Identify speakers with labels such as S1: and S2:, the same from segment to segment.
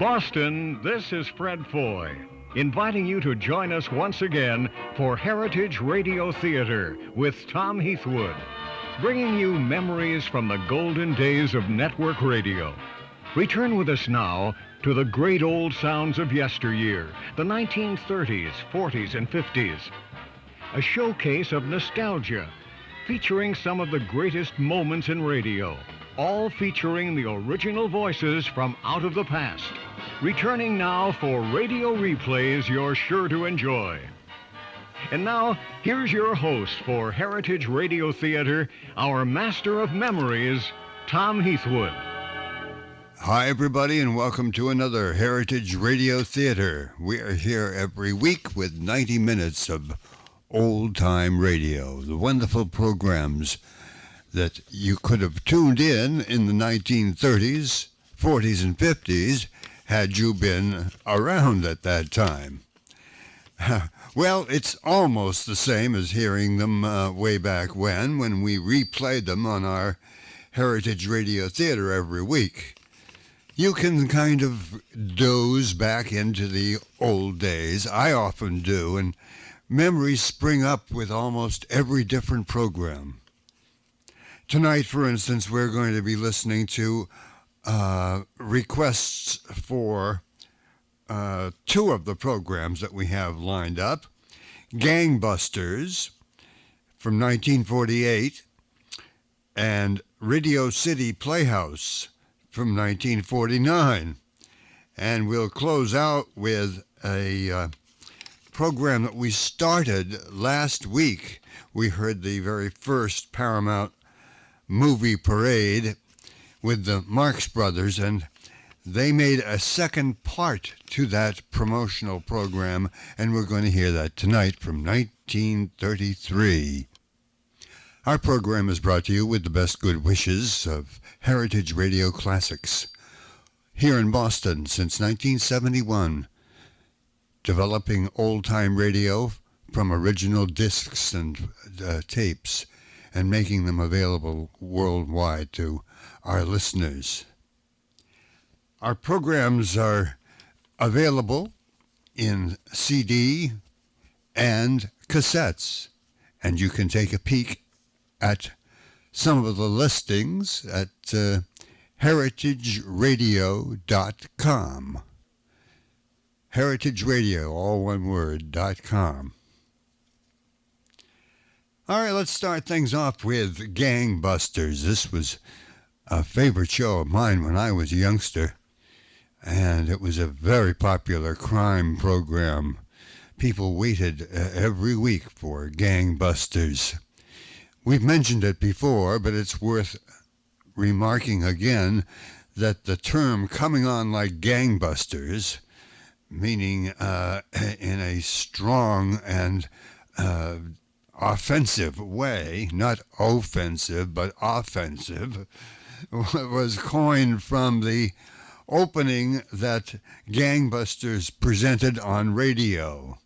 S1: Boston, this is Fred Foy, inviting you to join us once again for Heritage Radio Theater with Tom Heathwood, bringing you memories from the golden days of network radio. Return with us now to the great old sounds of yesteryear, the 1930s, 40s, and 50s. A showcase of nostalgia, featuring some of the greatest moments in radio, all featuring the original voices from out of the past. Returning now for radio replays you're sure to enjoy. And now, here's your host for Heritage Radio Theater, our master of memories, Tom Heathwood.
S2: Hi, everybody, and welcome to another Heritage Radio Theater. We are here every week with 90 minutes of old-time radio, the wonderful programs that you could have tuned in the 1930s, 40s, and 50s had you been around at that time. Well, it's almost the same as hearing them way back when we replayed them on our Heritage Radio Theater every week. You can kind of doze back into the old days. I often do, and memories spring up with almost every different program. Tonight, for instance, we're going to be listening to requests for two of the programs that we have lined up. Gangbusters from 1948 and Radio City Playhouse from 1949. And we'll close out with a program that we started last week. We heard the very first Paramount movie parade with the Marx Brothers, and they made a second part to that promotional program, and we're going to hear that tonight from 1933. Our program is brought to you with the best good wishes of Heritage Radio Classics. Here in Boston since 1971, developing old-time radio from original discs and tapes and making them available worldwide to our listeners. Our programs are available in CD and cassettes, and you can take a peek at some of the listings at heritageradio.com. Heritage Radio, all one word, .com. All right, let's start things off with Gangbusters. This was a favorite show of mine when I was a youngster, and it was a very popular crime program. People waited every week for Gangbusters. We've mentioned it before, but it's worth remarking again that the term coming on like gangbusters, meaning in a strong and offensive way, not offensive, but offensive, was coined from the opening that Gangbusters presented on radio.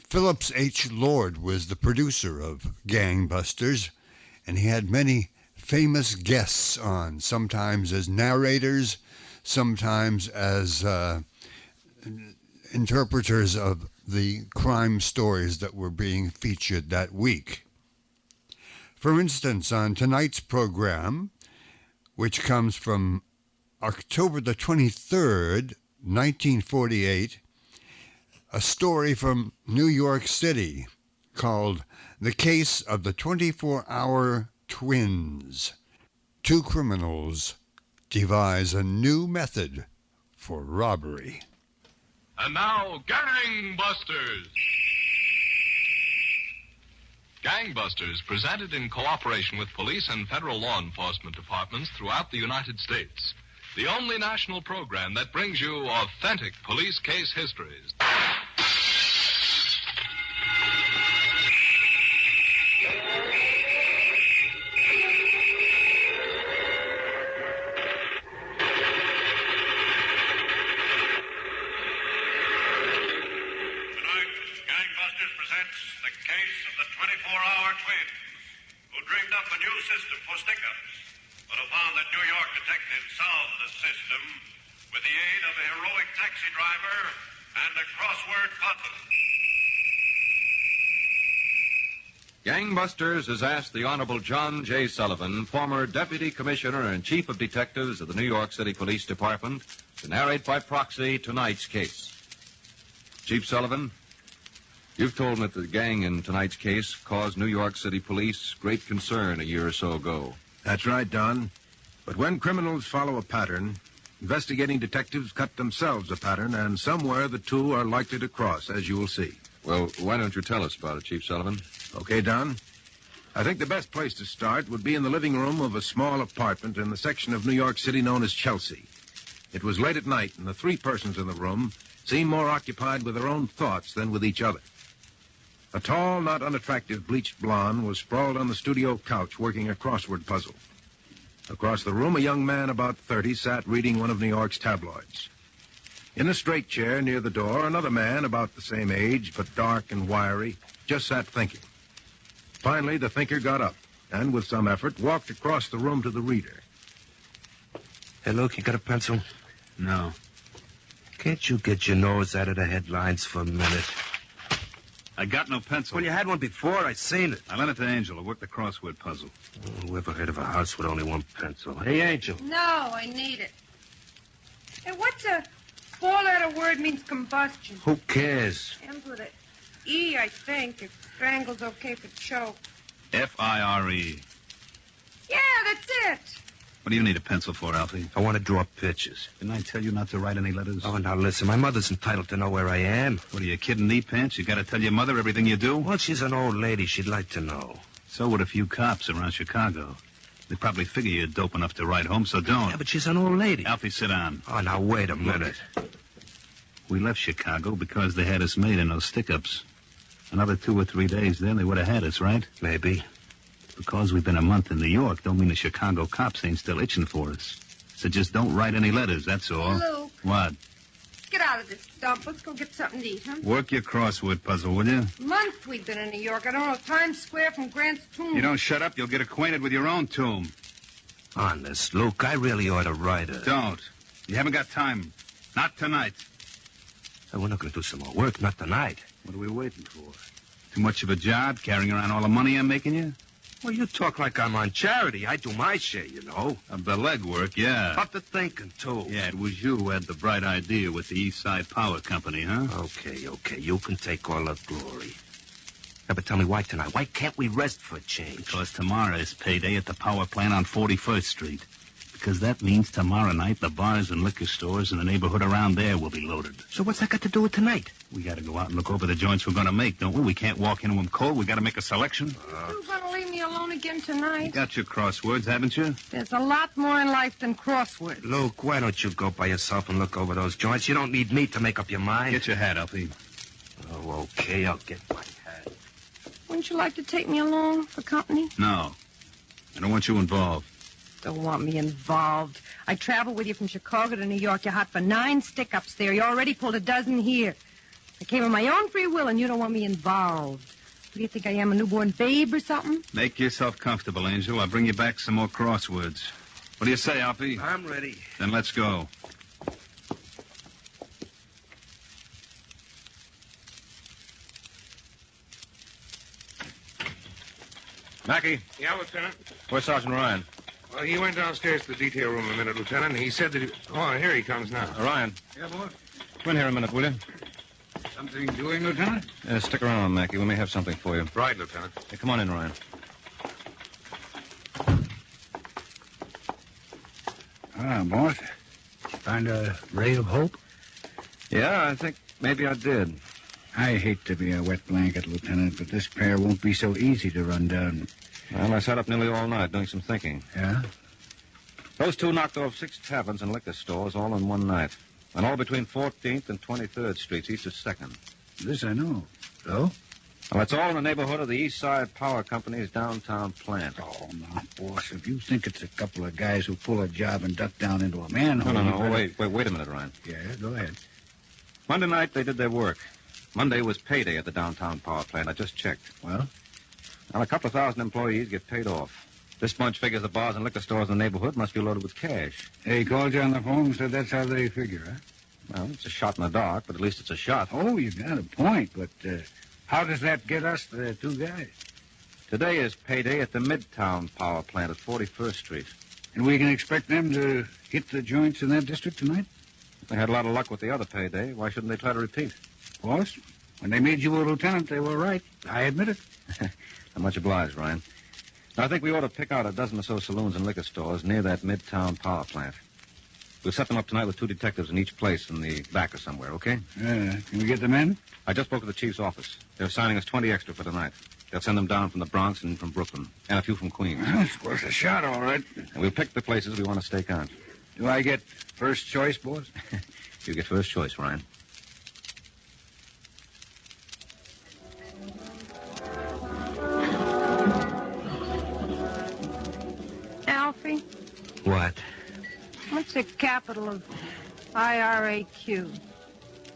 S2: Phillips H. Lord was the producer of Gangbusters, and he had many famous guests on, sometimes as narrators, sometimes as interpreters of the crime stories that were being featured that week. For instance, on tonight's program, which comes from October the 23rd, 1948, a story from New York City called The Case of the 24-Hour Twins. Two criminals devise a new method for robbery.
S3: And now, Gangbusters! Gangbusters, presented in cooperation with police and federal law enforcement departments throughout the United States. The only national program that brings you authentic police case histories.
S4: The case of the 24-hour twins who dreamed up a new system for stick-ups, but who found that New York detectives solved the system with the aid of a heroic taxi driver and a crossword puzzle.
S5: Gangbusters has asked the Honorable John J. Sullivan, former Deputy Commissioner and Chief of Detectives of the New York City Police Department, to narrate by proxy tonight's case. Chief Sullivan, you've told me that the gang in tonight's case caused New York City Police great concern a year or so ago.
S6: That's right, Don. But when criminals follow a pattern, investigating detectives cut themselves a pattern, and somewhere the two are likely to cross, as you will see.
S5: Well, why don't you tell us about it, Chief Sullivan?
S6: Okay, Don? I think the best place to start would be in the living room of a small apartment in the section of New York City known as Chelsea. It was late at night, and the three persons in the room seemed more occupied with their own thoughts than with each other. A tall, not unattractive bleached blonde was sprawled on the studio couch working a crossword puzzle. Across the room, a young man about 30 sat reading one of New York's tabloids. In a straight chair near the door, another man, about the same age, but dark and wiry, just sat thinking. Finally, the thinker got up and, with some effort, walked across the room to the reader.
S7: Hey, Luke, you got a pencil?
S8: No.
S7: Can't you get your nose out of the headlines for a minute?
S8: I got no pencil.
S7: Well, you had one before. I seen it.
S8: I lent it to Angel to work the crossword puzzle.
S7: Oh, whoever heard of a house with only one pencil? Hey, Angel.
S9: No, I need it. Hey, what's a four-letter word means combustion?
S7: Who cares?
S9: Ends with an E, I think. If strangle's okay for choke.
S8: F-I-R-E.
S9: Yeah, that's it.
S8: What do you need a pencil for, Alfie?
S7: I want to draw pictures.
S8: Didn't I tell you not to write any letters?
S7: Oh, now listen, my mother's entitled to know where I am.
S8: What are you, kidding knee pants? You got to tell your mother everything you do?
S7: Well, she's an old lady. She'd like to know.
S8: So would a few cops around Chicago. They probably figure you're dope enough to write home, so don't.
S7: Yeah, but she's an old lady.
S8: Alfie, sit down.
S7: Oh, now wait a minute.
S8: We left Chicago because they had us made in those stick-ups. Another 2 or 3 days, then they would have had us, right?
S7: Maybe.
S8: Because we've been a month in New York don't mean the Chicago cops ain't still itching for us. So just don't write any letters, that's all.
S9: Luke.
S8: What?
S9: Get out of this dump. Let's go get something to eat, huh?
S8: Work your crossword puzzle, will you?
S9: Month we've been in New York. I don't know Times Square from Grant's Tomb.
S8: You don't shut up, you'll get acquainted with your own tomb.
S7: Honest, Luke, I really ought to write her.
S8: Don't. You haven't got time. Not tonight.
S7: Hey, we're not going to do some more work, not tonight.
S8: What are we waiting for? Too much of a job, carrying around all the money I'm making you?
S7: Well, you talk like I'm on charity. I do my share, you know.
S8: Of the legwork, yeah.
S7: But the thinking, too.
S8: Yeah, it was you who had the bright idea with the East Side Power Company, huh?
S7: Okay. You can take all the glory. Yeah, but tell me, why tonight? Why can't we rest for a change?
S8: Because tomorrow is payday at the power plant on 41st Street. Because that means tomorrow night the bars and liquor stores in the neighborhood around there will be loaded.
S7: So what's that got to do with tonight?
S8: We got to go out and look over the joints we're going to make, don't we? We can't walk into them cold. We got to make a selection.
S9: You gonna leave me alone again tonight?
S8: You got your crosswords, haven't you?
S9: There's a lot more in life than crosswords.
S7: Luke, why don't you go by yourself and look over those joints? You don't need me to make up your mind.
S8: Get your hat, Alfie.
S7: Oh, okay, I'll get my hat.
S9: Wouldn't you like to take me along for company?
S8: No. I don't want you involved.
S9: Don't want me involved. I traveled with you from Chicago to New York. You're hot for 9 stick-ups there. You already pulled a dozen here. I came of my own free will, and you don't want me involved. What do you think I am, a newborn babe or something?
S8: Make yourself comfortable, Angel. I'll bring you back some more crosswords. What do you say, Alfie?
S7: I'm ready.
S8: Then let's go.
S10: Mackey,
S4: Yeah, Lieutenant?
S10: where's Sergeant Ryan?
S4: Well, he went downstairs to the detail room a minute, Lieutenant. He said that Oh, here he comes now.
S10: Ryan,
S4: Yeah, boss?
S10: come in here a minute, will you?
S4: Something doing, Lieutenant?
S10: Stick around, Mackey. We may have something for you.
S4: Right, Lieutenant.
S10: Hey, come on in, Ryan.
S11: Boss. Find a ray of hope?
S10: Yeah, I think maybe I did.
S11: I hate to be a wet blanket, Lieutenant, but this pair won't be so easy to run down.
S10: Well, I sat up nearly all night doing some thinking.
S11: Yeah?
S10: Those two knocked off 6 taverns and liquor stores all in one night. And all between 14th and 23rd Streets, east of 2nd.
S11: This I know. So?
S10: Well, it's all in the neighborhood of the East Side Power Company's downtown plant.
S11: Oh, now, boss, if you think it's a couple of guys who pull a job and duck down into a manhole...
S10: No,
S11: you better-
S10: wait a minute, Ryan.
S11: Yeah, go ahead.
S10: Monday night, they did their work. Monday was payday at the downtown power plant. I just checked.
S11: Well?
S10: Now, a couple of thousand employees get paid off. This bunch figures the bars and liquor stores in the neighborhood must be loaded with cash.
S11: They called you on the phone and said that's how they figure, huh?
S10: Well, it's a shot in the dark, but at least it's a shot.
S11: Oh, you got a point, but how does that get us the two guys?
S10: Today is payday at the Midtown power plant at 41st Street.
S11: And we can expect them to hit the joints in that district tonight?
S10: They had a lot of luck with the other payday. Why shouldn't they try to repeat?
S11: Boss, when they made you a lieutenant, they were right. I admit it.
S10: I'm much obliged, Ryan. Now, I think we ought to pick out a dozen or so saloons and liquor stores near that Midtown power plant. We'll set them up tonight with 2 detectives in each place in the back or somewhere, okay?
S11: Can we get the men?
S10: I just spoke to the chief's office. They're assigning us 20 extra for tonight. They'll send them down from the Bronx and from Brooklyn, and a few from Queens.
S11: Well, it's worth a shot, all right.
S10: And we'll pick the places we want to stake out.
S11: Do I get first choice, boss?
S10: You get first choice, Ryan.
S9: Alfie,
S7: What?
S9: what's the capital of IRAQ?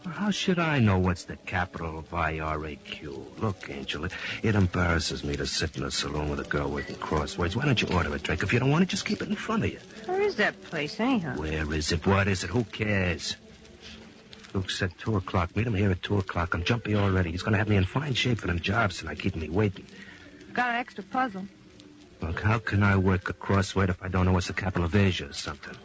S7: How should I know what's the capital of IRAQ? Look, Angel, it embarrasses me to sit in a saloon with a girl working crosswords. Why don't you order a drink? If you don't want it, just keep it in front of you.
S9: Where is that place, anyhow?
S7: Where is it? What is it? Who cares? Luke said 2 o'clock. Meet him here at 2 o'clock. I'm jumpy already. He's going to have me in fine shape for them jobs tonight, keeping me waiting.
S9: Got an extra puzzle.
S7: Look, how can I work a crossword if I don't know what's the capital of Asia or something?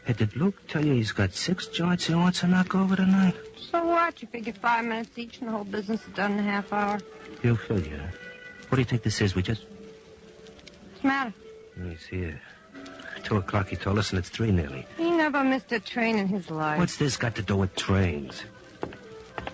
S7: Hey, did Luke tell you he's got 6 joints he wants to knock over tonight?
S9: So what? You figure 5 minutes each and the whole business is done in a half hour.
S7: You figure. What do you think this is?
S9: What's the matter?
S7: He's here. 2 o'clock, he told us, and it's 3 nearly.
S9: He never missed a train in his life.
S7: What's this got to do with trains?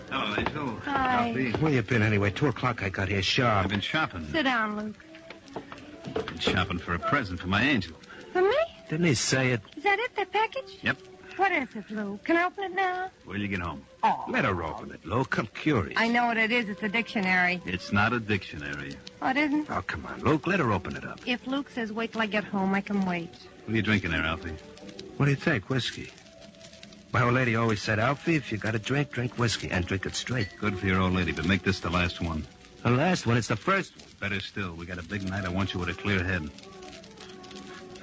S8: Hello, Angel.
S9: Hi.
S7: Where you been anyway? 2 o'clock I got here sharp.
S8: I've been shopping.
S9: Sit down, Luke.
S8: Been shopping for a present for my Angel.
S9: For me?
S7: Didn't he say it?
S9: Is that it, that package?
S8: Yep.
S9: What is it, Luke? Can I open it now?
S8: When'll you get home?
S9: Oh.
S7: Let her open it, Luke. I'm curious.
S9: I know what it is. It's a dictionary.
S8: It's not a dictionary.
S9: Oh, it isn't?
S7: Oh, come on, Luke. Let her open it up.
S9: If Luke says wait till I get home, I can wait.
S8: What are you drinking there, Alfie?
S7: What do you think? Whiskey? My old lady always said, Alfie, if you got a drink, drink whiskey, and drink it straight.
S8: Good for your old lady, but make this the last one.
S7: The last one, it's the first one.
S8: Better still, we got a big night. I want you with a clear head.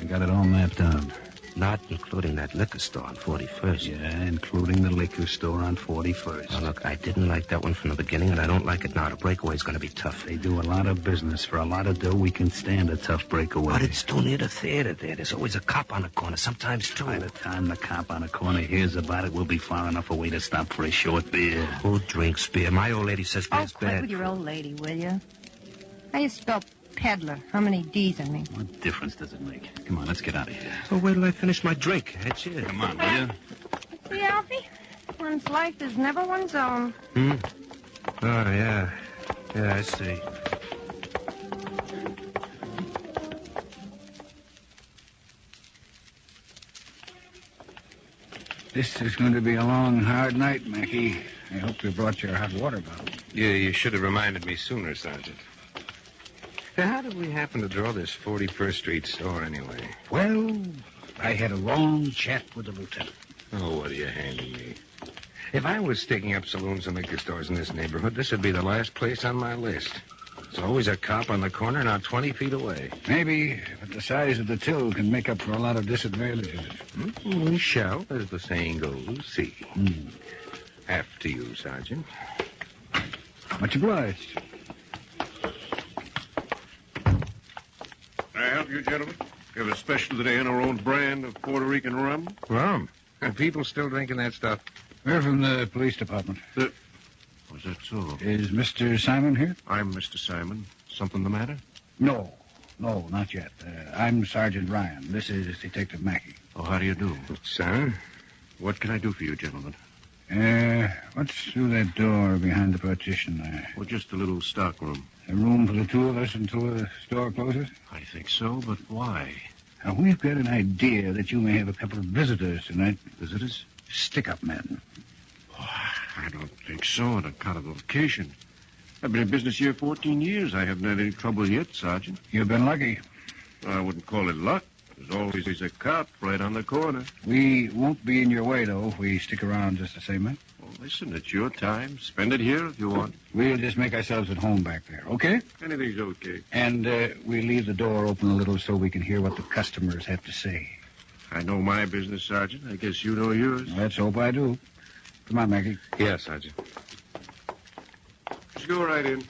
S8: I got it all mapped out.
S7: Not including that liquor store on 41st.
S8: Yeah, including the liquor store on 41st.
S7: Now, look, I didn't like that one from the beginning, and I don't like it now. The breakaway's going to be tough.
S8: They do a lot of business. For a lot of dough, we can stand a tough breakaway.
S7: But it's too near the theater there. There's always a cop on the corner, sometimes two.
S8: By the time the cop on the corner hears about it, we'll be far enough away to stop for a short beer.
S7: Who drinks beer? My old lady says
S9: Oh,
S7: beer's
S9: quit
S7: bad.
S9: with your old lady, will you? How you spell peddler? How many D's, I mean?
S8: What difference does it make? Come on, let's get out of here.
S7: Well, wait till I finish my drink. That's it.
S8: Come on, will you?
S9: See, Alfie? One's life is never one's own.
S7: Oh, yeah. Yeah, I see.
S11: This is going to be a long, hard night, Mackie. I hope you brought your hot water bottle.
S4: Yeah, you should have reminded me sooner, Sergeant. Now, how did we happen to draw this 41st Street store, anyway?
S11: Well, I had a long chat with the lieutenant.
S4: Oh, what are you handing me? If I was sticking up saloons and liquor stores in this neighborhood, this would be the last place on my list. There's always a cop on the corner not 20 feet away.
S11: Maybe, but the size of the till can make up for a lot of disadvantages.
S4: We shall, as the saying goes, see. After you, Sergeant.
S11: Much obliged.
S12: Can I help you, gentlemen? We have a special today on our own brand of Puerto Rican rum.
S4: Rum? Are people still drinking that stuff?
S11: We're from the police department.
S12: Was that so?
S11: Is Mr. Simon here?
S12: I'm Mr. Simon. Something the matter?
S11: No, not yet. I'm Sergeant Ryan. This is Detective Mackey.
S12: Oh, how do you do?
S4: Sir?
S12: What can I do for you, gentlemen?
S11: What's through that door behind the partition there?
S12: Well, just a little stock room.
S11: A room for the two of us until the store closes?
S12: I think so, but why?
S11: Now, we've got an idea that you may have a couple of visitors tonight.
S12: Visitors?
S11: Stick-up men.
S12: I don't think so on account of the location. I've been in business here 14 years. I haven't had any trouble yet, Sergeant.
S11: You've been lucky.
S12: I wouldn't call it luck. There's always a cop right on the corner.
S11: We won't be in your way, though, if we stick around just the same, man.
S12: Well, Listen, it's your time. Spend it here if you want.
S11: We'll just make ourselves at home back there, okay?
S12: Anything's okay.
S11: And we'll leave the door open a little so we can hear what the customers have to say.
S12: I know my business, Sergeant. I guess you know yours.
S11: Let's hope I do. Come on, Mackie.
S4: Yes, Sergeant.
S12: Just go right in.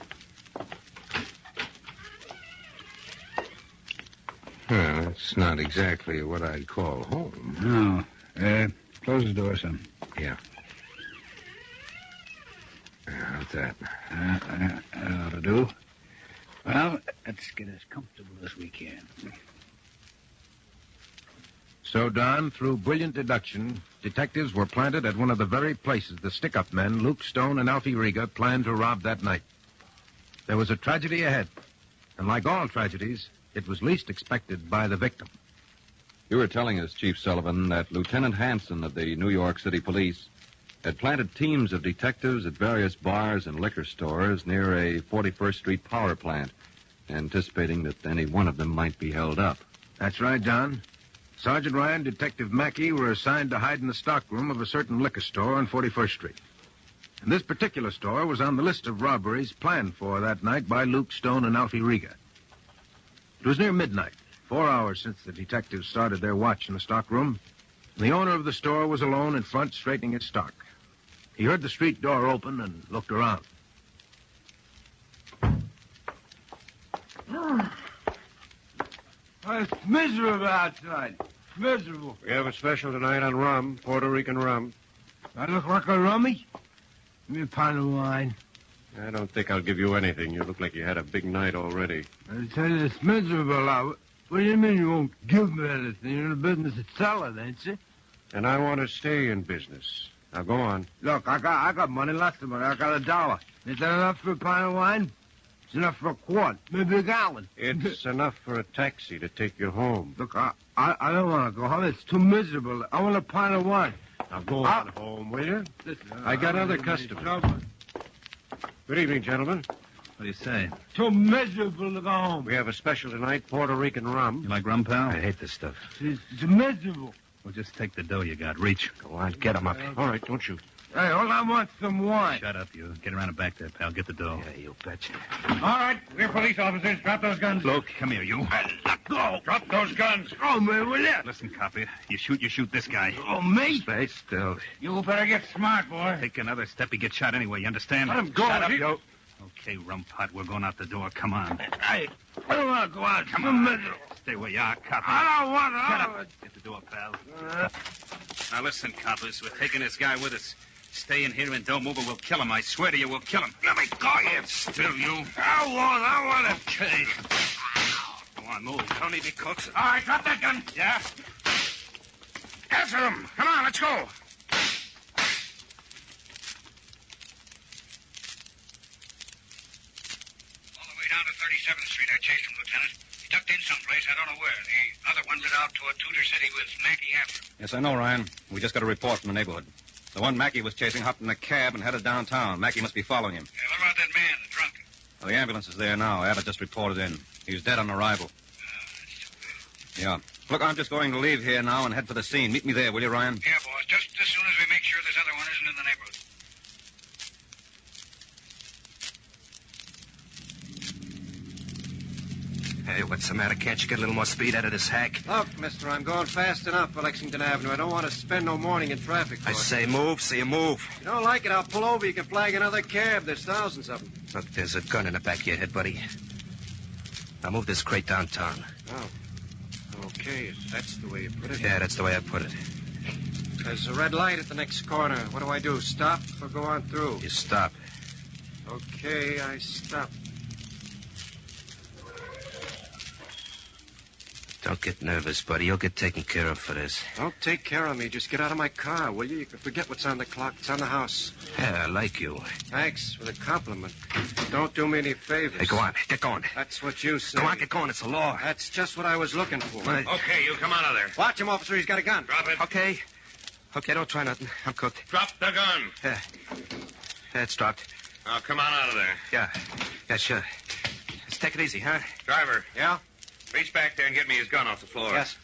S4: Well, it's not exactly what I'd call home.
S11: No. Close the door, son.
S4: Yeah. How's that?
S11: That'll do. Well, let's get as comfortable as we can.
S6: So, Don, through brilliant deduction, detectives were planted at one of the very places the stick-up men, Luke Stone and Alfie Riga, planned to rob that night. There was a tragedy ahead, and like all tragedies, it was least expected by the victim.
S5: You were telling us, Chief Sullivan, that Lieutenant Hanson of the New York City Police had planted teams of detectives at various bars and liquor stores near a 41st Street power plant, anticipating that any one of them might be held up.
S6: That's right, Don. Sergeant Ryan, Detective Mackey were assigned to hide in the stockroom of a certain liquor store on 41st Street. And this particular store was on the list of robberies planned for that night by Luke Stone and Alfie Riga. It was near midnight, 4 hours since the detectives started their watch in the stockroom. The owner of the store was alone in front, straightening his stock. He heard the street door open and looked around.
S13: It's miserable outside. Miserable.
S12: We have a special tonight on rum, Puerto Rican rum.
S13: I look like a rummy? Give me a pint of wine.
S12: I don't think I'll give you anything. You look like you had a big night already.
S13: I tell you, it's miserable out. What do you mean you won't give me anything? You're in the business of selling, ain't you?
S12: And I want to stay in business. Now, go on.
S13: Look, I got money, lots of money. I got $1. Is that enough for a pint of wine? It's enough for a quart, maybe a gallon.
S12: It's enough for a taxi to take you home.
S13: Look, I don't want to go home. It's too miserable. I want a pint of wine.
S12: Now, go on home, will you? I got other customers. Good evening, gentlemen.
S8: What do you say?
S13: Too miserable to go home.
S12: We have a special tonight, Puerto Rican rum.
S8: You like rum, pal?
S4: I hate this stuff.
S13: It's miserable.
S8: Well, just take the dough you got. Reach.
S4: Go on, get him up.
S12: All right, don't shoot.
S13: Hey, all I want some wine.
S8: Shut up, you. Get around the back there, pal. Get the dough.
S4: Yeah, you betcha.
S13: All right, we're police officers. Drop those guns.
S8: Luke, come here, you.
S13: Let go. Drop those guns. Oh, man, will you?
S8: Listen, copy. You shoot this guy.
S13: Oh, me?
S4: Stay still.
S13: You better get smart, boy.
S8: Take another step, you get shot anyway, you understand?
S13: Let him go.
S8: Shut up, you. Okay, rum pot, we're going out the door. Come on.
S13: I don't want to go out.
S8: Come on. Stay where you are, copper.
S13: I don't want to.
S8: Shut up. Get the door, pal. Now, listen, coppers. We're taking this guy with us. Stay in here and don't move or we'll kill him. I swear to you, we'll kill him. Let me go, you still, you. I want it. Okay. Go on, move. Don't need me cooks.
S13: All right, drop that gun.
S8: Yeah?
S13: Answer him. Come on, let's go.
S14: All the way down to 37th Street, I chased him, Lieutenant. He ducked in someplace, I don't know where. The other one lit out to a Tudor City with Mackey after him.
S10: Yes, I know, Ryan. We just got a report from the neighborhood. The one Mackey was chasing hopped in a cab and headed downtown. Mackey must be following him.
S14: Yeah, what about that man, the drunk?
S10: Well, the ambulance is there now. Abbott just reported in. He was dead on arrival.
S14: That's too bad.
S10: Yeah. Look, I'm just going to leave here now and head for the scene. Meet me there, will you, Ryan?
S14: Yeah, boss, just as soon as we make sure this other one isn't in the neighborhood.
S7: Hey, what's the matter? Can't you get a little more speed out of this hack?
S15: Look, mister, I'm going fast enough for Lexington Avenue. I don't want to spend no morning in traffic.
S7: I say move, so you move.
S15: If you don't like it, I'll pull over. You can flag another cab. There's thousands of them.
S7: Look, there's a gun in the back of your head, buddy. Now move this crate downtown.
S15: Oh. Okay, if that's the way you put it.
S7: Yeah, that's the way I put it.
S15: There's a red light at the next corner. What do I do? Stop or go on through?
S7: You stop.
S15: Okay, I stop.
S7: Don't get nervous, buddy. You'll get taken care of for this.
S15: Don't take care of me. Just get out of my car, will you? You can forget what's on the clock. It's on the house.
S7: Yeah, I like you.
S15: Thanks for the compliment. Don't do me any favors.
S7: Hey, go on. Get going.
S15: That's what you say.
S7: Go on, get going. It's the law.
S15: That's just what I was looking for.
S14: Okay, you come out of there.
S15: Watch him, officer. He's got a gun.
S14: Drop it.
S7: Okay. Okay, don't try nothing. I'm cooked.
S14: Drop the gun.
S7: Yeah. It's dropped.
S14: Now, come on out of there.
S7: Yeah. Yeah, sure. Let's take it easy, huh?
S14: Driver,
S15: Yeah?
S14: reach back there and get me his gun off the floor.
S15: Yes.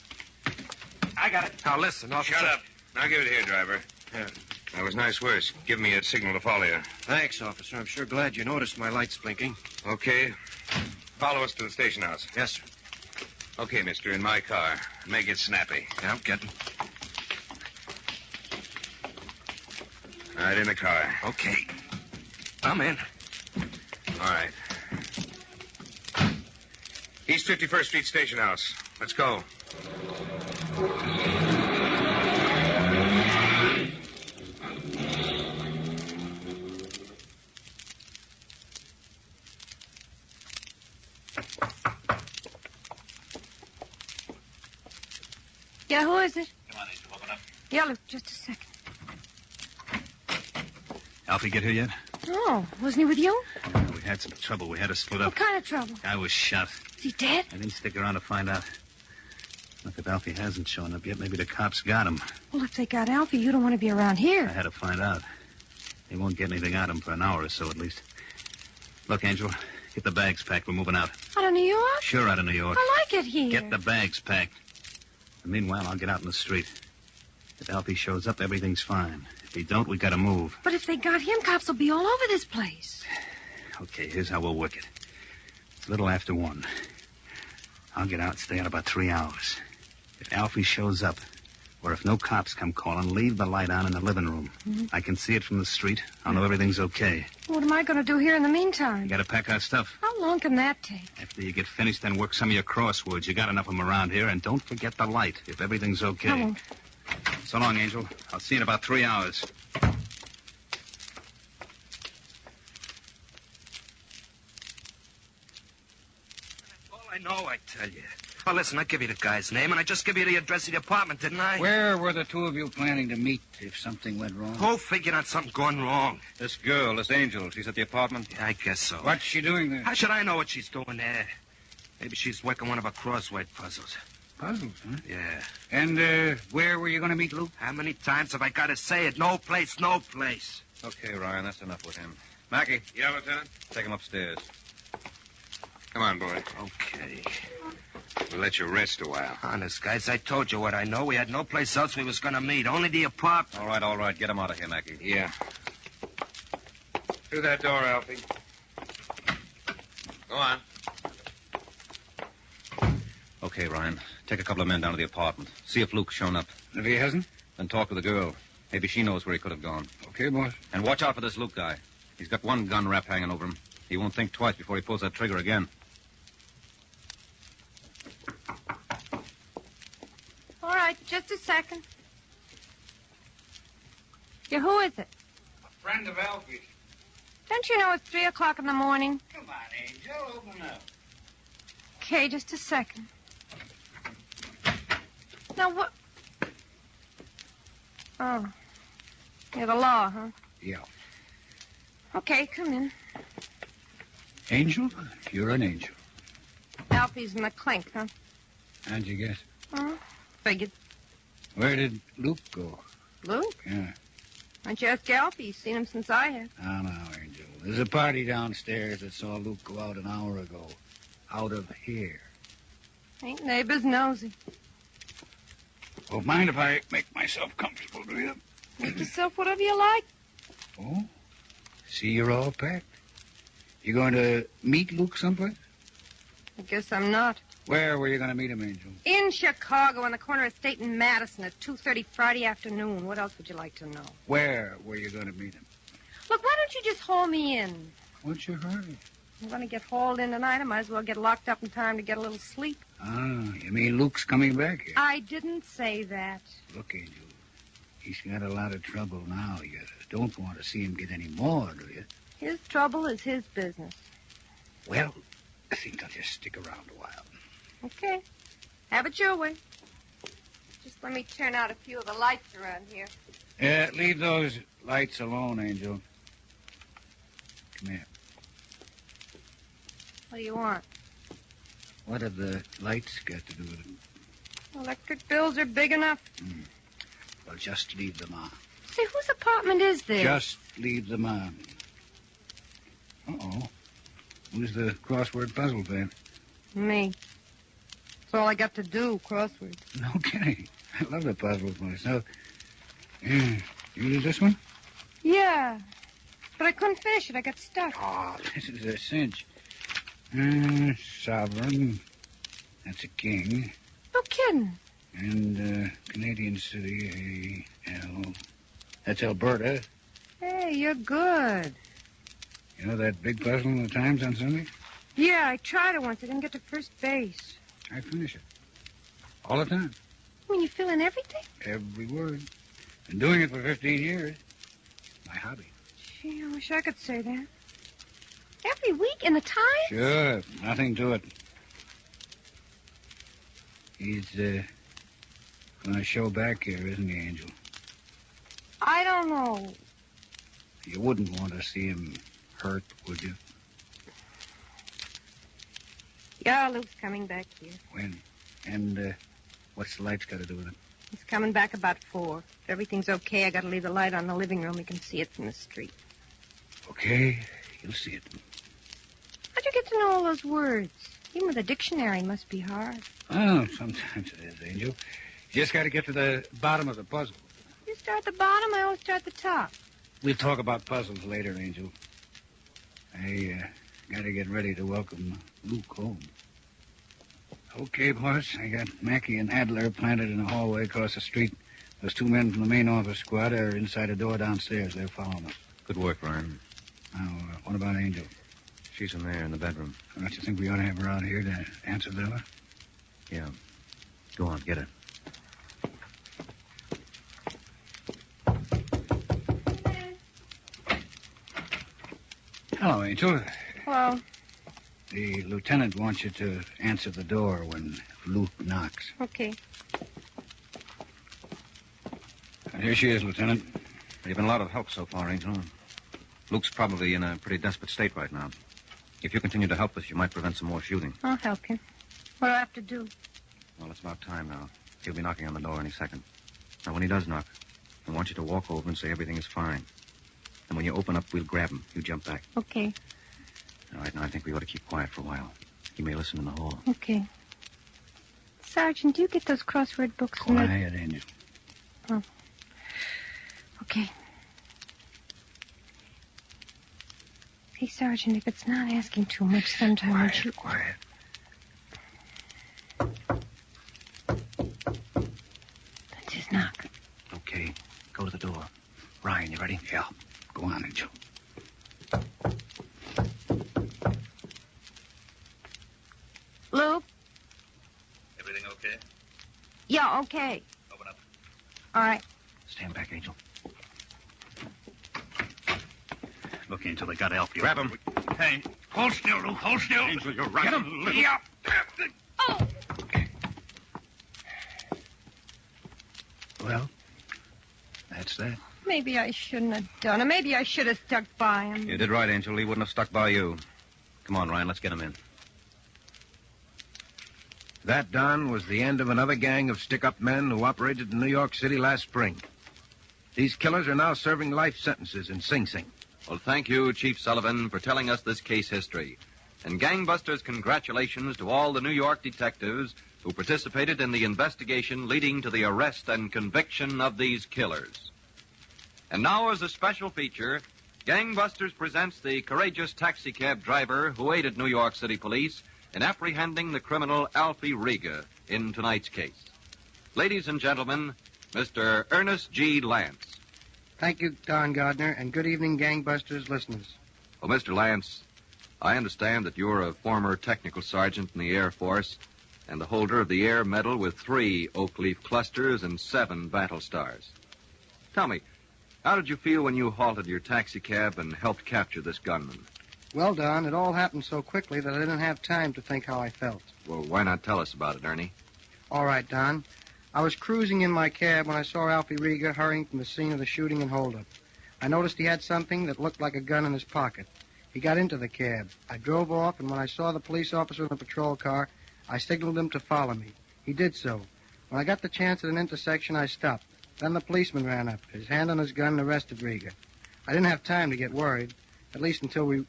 S15: I got it.
S7: Now, listen, officer.
S14: Shut up. Now, give it here, driver.
S15: Yeah.
S4: That was nice words. Give me a signal to follow you.
S15: Thanks, officer. I'm sure glad you noticed my lights blinking.
S4: Okay. Follow us to the station house.
S15: Yes, sir.
S4: Okay, mister, in my car. Make it snappy.
S15: Yeah, I'm getting.
S4: All right, in the car.
S15: Okay. I'm in.
S4: All right. East 51st Street Station House. Let's go.
S9: Yeah, who is it?
S8: Come on, Angel, open up.
S9: Yeah, look, just a second.
S8: Alfie get here yet?
S9: Oh, wasn't he with you?
S8: We had some trouble. We had to split up.
S9: What kind of trouble?
S8: I was shot.
S9: Is he dead?
S8: I didn't stick around to find out. Look, if Alfie hasn't shown up yet, maybe the cops got him.
S9: Well, if they got Alfie, you don't want to be around
S8: I
S9: here.
S8: had to find out. They won't get anything out of him for an hour or so, at least. Look, Angel, get the bags packed. We're moving out.
S9: Out of New York?
S8: Sure, out of New York.
S9: I like it here.
S8: Get the bags packed. And meanwhile, I'll get out in the street. If Alfie shows up, everything's fine. If he don't, we gotta move.
S9: But if they got him, cops will be all over this place.
S8: Okay, here's how we'll work it. It's a little after 1. I'll get out and stay out about 3 hours. If Alfie shows up, or if no cops come calling, leave the light on in the living room.
S9: Mm-hmm.
S8: I can see it from the street. I'll know everything's okay.
S9: What am I going to do here in the meantime?
S8: You gotta pack our stuff.
S9: How long can that take?
S8: After you get finished, then work some of your crosswords. You got enough of them around here, and don't forget the light, if everything's okay.
S9: I won't.
S8: So long, Angel. I'll see you in about 3 hours.
S7: All I know, I tell you. Well, listen, I give you the guy's name, and I just give you the address of the apartment, didn't I?
S11: Where were the two of you planning to meet if something went wrong?
S7: Who figured on something going wrong?
S10: This girl, this Angel, she's at the apartment?
S7: Yeah, I guess so.
S11: What's she doing there?
S7: How should I know what she's doing there? Maybe she's working one of her crossword puzzles.
S11: Puzzles, huh?
S7: Yeah.
S11: And where were you going to meet Luke?
S7: How many times have I got to say it? No place, no place.
S10: Okay, Ryan, that's enough with him. Mackie.
S4: Yeah, Lieutenant?
S10: Take him upstairs.
S4: Come on, boy.
S7: Okay.
S4: We'll let you rest a while.
S7: Honest, guys, I told you what I know. We had no place else we was going to meet. Only the apartment.
S10: All right. Get him out of here, Mackie.
S4: Yeah. Through that door, Alfie. Go on.
S10: Okay, Ryan. Take a couple of men down to the apartment. See if Luke's shown up.
S11: If he hasn't?
S10: Then talk to the girl. Maybe she knows where he could have gone.
S11: Okay, boss.
S10: And watch out for this Luke guy. He's got one gun wrap hanging over him. He won't think twice before he pulls that trigger again.
S9: All right, just a second. Yeah, who is it?
S11: A friend of Alfie's.
S9: Don't you know it's 3 o'clock in the morning?
S11: Come on, Angel, open up.
S9: Okay, just a second. Now, what? Oh. You're the law, huh?
S11: Yeah.
S9: Okay, come in.
S11: Angel? You're an angel.
S9: Alfie's in the clink, huh?
S11: How'd you guess?
S9: Oh, figured.
S11: Where did Luke go?
S9: Luke?
S11: Yeah.
S9: Why don't you ask Alfie? He's seen him since I have.
S11: Oh, no, Angel. There's a party downstairs that saw Luke go out an hour ago. Out of here.
S9: Ain't neighbors nosy.
S11: Well, mind if I make myself comfortable, do you?
S9: Make yourself whatever you like.
S11: Oh? See, you're all packed. You going to meet Luke someplace?
S9: I guess I'm not.
S11: Where were you going to meet him, Angel?
S9: In Chicago, on the corner of State and Madison at 2:30 Friday afternoon. What else would you like to know?
S11: Where were you going to meet him?
S9: Look, why don't you just haul me in?
S11: What's your hurry?
S9: I'm going to get hauled in tonight. I might as well get locked up in time to get a little sleep.
S11: Ah, you mean Luke's coming back here?
S9: I didn't say that.
S11: Look, Angel, he's got a lot of trouble now. You don't want to see him get any more, do you?
S9: His trouble is his business.
S11: Well, I think I'll just stick around a while.
S9: Okay. Have it your way. Just let me turn out a few of the lights around here.
S11: Leave those lights alone, Angel. Come here.
S9: What do you want?
S11: What have the lights got to do with it?
S9: Electric bills are big enough.
S11: Well, just leave them on.
S9: Say, whose apartment is this?
S11: Just leave them on. Uh-oh. Who's the crossword puzzle fan?
S9: Me. That's all I got to do, crosswords.
S11: No kidding. I love the puzzles myself. You You did this one?
S9: Yeah. But I couldn't finish it. I got stuck.
S11: Oh, this is a cinch. Sovereign. That's a king.
S9: No kidding.
S11: And Canadian city, A-L. That's Alberta.
S9: Hey, you're good.
S11: You know that big puzzle in the Times on Sunday?
S9: Yeah, I tried it once. I didn't get to first base.
S11: I finish it. All the time.
S9: When you fill in everything?
S11: Every word. Been doing it for 15 years. My hobby.
S9: Gee, I wish I could say that. Every week in the Times?
S11: Sure. Nothing to it. He's, gonna show back here, isn't he, Angel?
S9: I don't know.
S11: You wouldn't want to see him hurt, would you?
S9: Yeah, Luke's coming back here.
S11: When? And, what's the lights got to do with it?
S9: He's coming back about 4. If everything's okay, I gotta leave the light on in the living room. He can see it from the street.
S11: Okay, you'll see it.
S9: How'd you get to know all those words? Even with a dictionary must be hard.
S11: Oh, sometimes it is, Angel. You just got to get to the bottom of the puzzle.
S9: You start at the bottom, I always start at the top.
S11: We'll talk about puzzles later, Angel. I got to get ready to welcome Luke home. Okay, boss. I got Mackey and Adler planted in the hallway across the street. Those 2 men from the main office squad are inside a door downstairs. They're following us.
S10: Good work, Ryan.
S11: Now, what about Angel?
S10: She's in there in the bedroom.
S11: Don't you think we ought to have her out here to answer the door?
S10: Yeah. Go on, get her.
S11: Hello, Angel.
S9: Well,
S11: The lieutenant wants you to answer the door when Luke knocks.
S9: okay.
S11: Here she is, Lieutenant.
S10: You've been a lot of help so far, Angel. Luke's probably in a pretty desperate state right now. If you continue to help us, you might prevent some more shooting.
S9: I'll help you. What do I have to do?
S10: Well, it's about time now. He'll be knocking on the door any second. Now, when he does knock, I want you to walk over and say everything is fine. And when you open up, we'll grab him. You jump back.
S9: Okay.
S10: All right, now I think we ought to keep quiet for a while. He may listen in the hall.
S9: Okay. Sergeant, do you get those crossword books? from
S11: Quiet, Angel.
S9: Oh. Okay. Hey, Sergeant, if it's not asking too much, sometime
S11: Quiet,
S9: you...
S11: quiet.
S9: That's his knock.
S11: Okay, go to the door. Ryan, you ready? Yeah. Go on, Angel.
S9: Luke?
S14: Everything okay?
S9: Yeah, okay.
S14: Open up.
S9: All right.
S11: Stand back, Angel.
S14: Look, Angel, they gotta help you.
S10: Grab him.
S14: Hey, hold still, Luke. Hold still.
S12: Angel, you're right.
S14: Get him. Yeah.
S9: Oh!
S11: Well, that's that.
S9: Maybe I shouldn't have done it. Maybe I should have stuck by him.
S10: You did right, Angel. He wouldn't have stuck by you. Come on, Ryan, let's get him in.
S6: That, Don, was the end of another gang of stick-up men who operated in New York City last spring. These killers are now serving life sentences in Sing Sing.
S5: Well, thank you, Chief Sullivan, for telling us this case history. And gangbusters, congratulations to all the New York detectives who participated in the investigation leading to the arrest and conviction of these killers. And now, as a special feature, Gangbusters presents the courageous taxicab driver who aided New York City police in apprehending the criminal Alfie Riga in tonight's case. Ladies and gentlemen, Mr. Ernest G. Lance.
S16: Thank you, Don Gardner, and good evening, Gangbusters listeners.
S5: Well, Mr. Lance, I understand that you're a former technical sergeant in the Air Force and the holder of the Air Medal with 3 oak leaf clusters and 7 battle stars. Tell me, how did you feel when you halted your taxicab and helped capture this gunman?
S16: Well, Don, it all happened so quickly that I didn't have time to think how I felt.
S5: Well, why not tell us about it, Ernie?
S16: All right, Don. I was cruising in my cab when I saw Alfie Riga hurrying from the scene of the shooting and holdup. I noticed he had something that looked like a gun in his pocket. He got into the cab. I drove off, and when I saw the police officer in the patrol car, I signaled him to follow me. He did so. When I got the chance at an intersection, I stopped. Then the policeman ran up, his hand on his gun, and arrested Riga. I didn't have time to get worried, at least until we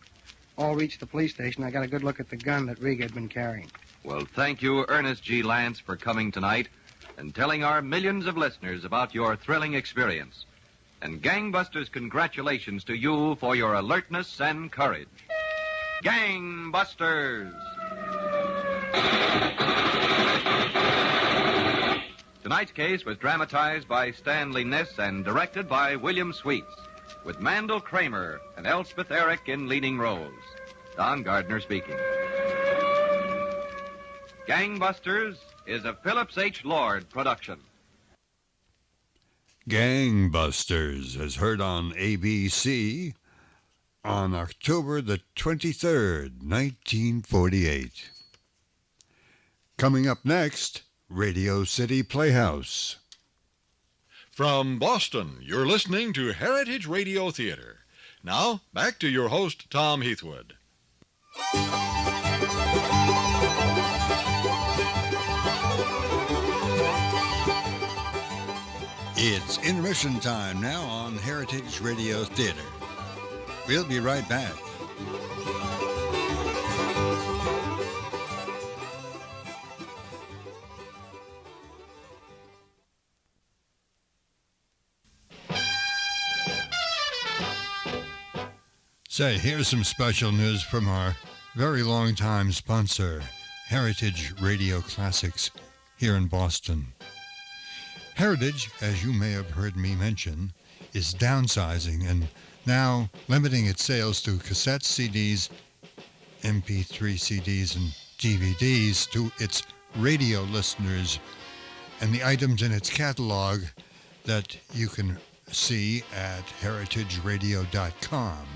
S16: all reached the police station. I got a good look at the gun that Riga had been carrying.
S5: Well, thank you, Ernest G. Lance, for coming tonight and telling our millions of listeners about your thrilling experience. And Gangbusters congratulations to you for your alertness and courage. Gangbusters! Tonight's case was dramatized by Stanley Ness and directed by William Sweets, with Mandel Kramer and Elspeth Eric in leading roles. Don Gardner speaking. Gangbusters is a Phillips H. Lord production.
S2: Gangbusters is heard on ABC on October the 23rd, 1948. Coming up next, Radio City Playhouse.
S17: From Boston, you're listening to Heritage Radio Theater. Now, back to your host, Tom Heathwood.
S2: It's intermission time now on Heritage Radio Theater. We'll be right back. Say, here's some special news from our very long-time sponsor, Heritage Radio Classics, here in Boston. Heritage, as you may have heard me mention, is downsizing and now limiting its sales to cassettes, CDs, MP3 CDs, and DVDs to its radio listeners and the items in its catalog that you can see at heritageradio.com.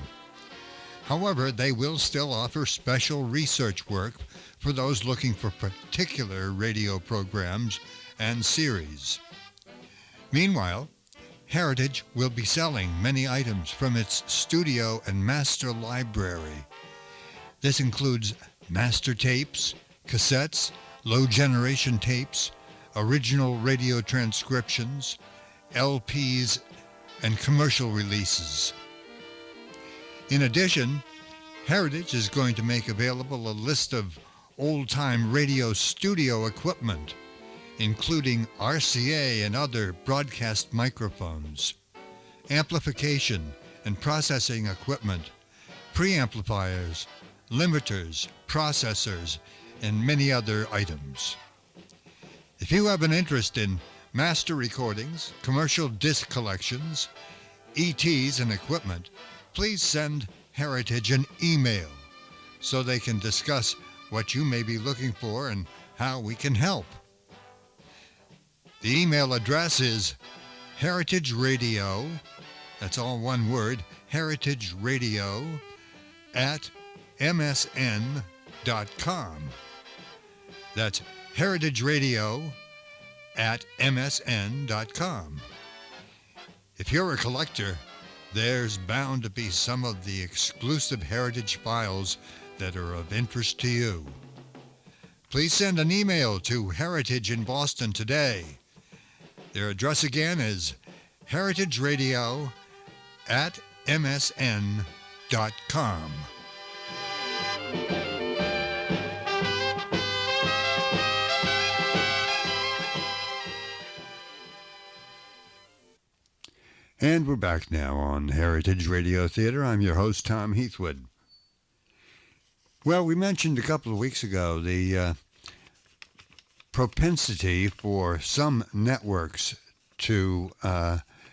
S2: However, they will still offer special research work for those looking for particular radio programs and series. Meanwhile, Heritage will be selling many items from its studio and master library. This includes master tapes, cassettes, low-generation tapes, original radio transcriptions, LPs, and commercial releases. In addition, Heritage is going to make available a list of old-time radio studio equipment, including RCA and other broadcast microphones, amplification and processing equipment, preamplifiers, limiters, processors, and many other items. If you have an interest in master recordings, commercial disc collections, ETs, and equipment, please send Heritage an email so they can discuss what you may be looking for and how we can help. The email address is heritageradio, that's all one word, heritageradio at msn.com. That's heritageradio at msn.com. If you're a collector, there's bound to be some of the exclusive Heritage files that are of interest to you. Please send an email to Heritage in Boston today. Their address again is heritageradio at msn.com. And we're back now on Heritage Radio Theater. I'm your host, Tom Heathwood. Well, we mentioned a couple of weeks ago the propensity for some networks to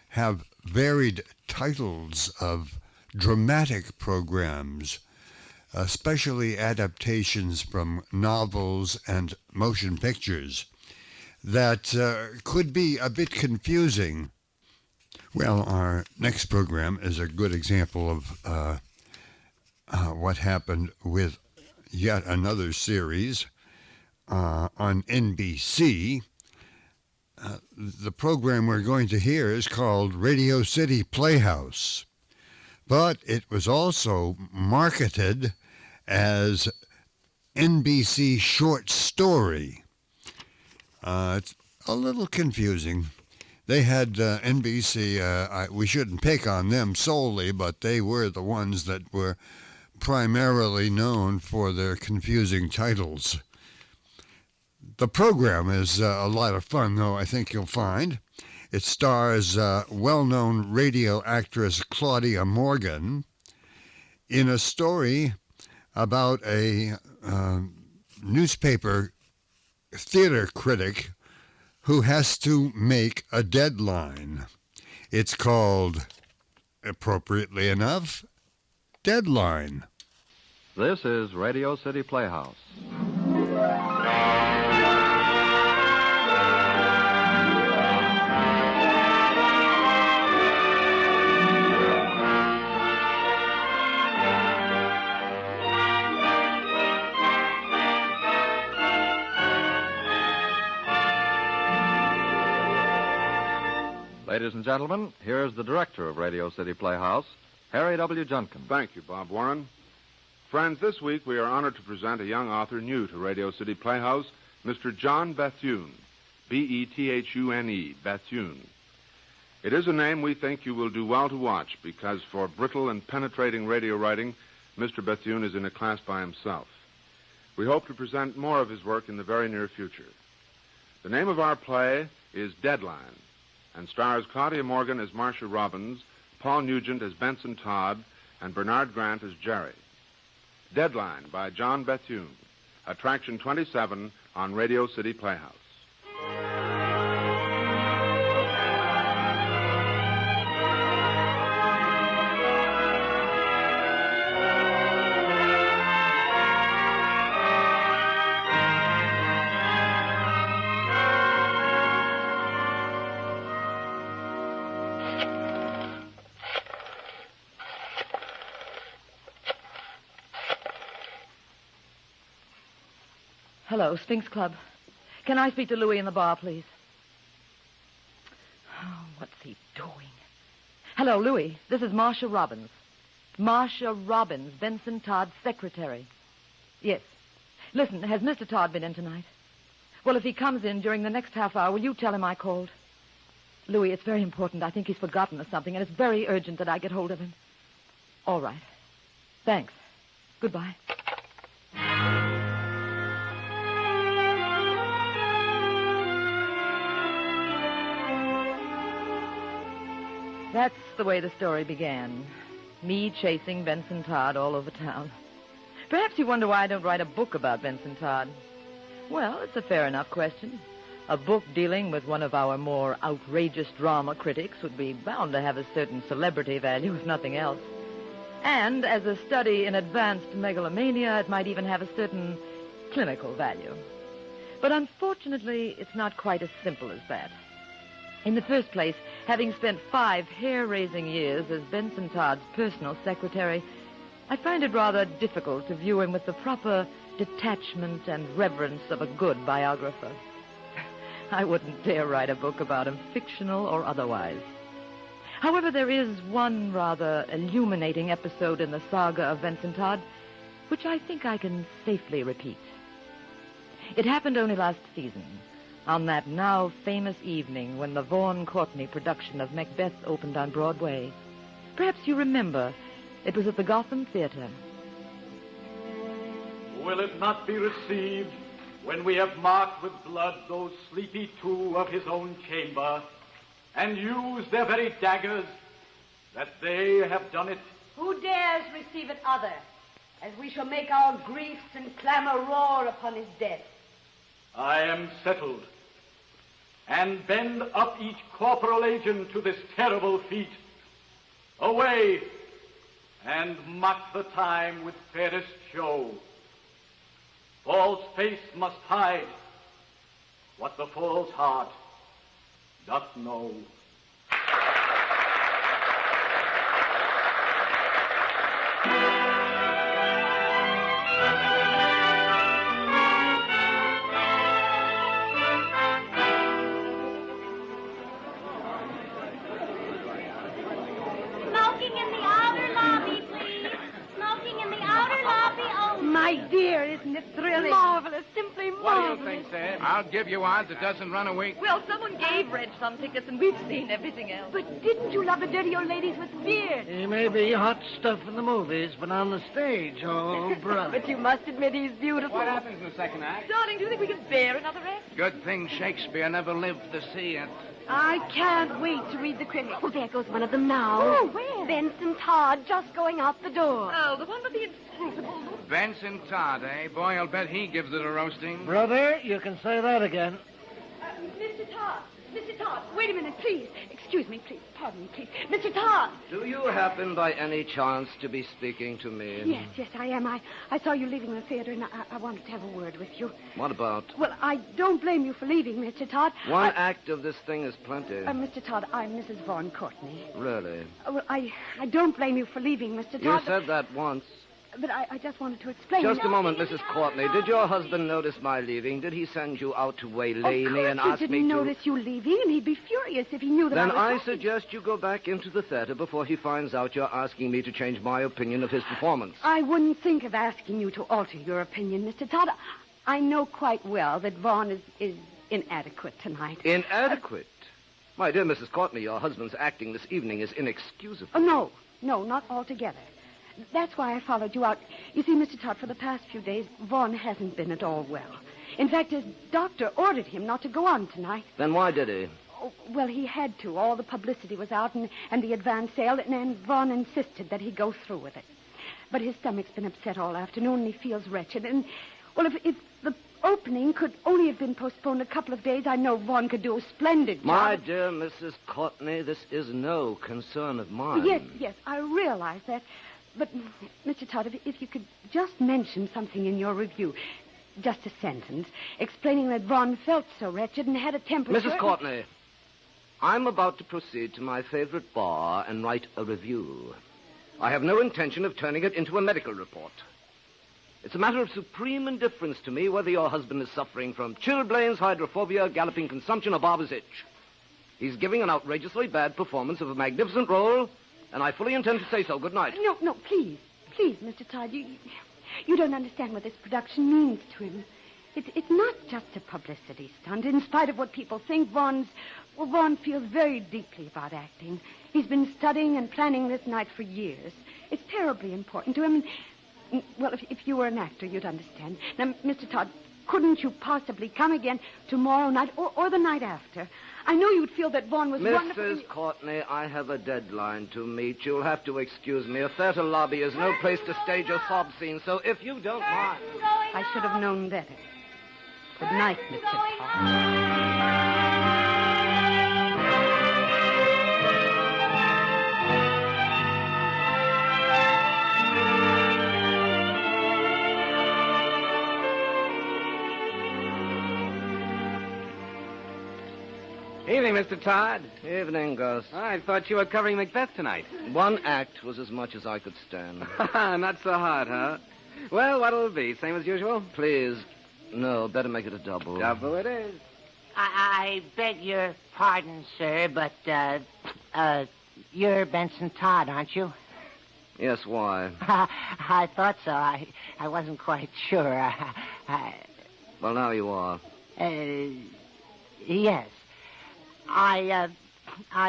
S2: have varied titles of dramatic programs, especially adaptations from novels and motion pictures, that could be a bit confusing. Well, our next program is a good example of what happened with yet another series on NBC. The program we're going to hear is called Radio City Playhouse, but it was also marketed as NBC Short Story. It's a little confusing. They had NBC, we shouldn't pick on them solely, but they were the ones that were primarily known for their confusing titles. The program is a lot of fun, though, I think you'll find. It stars well-known radio actress Claudia Morgan in a story about a newspaper theater critic who has to make a deadline. It's called, appropriately enough, Deadline.
S5: This is Radio City Playhouse. Ladies and gentlemen, here's the director of Radio City Playhouse, Harry W. Junkin.
S18: Thank you, Bob Warren. Friends, this week we are honored to present a young author new to Radio City Playhouse, Mr. John Bethune, B-E-T-H-U-N-E, Bethune. It is a name we think you will do well to watch because for brittle and penetrating radio writing, Mr. Bethune is in a class by himself. We hope to present more of his work in the very near future. The name of our play is Deadline, and stars Claudia Morgan as Marcia Robbins, Paul Nugent as Benson Todd, and Bernard Grant as Jerry. Deadline by John Bethune, Attraction 27 on Radio City Playhouse.
S19: Hello, Sphinx Club. Can I speak to Louis in the bar, please? Oh, what's he doing? Hello, Louis. This is Marcia Robbins. Marcia Robbins, Benson Todd's secretary. Yes. Listen, has Mr. Todd been in tonight? Well, if he comes in during the next half hour, will you tell him I called? Louis, it's very important. I think he's forgotten or something, and it's very urgent that I get hold of him. All right. Thanks. Goodbye. That's the way the story began. Me chasing Benson Todd all over town. Perhaps you wonder why I don't write a book about Benson Todd. Well, it's a fair enough question. A book dealing with one of our more outrageous drama critics would be bound to have a certain celebrity value, if nothing else. And as a study in advanced megalomania, it might even have a certain clinical value. But unfortunately, it's not quite as simple as that. In the first place, having spent 5 hair-raising years as Benson Todd's personal secretary, I find it rather difficult to view him with the proper detachment and reverence of a good biographer. I wouldn't dare write a book about him, fictional or otherwise. However, there is one rather illuminating episode in the saga of Benson Todd, which I think I can safely repeat. It happened only last season, on that now famous evening when the Vaughan Courtney production of Macbeth opened on Broadway. Perhaps you remember, it was at the Gotham Theater.
S20: Will it not be received when we have marked with blood those sleepy 2 of his own chamber, and used their very daggers, that they have done it?
S21: Who dares receive it other, as we shall make our griefs and clamor roar upon his death?
S20: I am settled, and bend up each corporal agent to this terrible feat. Away, and mock the time with fairest show. False face must hide what the false heart doth know.
S21: Smoking in the outer lobby, please. Smoking in the outer lobby only. My dear, isn't it thrilling? Marvelous, simply marvelous.
S22: What do you think, Sam? I'll give you odds it doesn't run a week.
S19: Well, someone gave Reg some tickets, and we've seen everything else.
S21: But didn't you love the dirty old ladies with beards?
S13: He may be hot stuff in the movies, but on the stage, oh, brother.
S21: But you must admit he's beautiful.
S22: What happens in the second act?
S19: Darling, do you think we can bear another act?
S22: Good thing Shakespeare never lived to see it.
S21: I can't wait to read the critics. Oh, there goes one of them now. Oh, where? Benson Todd, just going out the door.
S19: Oh, the one with the inscrutable...
S22: Benson Todd, eh? Boy, I'll bet he gives it a roasting.
S13: Brother, you can say that again.
S21: Mr. Todd, wait a minute, please. Excuse me, please. Pardon me, please. Mr. Todd!
S1: Do you happen by any chance to be speaking to me?
S21: Yes, I am. I saw you leaving the theater, and I wanted to have a word with you.
S1: What about?
S21: Well, I don't blame you for leaving, Mr. Todd.
S1: One act of this thing is plenty.
S21: Mr. Todd, I'm Mrs. Vaughn Courtney.
S1: Really?
S21: Well, I don't blame you for leaving, Mr. Todd.
S1: You said that once.
S21: But I just wanted to explain.
S1: Just a moment, Mrs. Courtney. Did your husband notice my leaving? Did he send you out to waylay me and ask me to...
S21: Of course he didn't notice you leaving, and he'd be furious if he knew that
S1: Then
S21: I
S1: I suggest you go back into the theater before he finds out you're asking me to change my opinion of his performance.
S21: I wouldn't think of asking you to alter your opinion, Mr. Todd. I know quite well that Vaughn is inadequate tonight.
S1: Inadequate? My dear Mrs. Courtney, your husband's acting this evening is inexcusable.
S21: Oh, no, not altogether. That's why I followed you out. You see, Mr. Todd, for the past few days, Vaughn hasn't been at all well. In fact, his doctor ordered him not to go on tonight.
S1: Then why did he?
S21: Oh, well, he had to. All the publicity was out and the advance sale, and Vaughn insisted that he go through with it. But his stomach's been upset all afternoon, and he feels wretched. And, well, if the opening could only have been postponed a couple of days, I know Vaughn could do a splendid job.
S1: My dear Mrs. Courtney, this is no concern of mine.
S21: Yes, I realize that. But, Mr. Todd, if you could just mention something in your review, just a sentence, explaining that Vaughn felt so wretched and had a temperature...
S1: Mrs. Courtney, I'm about to proceed to my favorite bar and write a review. I have no intention of turning it into a medical report. It's a matter of supreme indifference to me whether your husband is suffering from chilblains, hydrophobia, galloping consumption, or barber's itch. He's giving an outrageously bad performance of a magnificent role... and I fully intend to say so. Good night.
S21: No, please, Mr. Todd, you don't understand what this production means to him. It's not just a publicity stunt. In spite of what people think, Vaughn feels very deeply about acting. He's been studying and planning this night for years. It's terribly important to him. And, well, if you were an actor, you'd understand. Now, Mr. Todd, couldn't you possibly come again tomorrow night or the night after? I know you'd feel that Vaughn was wonderful.
S1: Mrs. Courtney, I have a deadline to meet. You'll have to excuse me. A theater lobby is no place to stage a sob scene, so if you don't mind...
S21: I should have known better. Good night, Mr. Todd.
S1: Evening, Mr. Todd. Evening, Gus.
S3: I thought you were covering Macbeth tonight.
S1: One act was as much as I could stand.
S3: Not so hard, huh? Well, what'll it be? Same as usual?
S1: Please. No, better make it a double.
S3: Double it is.
S23: I beg your pardon, sir, but, you're Benson Todd, aren't you?
S1: Yes, why?
S23: I thought so. I wasn't quite sure.
S1: Well, now you are.
S23: Yes. I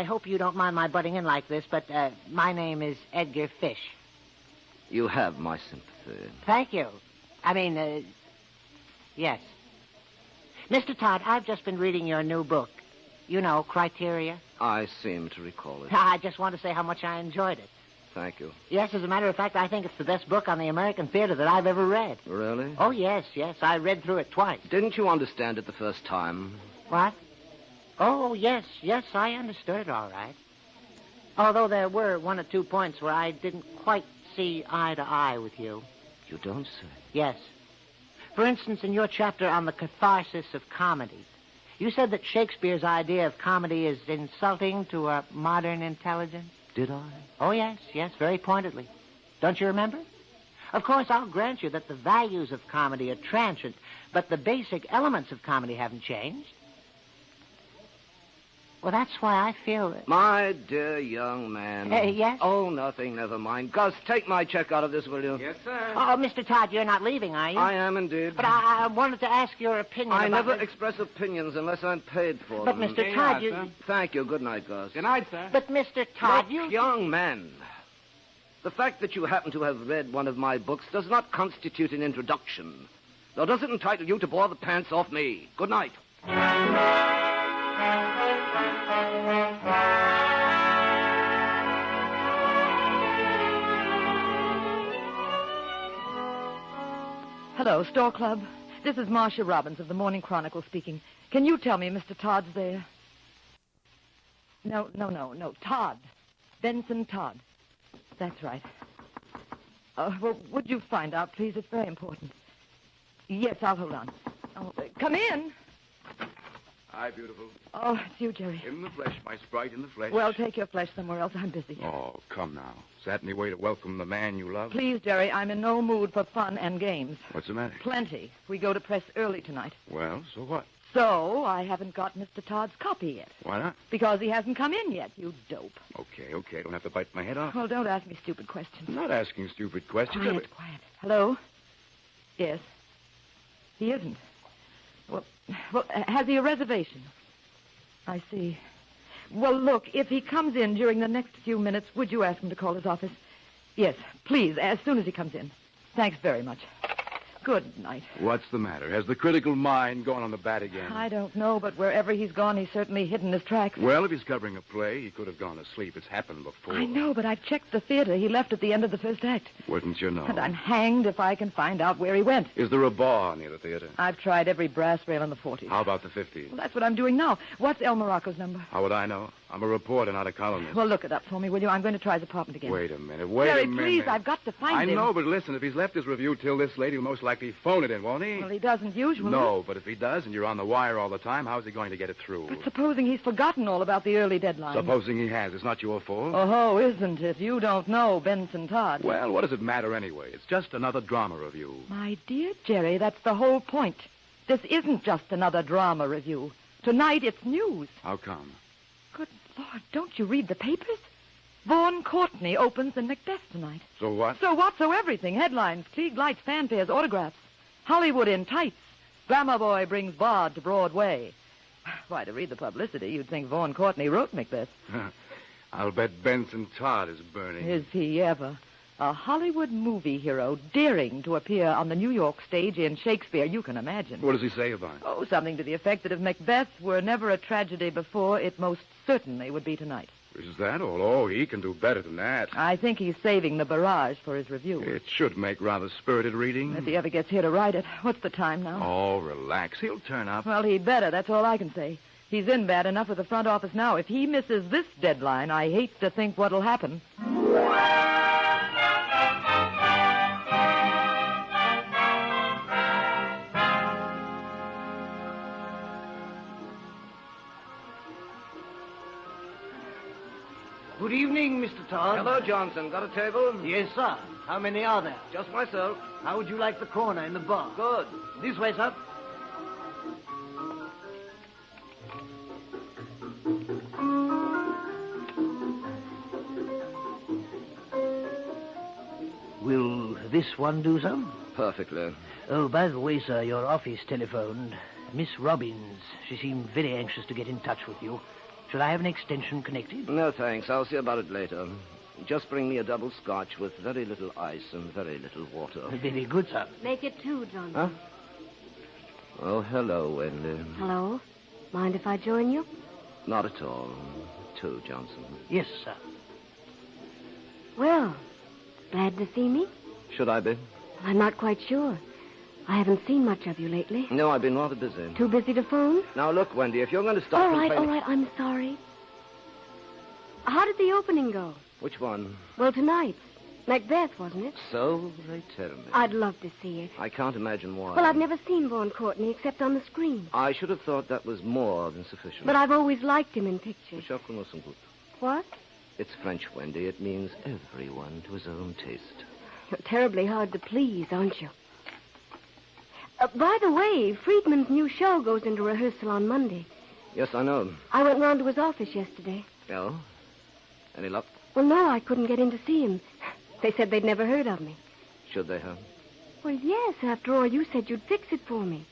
S23: hope you don't mind my butting in like this, but my name is Edgar Fish.
S1: You have my sympathy.
S23: Thank you. I mean, yes. Mr. Todd, I've just been reading your new book. You know, Criteria.
S1: I seem to recall it.
S23: I just want to say how much I enjoyed it.
S1: Thank you.
S23: Yes, as a matter of fact, I think it's the best book on the American theater that I've ever read.
S1: Really?
S23: Oh, yes. I read through it twice.
S1: Didn't you understand it the first time?
S23: What? Oh, yes, I understood it all right. Although there were one or two points where I didn't quite see eye to eye with you.
S1: You don't say.
S23: Yes. For instance, in your chapter on the catharsis of comedy, you said that Shakespeare's idea of comedy is insulting to a modern intelligence.
S1: Did I?
S23: Oh, yes, very pointedly. Don't you remember? Of course, I'll grant you that the values of comedy are transient, but the basic elements of comedy haven't changed. Well, that's why I feel that...
S1: My dear young man.
S23: Yes?
S1: Oh, nothing, never mind. Gus, take my check out of this, will you?
S3: Yes, sir.
S23: Oh, Mr. Todd, you're not leaving, are you?
S1: I am indeed.
S23: But I wanted to ask your opinion
S1: I
S23: about
S1: never
S23: this.
S1: express opinions unless I'm paid for
S23: But,
S1: them.
S23: Mr. Todd, you...
S1: Thank you. Good night, Gus.
S3: Good night, sir.
S23: But, Mr. Todd,
S1: Look, young man, the fact that you happen to have read one of my books does not constitute an introduction, nor does it entitle you to bore the pants off me. Good night.
S19: Hello, Store Club. This is Marcia Robbins of the Morning Chronicle speaking. Can you tell me Mr. Todd's there? No. Todd. Benson Todd. That's right. Well, would you find out, please? It's very important. Yes, I'll hold on. Oh, come in.
S7: Hi, beautiful.
S19: Oh, it's you, Jerry.
S7: In the flesh, my sprite, in the flesh.
S19: Well, take your flesh somewhere else. I'm busy.
S7: Oh, come now. Is that any way to welcome the man you love?
S19: Please, Jerry, I'm in no mood for fun and games.
S7: What's the matter?
S19: Plenty. We go to press early tonight.
S7: Well, so what?
S19: So, I haven't got Mr. Todd's copy yet.
S7: Why not?
S19: Because he hasn't come in yet, you dope.
S7: Okay. Don't have to bite my head off.
S19: Well, don't ask me stupid questions.
S7: I'm not asking stupid questions.
S19: Quiet. Hello? Yes. He isn't. Well, has he a reservation? I see. Well, look, if he comes in during the next few minutes, would you ask him to call his office? Yes, please, as soon as he comes in. Thanks very much. Good night.
S7: What's the matter? Has the critical mind gone on the bat again?
S19: I don't know, but wherever he's gone, he's certainly hidden his tracks.
S7: Well, if he's covering a play, he could have gone to sleep. It's happened before.
S19: I know, but I've checked the theater. He left at the end of the first act.
S7: Wouldn't you know?
S19: And I'm hanged if I can find out where he went.
S7: Is there a bar near the theater?
S19: I've tried every brass rail in the 40s.
S7: How about the 50s?
S19: Well, that's what I'm doing now. What's El Morocco's number?
S7: How would I know? I'm a reporter, not a columnist.
S19: Well, look it up for me, will you? I'm going to try his apartment again.
S7: Wait a minute.
S19: Jerry, please, I've got to find him.
S7: I know, but listen, if he's left his review till this late, he'll most likely phone it in, won't he?
S19: Well, he doesn't usually.
S7: No, but if he does and you're on the wire all the time, how's he going to get it through?
S19: But supposing he's forgotten all about the early deadline.
S7: Supposing he has. It's not your fault.
S19: Oh, isn't it? You don't know Benson Todd.
S7: Well, what does it matter anyway? It's just another drama review.
S19: My dear Jerry, that's the whole point. This isn't just another drama review. Tonight it's news.
S7: How come?
S19: Good Lord, don't you read the papers? Vaughn Courtney opens in Macbeth tonight.
S7: So what?
S19: So what? So everything. Headlines, Klieg lights, fanfares, autographs. Hollywood in tights. Glamour boy brings Bard to Broadway. Why, to read the publicity, you'd think Vaughn Courtney wrote Macbeth.
S7: I'll bet Benson Todd is burning.
S19: Is he ever? A Hollywood movie hero daring to appear on the New York stage in Shakespeare, you can imagine.
S7: What does he say about it?
S19: Oh, something to the effect that if Macbeth were never a tragedy before, it most certainly would be tonight.
S7: Is that all? Oh, he can do better than that.
S19: I think he's saving the barrage for his review.
S7: It should make rather spirited reading.
S19: If he ever gets here to write it. What's the time now?
S7: Oh, relax. He'll turn up.
S19: Well, he'd better. That's all I can say. He's in bad enough with the front office now. If he misses this deadline, I hate to think what'll happen.
S23: Good evening, Mr. Todd.
S1: Hello, Johnson. Got a table?
S23: Yes, sir. How many are there?
S1: Just myself.
S23: How would you like the corner in the bar?
S1: Good.
S23: This way, sir. Will this one do, sir?
S1: Perfectly.
S23: Oh, by the way, sir, your office telephoned. Miss Robbins. She seemed very anxious to get in touch with you. Should I have an extension connected?
S1: No, thanks. I'll see about it later. Just bring me a double scotch with very little ice and very little water.
S23: Very good, sir.
S21: Make it two, Johnson.
S1: Huh? Oh, hello, Wendy.
S21: Hello. Mind if I join you?
S1: Not at all. Two, Johnson.
S23: Yes, sir.
S21: Well, glad to see me?
S1: Should I be?
S21: I'm not quite sure. I haven't seen much of you lately.
S1: No, I've been rather busy.
S21: Too busy to phone?
S1: Now, look, Wendy, if you're going to stop
S21: All right,
S1: complaining...
S21: I'm sorry. How did the opening go?
S1: Which one?
S21: Well, tonight. Macbeth, wasn't it?
S1: So they tell me.
S21: I'd love to see it.
S1: I can't imagine why.
S21: Well, I've never seen Vaughn Courtney except on the screen.
S1: I should have thought that was more than sufficient.
S21: But I've always liked him in pictures. What?
S1: It's French, Wendy. It means everyone to his own taste.
S21: You're terribly hard to please, aren't you? By the way, Friedman's new show goes into rehearsal on Monday.
S1: Yes, I know.
S21: I went round to his office yesterday.
S1: Oh? Any luck?
S21: Well, no, I couldn't get in to see him. They said they'd never heard of me.
S1: Should they have?
S21: Well, yes, after all, you said you'd fix it for me.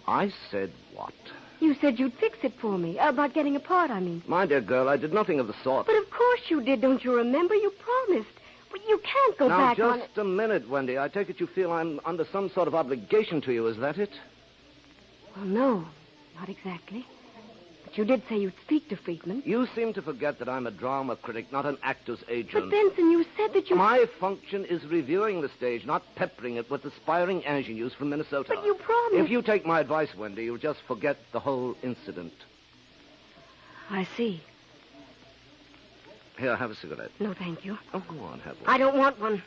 S1: I said what?
S21: You said you'd fix it for me. About getting a part, I mean.
S1: My dear girl, I did nothing of the sort.
S21: But of course you did, don't you remember? You promised. But you can't go back on it.
S1: Now, just a minute, Wendy. I take it you feel I'm under some sort of obligation to you, is that it?
S21: Well, no, not exactly. But But you did say you'd speak to Friedman.
S1: You seem to forget that I'm a drama critic, not an actor's agent.
S21: But, Benson, you said that you...
S1: My function is reviewing the stage, not peppering it with aspiring ingenues from Minnesota.
S21: But you promised...
S1: If you take my advice, Wendy, you'll just forget the whole incident.
S21: I see.
S1: Here, have a cigarette.
S21: No, thank you.
S1: Oh, go on, have one.
S21: I don't want one.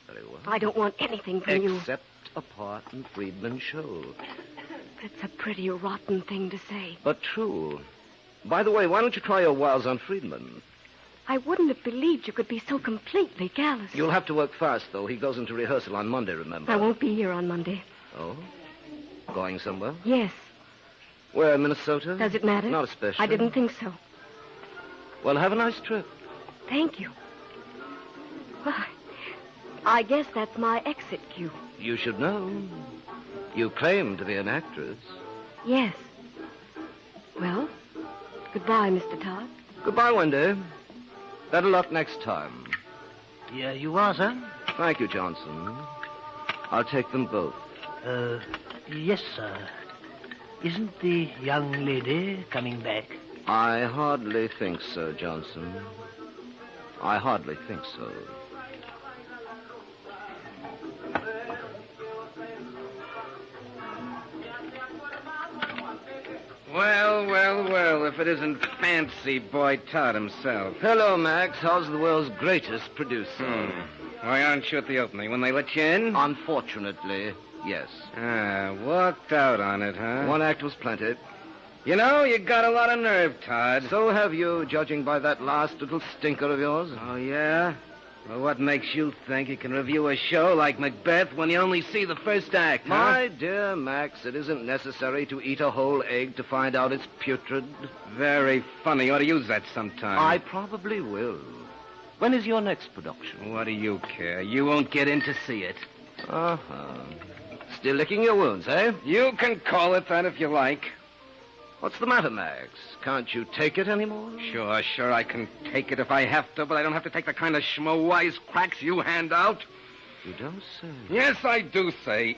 S1: Very well.
S21: I don't want anything from you.
S1: Except a part in Friedman's show.
S21: That's a pretty rotten thing to say.
S1: But true. By the way, why don't you try your wiles on Friedman?
S21: I wouldn't have believed you could be so completely callous.
S1: You'll have to work fast, though. He goes into rehearsal on Monday, remember?
S21: I won't be here on Monday.
S1: Oh? Going somewhere?
S21: Yes.
S1: Where, Minnesota?
S21: Does it matter?
S1: Not especially.
S21: I didn't think so.
S1: Well, have a nice trip.
S21: Thank you. Well, I guess that's my exit cue.
S1: You should know. You claim to be an actress.
S21: Yes. Well, goodbye, Mr. Todd.
S1: Goodbye, Wendy. Better luck next time.
S23: Yeah, you are, sir?
S1: Thank you, Johnson. I'll take them both.
S23: Yes, sir. Isn't the young lady coming back?
S1: I hardly think so, Johnson. I hardly think so.
S3: Well, if it isn't Fancy Boy Todd himself.
S1: Hello, Max. How's the world's greatest producer?
S3: Why aren't you at the opening? When they let you in?
S1: Unfortunately, yes.
S3: Walked out on it, huh?
S1: One act was plenty.
S3: You know, you got a lot of nerve, Todd.
S1: So have you, judging by that last little stinker of yours.
S3: Oh, yeah? Well, what makes you think you can review a show like Macbeth when you only see the first act, huh?
S1: My dear Max, it isn't necessary to eat a whole egg to find out it's putrid.
S3: Very funny. You ought to use that sometime.
S1: I probably will. When is your next production?
S3: What do you care? You won't get in to see it.
S1: Uh-huh. Still licking your wounds, eh?
S3: You can call it that if you like.
S1: What's the matter, Max? Can't you take it anymore?
S3: Sure, I can take it if I have to, but I don't have to take the kind of schmo wisecracks you hand out.
S1: You don't say.
S3: Yes, I do say.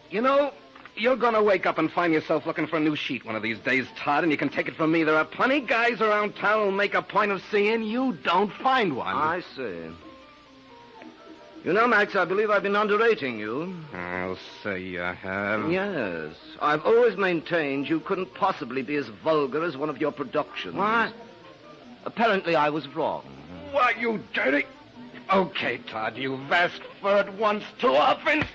S3: You know, you're going to wake up and find yourself looking for a new sheet one of these days, Todd, and you can take it from me. There are plenty guys around town who'll make a point of seeing you don't find one.
S1: I see. You know, Max, I believe I've been underrating you.
S3: I'll say you have.
S1: Yes. I've always maintained you couldn't possibly be as vulgar as one of your productions.
S3: What?
S1: Apparently I was wrong.
S3: Why, you dirty... Okay, Todd, you've asked for it once too often.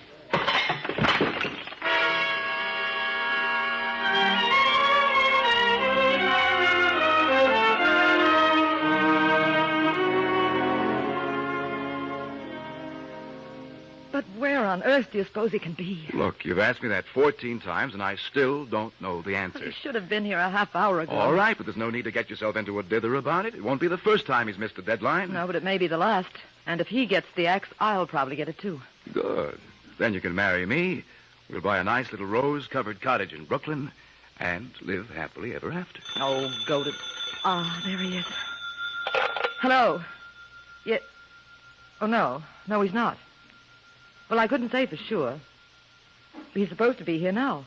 S19: But where on earth do you suppose he can be?
S4: Look, you've asked me that 14 times, and I still don't know the answer.
S19: He should have been here a half hour ago.
S4: All right, but there's no need to get yourself into a dither about it. It won't be the first time he's missed the deadline.
S19: No, but it may be the last. And if he gets the axe, I'll probably get it, too.
S4: Good. Then you can marry me. We'll buy a nice little rose-covered cottage in Brooklyn and live happily ever after.
S19: Oh, go to... Ah, there he is. Hello. Yeah. Oh, no. No, he's not. Well, I couldn't say for sure. He's supposed to be here now.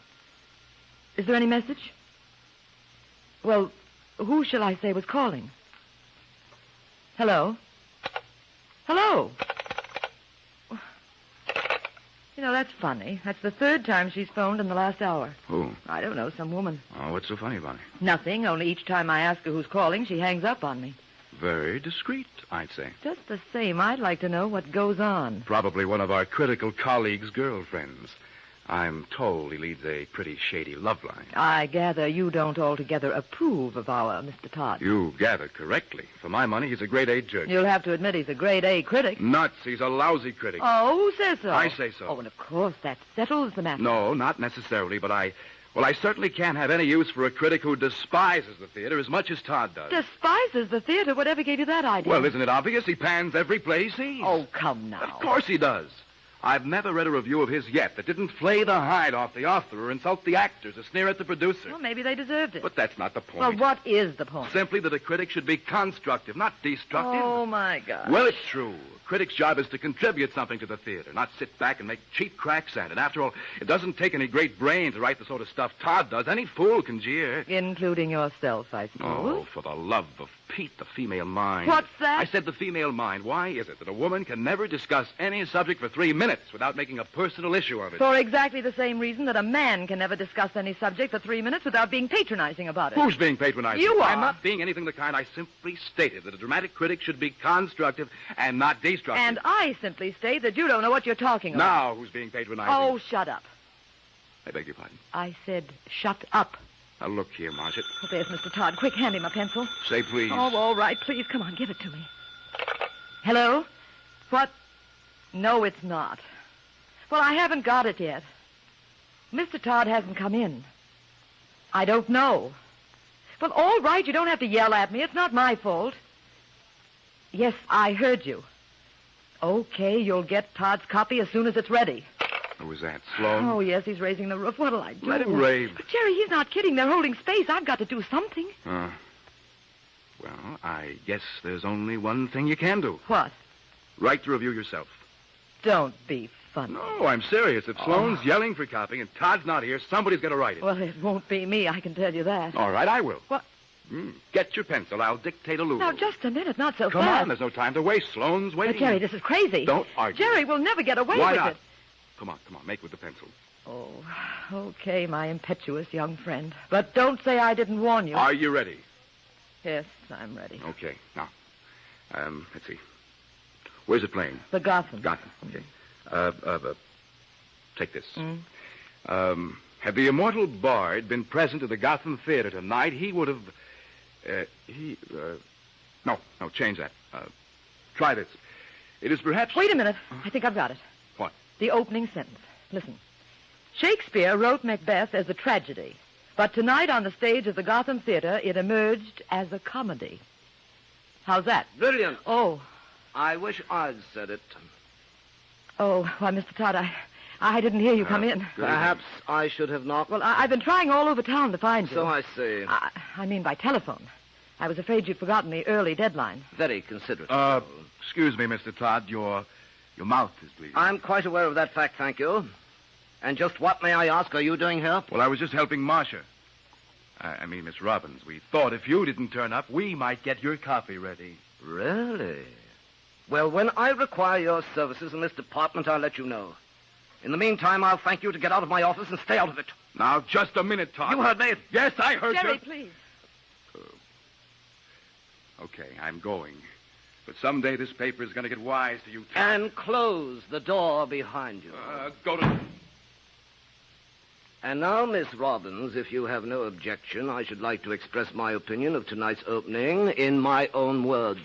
S19: Is there any message? Well, who shall I say was calling? Hello? Hello? You know, that's funny. That's the third time she's phoned in the last hour.
S4: Who?
S19: I don't know, some woman.
S4: Oh, what's so funny about it?
S19: Nothing, only each time I ask her who's calling, she hangs up on me.
S4: Very discreet, I'd say.
S19: Just the same, I'd like to know what goes on.
S4: Probably one of our critical colleagues' girlfriends. I'm told he leads a pretty shady love life.
S19: I gather you don't altogether approve of our Mr. Todd.
S4: You gather correctly. For my money, he's a grade-A jerk.
S19: You'll have to admit he's a grade-A critic.
S4: Nuts. He's a lousy critic.
S19: Oh, who says so?
S4: I say so.
S19: Oh, and of course, that settles the matter.
S4: No, not necessarily, but I certainly can't have any use for a critic who despises the theater as much as Todd does.
S19: Despises the theater? Whatever gave you that idea?
S4: Well, isn't it obvious? He pans every play he sees.
S19: Oh, come now.
S4: Of course he does. I've never read a review of his yet that didn't flay the hide off the author or insult the actors or sneer at the producer.
S19: Well, maybe they deserved it.
S4: But that's not the point.
S19: Well, what is the point?
S4: Simply that a critic should be constructive, not destructive.
S19: Oh, my God.
S4: Well, it's true. A critic's job is to contribute something to the theater, not sit back and make cheap cracks at it. After all, it doesn't take any great brain to write the sort of stuff Todd does. Any fool can jeer.
S19: Including yourself, I suppose.
S4: Oh, for the love of Pete, the female mind.
S19: What's that?
S4: I said the female mind. Why is it that a woman can never discuss any subject for 3 minutes without making a personal issue of it?
S19: For exactly the same reason that a man can never discuss any subject for 3 minutes without being patronizing about it.
S4: Who's being patronizing?
S19: You are.
S4: I'm not being anything of the kind. I simply stated that a dramatic critic should be constructive and not destructive.
S19: And I simply state that you don't know what you're talking about.
S4: Now, who's being patronizing?
S19: Oh, shut up.
S4: I beg your pardon.
S19: I said shut up.
S4: Now, look here, Marcia.
S19: Oh, there's Mr. Todd. Quick, hand him a pencil.
S4: Say please.
S19: Oh, all right. Please, come on, give it to me. Hello? What? No, it's not. Well, I haven't got it yet. Mr. Todd hasn't come in. I don't know. Well, all right, you don't have to yell at me. It's not my fault. Yes, I heard you. Okay, you'll get Todd's copy as soon as it's ready.
S4: Who was that, Sloan?
S19: Oh, yes, he's raising the roof. What'll I do?
S4: Let him rave.
S19: But, Jerry, he's not kidding. They're holding space. I've got to do something.
S4: Well, I guess there's only one thing you can do.
S19: What?
S4: Write the review yourself.
S19: Don't be funny.
S4: No, I'm serious. If Sloan's yelling for copy and Todd's not here, somebody's got to write it.
S19: Well, it won't be me, I can tell you that.
S4: All right, I will.
S19: What?
S4: Get your pencil. I'll dictate a loop.
S19: Now, just a minute, not so
S4: Come
S19: fast.
S4: on, there's no time to waste. Sloan's waiting.
S19: But, Jerry, this is crazy.
S4: Don't argue.
S19: Jerry, we'll never get away
S4: Why
S19: with
S4: not?
S19: it.
S4: Come on, make with the pencil.
S19: Oh, okay, my impetuous young friend. But don't say I didn't warn you.
S4: Are you ready?
S19: Yes, I'm ready.
S4: Okay, now, let's see. Where's it playing?
S19: The Gotham.
S4: Gotham, okay. Take this. Had the immortal Bard been present at the Gotham Theater tonight, he would have... No, change that. Try this. It is perhaps...
S19: Wait a minute. I think I've got it.
S4: What?
S19: The opening sentence. Listen. Shakespeare wrote Macbeth as a tragedy, but tonight on the stage of the Gotham Theater, it emerged as a comedy. How's that?
S1: Brilliant.
S19: Oh.
S1: I wish I'd said it.
S19: Oh, why, Mr. Todd, I didn't hear you come in.
S1: Perhaps I should have knocked.
S19: Well, I've been trying all over town to find you.
S1: So I see.
S19: I mean by telephone. I was afraid you'd forgotten the early deadline.
S1: Very considerate.
S4: Excuse me, Mr. Todd. Your mouth is bleeding.
S1: I'm quite aware of that fact, thank you. And just what, may I ask, are you doing here?
S4: Well, I was just helping Marcia. I mean, Miss Robbins. We thought if you didn't turn up, we might get your coffee ready.
S1: Really? Well, when I require your services in this department, I'll let you know. In the meantime, I'll thank you to get out of my office and stay out of it.
S4: Now, just a minute, Todd.
S1: You heard me.
S4: Yes, I heard you.
S19: Jerry, please.
S4: Okay, I'm going. But someday this paper is going to get wise to you, Todd.
S1: And close the door behind you.
S4: Go to...
S1: And now, Miss Robbins, if you have no objection, I should like to express my opinion of tonight's opening in my own words.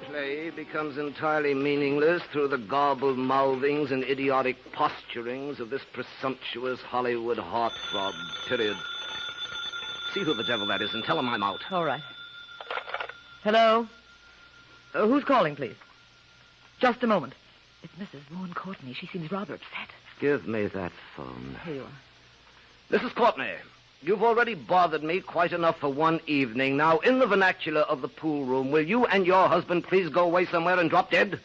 S1: Play becomes entirely meaningless through the garbled mouthings and idiotic posturings of this presumptuous Hollywood heartthrob, period. See who the devil that is and tell him I'm out.
S19: All right. Hello? Who's calling, please? Just a moment. It's Mrs. Vaughan Courtney. She seems rather upset.
S1: Give me that phone.
S19: Here you are.
S1: Mrs. Courtney, you've already bothered me quite enough for one evening. Now, in the vernacular of the pool room, will you and your husband please go away somewhere and drop dead?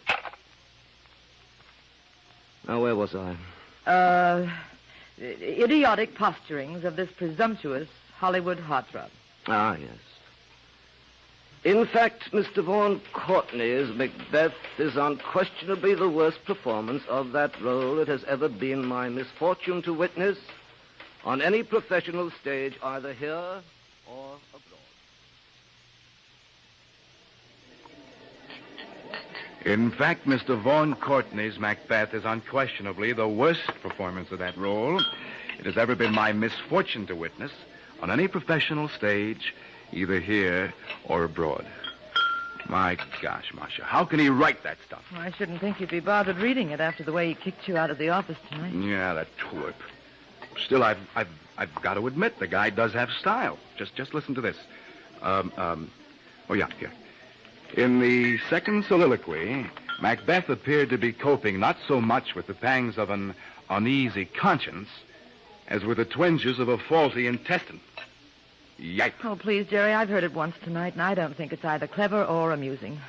S1: Now, where was I?
S19: Idiotic posturings of this presumptuous Hollywood heartthrob.
S1: Ah, yes. In fact, Mr. Vaughan Courtney's Macbeth is unquestionably the worst performance of that role it has ever been my misfortune to witness on any professional stage, either here or abroad.
S4: In fact, Mr. Vaughan Courtney's Macbeth is unquestionably the worst performance of that role it has ever been my misfortune to witness on any professional stage, either here or abroad. My gosh, Marcia, how can he write that stuff?
S19: Well, I shouldn't think you'd be bothered reading it after the way he kicked you out of the office tonight.
S4: Yeah, that twerp. Still, I've got to admit the guy does have style. Just listen to this. Oh yeah, here. In the second soliloquy, Macbeth appeared to be coping not so much with the pangs of an uneasy conscience as with the twinges of a faulty intestine. Yikes.
S19: Oh, please, Jerry, I've heard it once tonight, and I don't think it's either clever or amusing.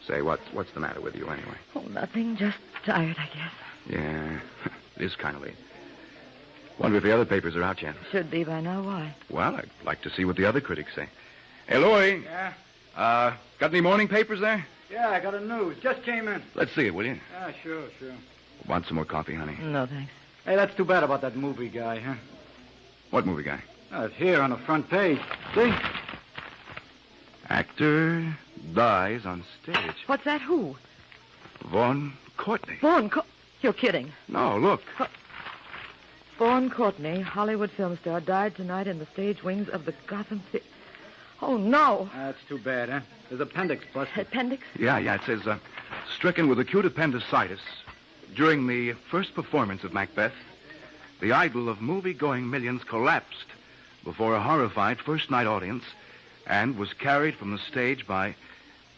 S4: Say, what's the matter with you anyway?
S19: Oh, nothing. Just tired, I guess.
S4: Yeah, it is kind of late. Wonder if the other papers are out yet.
S19: Should be by now. Why?
S4: Well, I'd like to see what the other critics say. Hey, Louie.
S22: Yeah?
S4: Got any morning papers there?
S22: Yeah, I got a news. Just came in.
S4: Let's see it, will you?
S22: Yeah, sure.
S4: Want some more coffee, honey?
S19: No, thanks.
S22: Hey, that's too bad about that movie guy, huh?
S4: What movie guy?
S22: Oh, it's here on the front page. See?
S4: Actor dies on stage.
S19: What's that? Who?
S4: Vaughn Courtney.
S19: You're kidding.
S4: No, look.
S19: Vaughn Courtney, Hollywood film star, died tonight in the stage wings of the Gotham Theater. Oh, no.
S22: That's too bad, huh? His appendix busted.
S19: Appendix?
S4: Yeah, it says, stricken with acute appendicitis during the first performance of Macbeth, the idol of movie-going millions collapsed before a horrified first-night audience and was carried from the stage by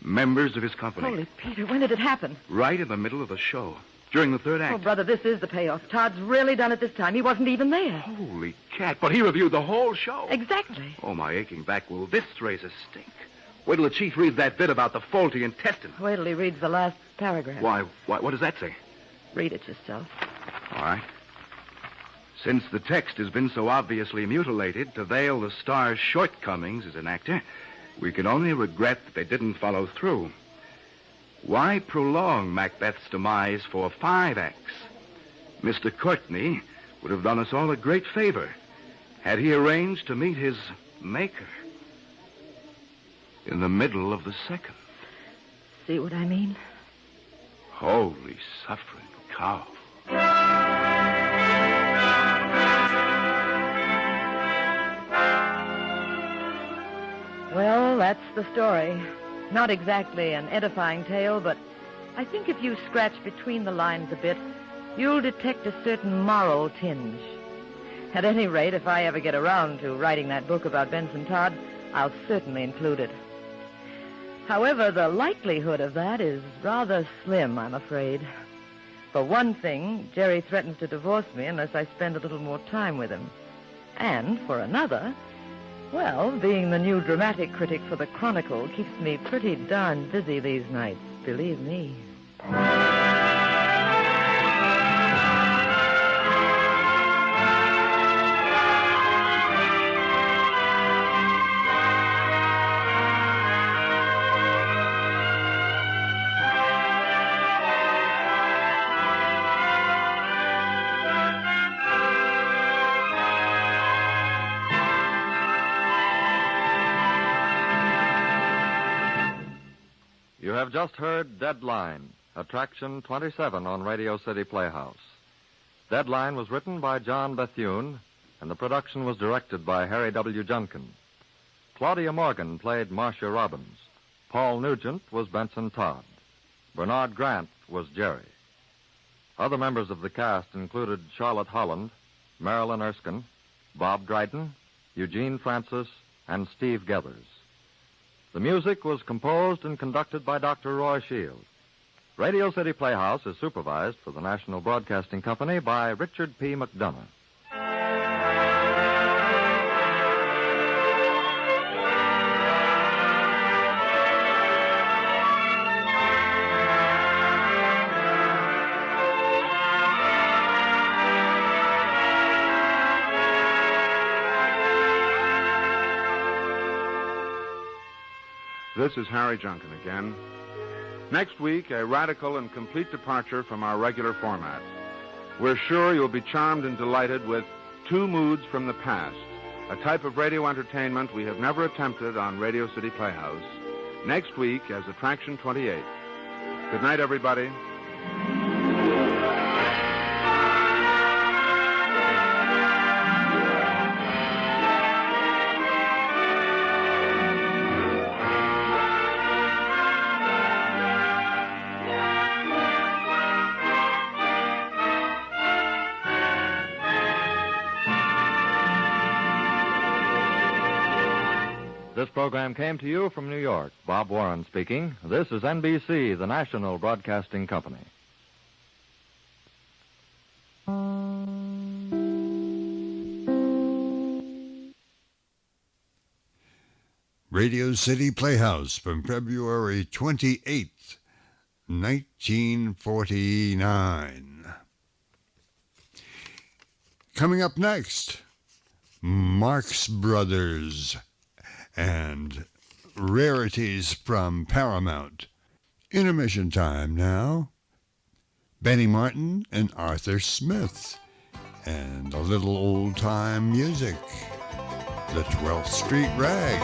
S4: members of his company.
S19: Holy Peter, when did it happen?
S4: Right in the middle of the show, during the third act.
S19: Oh, brother, this is the payoff. Todd's really done it this time. He wasn't even there.
S4: Holy cat, but he reviewed the whole show.
S19: Exactly.
S4: Oh, my aching back. Will this raise a stink? Wait till the chief reads that bit about the faulty intestine.
S19: Wait till he reads the last paragraph.
S4: Why, what does that say?
S19: Read it yourself.
S4: All right. Since the text has been so obviously mutilated to veil the star's shortcomings as an actor, we can only regret that they didn't follow through. Why prolong Macbeth's demise for 5 acts? Mr. Courtney would have done us all a great favor had he arranged to meet his maker in the middle of the second.
S19: See what I mean?
S4: Holy suffering cow.
S19: Well, that's the story. Not exactly an edifying tale, but I think if you scratch between the lines a bit, you'll detect a certain moral tinge. At any rate, if I ever get around to writing that book about Benson Todd, I'll certainly include it. However, the likelihood of that is rather slim, I'm afraid. For one thing, Jerry threatens to divorce me unless I spend a little more time with him. And for another, well, being the new dramatic critic for the Chronicle keeps me pretty darn busy these nights, believe me.
S5: You have just heard Deadline, Attraction 27 on Radio City Playhouse. Deadline was written by John Bethune, and the production was directed by Harry W. Junkin. Claudia Morgan played Marcia Robbins. Paul Nugent was Benson Todd. Bernard Grant was Jerry. Other members of the cast included Charlotte Holland, Marilyn Erskine, Bob Dryden, Eugene Francis, and Steve Gethers. The music was composed and conducted by Dr. Roy Shields. Radio City Playhouse is supervised for the National Broadcasting Company by Richard P. McDonough.
S18: This is Harry Junkin again. Next week, a radical and complete departure from our regular format. We're sure you'll be charmed and delighted with Two Moods from the Past, a type of radio entertainment we have never attempted on Radio City Playhouse. Next week as Attraction 28. Good night, everybody.
S8: This program came to you from New York. Bob Warren speaking. This is NBC, the national broadcasting company.
S2: Radio City Playhouse from February 28th, 1949. Coming up next, Marx Brothers and rarities from Paramount. Intermission time now. Benny Martin and Arthur Smith. And a little old-time music. The 12th Street Rag.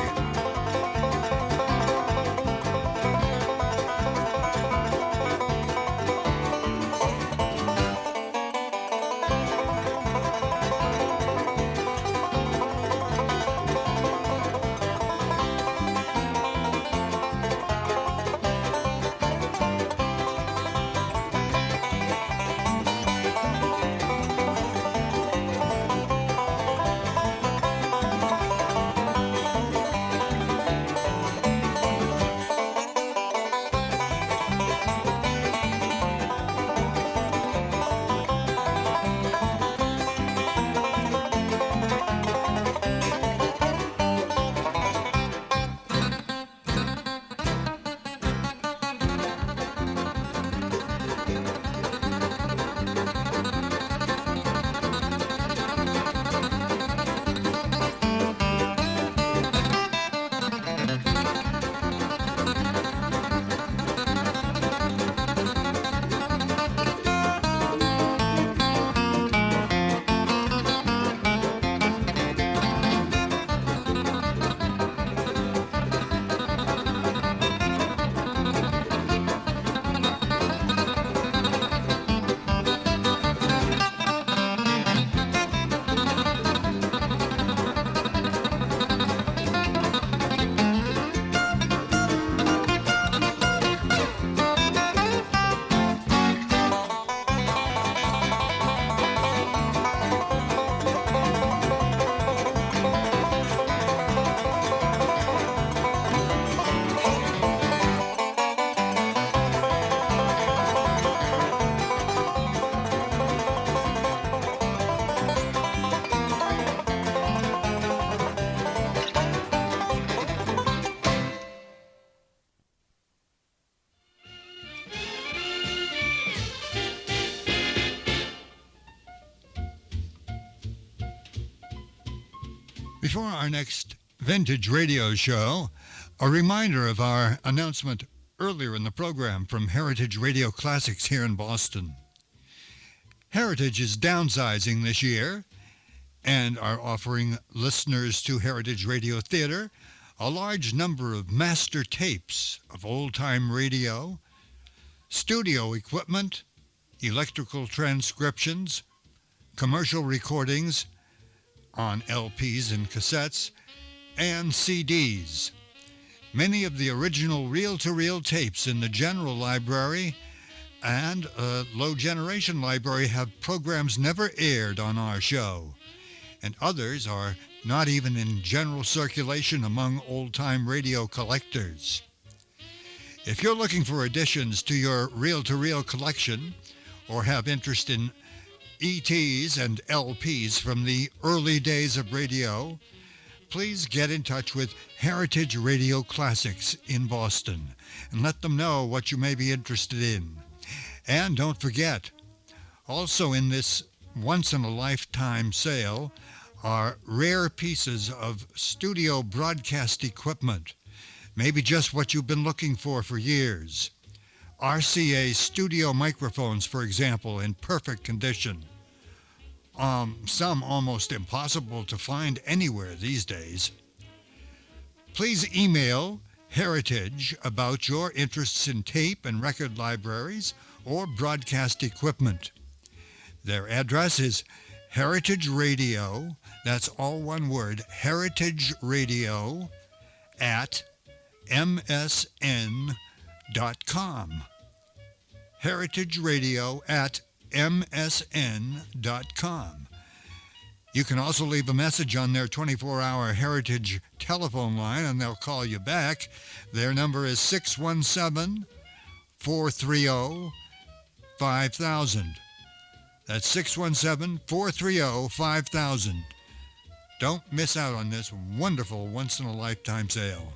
S2: Before our next vintage radio show, a reminder of our announcement earlier in the program from Heritage Radio Classics here in Boston. Heritage is downsizing this year and are offering listeners to Heritage Radio Theater a large number of master tapes of old-time radio, studio equipment, electrical transcriptions, commercial recordings on LPs and cassettes, and CDs. Many of the original reel-to-reel tapes in the general library and low generation library have programs never aired on our show, and others are not even in general circulation among old-time radio collectors. If you're looking for additions to your reel-to-reel collection or have interest in ETs and LPs from the early days of radio, please get in touch with Heritage Radio Classics in Boston and let them know what you may be interested in. And don't forget, also in this once-in-a-lifetime sale are rare pieces of studio broadcast equipment, maybe just what you've been looking for years. RCA studio microphones, for example, in perfect condition. Some almost impossible to find anywhere these days. Please email Heritage about your interests in tape and record libraries or broadcast equipment. Their address is Heritage Radio, that's all one word, Heritage Radio at msn.com. Heritage Radio at msn.com. You can also leave a message on their 24-hour Heritage telephone line, and they'll call you back. Their number is 617-430-5000. That's 617-430-5000. Don't miss out on this wonderful once-in-a-lifetime sale.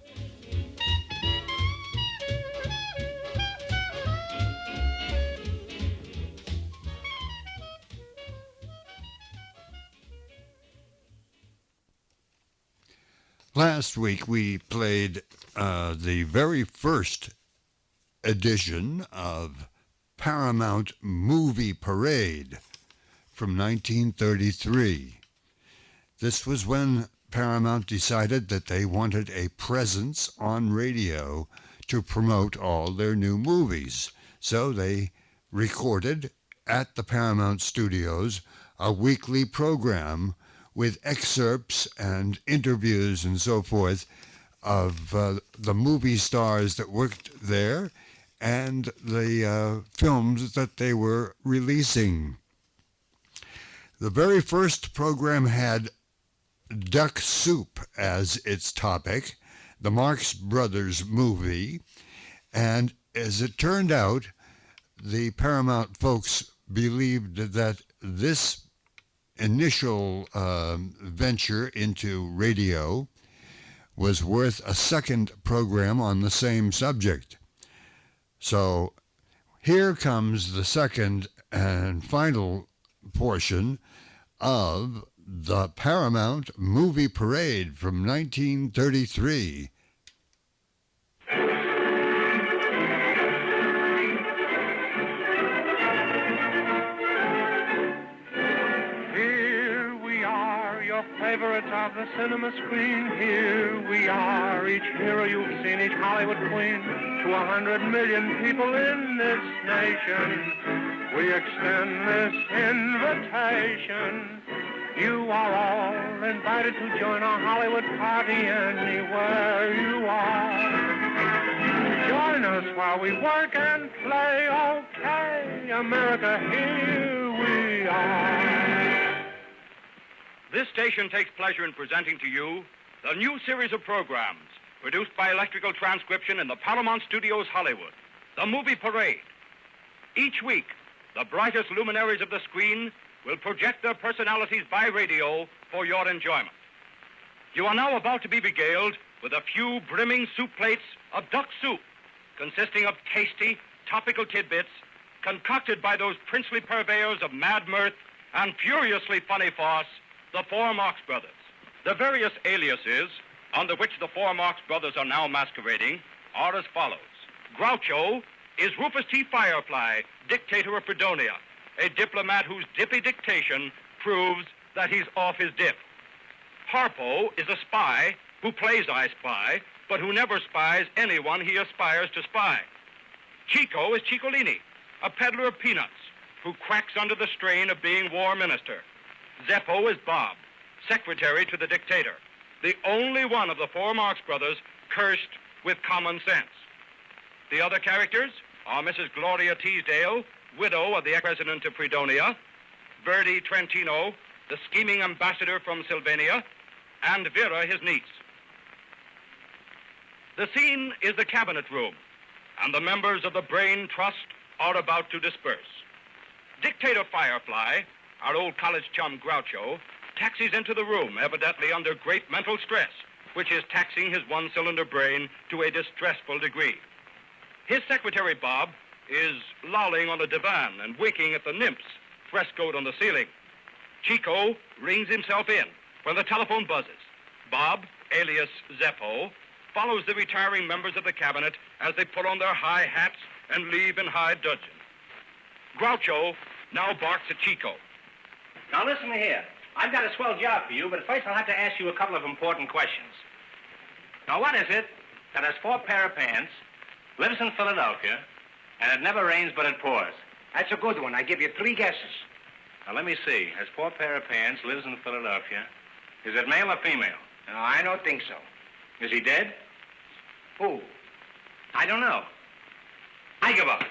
S2: Last week we played the very first edition of Paramount Movie Parade from 1933. This was when Paramount decided that they wanted a presence on radio to promote all their new movies. So they recorded at the Paramount Studios a weekly program with excerpts and interviews and so forth of the movie stars that worked there and the films that they were releasing. The very first program had Duck Soup as its topic, the Marx Brothers movie, and as it turned out, the Paramount folks believed that this initial venture into radio was worth a second program on the same subject. So here comes the second and final portion of the Paramount Movie Parade from 1933.
S12: Here we are, your favorites of the cinema screen. Here we are, each hero you've seen, each Hollywood queen. To 100 million people in this nation, we extend this invitation. You are all invited to join our Hollywood party anywhere you are. Join us while we work and play, okay, America, here we are.
S14: This station takes pleasure in presenting to you the new series of programs produced by Electrical Transcription in the Paramount Studios, Hollywood, the Movie Parade. Each week, the brightest luminaries of the screen will project their personalities by radio for your enjoyment. You are now about to be regaled with a few brimming soup plates of duck soup, consisting of tasty, topical tidbits concocted by those princely purveyors of mad mirth and furiously funny farce, the four Marx Brothers. The various aliases under which the four Marx Brothers are now masquerading are as follows. Groucho is Rufus T. Firefly, dictator of Fredonia, a diplomat whose dippy dictation proves that he's off his dip. Harpo is a spy who plays I Spy, but who never spies anyone he aspires to spy. Chico is Ciccolini, a peddler of peanuts, who cracks under the strain of being war minister. Zeppo is Bob, secretary to the dictator, the only one of the four Marx Brothers cursed with common sense. The other characters are Mrs. Gloria Teasdale, widow of the ex-president of Fredonia, Verdi Trentino, the scheming ambassador from Sylvania, and Vera, his niece. The scene is the cabinet room, and the members of the Brain Trust are about to disperse. Dictator Firefly, our old college chum Groucho, taxis into the room, evidently under great mental stress, which is taxing his one-cylinder brain to a distressful degree. His secretary, Bob, is lolling on a divan and winking at the nymphs frescoed on the ceiling. Chico rings himself in when the telephone buzzes. Bob, alias Zeppo, follows the retiring members of the cabinet as they put on their high hats and leave in high dudgeon. Groucho now barks at Chico.
S15: Now listen here. I've got a swell job for you, but first I'll have to ask you a couple of important questions. Now what is it that has four pair of pants, lives in Philadelphia, and it never rains but it pours?
S16: That's a good one. I give you 3 guesses.
S15: Now let me see. Has four pair of pants, lives in Philadelphia. Is it male or female?
S16: No, I don't think so.
S15: Is he dead?
S16: Who?
S15: I don't know. I give up.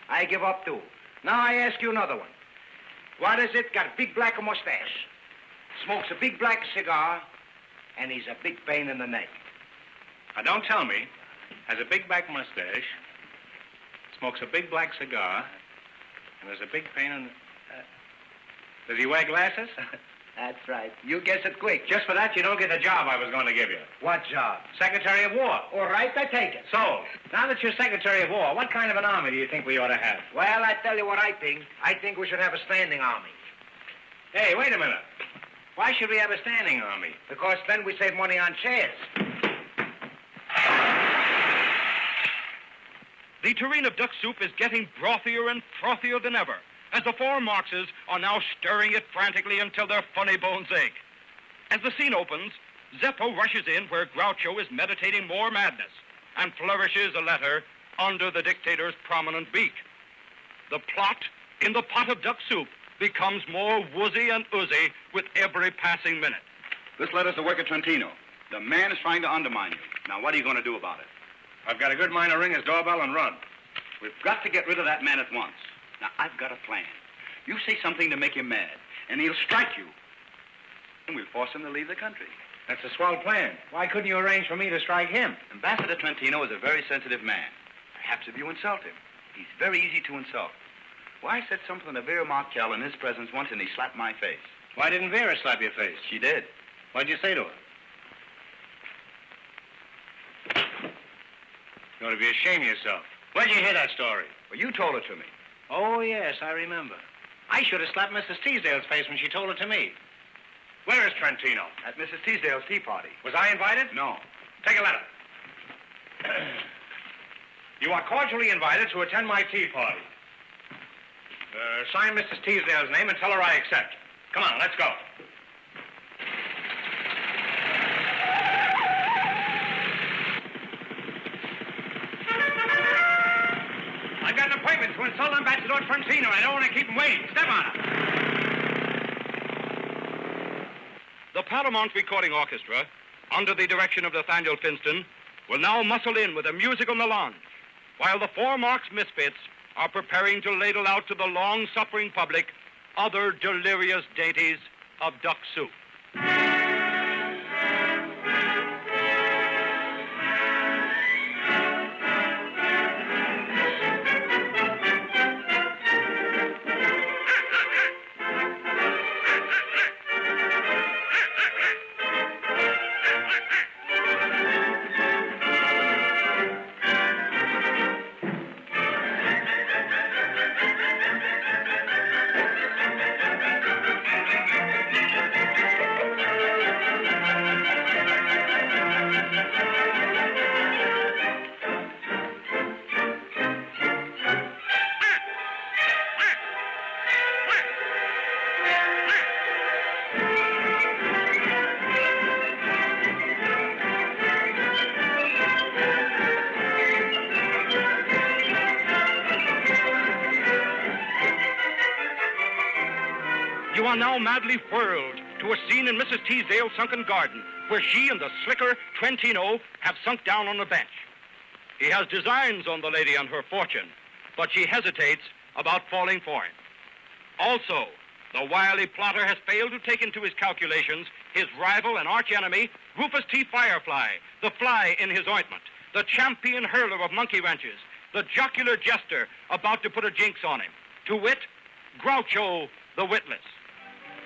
S16: I give up, too. Now I ask you another one. What is it? Got a big black mustache.
S15: smokes a big black cigar, and he's a big pain in the neck. Now, don't tell me. Has a big black mustache, smokes a big black cigar, and there's a big pain in the... does he wear glasses?
S16: That's right. You guess it quick.
S15: Just for that, you don't get the job I was going to give you.
S16: What job?
S15: Secretary of War.
S16: All right, I take it.
S15: So, now that you're Secretary of War, what kind of an army do you think we ought to have?
S16: Well, I tell you what I think. I think we should have a standing army.
S15: Hey, wait a minute. Why should we have a standing army?
S16: Because then we save money on chairs.
S14: The tureen of duck soup is getting brothier and frothier than ever, as the four Marxes are now stirring it frantically until their funny bones ache. As the scene opens, Zeppo rushes in where Groucho is meditating more madness and flourishes a letter under the dictator's prominent beak. The plot in the pot of duck soup becomes more woozy and oozy with every passing minute.
S9: This letter's to work at Trentino. The man is trying to undermine you. Now, what are you going to do about it?
S15: I've got a good mind to ring his doorbell and run.
S9: We've got to get rid of that man at once. Now, I've got a plan. You say something to make him mad, and he'll strike you. And we'll force him to leave the country.
S15: That's a swell plan. Why couldn't you arrange for me to strike him?
S9: Ambassador Trentino is a very sensitive man. Perhaps if you insult him. He's very easy to insult. Why, I said something to Vera Markel in his presence once, and he slapped my face.
S15: Why didn't Vera slap your face?
S9: She did.
S15: What'd you say to her? You ought to be ashamed of yourself. Where'd you hear that story?
S9: Well, you told it to me.
S15: Oh, yes, I remember. I should have slapped Mrs. Teasdale's face when she told it to me. Where is Trentino?
S9: At Mrs. Teasdale's tea party.
S15: Was I invited?
S9: No.
S15: Take a letter. You are cordially invited to attend my tea party. Sign Mrs. Teasdale's name and tell her I accept. Come on, let's go. I've got an appointment to insult Ambassador Trentino. I don't want to keep him waiting. Step on him.
S14: The Paramount Recording Orchestra, under the direction of Nathaniel Finston, will now muscle in with a musical melange, while the four Marx misfits are preparing to ladle out to the long-suffering public other delirious dainties of duck soup. You are now madly whirled to a scene in Mrs. Teasdale's sunken garden, where she and the slicker Trentino have sunk down on a bench. He has designs on the lady and her fortune, but she hesitates about falling for him. Also, the wily plotter has failed to take into his calculations his rival and archenemy, Rufus T. Firefly, the fly in his ointment, the champion hurler of monkey wrenches, the jocular jester about to put a jinx on him. To wit, Groucho the Witless.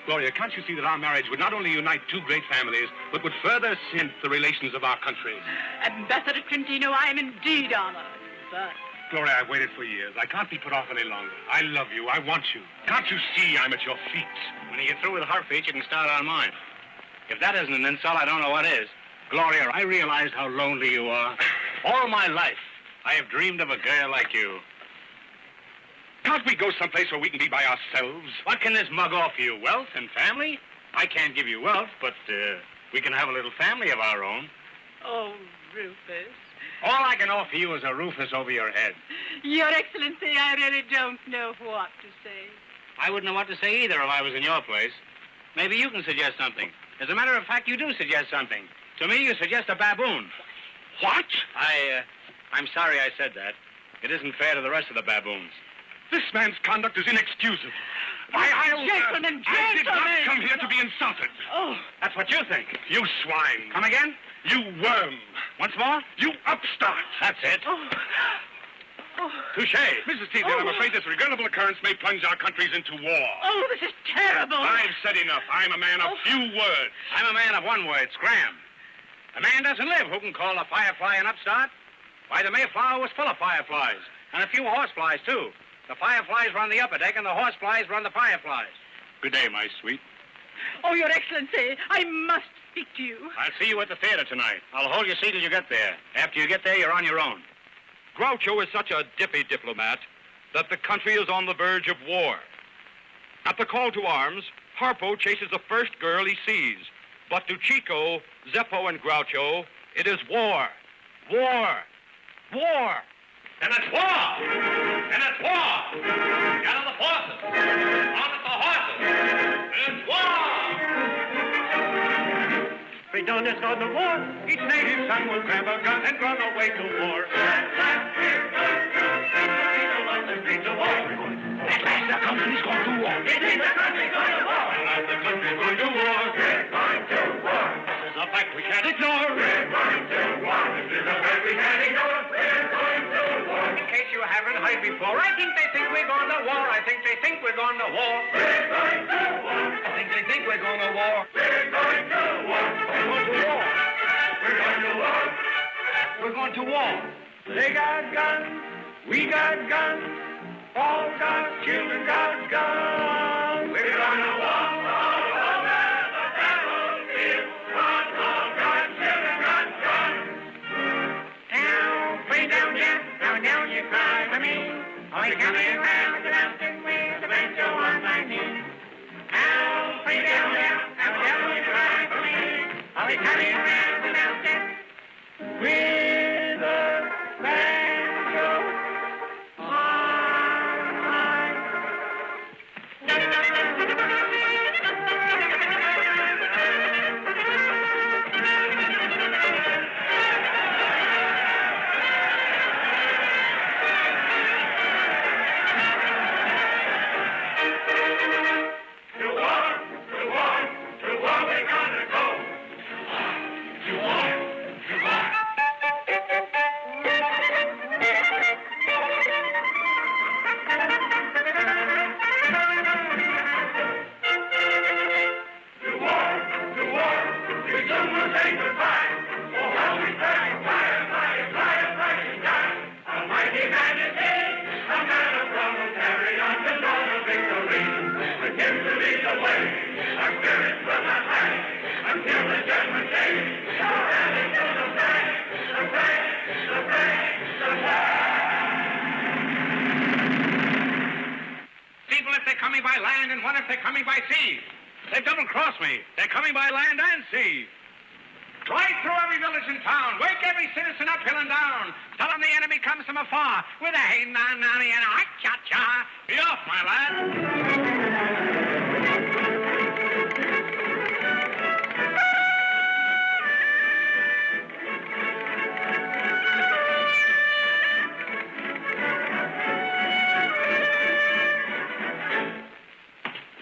S15: Gloria, can't you see that our marriage would not only unite two great families, but would further cement the relations of our countries?
S10: Ambassador Trentino, I am indeed honored, but...
S15: Gloria, I've waited for years. I can't be put off any longer. I love you. I want you. Can't you see I'm at your feet? When you get through with her feet, you can start on mine. If that isn't an insult, I don't know what is. Gloria, I realize how lonely you are. All my life, I have dreamed of a girl like you. Can't we go someplace where we can be by ourselves? What can this mug offer you? Wealth and family? I can't give you wealth, but we can have a little family of our own.
S10: Oh, Rufus.
S15: All I can offer you is a Rufus over your head.
S10: Your Excellency, I really don't know what to say.
S15: I wouldn't know what to say either if I was in your place. Maybe you can suggest something. As a matter of fact, you do suggest something. To me, you suggest a baboon. What? I'm sorry I said that. It isn't fair to the rest of the baboons. This man's conduct is inexcusable.
S14: Why, I'll...
S10: Gentlemen,
S14: I did not
S10: gentlemen!
S14: come here to be insulted.
S10: Oh.
S14: That's what you think. You swine. Come again? You worm. Once more? You upstart. That's it. Touche. Mrs. Teasdale, I'm afraid this regrettable occurrence may plunge our countries into war.
S10: Oh, this is terrible.
S14: I've said enough. I'm a man of few words. I'm a man of one word, scram. A man doesn't live who can call a firefly an upstart. Why, the Mayflower was full of fireflies, and a few horseflies, too. The fireflies run the upper deck, and the horseflies run the fireflies. Good day, my sweet.
S10: Oh, Your Excellency, I must speak to you.
S14: I'll see you at the theater tonight. I'll hold your seat till you get there. After you get there, you're on your own.
S5: Groucho is such a dippy diplomat that the country is on the verge of war. At the call to arms, Harpo chases the first girl he sees. But to Chico, Zeppo, and Groucho, it is war. War. War.
S15: Then it's war! Then it's war! Gather the forces! On with the horses! It's war!
S12: We don't just go to war. Each native son will grab a gun and run away to war.
S15: At last the country's going to war. It is the country going to war. At last the country's going to war. We're going to war. This is a fact we can't ignore. We're going to war. This is a fact we can't ignore. We're going to war. In case you haven't heard before, I think they think we're going to war. I think they think we're going to war. We're going to war. I think they think we're going to war. We're going to war. We're going to war. We're going to war.
S12: We're going to war. They got guns. We got guns. All God's children got guns.
S15: We're going to war. All over the battlefield. All God's children got guns.
S12: Down, way down, yeah. Down, you cry for me. Only coming around the mountain with a banjo on my knee. Down, way down, yeah. Down, you cry for me. Only coming around the mountain with a banjo on my
S14: People, if they're coming by land, and one if they're coming by sea. They've double-crossed me. They're coming by land and sea. Right through every village and town. Wake every citizen up, hill and down. Tell them the enemy comes from afar. With a hey-na-na-na and a hot-cha-cha. Be off, my lad.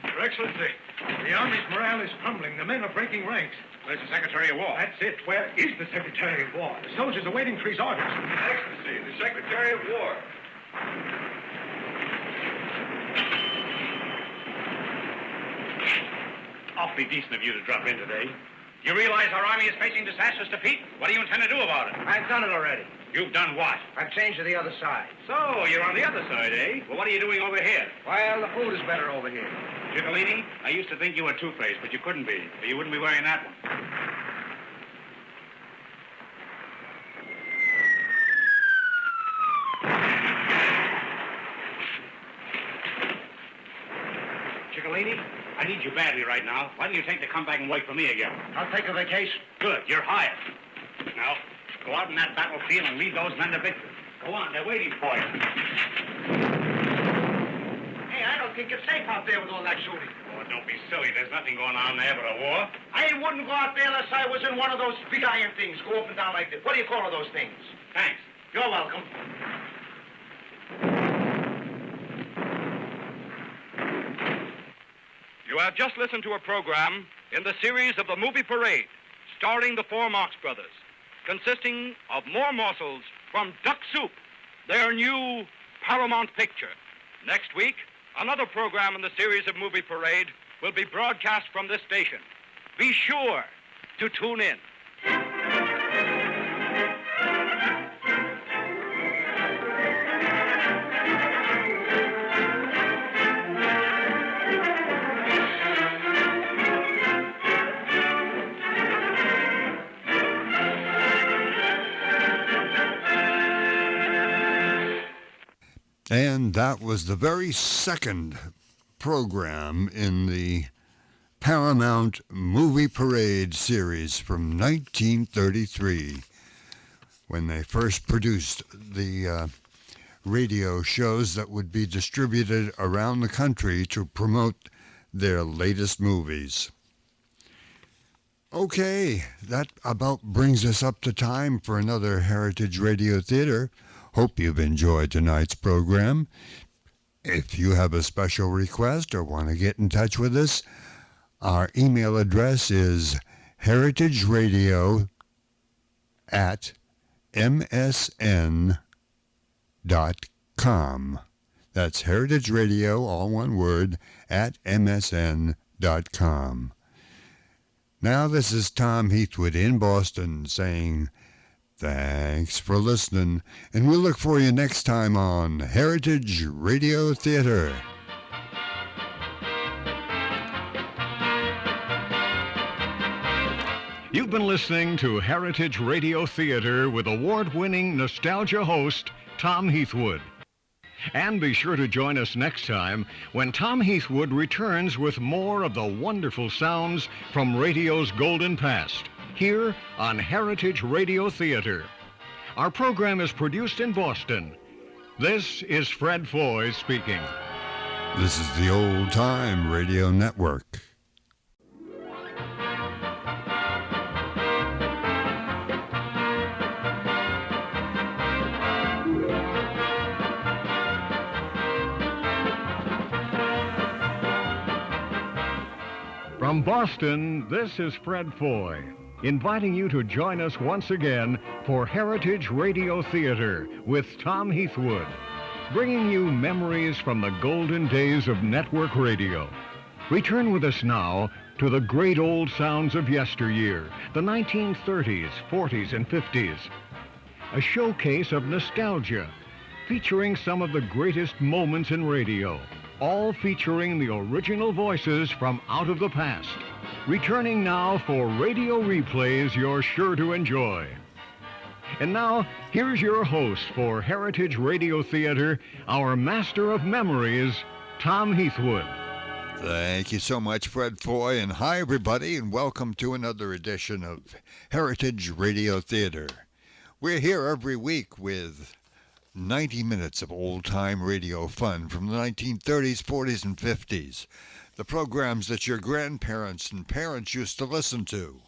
S12: Your Excellency, the Army's morale is crumbling. The men are breaking ranks.
S14: Where's the Secretary of War?
S12: That's it. Where is the Secretary of War? The soldiers are waiting for his orders.
S14: Excellency, the Secretary of War. Awfully decent of you to drop in today. You realize our army is facing disastrous defeat? What do you intend to do about it?
S16: I've done it already.
S14: You've done what?
S16: I've changed to the other side.
S14: So, you're on the other side, eh? Well, what are you doing over here?
S16: Well, the food is better over here.
S14: Ciccolini, I used to think you were two-faced, but you couldn't be. Or you wouldn't be wearing that one. Ciccolini, I need you badly right now. Why don't you take to come back and wait for me again?
S16: I'll take a vacation.
S14: Good, you're hired. Now, go out in that battlefield and lead those men to victory. Go on, they're waiting for you.
S16: Hey, I don't think it's safe out there with all that shooting.
S14: Oh, don't be silly. There's nothing going on there but a war.
S16: I wouldn't go out there unless I was in one of those big iron things, go up and down like this. What do you call those things?
S14: Thanks.
S16: You're welcome.
S14: have just listened to a program in the series of the Movie Parade, starring the four Marx Brothers, consisting of more morsels from Duck Soup, their new Paramount picture. Next week, another program in the series of Movie Parade will be broadcast from this station. Be sure to tune in.
S2: And that was the very second program in the Paramount Movie Parade series from 1933, when they first produced the radio shows that would be distributed around the country to promote their latest movies. Okay, that about brings us up to time for another Heritage Radio Theater. Hope you've enjoyed tonight's program. If you have a special request or want to get in touch with us, our email address is heritageradio@msn.com. That's heritageradio, all one word, @msn.com. Now this is Tom Heathwood in Boston saying thanks for listening, and we'll look for you next time on Heritage Radio Theater.
S6: You've been listening to Heritage Radio Theater with award-winning nostalgia host Tom Heathwood. And be sure to join us next time when Tom Heathwood returns with more of the wonderful sounds from radio's golden past, here on Heritage Radio Theater. Our program is produced in Boston. This is Fred Foy speaking.
S2: This is the Old Time Radio Network.
S6: From Boston, this is Fred Foy, inviting you to join us once again for Heritage Radio Theater with Tom Heathwood, bringing you memories from the golden days of network radio. Return with us now to the great old sounds of yesteryear, the 1930s, 40s, and 50s. A showcase of nostalgia, featuring some of the greatest moments in radio, all featuring the original voices from out of the past. Returning now for radio replays you're sure to enjoy. And now, here's your host for Heritage Radio Theater, our master of memories, Tom Heathwood.
S2: Thank you so much, Fred Foy, and hi, everybody, and welcome to another edition of Heritage Radio Theater. We're here every week with 90 minutes of old-time radio fun from the 1930s, 40s, and 50s. The programs that your grandparents and parents used to listen to.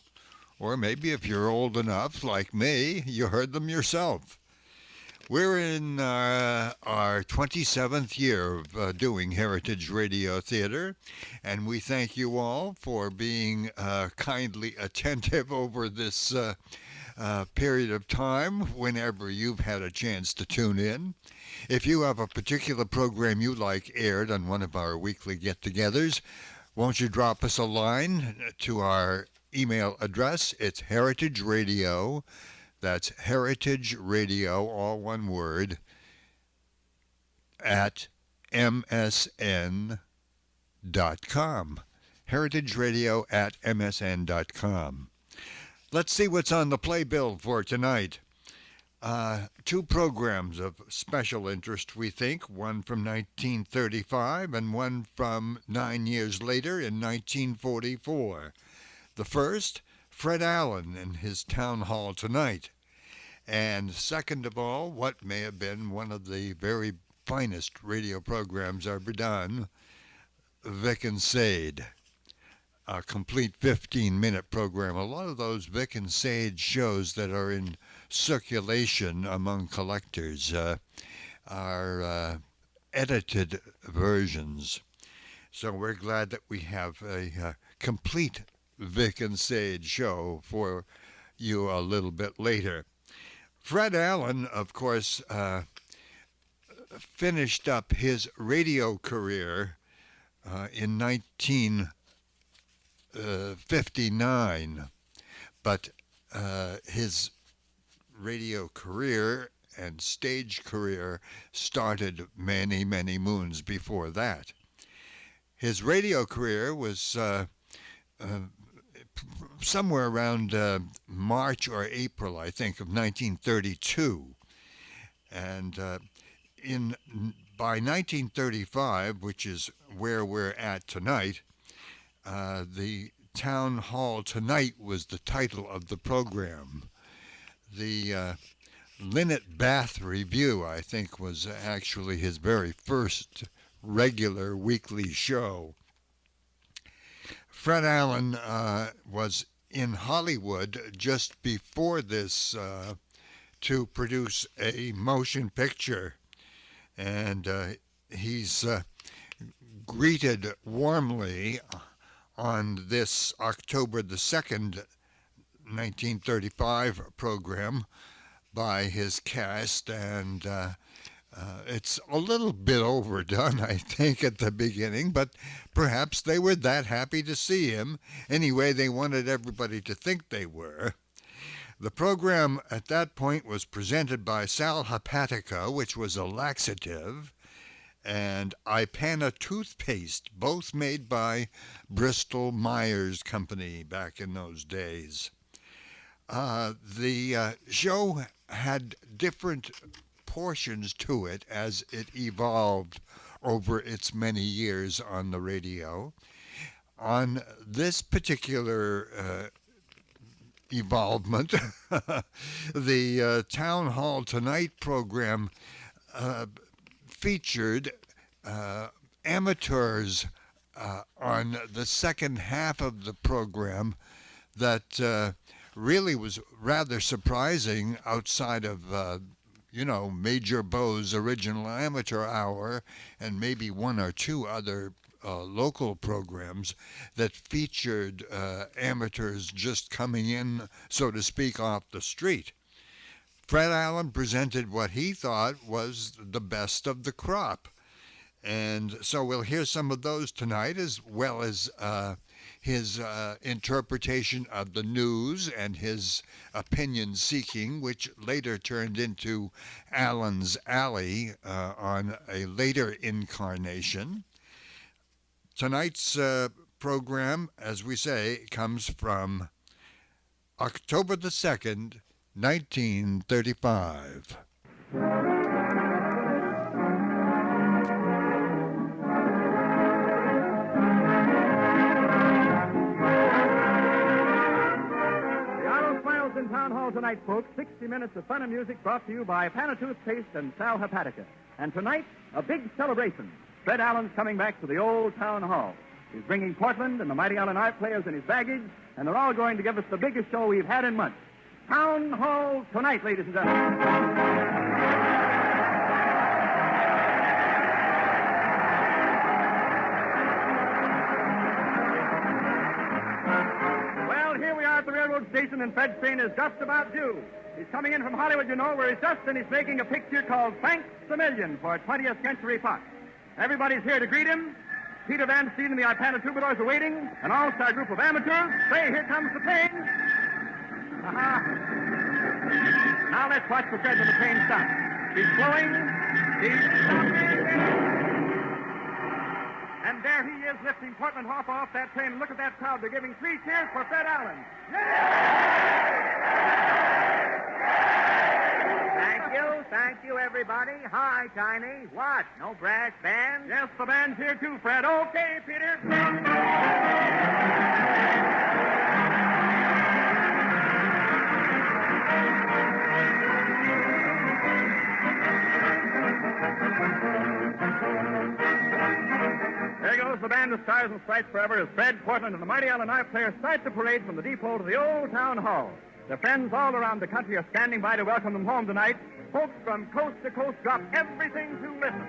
S2: Or maybe if you're old enough, like me, you heard them yourself. We're in our 27th year of doing Heritage Radio Theater, and we thank you all for being kindly attentive over this period of time whenever you've had a chance to tune in. If you have a particular program you like aired on one of our weekly get-togethers, won't you drop us a line to our email address? It's Heritage Radio. That's Heritage Radio, all one word, @msn.com. Heritage Radio @msn.com. Let's see what's on the playbill for tonight. Two programs of special interest, we think, one from 1935 and one from 9 years later in 1944. The first, Fred Allen and his Town Hall Tonight. And second of all, what may have been one of the very finest radio programs ever done, Vic and Sade. A complete 15-minute program. A lot of those Vic and Sade shows that are in circulation among collectors are edited versions. So we're glad that we have a complete Vic and Sage show for you a little bit later. Fred Allen, of course, finished up his radio career in 1959, but his radio career and stage career started many, many moons before that. His radio career was somewhere around March or April, I think, of 1932. And by 1935, which is where we're at tonight, the Town Hall Tonight was the title of the program. The Linnet Bath Review, I think, was actually his very first regular weekly show. Fred Allen was in Hollywood just before this to produce a motion picture, and he's greeted warmly on this October the 2nd, 1935 program by his cast, and it's a little bit overdone, I think, at the beginning, but perhaps they were that happy to see him. Anyway, they wanted everybody to think they were. The program at that point was presented by Sal Hepatica, which was a laxative, and Ipana toothpaste, both made by Bristol Myers Company back in those days. The show had different portions to it as it evolved over its many years on the radio. On this particular evolvement, the Town Hall Tonight program featured amateurs on the second half of the program that really was rather surprising outside of Major Beau's original amateur hour and maybe one or two other local programs that featured amateurs just coming in, so to speak, off the street. Fred Allen presented what he thought was the best of the crop. And so we'll hear some of those tonight, as well as his interpretation of the news and his opinion seeking, which later turned into Allen's Alley on a later incarnation. Tonight's program, as we say, comes from October the 2nd, 1935.
S11: In Town Hall tonight, folks, 60 minutes of fun and music brought to you by Ipana Toothpaste and Sal Hepatica. And tonight, a big celebration. Fred Allen's coming back to the old Town Hall. He's bringing Portland and the Mighty Allen Art Players in his baggage, and they're all going to give us the biggest show we've had in months. Town Hall Tonight, ladies and gentlemen. At the railroad station, and Fred's train is just about due. He's coming in from Hollywood, where he's just finished making a picture called Thanks a Million for 20th Century Fox. Everybody's here to greet him. Peter Van Steen and the Ipana Troubadours are waiting. An all-star group of amateurs. Say, here comes the train. Now let's watch for Fred when the train stops. He's flowing. He's stopping. And there he is, lifting Portland Hoff off that train. And look at that crowd. They're giving 3 cheers for Fred Allen.
S23: Thank you, everybody. Hi, Tiny. What? No brass band?
S11: Yes, the band's here too, Fred. Okay, Peter. There goes the band of Stars and Stripes Forever as Fred, Portland, and the Mighty Allen Art Players start the parade from the depot to the old town hall. Their friends all around the country are standing by to welcome them home tonight. Folks from coast to coast drop everything to listen.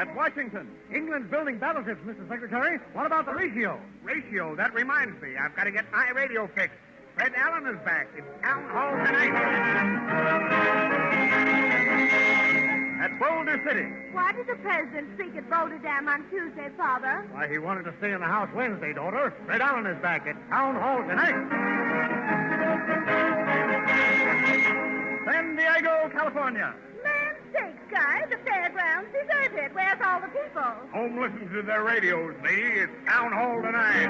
S11: At Washington, England's building battleships, Mr. Secretary. What about the ratio?
S12: Ratio, that reminds me. I've got to get my radio fixed. Fred Allen is back. It's town hall tonight.
S11: At Boulder City.
S13: Why did the president speak at Boulder Dam on Tuesday, Father?
S11: Why, he wanted to stay in the house Wednesday, daughter. Fred Allen is back at Town Hall tonight. San Diego, California.
S13: Land's sake, guy, the fairground's deserted. Where's all the people?
S12: Home listen to their radios, lady. It's town hall tonight.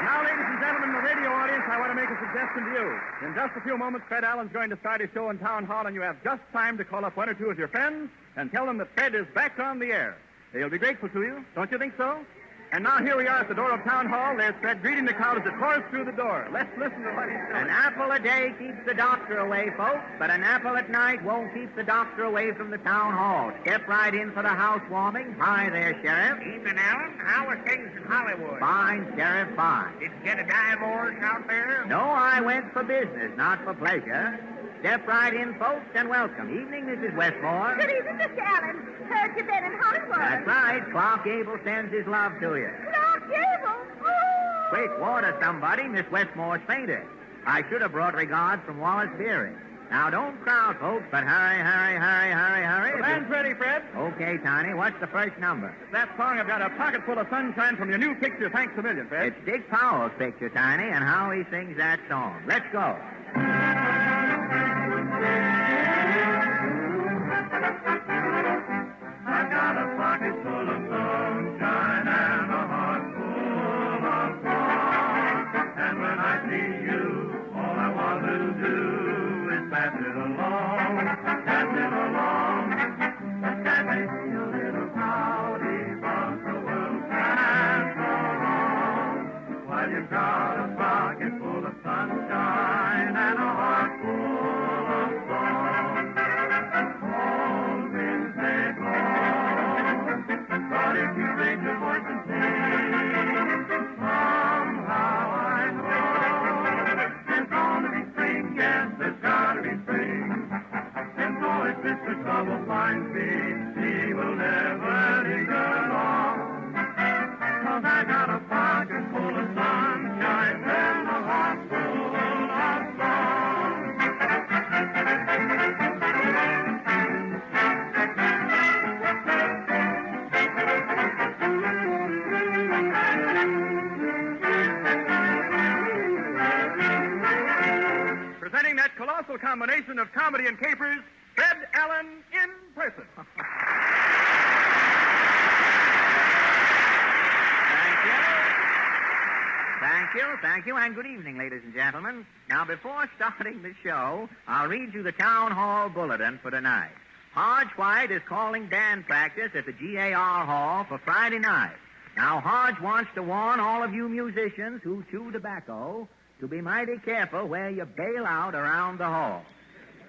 S11: Now, ladies and gentlemen, the radio audience, I want to make a suggestion to you. In just a few moments, Fred Allen's going to start his show in Town Hall, and you have just time to call up one or two of your friends and tell them that Fred is back on the air. They'll be grateful to you. Don't you think so? And now here we are at the door of Town Hall. There's Fred greeting the crowd as it pours through the door. Let's listen to what he's saying.
S23: An apple a day keeps the doctor away, folks, but an apple at night won't keep the doctor away from the town hall. Step right in for the housewarming. Hi there, Sheriff.
S12: Evening, Allen. How are things in Hollywood?
S23: Fine, Sheriff, fine.
S12: Did you get a divorce out there?
S23: No, I went for business, not for pleasure. Step right in, folks, and welcome. Evening, Mrs. Westmore.
S13: Good evening, Mr. Allen. Heard you've been in Hollywood.
S23: That's right. Clark Gable sends his love to you.
S13: Clark Gable? Oh!
S23: Quick, water somebody. Miss Westmore's fainted. I should have brought regards from Wallace Beery. Now, don't crowd, folks, but hurry, hurry, hurry, hurry, hurry.
S11: The band's ready, Fred.
S23: Okay, Tiny. What's the first number?
S11: That song, I've got a pocket full of sunshine from your new picture, Thanks a Million, Fred.
S23: It's Dick Powell's picture, Tiny, and how he sings that song. Let's go.
S12: I got a pocket full of sunshine and a heart full of song. And when I see you, all I want to do is pass it along, pass it along. That makes me a little rowdy, but the world can't go wrong. While you've got a pocket full of sunshine and a heart full of song. All winds may blow, but if you raise your voice and sing, somehow I know there's gonna be spring, yes, there's gotta be spring. And so if Mr. Trouble finds me, he will never linger long. 'Cause I got a pocket full of sunshine and a heart full of song.
S11: Presenting that colossal combination of comedy and capers, Fred Allen in person.
S23: Thank you, and good evening, ladies and gentlemen. Now, before starting the show, I'll read you the Town Hall Bulletin for tonight. Hodge White is calling band practice at the GAR Hall for Friday night. Now, Hodge wants to warn all of you musicians who chew tobacco to be mighty careful where you bail out around the hall.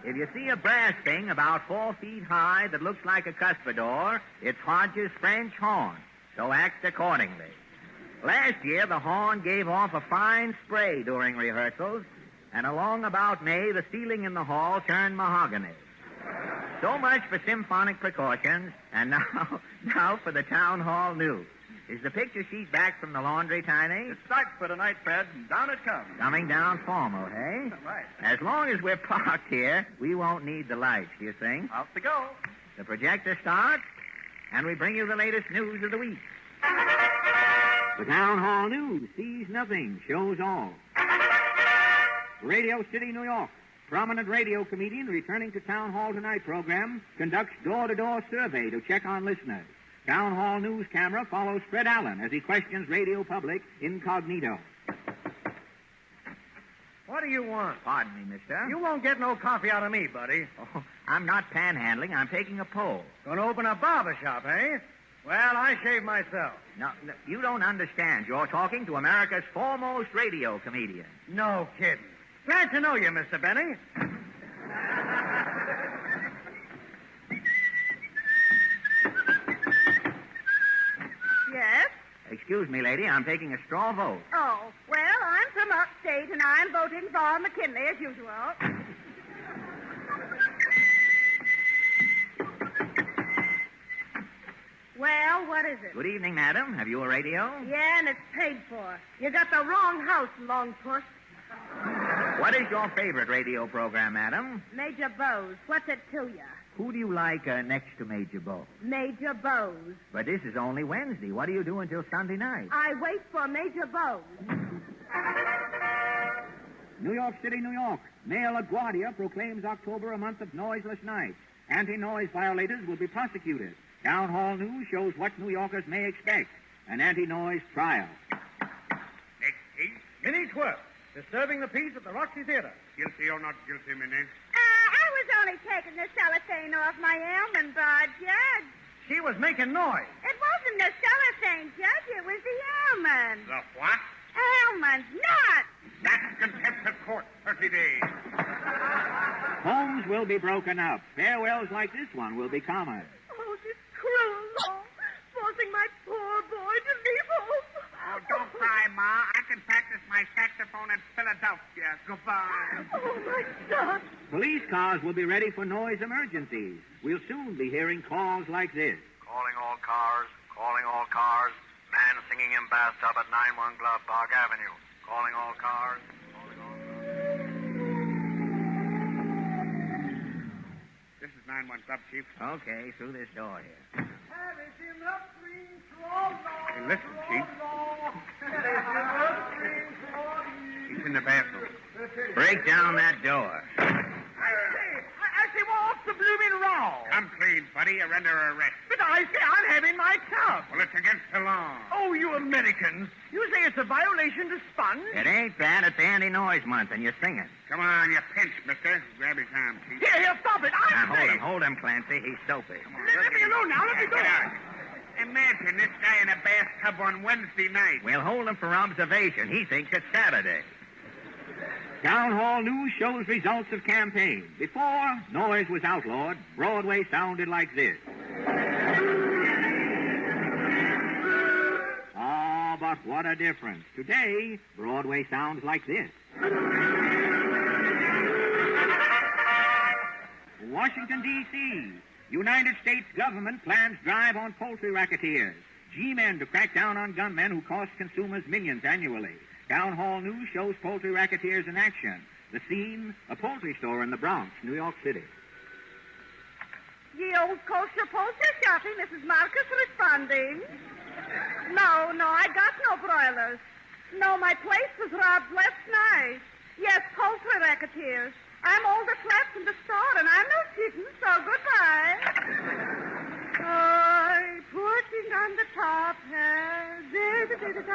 S23: If you see a brass thing about 4 feet high that looks like a cuspidor, it's Hodge's French horn, so act accordingly. Last year, the horn gave off a fine spray during rehearsals, and along about May, the ceiling in the hall turned mahogany. So much for symphonic precautions, and now for the town hall news. Is the picture sheet back from the laundry, Tiny?
S11: It starts for tonight, Fred, and down it comes.
S23: Coming down formal, hey?
S11: Right.
S23: As long as we're parked here, we won't need the lights, do you think?
S11: Out to go.
S23: The projector starts, and we bring you the latest news of the week. The Town Hall News sees nothing, shows all. Radio City, New York. Prominent radio comedian returning to Town Hall Tonight program conducts door-to-door survey to check on listeners. Town Hall News camera follows Fred Allen as he questions radio public incognito.
S11: What do you want?
S23: Pardon me, mister.
S11: You won't get no coffee out of me, buddy.
S23: Oh, I'm not panhandling. I'm taking a poll.
S11: Gonna open a barber shop, eh? Well, I shave myself.
S23: No, you don't understand. You're talking to America's foremost radio comedian.
S11: No kidding. Glad to know you, Mr. Benny.
S13: Yes?
S23: Excuse me, lady. I'm taking a straw vote.
S13: Oh, well, I'm from upstate, and I'm voting for McKinley as usual. Well, what is it?
S23: Good evening, madam. Have you a radio?
S13: Yeah, and it's paid for. You got the wrong house, long puss.
S23: What is your favorite radio program, madam?
S13: Major Bose. What's it to you?
S23: Who do you like next to Major Bose?
S13: Major Bose.
S23: But this is only Wednesday. What do you do until Sunday night?
S13: I wait for Major Bose.
S11: New York City, New York. Mayor LaGuardia proclaims October a month of noiseless nights. Anti-noise violators will be prosecuted. Town Hall News shows what New Yorkers may expect. An anti-noise trial.
S12: Next case.
S11: Minnie Twerp, disturbing the peace at the Roxy Theater.
S12: Guilty or not guilty, Minnie?
S13: I was only taking the cellophane off my almond bar, Judge.
S11: She was making noise.
S13: It wasn't the cellophane, Judge. It was the almond.
S12: The what?
S13: Almond, not.
S12: That's contempt of court. 30 days.
S11: Homes will be broken up. Farewells like this one will be common.
S13: Oh, this cruel law. Forcing my poor boy to leave home.
S12: Oh, don't cry, Ma. I can practice my saxophone in Philadelphia. Goodbye.
S13: Oh, my son.
S11: Police cars will be ready for noise emergencies. We'll soon be hearing calls like this.
S7: Calling all cars. Calling all cars. Man singing in bathtub at 91 Glove Park Avenue. Calling all cars.
S12: This is 91 Club, Chief.
S23: Okay, through this door here.
S12: Hey, listen, Chief. He's in the bathroom.
S23: Break down that door.
S12: I say, what's the blooming row? Come clean, buddy. You're under arrest.
S11: But I say I'm having my tub.
S12: Well, it's against the law.
S11: Oh, you Americans. You say it's a violation to sponge?
S23: It ain't that. It's anti-noise month, and you're singing.
S12: Come on, you pinch, mister. Grab his arm, Chief.
S11: Here, stop it.
S23: Now, hold him, Clancy. He's soapy.
S11: Let me alone now. Let me go.
S12: Get out. Imagine this guy in a bathtub on Wednesday night.
S23: We'll hold him for observation. He thinks it's Saturday.
S11: Town Hall News shows results of campaign. Before noise was outlawed, Broadway sounded like this. Oh, but what a difference. Today, Broadway sounds like this. Washington, D.C. United States government plans drive on poultry racketeers. G-men to crack down on gunmen who cost consumers millions annually. Town Hall News shows poultry racketeers in action. The scene, a poultry store in the Bronx, New York City.
S13: Ye old kosher poultry shopping, Mrs. Marcus responding. No, I got no broilers. No, my place was robbed last night. Yes, poultry racketeers. I'm all that's left in the store, and I'm no chicken, so goodbye. I'm putting on the top hat.
S23: Mrs.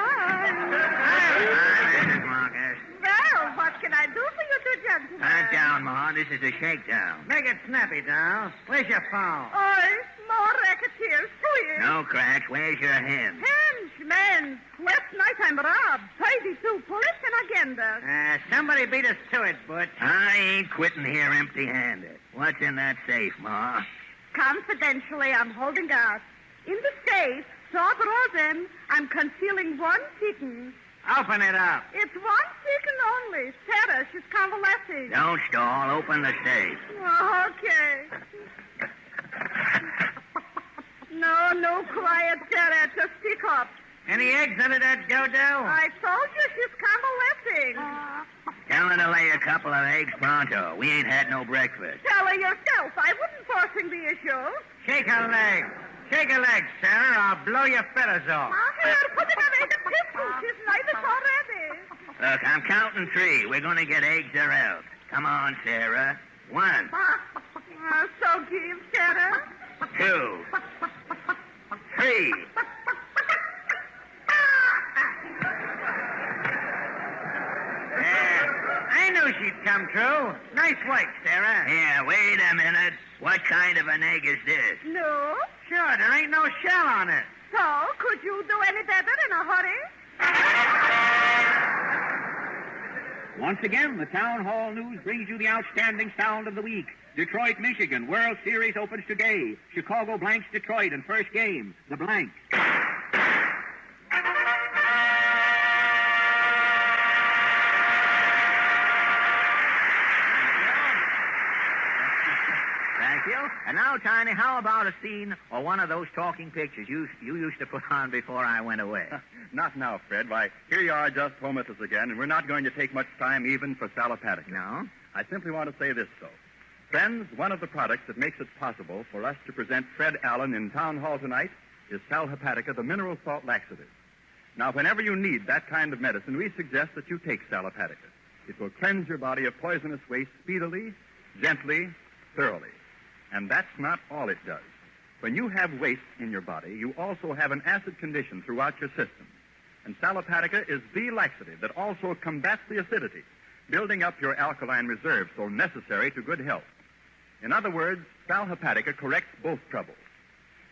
S23: Marcus.
S13: Well, what can I do for you two gentlemen?
S23: Calm down, Ma. This is a shakedown. Make it snappy, doll. Where's your phone?
S13: Oi, more racketeers, please.
S23: No cracks. Where's your hen?
S13: Hens, men. Last night I'm robbed. 32 police and agenda.
S23: Somebody beat us to it, Butch. I ain't quitting here empty-handed. What's in that safe, Ma?
S13: Confidentially, I'm holding out. In the safe, so frozen, I'm concealing one chicken.
S23: Open it up.
S13: It's one chicken only. Sarah, she's convalescing.
S23: Don't stall. Open the safe.
S13: Oh, okay. No quiet, Sarah. Just stick up.
S23: Any eggs under that dodo?
S13: I told you she's convalescing.
S23: Tell her to lay a couple of eggs pronto. We ain't had no breakfast.
S13: Tell her yourself. I wouldn't forcing the issue.
S23: Shake her leg. Shake her leg, Sarah. I'll blow your feathers off.
S13: Here, put it away the pistol. She's lighted already.
S23: Look, I'm counting 3. We're going to get eggs or else. Come on, Sarah. 1,
S13: So give, Sarah.
S23: 2, 3. I knew she'd come true. Nice work, Sarah. Yeah, wait a minute. What kind of an egg is this?
S13: No.
S23: Sure, there ain't no shell on it.
S13: So, could you do any better in a hurry?
S11: Once again, the Town Hall News brings you the outstanding sound of the week. Detroit, Michigan. World Series opens today. Chicago blanks Detroit in first game. The blanks.
S23: And now, Tiny, how about a scene or one of those talking pictures you used to put on before I went away?
S11: Not now, Fred. Why, here you are just home with us again, and we're not going to take much time even for Sal Hepatica.
S23: No?
S11: I simply want to say this, though. Friends, one of the products that makes it possible for us to present Fred Allen in Town Hall tonight is Sal Hepatica, the mineral salt laxative. Now, whenever you need that kind of medicine, we suggest that you take Sal Hepatica. It will cleanse your body of poisonous waste speedily, gently, thoroughly. And that's not all it does. When you have waste in your body, you also have an acid condition throughout your system. And Sal Hepatica is the laxative that also combats the acidity, building up your alkaline reserve so necessary to good health. In other words, Sal Hepatica corrects both troubles.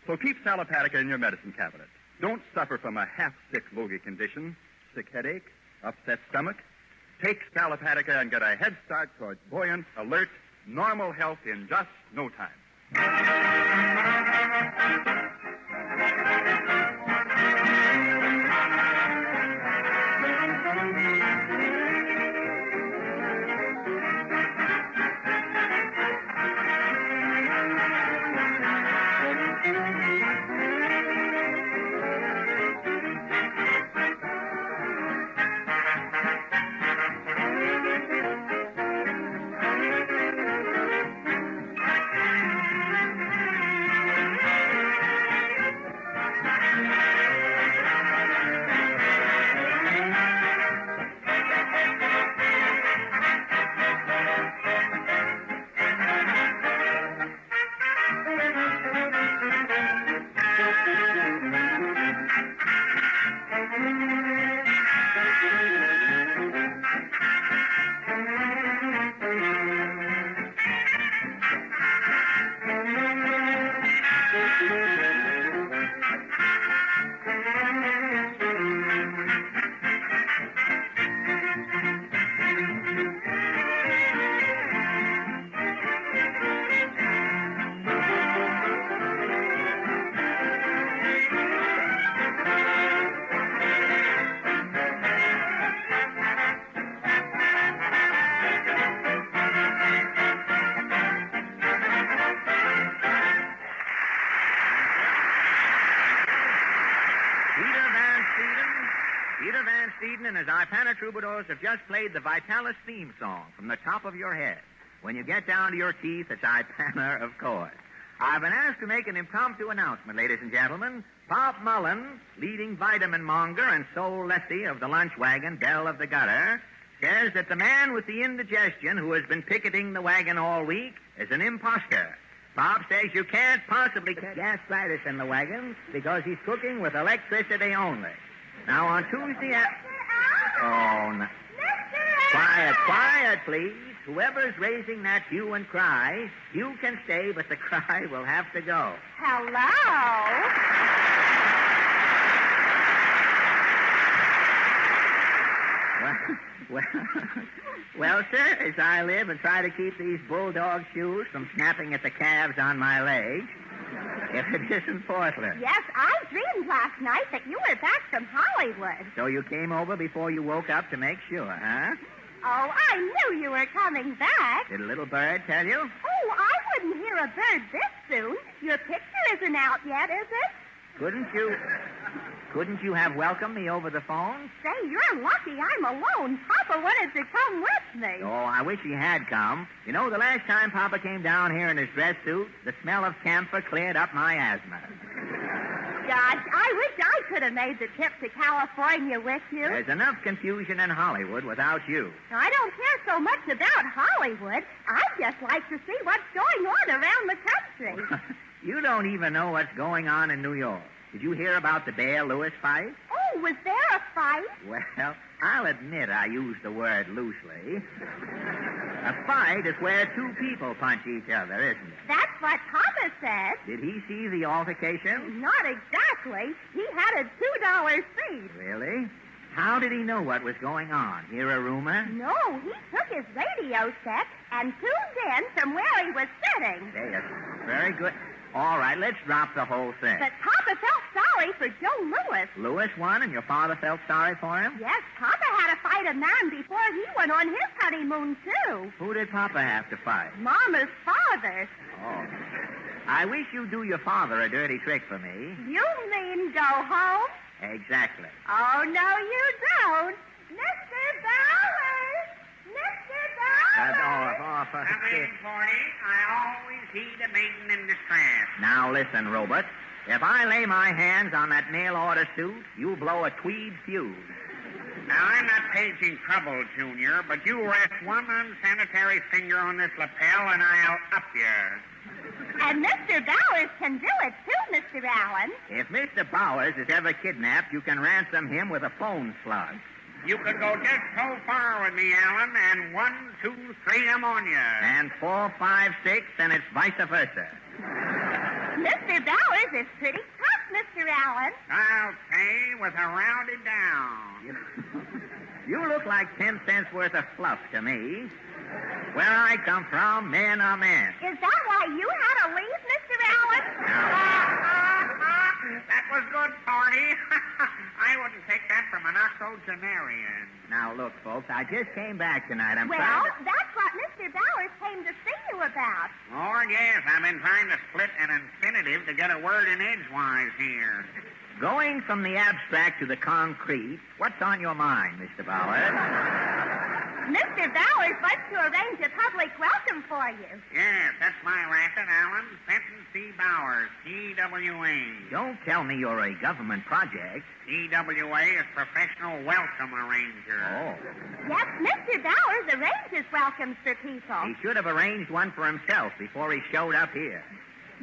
S11: So keep Sal Hepatica in your medicine cabinet. Don't suffer from a half-sick logy condition, sick headache, upset stomach. Take Sal Hepatica and get a head start towards buoyant, alert, normal health in just no time. Peter Van Steeden and his Ipana Troubadours have just played the Vitalis theme song from the top of your head. When you get down to your teeth, it's Ipana, of course. I've been asked to make an impromptu announcement, ladies and gentlemen. Pop Mullen, leading vitamin monger and sole lessee of the lunch wagon, Belle of the Gutter, says that the man with the indigestion who has been picketing the wagon all week is an imposter. Pop says you can't possibly get gastritis in the wagon because he's cooking with electricity only. Now, on Tuesday... Oh, no. Quiet, please. Whoever's raising that hue and cry, you can stay, but the cry will have to go. Well, sir, as I live and try to keep these bulldog shoes from snapping at the calves on my legs, if it isn't Portland.
S17: Yes, I dreamed last night that you were back from Hollywood.
S23: So you came over before you woke up to make sure, huh?
S17: Oh, I knew you were coming back.
S23: Did a little bird tell you?
S17: Oh, I wouldn't hear a bird this soon. Your picture isn't out yet, is it?
S23: Couldn't you have welcomed me over the phone?
S17: Say, you're lucky I'm alone. Papa wanted to come with me.
S23: Oh, I wish he had come. You know, the last time Papa came down here in his dress suit, the smell of camphor cleared up my asthma.
S17: Gosh, I wish I could have made the trip to California with you.
S23: There's enough confusion in Hollywood without you.
S17: I don't care so much about Hollywood. I'd just like to see what's going on around the country.
S23: You don't even know what's going on in New York. Did you hear about the Bear Lewis fight?
S17: Oh, was there a fight?
S23: Well, I'll admit I use the word loosely. A fight is where two people punch each other, isn't it?
S17: That's what Papa said.
S23: Did he see the altercation?
S17: Not exactly. He had a $2 seat.
S23: Really? How did he know what was going on? Hear a rumor?
S17: No, he took his radio set and tuned in from where he was sitting.
S23: Yes, very good. All right, let's drop the whole thing.
S17: But Papa felt sorry for Joe Lewis.
S23: Lewis won, and your father felt sorry for him?
S17: Yes, Papa had to fight a man before he went on his honeymoon, too.
S23: Who did Papa have to fight?
S17: Mama's father.
S23: Oh. I wish you'd do your father a dirty trick for me.
S17: You mean go home?
S23: Exactly.
S17: Oh, no, you don't. Mr. Bowers! Mr. Bowers!
S23: Come in, Forty. I always heed a maiden in distress. Now listen, Robert. If I lay my hands on that mail order suit, you'll blow a tweed fuse.
S12: Now, I'm not paging trouble, Junior, but you rest one unsanitary finger on this lapel and I'll up you.
S17: And Mr. Bowers can do it, too, Mr. Allen.
S23: If Mr. Bowers is ever kidnapped, you can ransom him with a phone slug.
S12: You could go just so far with me, Allen, and 1, 2, 3, I'm on you.
S23: And 4, 5, 6, and it's vice versa.
S17: Mr. Bowers is pretty tough, Mr. Allen.
S12: I'll say with a rounded down.
S23: You look like 10 cents worth of fluff to me. Where I come from, men are men.
S17: Is that why you had to leave, Mr. Allen?
S12: That was good, Party. I wouldn't take that from an octogenarian.
S23: Now, look, folks, I just came back tonight. I'm
S17: Well,
S23: trying to...
S17: that's what Mr. Bowers came to see you about.
S12: Lord, yes, I've been trying to split an infinitive to get a word in edgewise here.
S23: Going from the abstract to the concrete, what's on your mind, Mr. Bowers?
S17: Mr. Bowers wants to arrange a public welcome for you.
S12: Yes, that's my racket, Allen. Fenton C. Bowers, TWA.
S23: Don't tell me you're a government project.
S12: TWA is Professional Welcome Arranger.
S23: Oh.
S17: Yes, Mr. Bowers arranges welcomes for people.
S23: He should have arranged one for himself before he showed up here.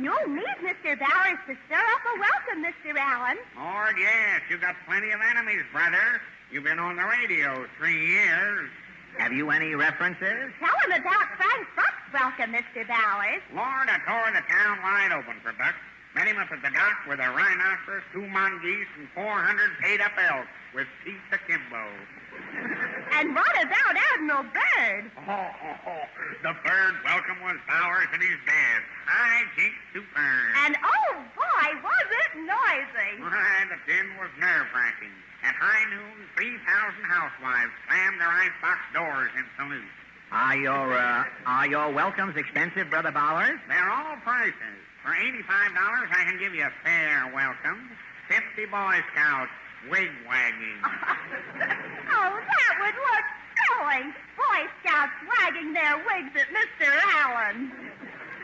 S17: You'll need Mr. Bowers to stir up a welcome, Mr. Allen.
S12: Lord, yes, you got plenty of enemies, brother. You've been on the radio 3 years.
S23: Have you any references?
S17: Tell him about Frank Buck's welcome, Mr. Bowers.
S12: Lord, I tore the town wide open for Buck. Met him up at the dock with a rhinoceros, 2 mongoose, and 400 paid-up elk with teeth akimbo.
S17: And what about Admiral Byrd?
S12: The bird welcome was Bowers and his dad. High jinks super.
S17: And oh boy, was it noisy.
S12: Why, the din was nerve-wracking. At high noon, 3,000 housewives slammed their icebox doors in salute.
S23: Are your welcomes expensive, Brother Bowers?
S12: They're all prices. For $85, I can give you a fair welcome. 50 Boy Scouts wig wagging.
S17: Oh, that would look silly. Boy Scouts wagging their wigs at Mr. Allen.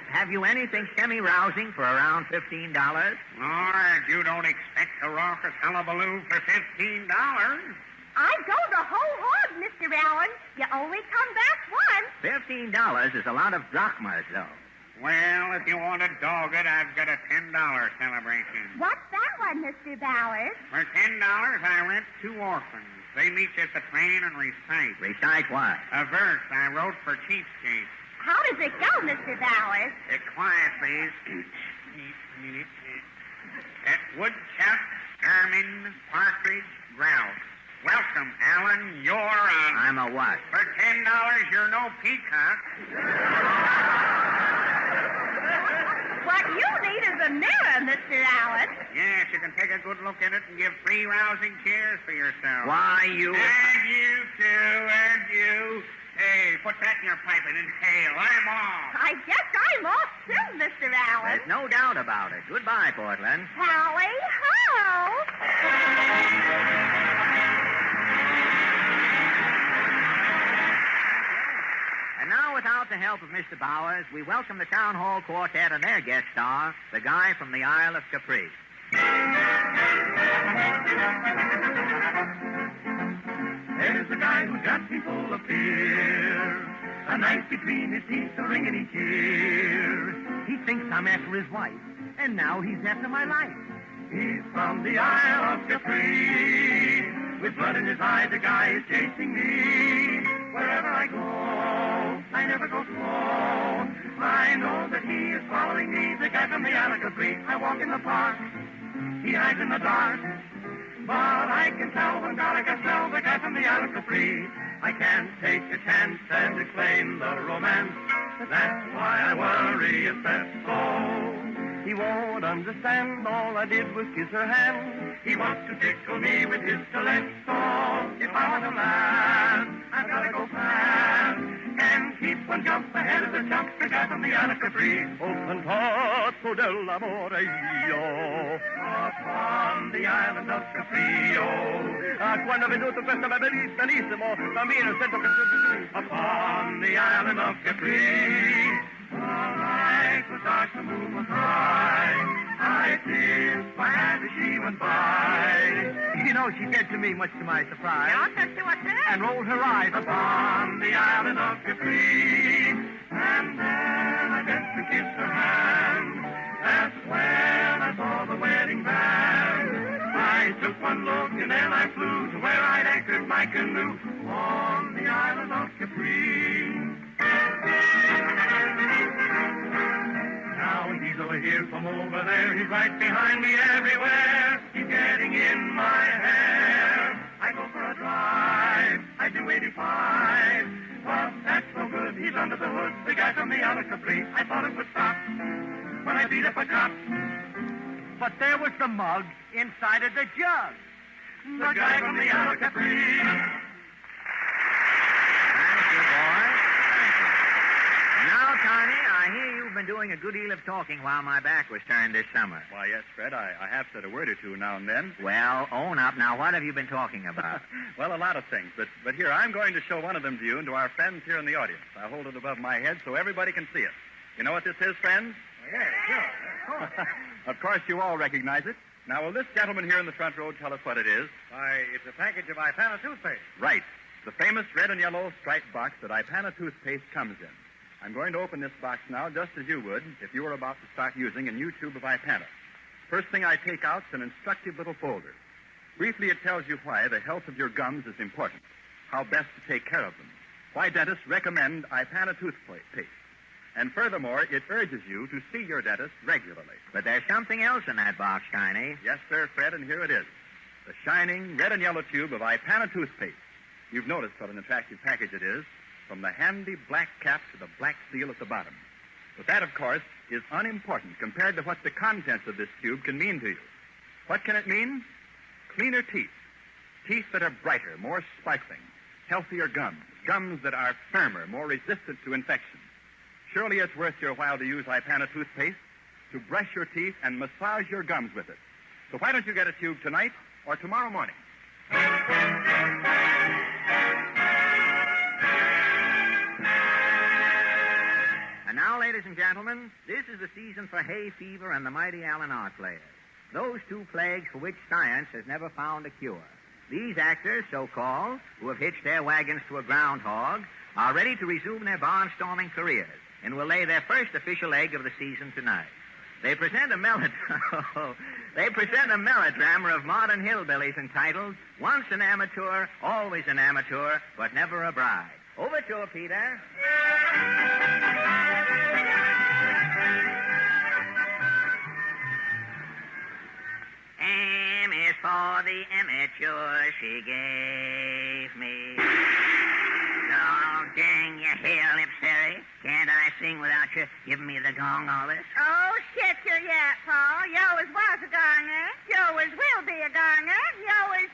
S23: Have you anything semi-rousing for around $15?
S12: Lord, you don't expect a raucous hullabaloo for $15.
S17: I'd go the whole hog, Mr. Allen. You only come back once.
S23: $15 is a lot of drachmas, though.
S12: Well, if you want to dog it, I've got a $10 celebration.
S17: What's that one, Mr. Bowers?
S12: For $10, I rent 2 orphans. They meet you at the train and recite.
S23: Recite what?
S12: A verse I wrote for Cheapskate.
S17: How does it go, Mr. Bowers?
S12: Quiet, please. At woodchuck, ermine, partridge, grouse. Welcome, Allen. You're on.
S23: I'm a what?
S12: For $10, you're no peacock.
S17: What you need is a mirror, Mr. Allen.
S12: Yes, you can take a good look at it and give 3 rousing cheers for yourself.
S23: Why, you...
S12: And you, too, and you. Hey, put that in your pipe and inhale. I'm off.
S17: I guess I'm off, too, Mr. Allen.
S23: There's no doubt about it. Goodbye, Portland.
S17: Tally-ho!
S23: And now, without the help of Mr. Bowers, we welcome the Town Hall Quartet and their guest star, the guy from the Isle of Capri.
S3: There's a guy who's got me full of fear. A knife between his teeth, a ring in each ear.
S23: He thinks I'm after his wife, and now he's after my life.
S3: He's from the Isle of Capri. With blood in his eye, the guy is chasing me. Wherever I go, I never go slow. I know that he is following me, the guy from the Isle of Capri. I walk in the park, he hides in the dark. But I can tell when God I can smell the guy from the Isle of Capri. I can't take a chance and explain the romance. That's why I worry if that's so. He won't understand, all I did was kiss her hand. He wants to tickle me with his stiletto. If I want to laugh, I've got to go fast. Can't keep one jump ahead of the chumps, the guy from the Isle of Capri.
S12: Oh, cantato dell'amore io.
S3: Upon the island of Capri,
S12: Quando ho veduto questa bellissimo, bambino, sento che...
S3: Upon the island of Capri, the light was dark, the moon was high. I kissed my hand as she went by.
S23: You know, she said to me, much to my surprise,
S3: And rolled her eyes upon the island of Capri. And then I bent to kiss her hand. That's when I saw the wedding band. I took one look and then I flew to where I'd anchored my canoe on the island of Capri. Now he's over here from over there. He's right behind me everywhere. He's getting in my hair. I go for a drive. I do 85. But that's no good. He's under the hood. The guy from the Isle of Capri. I thought it would stop when I beat up a cop.
S23: but there was the mug inside of the jug.
S3: The guy from the Isle of Capri.
S23: Thank you, boy. Thank you. Now, Tiny, I hear you've been doing a good deal of talking while my back was turned this summer.
S1: Why, yes, Fred, I have said a word or two now and then.
S23: Well, own up. Now, what have you been talking about?
S1: Well, a lot of things, but here, I'm going to show one of them to you and to our friends here in the audience. I'll hold it above my head so everybody can see it. You know what this is, friends?
S23: Yes, sure.
S1: Of course, you all recognize it. Now, will this gentleman here in the front row tell us what it is?
S23: Why, it's a package of Ipana toothpaste.
S1: Right. The famous red and yellow striped box that Ipana toothpaste comes in. I'm going to open this box now just as you would if you were about to start using a new tube of Ipana. First thing I take out's an instructive little folder. Briefly, it tells you why the health of your gums is important, how best to take care of them, why dentists recommend Ipana toothpaste. And furthermore, it urges you to see your dentist regularly.
S23: But there's something else in that box, Tiny.
S1: Yes, sir, Fred, and here it is. The shining red and yellow tube of Ipana toothpaste. You've noticed what an attractive package it is, from the handy black cap to the black seal at the bottom. But that, of course, is unimportant compared to what the contents of this tube can mean to you. What can it mean? Cleaner teeth. Teeth that are brighter, more sparkling. Healthier gums. Gums that are firmer, more resistant to infection. Surely it's worth your while to use Ipana toothpaste to brush your teeth and massage your gums with it. So why don't you get a tube tonight or tomorrow morning?
S23: And now, ladies and gentlemen, this is the season for hay fever and the mighty Allen Art players. Those two plagues for which science has never found a cure. These actors, so-called, who have hitched their wagons to a groundhog, are ready to resume their barnstorming careers and will lay their first official egg of the season tonight. They present a melodrama of modern hillbillies entitled Once an Amateur, Always an Amateur, But Never a Bride. Overture, Peter. M is for the amateur she gave me. Oh, dang your hair lips, Harry. Can't I sing without you giving me the gong all this?
S13: Oh, shut your yap, Paul. You always was a gonger. You always will be a gonger. You always,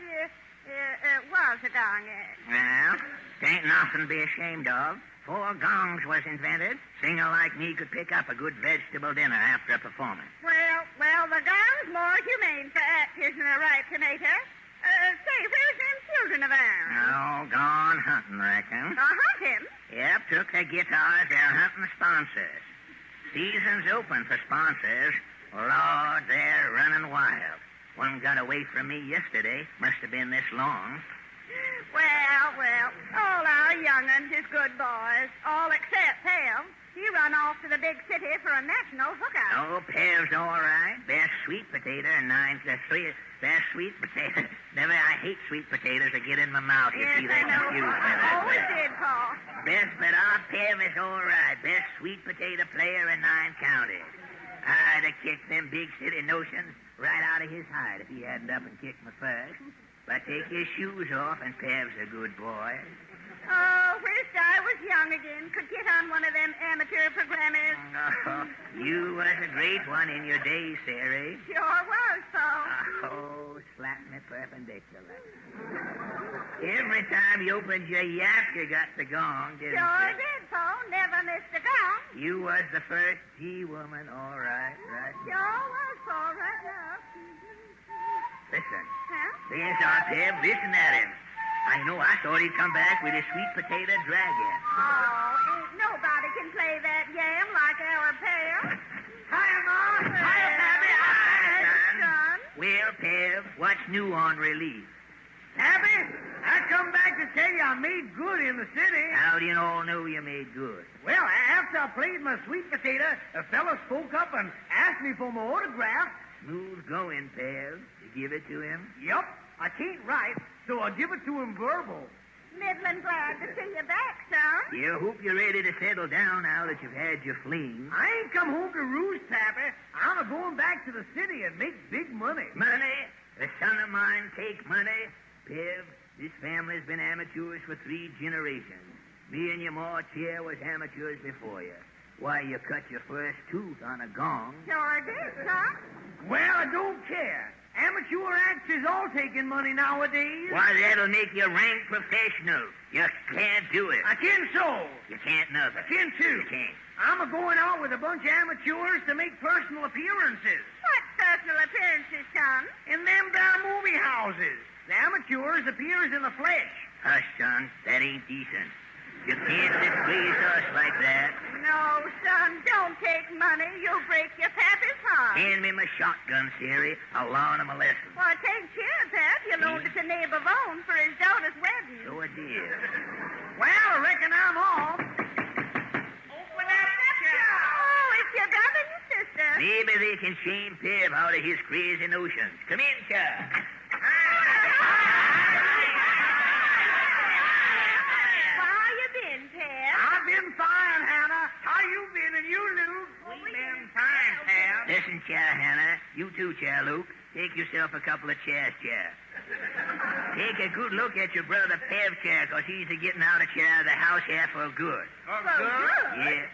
S13: was a gonger.
S23: Well, ain't nothing to be ashamed of. 4 gongs was invented. Singer like me could pick up a good vegetable dinner after a performance.
S13: Well, the gong's more humane for actors than a ripe tomato. Say, where's them children of ours?
S23: Oh, gone hunting, reckon.
S13: Hunting?
S23: Yep, took their guitars. They're hunting sponsors. Season's open for sponsors. Lord, they're running wild. One got away from me yesterday. Must have been this long.
S13: Well, all our young'uns is good boys, all except Pam. He run off to the big city for a national hookup.
S23: Oh, Pev's all right. Best sweet potato and best sweet potato. I hate sweet potatoes that get in my mouth. You see, they confuse me.
S13: Always did, Paul.
S23: Best, but our Pev is all right. Best sweet potato player in 9 counties. I'd have kicked them big city notions right out of his hide if he hadn't up and kicked me first. But take his shoes off, and Pev's a good boy.
S13: Oh, wished I was young again. Could get on one of them amateur programmers.
S23: Oh, you was a great one in your days, Sarah.
S13: Sure was, Paul.
S23: Oh, slap me perpendicular. Every time you opened your yap, you got the gong, didn't you?
S13: Sure did,
S17: Paul. Never missed a gong.
S23: You was the first G-woman. All right, right.
S17: Sure was, Paul, right now.
S23: Listen.
S17: Huh?
S23: There's our Peb. Listen at him. I know. I thought he'd come back with his sweet potato dragon.
S17: Oh, ain't nobody can play that game like our pair.
S23: Hiya, Ma. Hiya, Pappy. Hi,
S17: son.
S23: Well, Peb, what's new on relief?
S20: Happy? I come back to tell you I made good in the city.
S23: How do you all know you made good?
S20: Well, after I played my sweet potato, a fella spoke up and asked me for my autograph.
S23: Smooth going, Peb. You give it to him?
S20: Yup. I can't write, so I'll give it to him verbal.
S17: Middling glad to see you back, son.
S23: You hope you're ready to settle down now that you've had your fling.
S20: I ain't come home to roost, Pappy. I'm a-going back to the city and make big money.
S23: Money? The son of mine take money? Peb, this family's been amateurs for 3 generations. Me and your ma Chair was amateurs before you. Why, you cut your first tooth on a gong.
S17: Sure did, son.
S20: Well, I don't care. Amateur acts is all taking money nowadays.
S23: Why, that'll make you rank professional. You can't do it.
S20: I can so.
S23: You can't nothing.
S20: I can too.
S23: You can't.
S20: I'm a-going out with a bunch of amateurs to make personal appearances.
S17: What personal appearances, son?
S20: In them there movie houses. The amateurs appears in the flesh.
S23: Hush, son. That ain't decent. You can't disgrace us like that.
S17: No, son, don't take money. You'll break your pappy's heart.
S23: Hand me my shotgun, Siri. I'll learn him a lesson.
S17: Well, take cheer, Pep. You loaned it to neighbor Vaughn for his daughter's wedding.
S23: So it did.
S20: Well, I reckon I'm off.
S17: Open up, Oh, it's your brother and your sister.
S23: Maybe they can shame Peb out of his crazy notions. Come in, child.
S20: I've been fine, Hannah. How you been, and you, Luke?
S23: We've been fine, pal. Listen, Chair Hannah. You too, Chair Luke. Take yourself a couple of chairs, Chair. Take a good look at your brother Pev, Chair, because he's a-getting out of chair of the house here for good.
S20: For good?
S23: Yeah.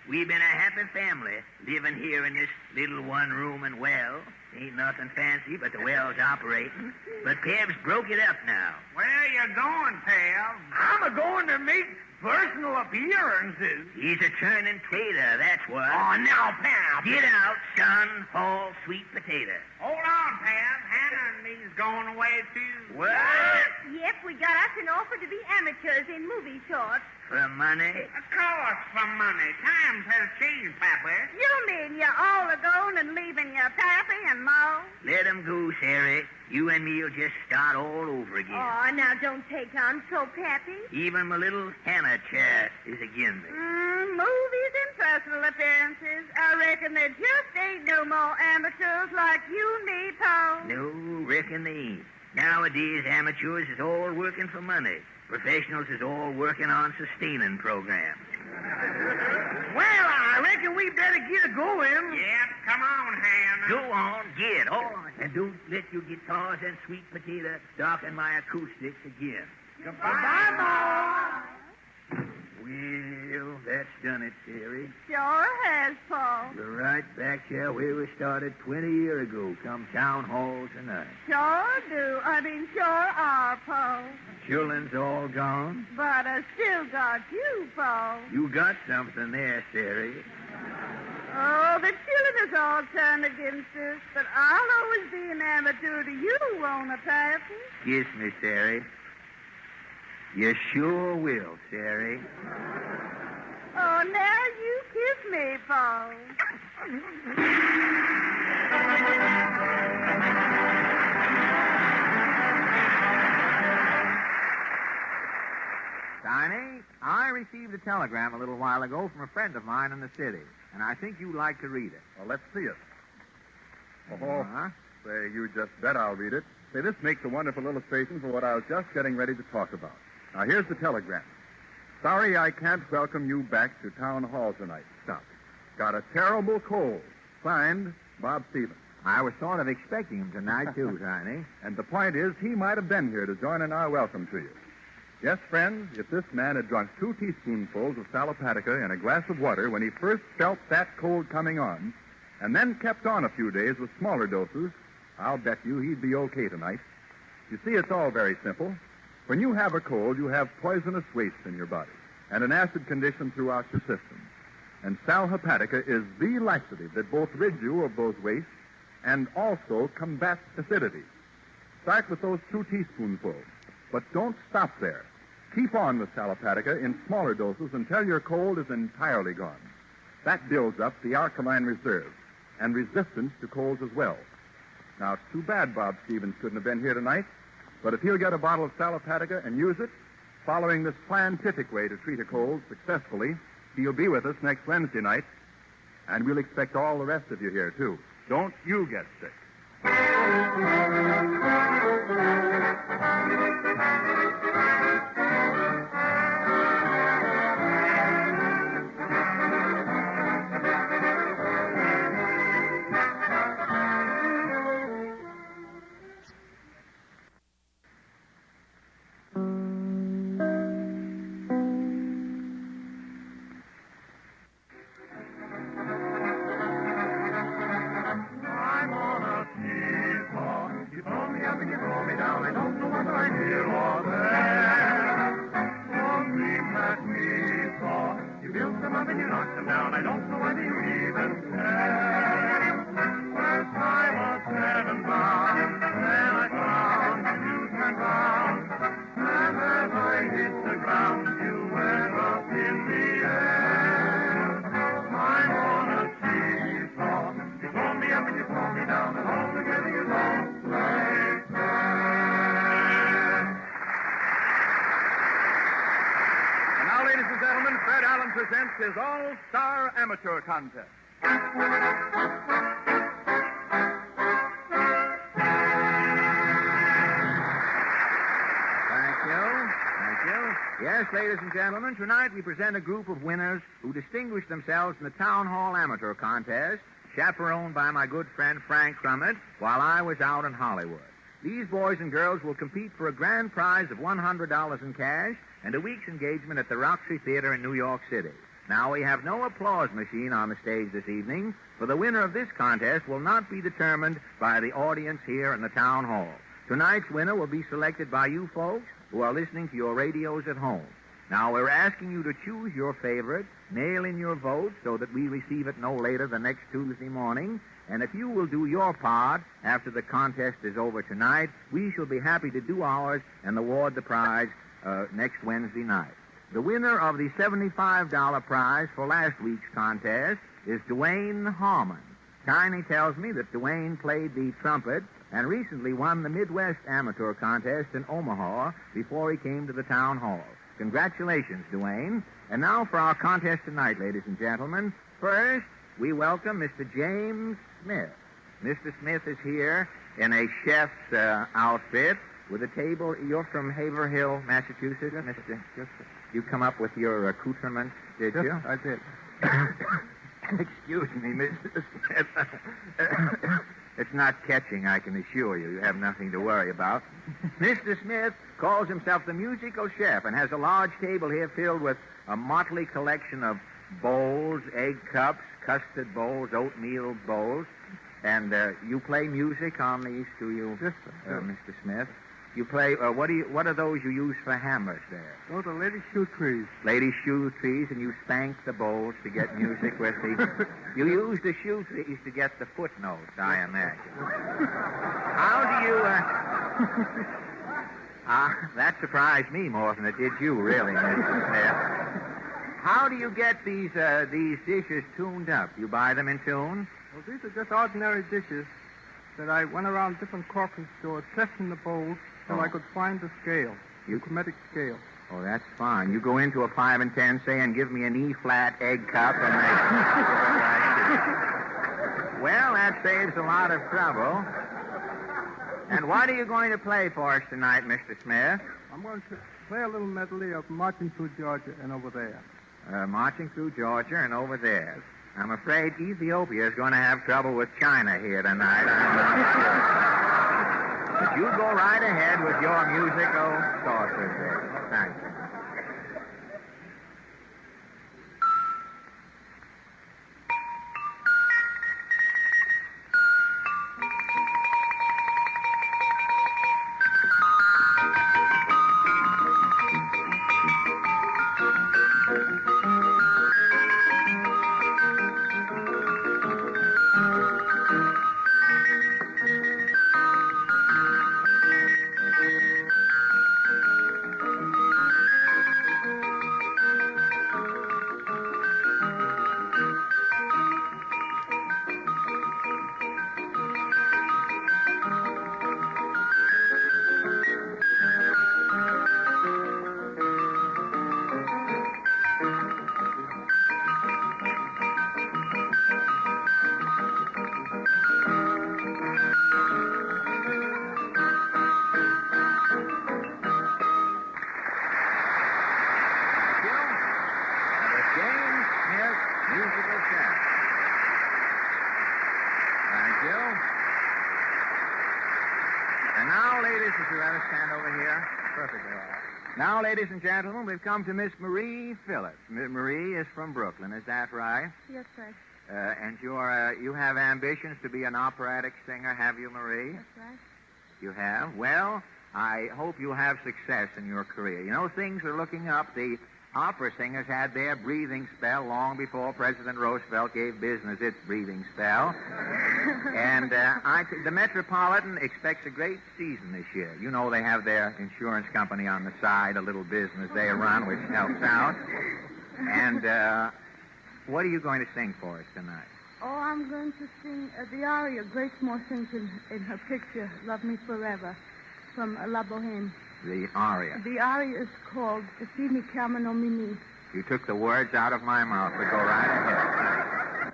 S23: We've been a happy family living here in this little one-room and well. Ain't nothing fancy, but the well's operating. But Peb's broke it up now.
S20: Where you going, Peb? I'm a-going to make personal appearances.
S23: He's a turning trader, that's what.
S20: Oh, now, Peb.
S23: Get out, son. Haul sweet potato.
S20: Hold on, Peb. Hannah and me's going away, too.
S23: What?
S17: Yep, we got us an offer to be amateurs in movie shorts.
S23: For money?
S20: Of course, for money. Times has changed, Pappy.
S17: You mean you're all a-going and leaving your pappy and ma?
S23: Let 'em go, Sari. You and me'll just start all over again.
S17: Oh, now don't take on so, Pappy.
S23: Even my little Hannah chair is again me.
S17: Movies and personal appearances. I reckon there just ain't no more amateurs like you and me, Paul.
S23: No, reckon they ain't. Nowadays, amateurs is all working for money. Professionals is all working on sustaining programs.
S20: Well, I reckon we better get a-going.
S23: Yep, come on, Hannah. Go on, get on. And don't let your guitars and sweet potato darken my acoustics again.
S20: Goodbye, Ma.
S23: Well, that's done it, Sari.
S17: Sure has, Paul.
S23: We're right back here where we started 20 years ago, come town hall tonight.
S17: Sure do. Sure are, Paul.
S23: Children's all gone.
S17: But I still got you, Paul.
S23: You got something there, Sari.
S17: Oh, the children is all turned against us, but I'll always be an amateur to you, won't I, Pappy?
S23: Kiss me, Sari. You sure will, Sari.
S17: Oh, now you kiss me, Paul.
S23: Diney, I received a telegram a little while ago from a friend of mine in the city, and I think you'd like to read it.
S1: Well, let's see it. Oh, say, you just bet I'll read it. Say, this makes a wonderful illustration for what I was just getting ready to talk about. Now, here's the telegram. Sorry I can't welcome you back to town hall tonight. Stop. Got a terrible cold. Signed, Bob Stevens.
S23: I was sort of expecting him tonight, too, Tiny.
S1: And the point is, he might have been here to join in our welcome to you. Yes, friends, if this man had drunk 2 teaspoonfuls of salopatica in a glass of water when he first felt that cold coming on, and then kept on a few days with smaller doses, I'll bet you he'd be okay tonight. You see, it's all very simple. When you have a cold, you have poisonous waste in your body. and an acid condition throughout your system. And Sal Hepatica is the laxative that both rids you of those wastes and also combats acidity. Start with those 2 teaspoonfuls, but don't stop there. Keep on with Sal Hepatica in smaller doses until your cold is entirely gone. That builds up the alkaline reserve and resistance to colds as well. Now, it's too bad Bob Stevens couldn't have been here tonight, but if he'll get a bottle of Sal Hepatica and use it, following this scientific way to treat a cold successfully, he'll be with us next Wednesday night, and we'll expect all the rest of you here, too. Don't you get sick.
S3: I'm on a seesaw. You throw me up and you throw me down. I don't know whether I'm here or there. Long dreams that we saw. You built them up and you knocked them down. I don't know whether you even care. First I was dead and bound. Then I found you turned round. And as I hit the ground, you went up in the air. I'm on a seesaw. You throw me up and you throw me down, and all together you don't play fair.
S1: And now, ladies and gentlemen, Fred Allen presents his All-Star Amateur Contest.
S23: Thank you. Yes, ladies and gentlemen, tonight we present a group of winners who distinguished themselves in the Town Hall Amateur Contest, chaperoned by my good friend Frank Crummett, while I was out in Hollywood. These boys and girls will compete for a grand prize of $100 in cash and a week's engagement at the Roxy Theater in New York City. Now, we have no applause machine on the stage this evening, for the winner of this contest will not be determined by the audience here in the Town Hall. Tonight's winner will be selected by you folks who are listening to your radios at home. Now, we're asking you to choose your favorite, mail in your vote so that we receive it no later than next Tuesday morning. And if you will do your part after the contest is over tonight, we shall be happy to do ours and award the prize next Wednesday night. The winner of the $75 prize for last week's contest is Dwayne Harmon. Tiny tells me that Dwayne played the trumpet and recently won the Midwest Amateur Contest in Omaha before he came to the Town Hall. Congratulations, Dwayne. And now for our contest tonight, ladies and gentlemen. First, we welcome Mr. James Smith. Mr. Smith is here in a chef's outfit with a table. You're from Haverhill, Massachusetts, Mr.
S16: Yes, sir.
S23: You come up with your accoutrements, did
S16: Yes,
S23: you?
S16: I did.
S23: Excuse me, Mr. Smith. It's not catching, I can assure you. You have nothing to worry about. Mr. Smith calls himself the musical chef and has a large table here filled with a motley collection of bowls, egg cups, custard bowls, oatmeal bowls. And you play music on these, do you,
S16: Yes, sir.
S23: Mr. Smith? You play, what are those you use for hammers there?
S16: Those are lady shoe trees.
S23: Lady shoe trees, and you spank the bowls to get music with the... You use the shoe trees to get the footnotes, I imagine. How do you... that surprised me more than it did you, really, Mr. Smith. How do you get these dishes tuned up? You buy them in tune?
S16: Well, these are just ordinary dishes that I went around different corking stores testing the bowls till I could find the scale, the chromatic scale.
S23: Oh, that's fine. You go into a 5 and 10, say, and give me an E-flat egg cup, and well, that saves a lot of trouble. And what are you going to play for us tonight, Mr. Smith?
S16: I'm going to play a little medley of Marching Through Georgia and Over There.
S23: Marching Through Georgia and Over There. I'm afraid Ethiopia is going to have trouble with China here tonight. I'm not sure. But you go right ahead with your musical saucers there. Thank you. And now, ladies, if you rather stand over here. Perfectly all right. Now, ladies and gentlemen, we've come to Miss Marie Phillips. Marie is from Brooklyn, is that right?
S13: Yes, sir.
S23: And you have ambitions to be an operatic singer, have you, Marie?
S13: That's right.
S23: You have? Well, I hope you'll have success in your career. You know, things are looking up. The opera singers had their breathing spell long before President Roosevelt gave business its breathing spell. And the Metropolitan expects a great season this year. You know, they have their insurance company on the side, a little business they run, which helps out. And what are you going to sing for us tonight?
S13: Oh, I'm going to sing the aria Grace Moore sings in her picture, Love Me Forever, from La Boheme.
S23: The aria.
S13: The aria is called Si mi chiamano Mimi.
S23: You took the words out of my mouth, but go right ahead.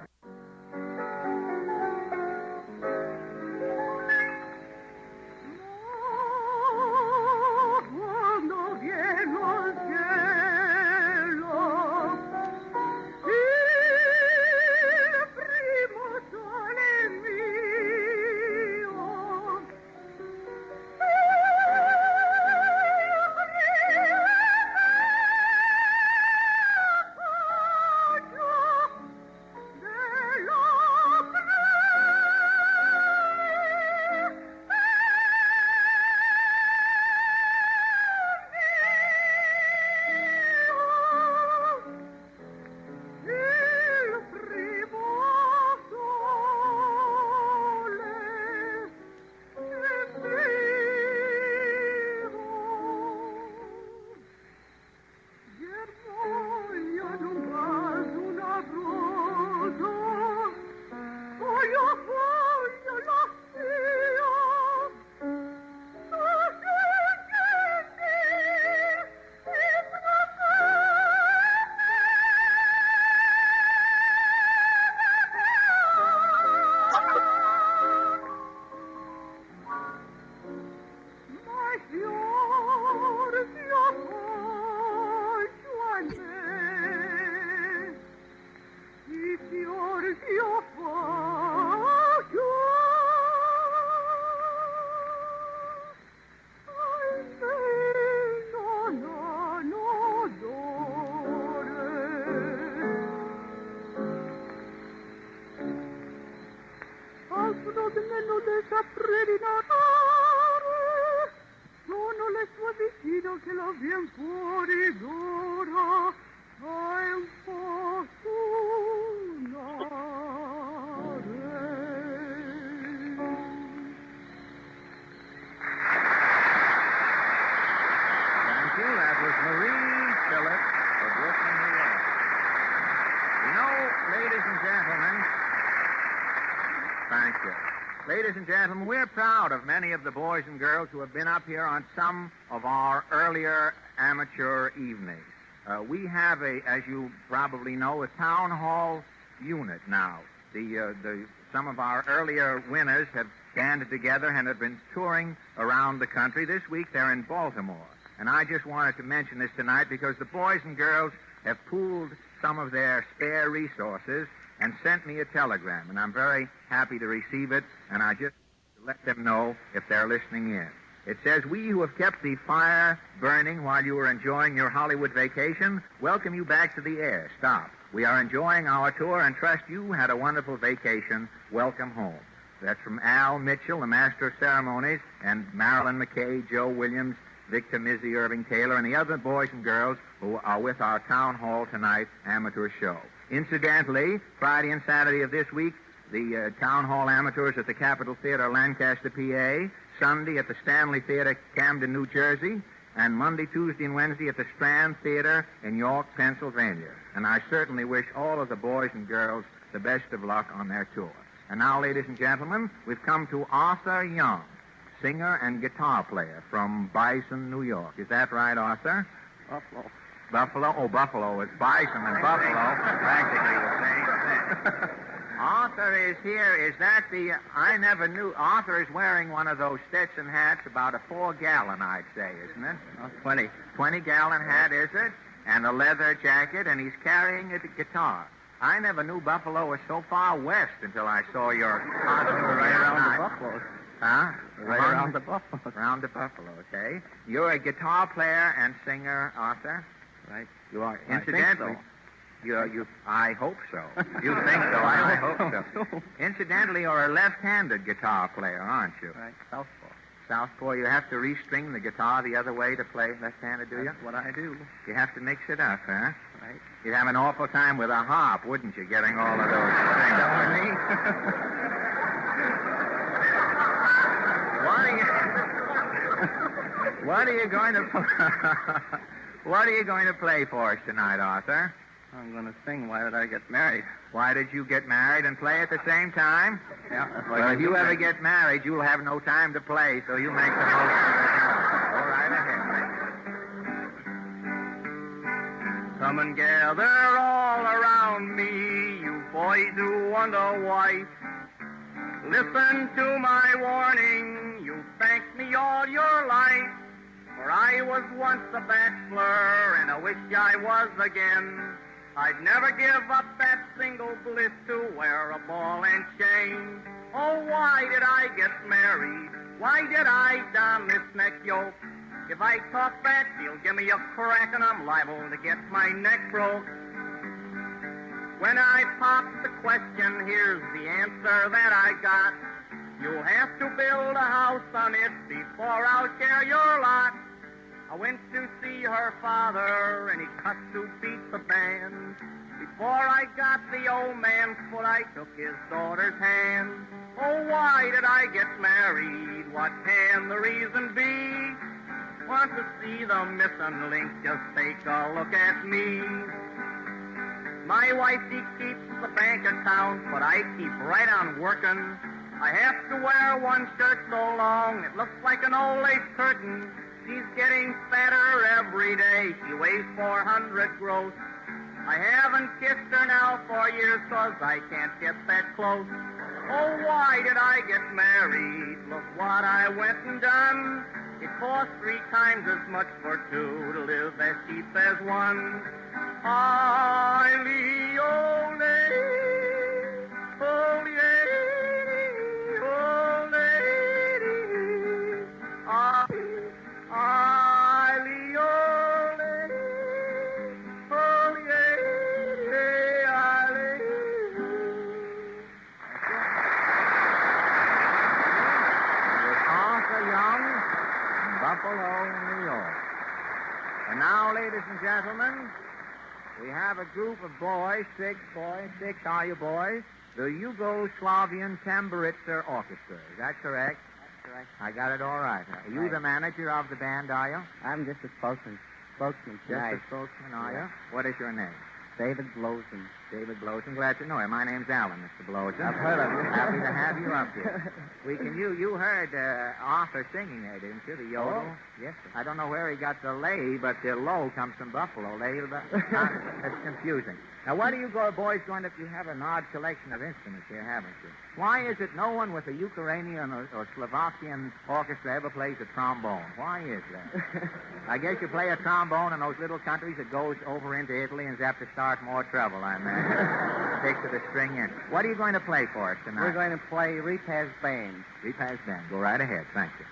S23: Ladies and gentlemen, we're proud of many of the boys and girls who have been up here on some of our earlier amateur evenings. We have as you probably know, a town hall unit now. Some of our earlier winners have banded together and have been touring around the country. This week they're in Baltimore. And I just wanted to mention this tonight because the boys and girls have pooled some of their spare resources and sent me a telegram, and I'm very happy to receive it, and I just let them know if they're listening in. It says, we who have kept the fire burning while you were enjoying your Hollywood vacation welcome you back to the air. Stop. We are enjoying our tour and trust you had a wonderful vacation. Welcome home. That's from Al Mitchell, the Master of Ceremonies, and Marilyn McKay, Joe Williams, Victor Mizzy, Irving Taylor, and the other boys and girls who are with our Town Hall Tonight amateur show. Incidentally, Friday and Saturday of this week, the Town Hall amateurs at the Capitol Theater, Lancaster, PA, Sunday at the Stanley Theater, Camden, New Jersey, and Monday, Tuesday, and Wednesday at the Strand Theater in York, Pennsylvania. And I certainly wish all of the boys and girls the best of luck on their tour. And now, ladies and gentlemen, we've come to Arthur Young, singer and guitar player from Bison, New York. Is that right, Arthur? Buffalo? Oh, Buffalo. It's Bison and Buffalo. Practically the same thing. Arthur is here. Is that I never knew. Arthur is wearing one of those Stetson hats, about a 4-gallon, I'd say, isn't it? 20. 20-gallon hat, is it? And a leather jacket, and he's carrying a guitar. I never knew Buffalo was so far west until I saw your costume
S11: Right around the
S23: tonight.
S11: buffalo.
S23: Huh?
S11: Right around the buffalo.
S23: Around the buffalo, okay. You're a guitar player and singer, Arthur?
S11: Right.
S23: You are.
S11: I think
S23: Incidentally,
S11: so.
S23: I hope so. You think so? I hope so. Incidentally, you're a left-handed guitar player, aren't you?
S11: Right. Southpaw.
S23: Southpaw, you have to restring the guitar the other way to play left-handed, do you?
S11: That's what I do.
S23: You have to mix it up, huh?
S11: Right.
S23: You'd have an awful time with a harp, wouldn't you, getting all of those strings? What are you going to What are you going to play for us tonight, Arthur?
S11: I'm going to sing Why Did I Get Married?
S23: Why did you get married and play at the same time?
S11: Yeah. That's
S23: Well, if you ever get married, you'll have no time to play, so you make the most of it. Go right ahead.
S12: Come and gather all around me, you boys who wonder why. Listen to my warning, you thanked me all your life. For I was once a bachelor, and I wish I was again. I'd never give up that single bliss to wear a ball and chain. Oh, why did I get married? Why did I don this neck yoke? If I talk back, he'll give me a crack, and I'm liable to get my neck broke. When I pop the question, here's the answer that I got. You'll have to build a house on it before I'll share your lot. I went to see her father, and he cut 2 feet the band. Before I got the old man's foot, I took his daughter's hand. Oh, why did I get married? What can the reason be? Want to see the missing link? Just take a look at me. My wife, she keeps the bank account, but I keep right on working. I have to wear one shirt so long, it looks like an old lace curtain. She's getting fatter every day. She weighs 400 gross. I haven't kissed her now for years, 'cause I can't get that close. Oh, why did I get married? Look what I went and done. It cost 3 times as much for 2 to live as cheap as 1. Ollie, ole, ole, ole, Ollie, ole, ole,
S23: With Arthur Young, Buffalo, New York. And now, ladies and gentlemen, we have a group of boys, 6 boys. 6, are you boys? The Yugoslavian Tamburitsa Orchestra. Is that correct?
S16: That's correct.
S23: I got it all right. Are you the manager of the band, are you?
S16: I'm just a spokesman. Spokesman
S23: Just
S16: tonight.
S23: a spokesman, are
S16: Yeah.
S23: you? What is your name?
S16: David Blowson.
S23: David Blowson. Glad to know you. My name's Alan, Mr. Blowson.
S16: I've heard of you.
S23: Happy to have you up here. You heard Arthur singing there, didn't you? The yodel?
S16: Oh, yes, sir.
S23: I don't know where he got the lay, but the low comes from Buffalo. That's confusing. Now, what are you boys going to... You have an odd collection of instruments here, haven't you? Why is it no one with a Ukrainian or Slovakian orchestra ever plays a trombone? Why is that? I guess you play a trombone in those little countries that goes over into Italy and is apt to start more trouble, I imagine. Stick to the string in. What are you going to play for us tonight?
S16: We're going to play Repaz Band.
S23: Repaz Band. Go right ahead. Thank you.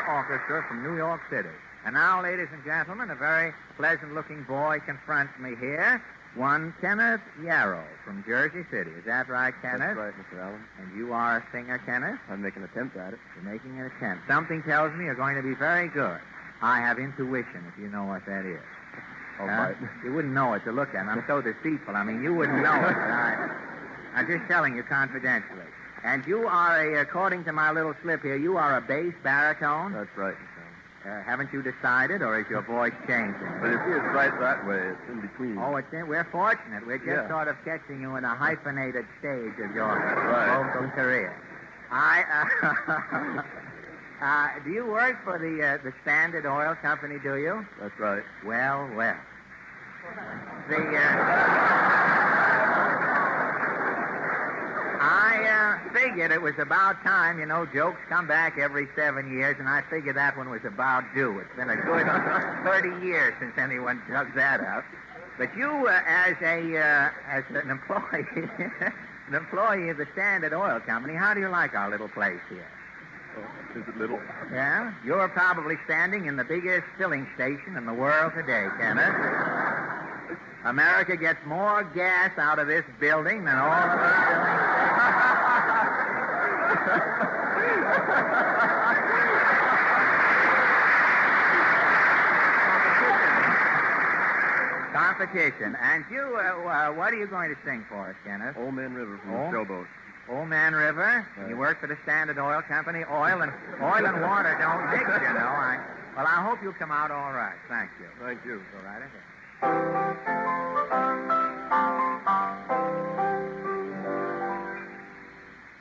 S23: Orchestra from New York City. And now, ladies and gentlemen, a very pleasant-looking boy confronts me here. One Kenneth Yarrow from Jersey City. Is that right, Kenneth?
S4: That's right, Mr. Allen.
S23: And you are a singer, Kenneth?
S4: I'm making an attempt at it.
S23: You're making an attempt. Something tells me you're going to be very good. I have intuition, if you know what that is.
S4: All right.
S23: You wouldn't know it to look at. I'm so deceitful. I mean, you wouldn't know it. But I'm just telling you confidentially. And you are, according to my little slip here, you are a bass baritone?
S4: That's right, Mr. Allen.
S23: Haven't you decided, or is your voice changing?
S4: But you see, it's right that way. It's in between.
S23: Oh, we're fortunate. We're just sort of catching you in a hyphenated stage of your vocal career. Do you work for the Standard Oil Company, do you?
S4: That's right.
S23: Well. I figured it was about time. You know, jokes come back every 7 years, and I figured that one was about due. It's been a good 30 years since anyone dug that up. But you, as an employee, an employee of the Standard Oil Company, how do you like our little place here?
S4: Oh, is it little?
S23: Yeah? You're probably standing in the biggest filling station in the world today, Kenneth. America gets more gas out of this building than all of the filling Competition. And you, what are you going to sing for us, Kenneth?
S4: Old Man River from the Showboat.
S23: Old Man River.
S4: Right.
S23: You work for the Standard Oil Company. Oil and water don't mix, you know. Well, I hope you'll come out all right. Thank you.
S4: Thank you.
S23: Go right ahead.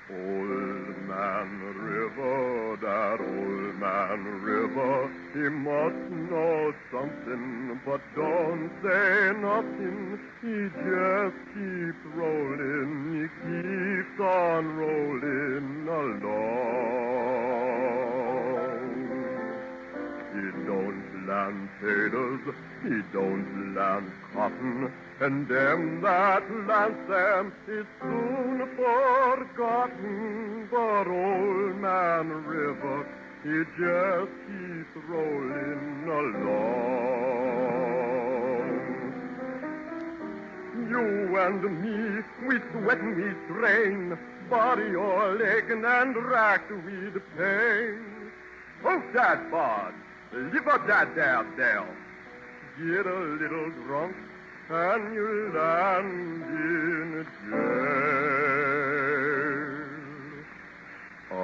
S3: Old Man River, that old man River, he must know something, but don't say nothing. He just keeps rolling, he keeps on rolling along. He don't plant potatoes, he don't plant cotton, and them that plants them is soon forgotten. But old man River, he just keeps rolling along. You and me, we sweat and we strain, body all aching and racked with pain. Oh, that bud, live up that damn Dell. Get a little drunk and you land in jail. I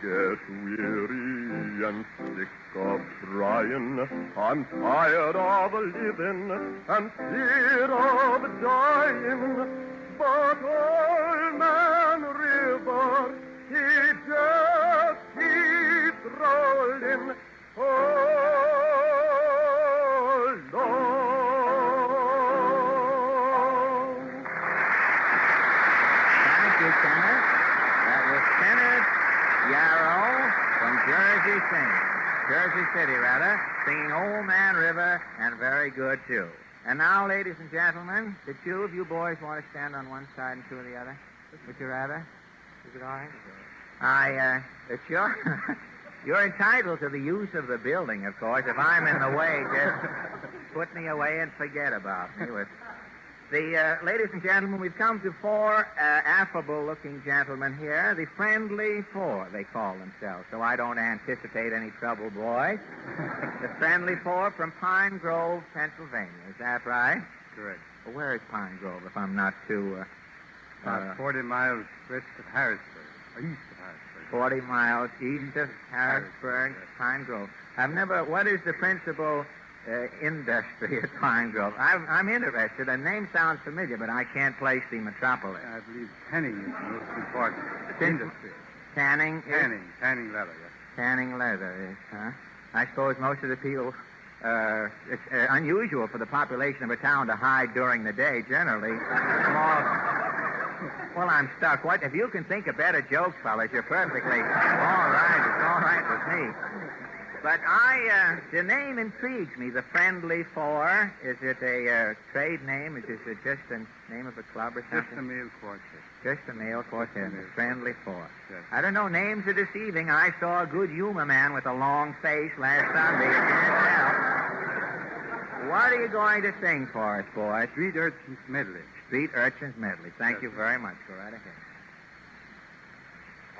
S3: get weary and sick of trying. I'm tired of living and scared of dying. But old man River, he just keeps rolling.
S23: Thank you, Kenneth. That was Kenneth Yarrow from Jersey City, singing Old Man River, and very good, too. And now, ladies and gentlemen, the two of you boys want to stand on one side and two on the other? Would you rather? Is it all right? It's your... You're entitled to the use of the building, of course. If I'm in the way, just put me away and forget about me. Ladies and gentlemen, we've come to four affable-looking gentlemen here. The Friendly Four, they call themselves, so I don't anticipate any trouble, boys. The Friendly Four from Pine Grove, Pennsylvania. Is that right?
S4: Correct.
S23: Well, where is Pine Grove, if I'm not too...
S4: About 40 miles west of Harrisburg, or east of Harrisburg.
S23: 40 miles east of Harrisburg, Pine Grove. What is the principal industry at Pine Grove? I'm interested. The name sounds familiar, but I can't place the metropolis.
S4: I believe tanning is the most important industry.
S23: Tanning leather,
S4: yes.
S23: Tanning leather is, huh? I suppose most of the people, it's unusual for the population of a town to hide during the day, generally. Well, I'm stuck. What? If you can think of better jokes, fellas, you're perfectly all right. It's all right with me. But the name intrigues me. The Friendly Four. Is it a trade name? Is it just the name of a club or something?
S4: Just a male quartet.
S23: Just a male quartet, a friendly force. I don't know, names are deceiving. I saw a good humor man with a long face last Sunday. You can't tell. What are you going to sing for us, boy?
S4: Street Urchins Medley.
S23: Street Urchins Medley. Thank you very much. Go right ahead.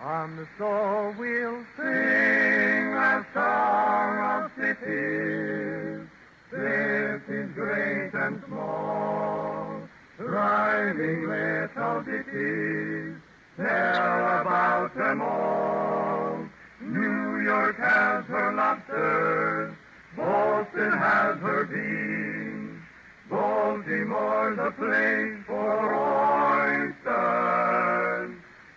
S3: On the store we'll sing a song of cities, cities great and small, thriving little ditties, tell about them all. New York has her lobsters, Boston has her beans, Baltimore's a place for oysters,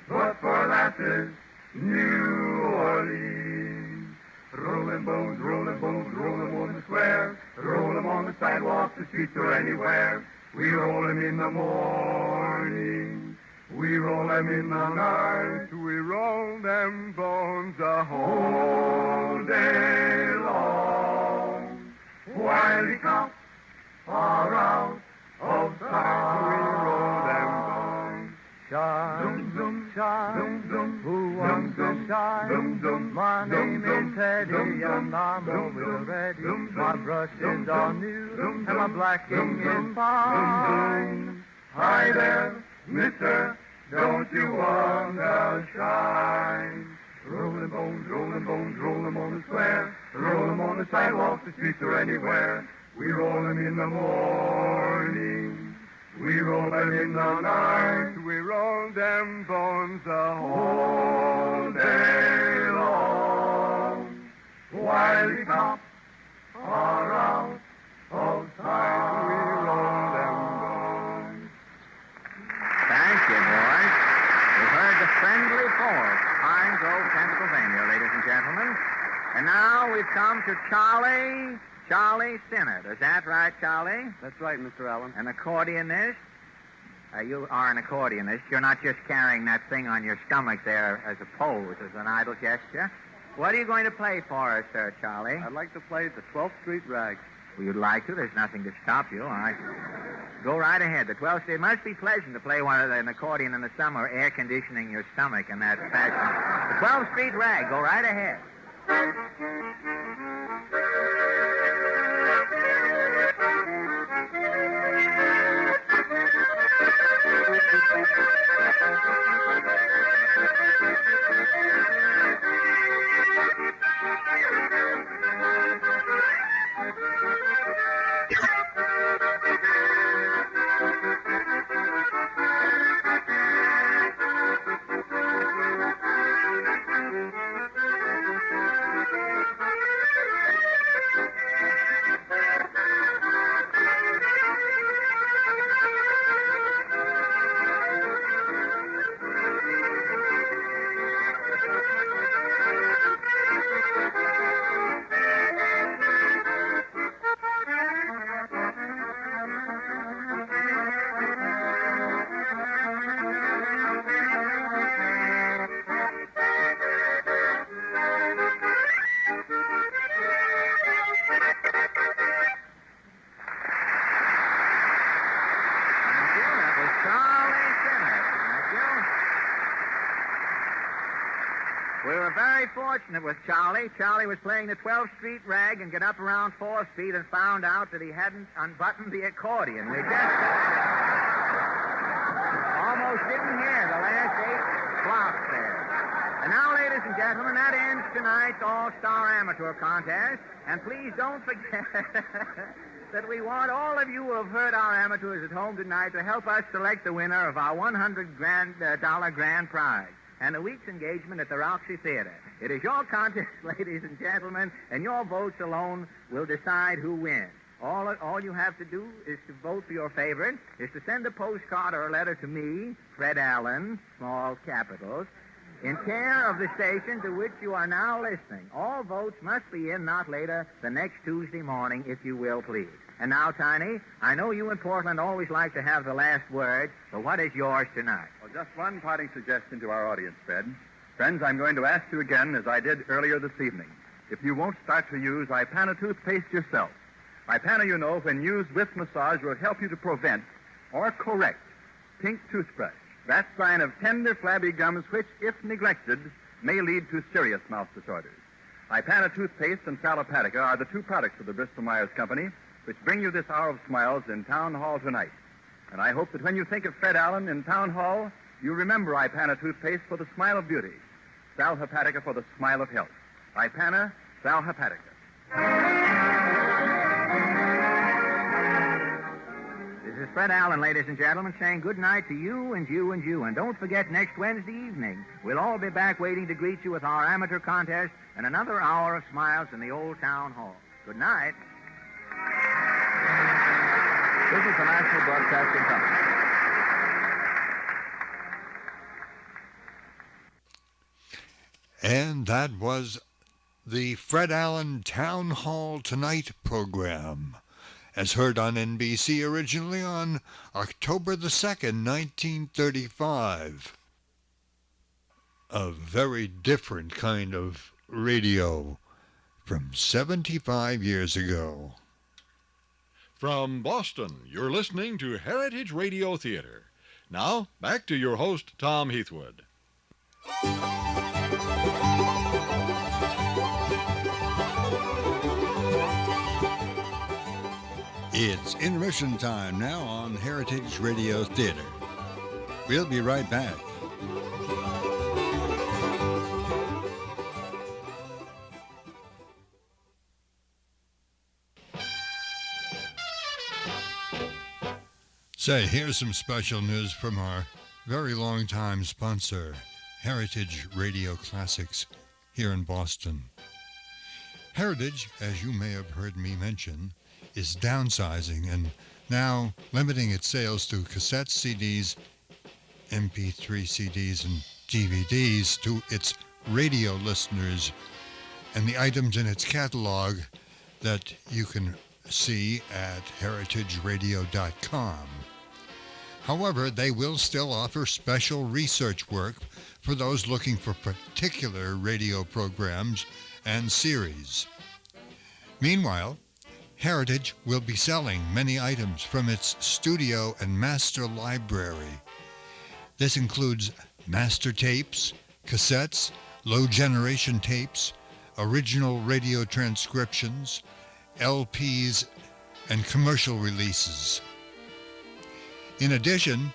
S3: but for lasses, New Orleans. Roll 'em bones, roll 'em bones, roll 'em on the square, roll 'em on the sidewalk, the streets, or anywhere. We roll 'em in the morning, we roll 'em in the night, we roll them bones a whole day long. While the cops are out of sight, we roll them bones.
S12: Shine,
S3: Zoom,
S12: shine,
S3: zoom, zoom,
S12: who wants to shine?
S3: zoom, zoom,
S12: My name
S3: zoom,
S12: is Teddy,
S3: zoom, zoom,
S12: and I'm
S3: zoom,
S12: always
S3: zoom,
S12: ready.
S3: zoom,
S12: My
S3: zoom,
S12: brushes
S3: zoom,
S12: are
S3: zoom,
S12: new,
S3: zoom,
S12: and my
S3: zoom,
S12: blacking
S3: zoom,
S12: is
S3: zoom,
S12: fine.
S3: Hi there, mister, don't you want to shine? Roll 'em bones, roll 'em bones, roll 'em on the square, roll 'em on the sidewalk, the streets, or anywhere. We roll 'em in the morning, we roll 'em in the night, we roll them bones a whole day long. While the cops are out of sight, we roll them bones.
S23: Thank you, boys. We've heard the friendly force, Pine Grove, Pennsylvania, ladies and gentlemen. And now we've come to Charlie Sinnott. Is that right, Charlie?
S4: That's right, Mr. Allen.
S23: An accordionist? You are an accordionist. You're not just carrying that thing on your stomach there as a pose, as an idle gesture. What are you going to play for us, sir, Charlie?
S4: I'd like to play the 12th Street Rag.
S23: Well, you'd like to. There's nothing to stop you. All right. Go right ahead. The 12th Street. It must be pleasant to play an accordion in the summer, air conditioning your stomach in that fashion. The 12th Street Rag. Go right ahead. We were very fortunate with Charlie. Charlie was playing the 12th Street Rag and got up around 4th Street and found out that he hadn't unbuttoned the accordion. We just almost didn't hear the last 8 blocks there. And now, ladies and gentlemen, that ends tonight's All-Star Amateur Contest. And please don't forget that we want all of you who have heard our amateurs at home tonight to help us select the winner of our $100 grand prize and a week's engagement at the Roxy Theater. It is your contest, ladies and gentlemen, and your votes alone will decide who wins. All you have to do is to vote for your favorite, is to send a postcard or a letter to me, Fred Allen, small capitals, in care of the station to which you are now listening. All votes must be in not later than next Tuesday morning, if you will, please. And now, Tiny, I know you in Portland always like to have the last word, but what is yours tonight?
S1: Well, just one parting suggestion to our audience, Fred. Friends, I'm going to ask you again, as I did earlier this evening, if you won't start to use Ipana toothpaste yourself. Ipana, you know, when used with massage, will help you to prevent or correct pink toothbrush, That sign of tender, flabby gums which, if neglected, may lead to serious mouth disorders. Ipana toothpaste and Sal Hepatica are the two products of the Bristol-Myers Company which bring you this hour of smiles in Town Hall tonight. And I hope that when you think of Fred Allen in Town Hall, you remember Ipana toothpaste for the smile of beauty, Sal Hepatica for the smile of health. Ipana, Sal Hepatica.
S23: This is Fred Allen, ladies and gentlemen, saying good night to you and you and you. And don't forget, next Wednesday evening, we'll all be back waiting to greet you with our amateur contest and another hour of smiles in the old town hall. Good night.
S5: This is the National Broadcasting Company.
S2: And that was the Fred Allen Town Hall Tonight program, as heard on NBC originally on October the 2nd, 1935. A very different kind of radio from 75 years ago.
S19: From Boston, you're listening to Heritage Radio Theater. Now, back to your host, Tom Heathwood.
S2: It's intermission time now on Heritage Radio Theater. We'll be right back. Say, here's some special news from our very long-time sponsor, Heritage Radio Classics, here in Boston. Heritage, as you may have heard me mention, is downsizing and now limiting its sales to cassettes, CDs, MP3 CDs, and DVDs to its radio listeners and the items in its catalog that you can see at heritageradio.com. However, they will still offer special research work for those looking for particular radio programs and series. Meanwhile, Heritage will be selling many items from its studio and master library. This includes master tapes, cassettes, low-generation tapes, original radio transcriptions, LPs, and commercial releases. In addition,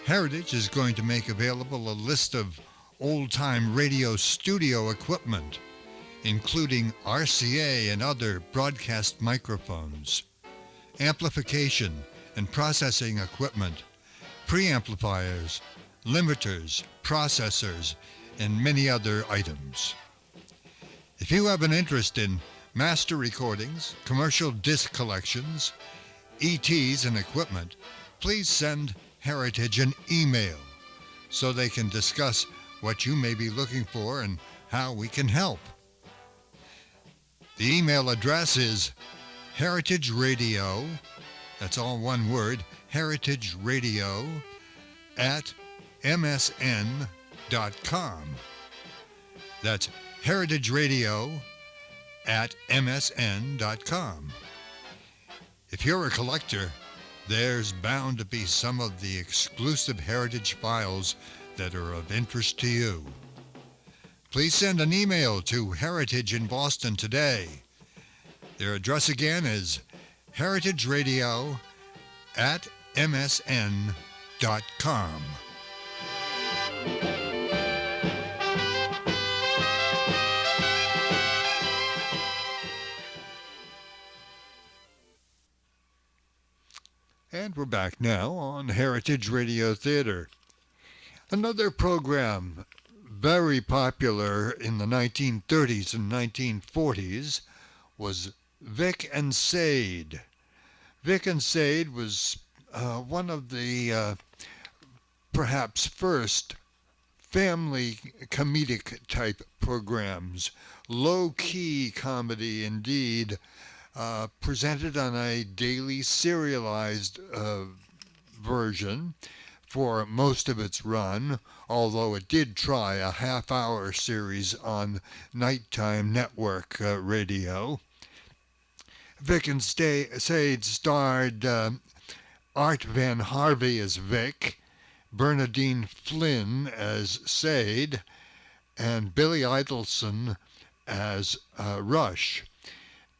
S2: Heritage is going to make available a list of old-time radio studio equipment, including RCA and other broadcast microphones, amplification and processing equipment, preamplifiers, limiters, processors, and many other items. If you have an interest in master recordings, commercial disc collections, ETs, and equipment, please send Heritage an email so they can discuss what you may be looking for and how we can help. The email address is heritageradio, that's all one word, heritageradio @msn.com. That's heritageradio@msn.com. If you're a collector, there's bound to be some of the exclusive Heritage files that are of interest to you. Please send an email to Heritage in Boston today. Their address again is heritageradio@msn.com. And we're back now on Heritage Radio Theater. Another program very popular in the 1930s and 1940s was Vic and Sade. Vic and Sade was one of the perhaps first family comedic type programs, low-key comedy indeed, presented on a daily serialized version for most of its run, although it did try a half-hour series on nighttime network radio. Vic and Sade starred Art Van Harvey as Vic, Bernadine Flynn as Sade, and Billy Idelson as Rush.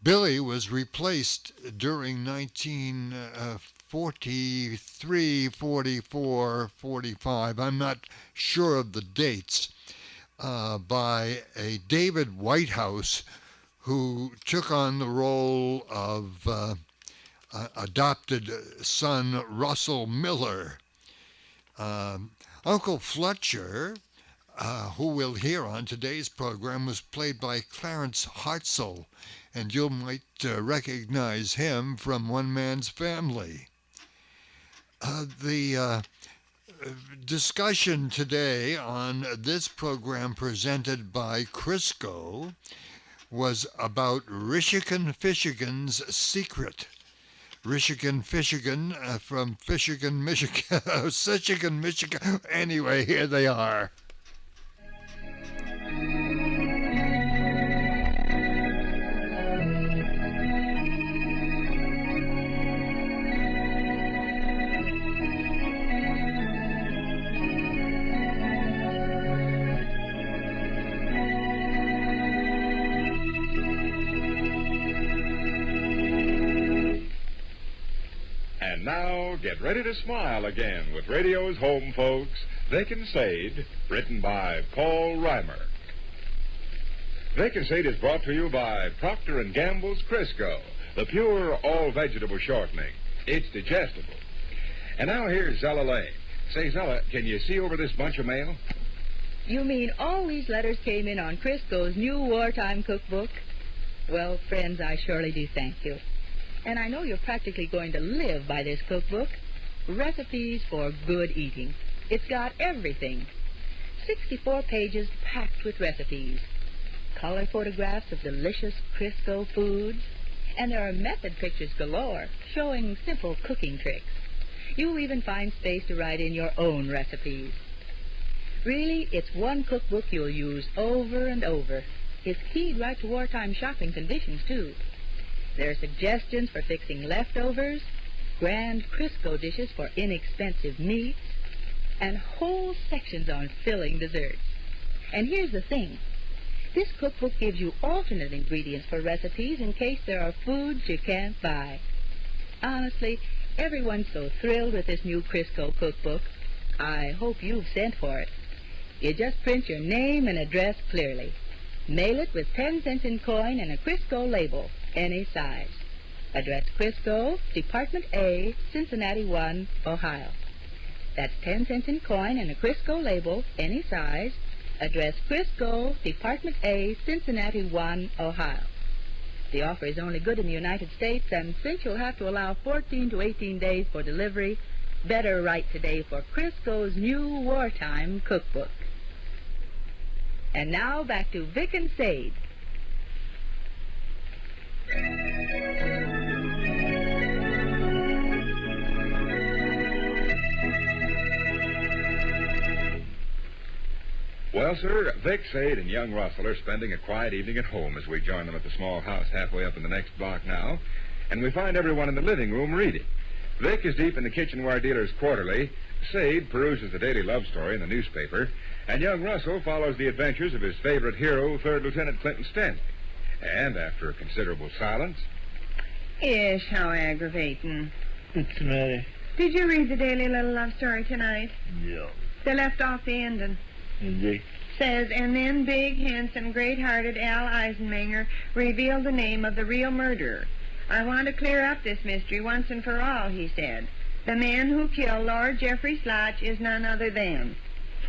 S2: Billy was replaced during 1943, 44, 45, I'm not sure of the dates, by a David Whitehouse, who took on the role of adopted son Russell Miller. Uncle Fletcher, who we'll hear on today's program, was played by Clarence Hartzell, and you might recognize him from One Man's Family. The discussion today on this program presented by Crisco was about Rishigan Fishigan's secret. Rishigan Fishigan from Fishigan, Michigan. Michigan, Michigan. Anyway, here they are.
S18: And now, get ready to smile again with radio's home folks, Vic and Sade, written by Paul Reimer. Vic and Sade is brought to you by Procter & Gamble's Crisco, the pure all-vegetable shortening. It's digestible. And now here's Zella Lane. Say, Zella, can you see over this bunch of mail?
S21: You mean all these letters came in on Crisco's new wartime cookbook? Well, friends, I surely do thank you. And I know you're practically going to live by this cookbook. Recipes for good eating. It's got everything. 64 pages packed with recipes. Color photographs of delicious Crisco foods. And there are method pictures galore showing simple cooking tricks. You'll even find space to write in your own recipes. Really, it's one cookbook you'll use over and over. It's keyed right to wartime shopping conditions, too. There are suggestions for fixing leftovers, grand Crisco dishes for inexpensive meats, and whole sections on filling desserts. And here's the thing. This cookbook gives you alternate ingredients for recipes in case there are foods you can't buy. Honestly, everyone's so thrilled with this new Crisco cookbook. I hope you've sent for it. You just print your name and address clearly. Mail it with 10 cents in coin and a Crisco label, any size. Address Crisco, Department A, Cincinnati 1, Ohio. That's 10 cents in coin and a Crisco label, any size. Address Crisco, Department A, Cincinnati 1, Ohio. The offer is only good in the United States, and since you'll have to allow 14 to 18 days for delivery, better write today for Crisco's new wartime cookbook. And now back to Vic and Sade.
S18: Well, sir, Vic, Sade, and young Russell are spending a quiet evening at home as we join them at the small house halfway up in the next block now, and we find everyone in the living room reading. Vic is deep in the Kitchenware Dealer's Quarterly, Sade peruses the daily love story in the newspaper, and young Russell follows the adventures of his favorite hero, 3rd Lieutenant Clinton Stanley. And after a considerable silence...
S22: Yes, how aggravating.
S24: What's the matter?
S22: Did you read the daily little love story tonight?
S24: No.
S22: They left off the ending.
S24: They...
S22: Says, and then big, handsome, great-hearted Al Eisenmenger revealed the name of the real murderer. I want to clear up this mystery once and for all, he said. The man who killed Lord Jeffrey Slotch is none other than...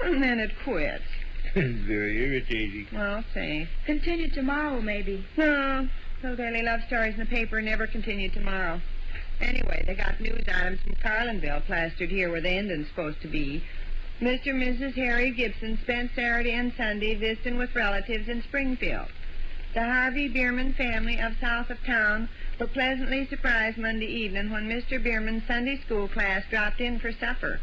S22: And then it quits.
S24: Very irritating.
S22: Well, say.
S17: Continue tomorrow, maybe.
S22: No, those daily love stories in the paper never continue tomorrow. Anyway, they got news items from Carlinville plastered here where the ending's supposed to be. Mr. and Mrs. Harry Gibson spent Saturday and Sunday visiting with relatives in Springfield. The Harvey Bierman family of south of town were pleasantly surprised Monday evening when Mr. Bierman's Sunday school class dropped in for supper.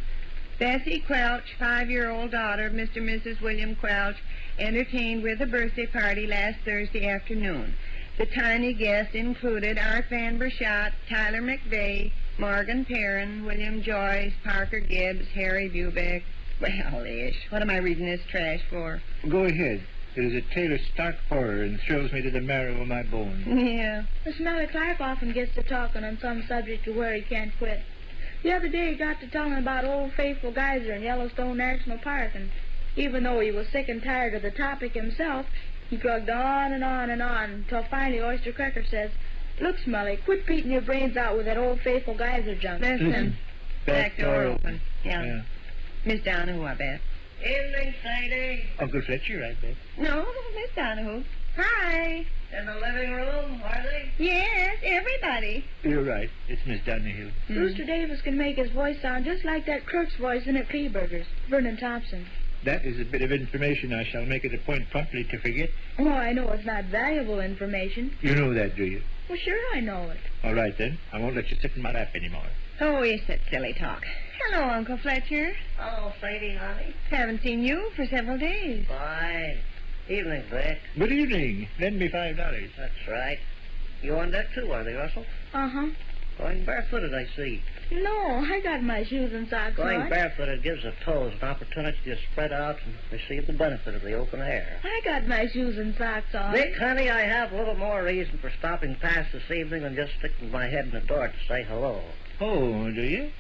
S22: Bessie Quelch, 5-year-old daughter of Mr. and Mrs. William Quelch, entertained with a birthday party last Thursday afternoon. The tiny guests included Art Van Berschadt, Tyler McVeigh, Morgan Perrin, William Joyce, Parker Gibbs, Harry Bubeck. Well, Ish, what am I reading this trash for?
S24: Go ahead. It is a tale of stark horror and thrills me to the marrow of my bones.
S22: Yeah.
S8: Miss Smelly Clark often gets to talking on some subject to where he can't quit. The other day he got to telling about Old Faithful Geyser in Yellowstone National Park, and even though he was sick and tired of the topic himself, he drugged on and on and on until finally Oyster Cracker says, "Look, Smelly, quit beating your brains out with that Old Faithful Geyser junk."
S22: Listen. Back door open.
S24: Yeah.
S22: Miss Donahue, I bet.
S20: Evening, Sadie.
S24: Uncle Fletcher, I bet.
S22: No, Miss Donahue. Hi.
S20: In the living room, are they?
S22: Yes, everybody.
S24: You're right. It's Miss Donahue.
S8: Brewster Davis can make his voice sound just like that clerk's voice in at Kleeberger's, Vernon Thompson.
S24: That is a bit of information I shall make it a point promptly to forget.
S8: Oh, I know it's not valuable information.
S24: You know that, do you?
S8: Well, sure I know it.
S24: All right, then. I won't let you sit in my lap anymore.
S22: Oh, is that silly talk? Hello, Uncle Fletcher.
S20: Hello, Sadie, honey.
S22: Haven't seen you for several days.
S20: Fine. Evening, Vic.
S24: Good evening. Lend me $5.
S20: That's right. You on deck too, are they, Russell?
S8: Uh-huh.
S20: Going barefooted, I see.
S8: No, I got my shoes and socks
S20: Going
S8: on.
S20: barefooted gives the toes an opportunity to spread out and receive the benefit of the open air.
S8: I got my shoes and socks on.
S20: Vic, honey, I have a little more reason for stopping past this evening than just sticking my head in the door to say hello.
S24: Oh, do you?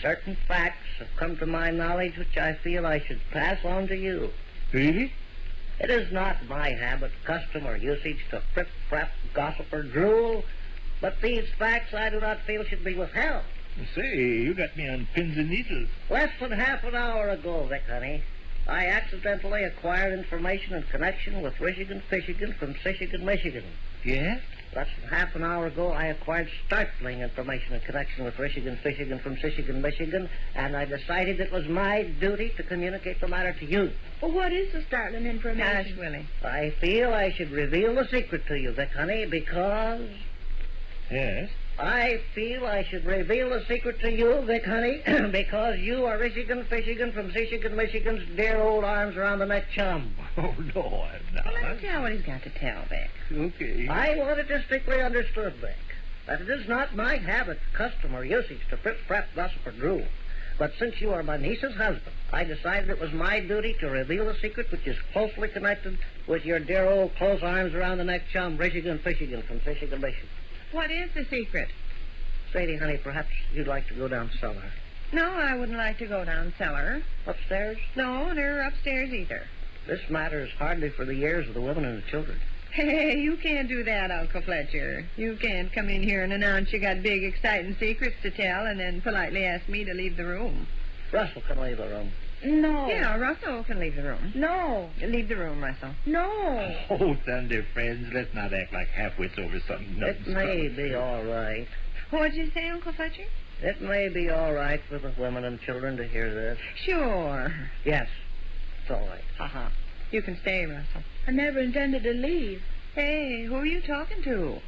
S20: Certain facts have come to my knowledge which I feel I should pass on to you.
S24: Really?
S20: It is not my habit, custom, or usage to frip-frap, gossip, or drool, but these facts I do not feel should be withheld.
S24: Say, you got me on pins and needles.
S20: Less than half an hour ago, Vic, honey, I accidentally acquired information in connection with Michigan from Michigan, Michigan.
S24: Yeah?
S20: Less than half an hour ago, I acquired startling information in connection with Michigan from Michigan, and I decided it was my duty to communicate the matter to you.
S8: Well, what is the startling information?
S22: Gosh, Willie.
S20: I feel I should reveal the secret to you, Vic, honey, because...
S24: Yes?
S20: I feel I should reveal the secret to you, Vic, honey, because you are Michigan from Michigan's dear old arms around the neck chum.
S24: Oh, no, I'm not.
S22: Well, let me tell what he's got to tell, Vic.
S24: Okay.
S20: I want it distinctly understood, Vic, that it is not my habit, custom, or usage to frip-frap, gossip, or drool. But since you are my niece's husband, I decided it was my duty to reveal the secret which is closely connected with your dear old close arms around the neck chum, Michigan from Michigan.
S22: What is the secret?
S20: Sadie, honey, perhaps you'd like to go down cellar.
S22: No, I wouldn't like to go down cellar.
S20: Upstairs?
S22: No, they're upstairs either.
S20: This matter is hardly for the ears of the women and the children.
S22: Hey, you can't do that, Uncle Fletcher. You can't come in here and announce you got big, exciting secrets to tell and then politely ask me to leave the room.
S20: Russell can leave the room.
S8: No.
S22: Yeah, Russell can leave the room.
S8: No.
S22: Leave the room, Russell.
S8: No.
S24: Oh, thunder, friends, let's not act like half-wits over something.
S20: It may be all right.
S22: What'd you say, Uncle Fletcher?
S20: It may be all right for the women and children to hear this.
S22: Sure.
S20: Yes, it's all right.
S22: Uh-huh. You can stay, Russell.
S8: I never intended to leave.
S22: Hey, who are you talking to?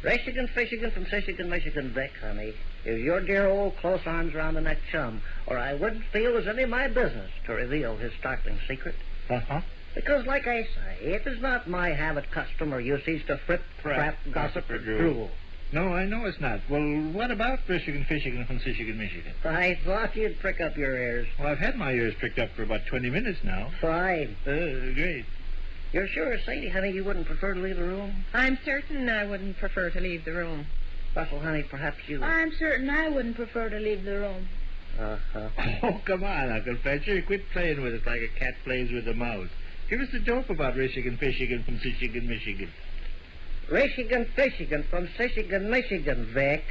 S20: Michigan from Michigan, Vic, honey, is your dear old close arms around the neck chum, or I wouldn't feel it was any of my business to reveal his startling secret.
S24: Uh-huh.
S20: Because, like I say, it is not my habit, custom, or usage to frip-frap, gossip, or drool.
S24: No, I know it's not. Well, what about Michigan from Michigan?
S20: I thought you'd prick up your ears.
S24: Well, I've had my ears pricked up for about 20 minutes now.
S20: Fine.
S24: Great.
S20: You're sure, Sadie, honey, you wouldn't prefer to leave the room?
S22: I'm certain I wouldn't prefer to leave the room.
S20: Russell, honey, perhaps you...
S8: I'm certain I wouldn't prefer to leave the room.
S20: Uh-huh.
S24: Oh, come on, Uncle Fletcher. Quit playing with us like a cat plays with a mouse. Give us a joke about Michigan from Michigan.
S20: Michigan from Michigan, Vic.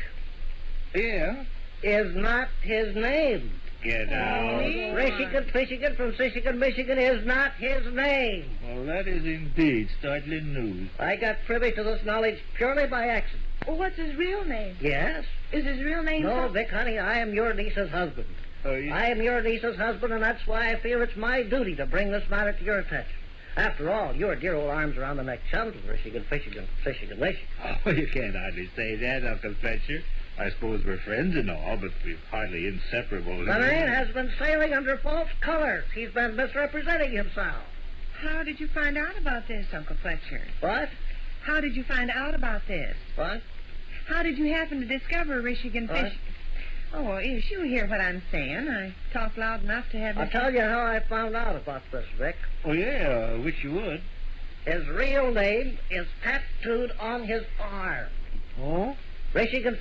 S24: Yeah?
S20: Is not his name.
S24: Get out.
S20: Michigan from Michigan is not his name.
S24: Well, that is indeed startling news.
S20: I got privy to this knowledge purely by accident.
S8: Well, what's his real name?
S20: Yes?
S8: Is his real name...
S20: No, Vic, honey, I am your niece's husband.
S24: Oh, you...
S20: I am your niece's husband, and that's why I feel it's my duty to bring this matter to your attention. After all, your dear old arms around the neck chums of Michigan.
S24: Oh, you can't hardly say that, Uncle Fletcher. I suppose we're friends and all, but we're hardly inseparable.
S20: The man has been sailing under false colors. He's been misrepresenting himself.
S22: How did you find out about this, Uncle Fletcher?
S20: What?
S22: How did you find out about this?
S20: What?
S22: How did you happen to discover Michigan fish? Oh, if you hear what I'm saying, I talk loud enough to have...
S20: I'll tell you how I found out about this, Vic.
S24: Oh, yeah, I wish you would.
S20: His real name is tattooed on his arm.
S24: Oh?
S20: Michigan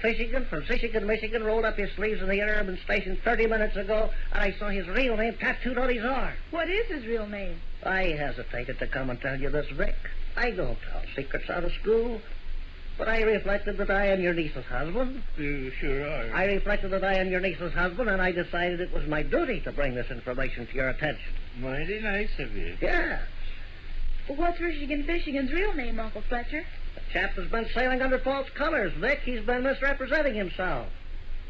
S20: from Michigan, rolled up his sleeves in the interurban station 30 minutes ago, and I saw his real name tattooed on his arm.
S8: What is his real name?
S20: I hesitated to come and tell you this, Vic. I don't tell secrets out of school. But I reflected that I am your niece's husband.
S24: You sure are.
S20: I reflected that I am your niece's husband, and I decided it was my duty to bring this information to your attention.
S24: Mighty nice of you.
S20: Yes.
S8: Well, what's Michigan's real name, Uncle Fletcher?
S20: The chap has been sailing under false colors, Vic. He's been misrepresenting himself.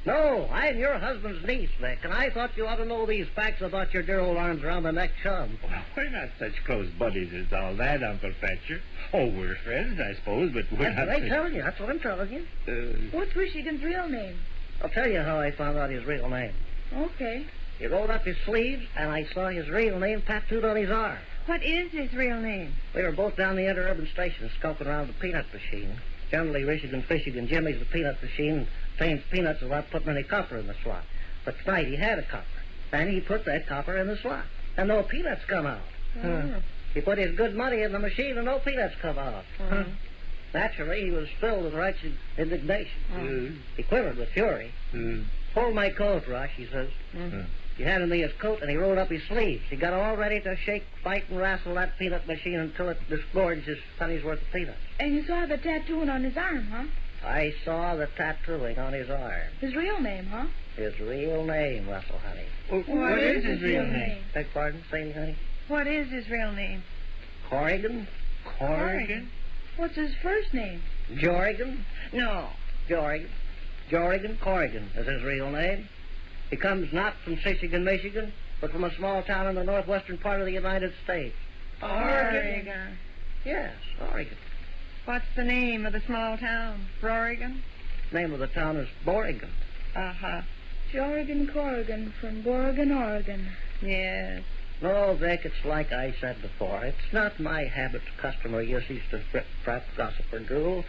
S20: No, I'm your husband's niece, Vic, and I thought you ought to know these facts about your dear old arms around the neck chum.
S24: Well, we're not such close buddies as all that, Uncle Fletcher. Oh, we're friends, I suppose, but we're
S20: That's
S24: not...
S20: what I'm telling you. That's what I'm telling you.
S8: What's Michigan's real name?
S20: I'll tell you how I found out his real name.
S8: Okay.
S20: He rolled up his sleeves, and I saw his real name tattooed on his arm.
S22: What is his real name?
S20: We were both down the interurban station skulking around the peanut machine. Generally, Michigan Jimmy's the peanut machine, obtains peanuts without putting any copper in the slot. But tonight he had a copper, and he put that copper in the slot, and no peanuts come out. He put his good money in the machine, and no peanuts come out. Naturally, he was filled with righteous indignation. He quivered with fury. Hold my coat, Rush, he says. He handed me his coat, and he rolled up his sleeves. He got all ready to shake, fight, and wrestle that peanut machine until it disgorged his penny's worth of peanuts.
S8: And you saw the tattooing on his arm, huh?
S20: I saw the tattooing on his arm.
S8: His real name, huh?
S20: His real name, Russell, honey.
S22: What is his real name?
S20: Beg pardon? Say me, honey.
S22: What is his real name?
S20: Corrigan.
S22: Corrigan?
S8: What's his first name?
S20: Jorrigan.
S22: No.
S20: Jorrigan Corrigan is his real name. He comes not from Michigan, but from a small town in the northwestern part of the United States.
S22: Oregon.
S20: Yes, Oregon.
S22: What's the name of the small town? Oregon?
S20: Name of the town is Boregan.
S22: Uh-huh.
S8: Jorrigan Corrigan from Boregan, Oregon.
S22: Yes.
S20: No, Vic, it's like I said before. It's not my habit, custom, or usage to rip, crap, gossip, or drool,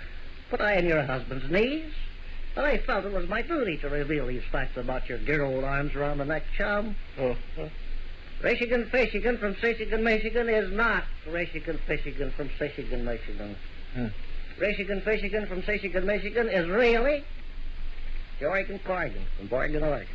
S20: but I am your husband's niece. And I felt it was my duty to reveal these facts about your dear old arms around the neck, chum. Michigan from Michigan is not Michigan from Michigan. Michigan from Michigan is really Jorrigan Corrigan from Boregan, Oregon.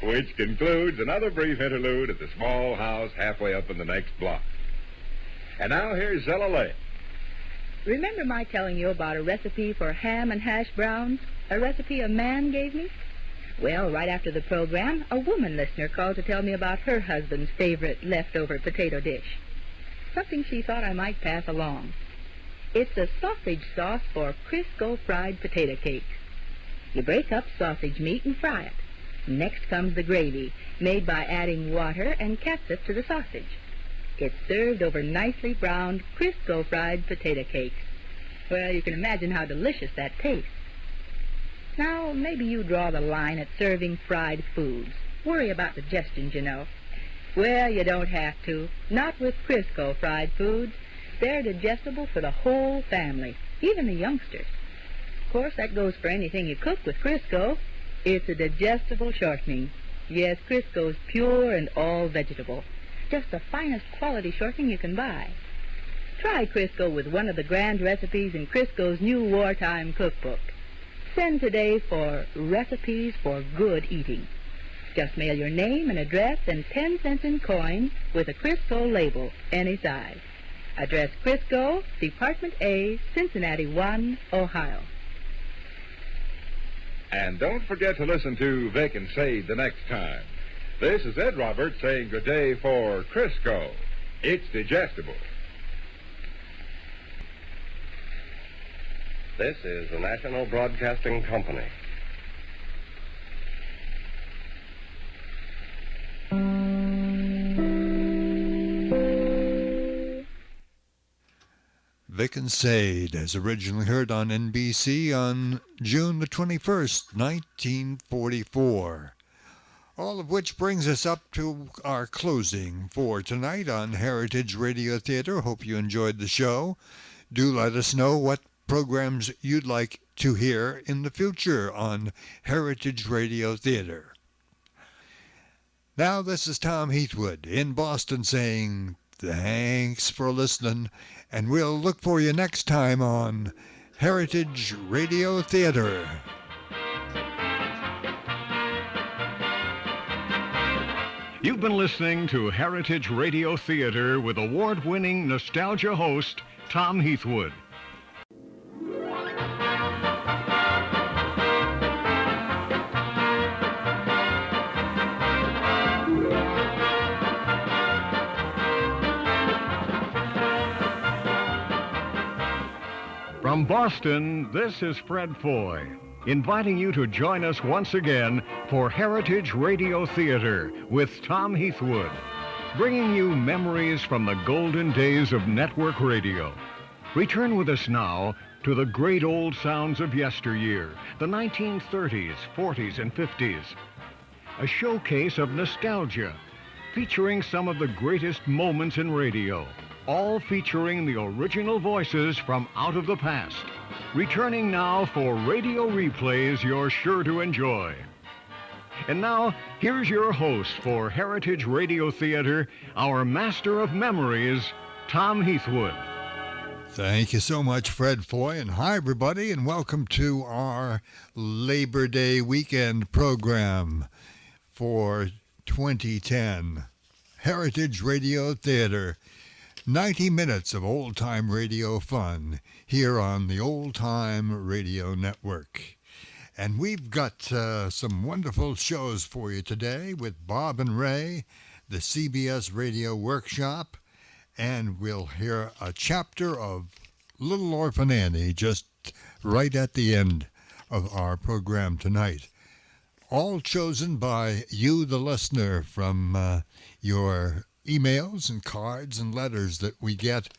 S18: Which concludes another brief interlude at the small house halfway up in the next block. And now here's Zella Lake.
S21: Remember my telling you about a recipe for ham and hash browns? A recipe a man gave me? Well, right after the program, a woman listener called to tell me about her husband's favorite leftover potato dish. Something she thought I might pass along. It's a sausage sauce for Crisco fried potato cakes. You break up sausage meat and fry it. Next comes the gravy, made by adding water and catsup to the sausage. It's served over nicely browned Crisco fried potato cakes. Well, you can imagine how delicious that tastes. Now, maybe you draw the line at serving fried foods. Worry about digestion, you know. Well, you don't have to. Not with Crisco fried foods. They're digestible for the whole family, even the youngsters. Of course, that goes for anything you cook with Crisco. It's a digestible shortening. Yes, Crisco's pure and all vegetable. Just the finest quality shortening you can buy. Try Crisco with one of the grand recipes in Crisco's new wartime cookbook. Send today for Recipes for Good Eating. Just mail your name and address and 10 cents in coin with a Crisco label, any size. Address Crisco, Department A, Cincinnati 1, Ohio.
S18: And don't forget to listen to Vic and Sade the next time. This is Ed Roberts saying good day for Crisco. It's digestible.
S9: This is the National Broadcasting Company.
S2: Vic and Sade, as originally heard on NBC on June the 21st, 1944. All of which brings us up to our closing for tonight on Heritage Radio Theater. Hope you enjoyed the show. Do let us know what programs you'd like to hear in the future on Heritage Radio Theater. Now, this is Tom Heathwood in Boston saying thanks for listening, and we'll look for you next time on Heritage Radio Theater.
S6: You've been listening to Heritage Radio Theater with award-winning nostalgia host Tom Heathwood. From Boston, this is Fred Foy, inviting you to join us once again for Heritage Radio Theater with Tom Heathwood, bringing you memories from the golden days of network radio. Return with us now to the great old sounds of yesteryear, the 1930s, 40s, and 50s. A showcase of nostalgia, featuring some of the greatest moments in radio, all featuring the original voices from out of the past. Returning now for radio replays you're sure to enjoy. And now, here's your host for Heritage Radio Theater, our master of memories, Tom Heathwood.
S2: Thank you so much, Fred Foy, and hi, everybody, and welcome to our Labor Day weekend program for 2010. Heritage Radio Theater. 90 minutes of old-time radio fun here on the Old Time Radio Network. And we've got some wonderful shows for you today with Bob and Ray, the CBS Radio Workshop, and we'll hear a chapter of Little Orphan Annie just right at the end of our program tonight. All chosen by you, the listener, from your emails and cards and letters that we get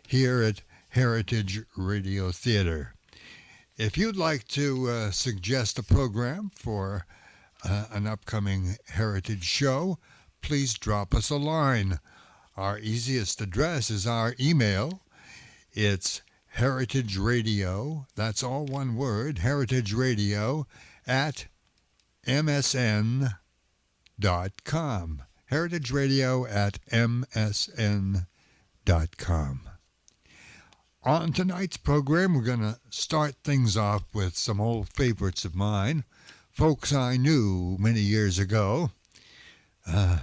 S2: here at Heritage Radio Theater. If you'd like to suggest a program for an upcoming Heritage show, please drop us a line. Our easiest address is our email. It's heritageradio, that's all one word, heritageradio at msn.com. heritageradio at msn.com. On tonight's program, we're going to start things off with some old favorites of mine, folks I knew many years ago,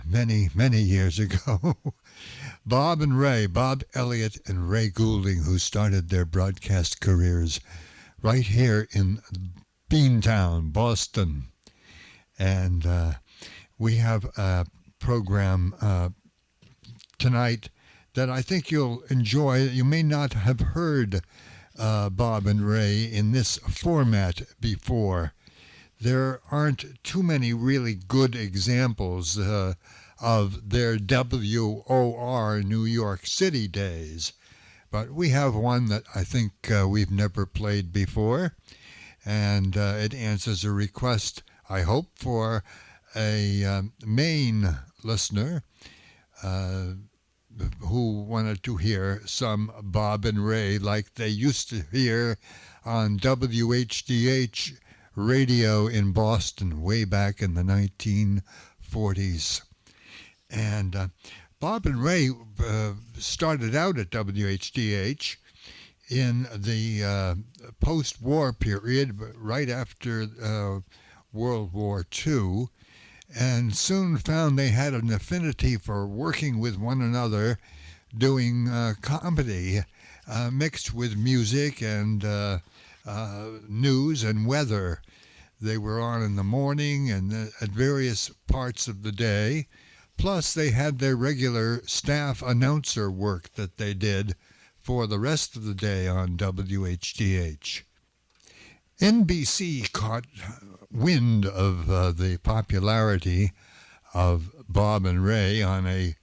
S2: many years ago. Bob and Ray, Bob Elliott and Ray Goulding, who started their broadcast careers right here in Beantown, Boston. And we have a program tonight that I think you'll enjoy. You may not have heard Bob and Ray in this format before. There aren't too many really good examples of their WOR New York City days, but we have one that I think we've never played before, and it answers a request, I hope, for a Maine listener who wanted to hear some Bob and Ray like they used to hear on WHDH radio in Boston way back in the 1940s. And Bob and Ray started out at WHDH in the post-war period, right after World War II, and soon found they had an affinity for working with one another, doing comedy mixed with music and news and weather. They were on in the morning and at various parts of the day. Plus, they had their regular staff announcer work that they did for the rest of the day on WHDH. NBC caught wind of the popularity of Bob and Ray on a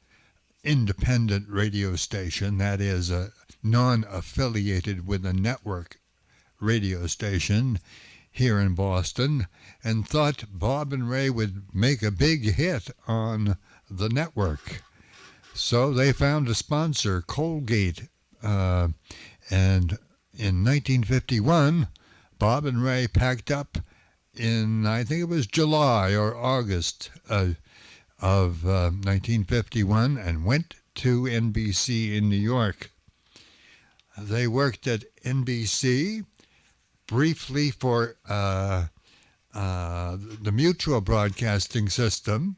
S2: independent radio station, that is, a non-affiliated with a network radio station here in Boston, and thought Bob and Ray would make a big hit on the network. So they found a sponsor, Colgate, and in 1951, Bob and Ray packed up in, I think it was July or August of 1951, and went to NBC in New York. They worked at NBC briefly for the Mutual Broadcasting System.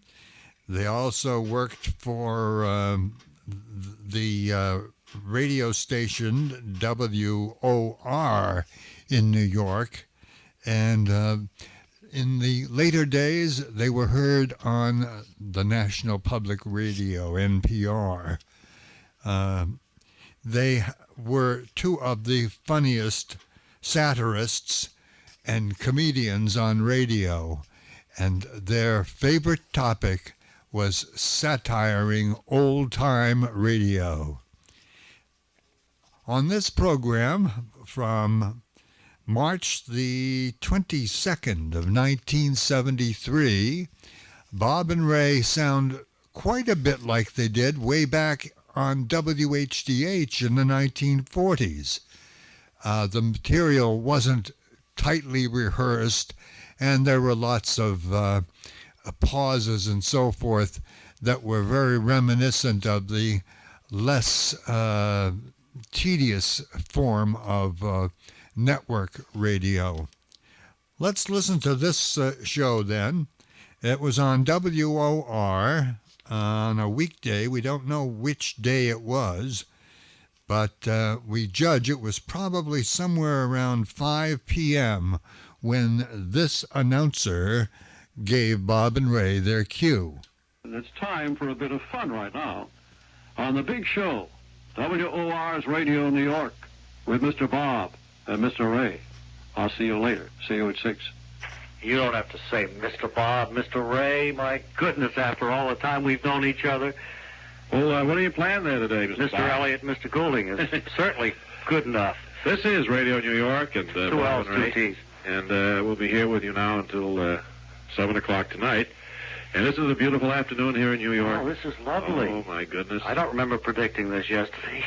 S2: They also worked for the radio station WOR in New York, and in the later days they were heard on the National Public Radio, NPR. They were two of the funniest satirists and comedians on radio, and their favorite topic was satiring old-time radio. On this program, from March the 22nd of 1973, Bob and Ray sound quite a bit like they did way back on WHDH in the 1940s. The material wasn't tightly rehearsed, and there were lots of pauses and so forth that were very reminiscent of the less tedious form of network radio. Let's listen to this show then. It was on WOR on a weekday. We don't know which day it was, but we judge it was probably somewhere around 5 p.m. when this announcer gave Bob and Ray their cue.
S7: It's time for a bit of fun right now on The Big Show, WOR's Radio New York, with Mr. Bob and Mr. Ray. I'll see you later. See you at 6.
S24: You don't have to say Mr. Bob, Mr. Ray. My goodness, after all the time we've known each other.
S7: Well, what are you planning there today, Mr.
S24: Mr. Elliott, Mr. Goulding is certainly good enough.
S7: This is Radio New York, and
S24: 2
S7: Bob
S24: L's,
S7: and
S24: 2
S7: Ray.
S24: T's.
S7: And we'll be here with you now until 7 o'clock tonight. And this is a beautiful afternoon here in New York.
S24: Oh, this is lovely.
S7: Oh, my goodness.
S24: I don't remember predicting this yesterday.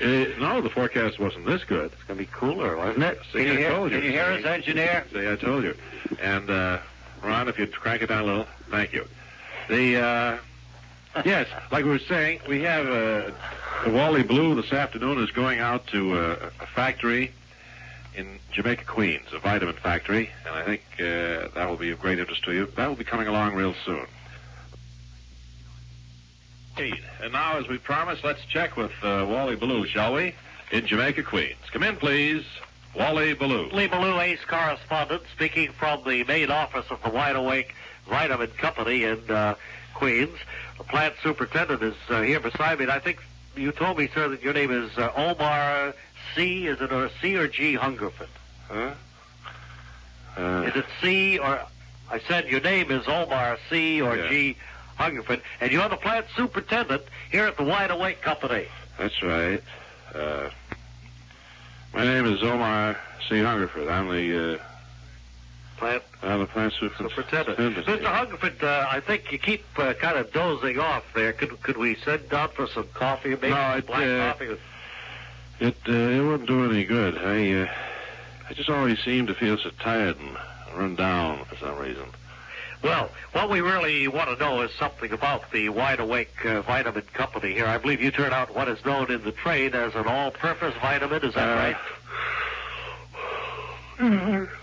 S7: No, the forecast wasn't this good.
S24: It's going to be cooler, wasn't it?
S7: See, I told you.
S24: Can you hear us, engineer?
S7: See, I told you. And, Ron, if you'd crank it down a little, thank you. Yes, like we were saying, we have the Wally Blue this afternoon is going out to a factory in Jamaica, Queens, a vitamin factory, and I think that will be of great interest to you. That will be coming along real soon. And now, as we promised, let's check with Wally Ballou, shall we? In Jamaica, Queens. Come in, please. Wally Ballou.
S10: Lee Ballou, ace correspondent, speaking from the main office of the Wide Awake Vitamin Company in Queens. The plant superintendent is here beside me, and I think you told me, sir, that your name is Omar C. Is it a C or G Hungerford?
S7: Huh?
S10: Is it C or... I said your name is Omar C. or G Hungerford, and you're the plant superintendent here at the Wide Awake Company.
S7: That's right. My name is Omar C. Hungerford. I'm the plant superintendent.
S10: Mr. Hungerford, I think you keep kind of dozing off there. Could we send down for some coffee? Maybe
S7: No,
S10: black coffee?
S7: It wouldn't do any good. I just always seem to feel so tired and run down for some reason.
S10: Well, what we really want to know is something about the Wide Awake Vitamin Company here. I believe you turn out what is known in the trade as an all-purpose vitamin. Is that right?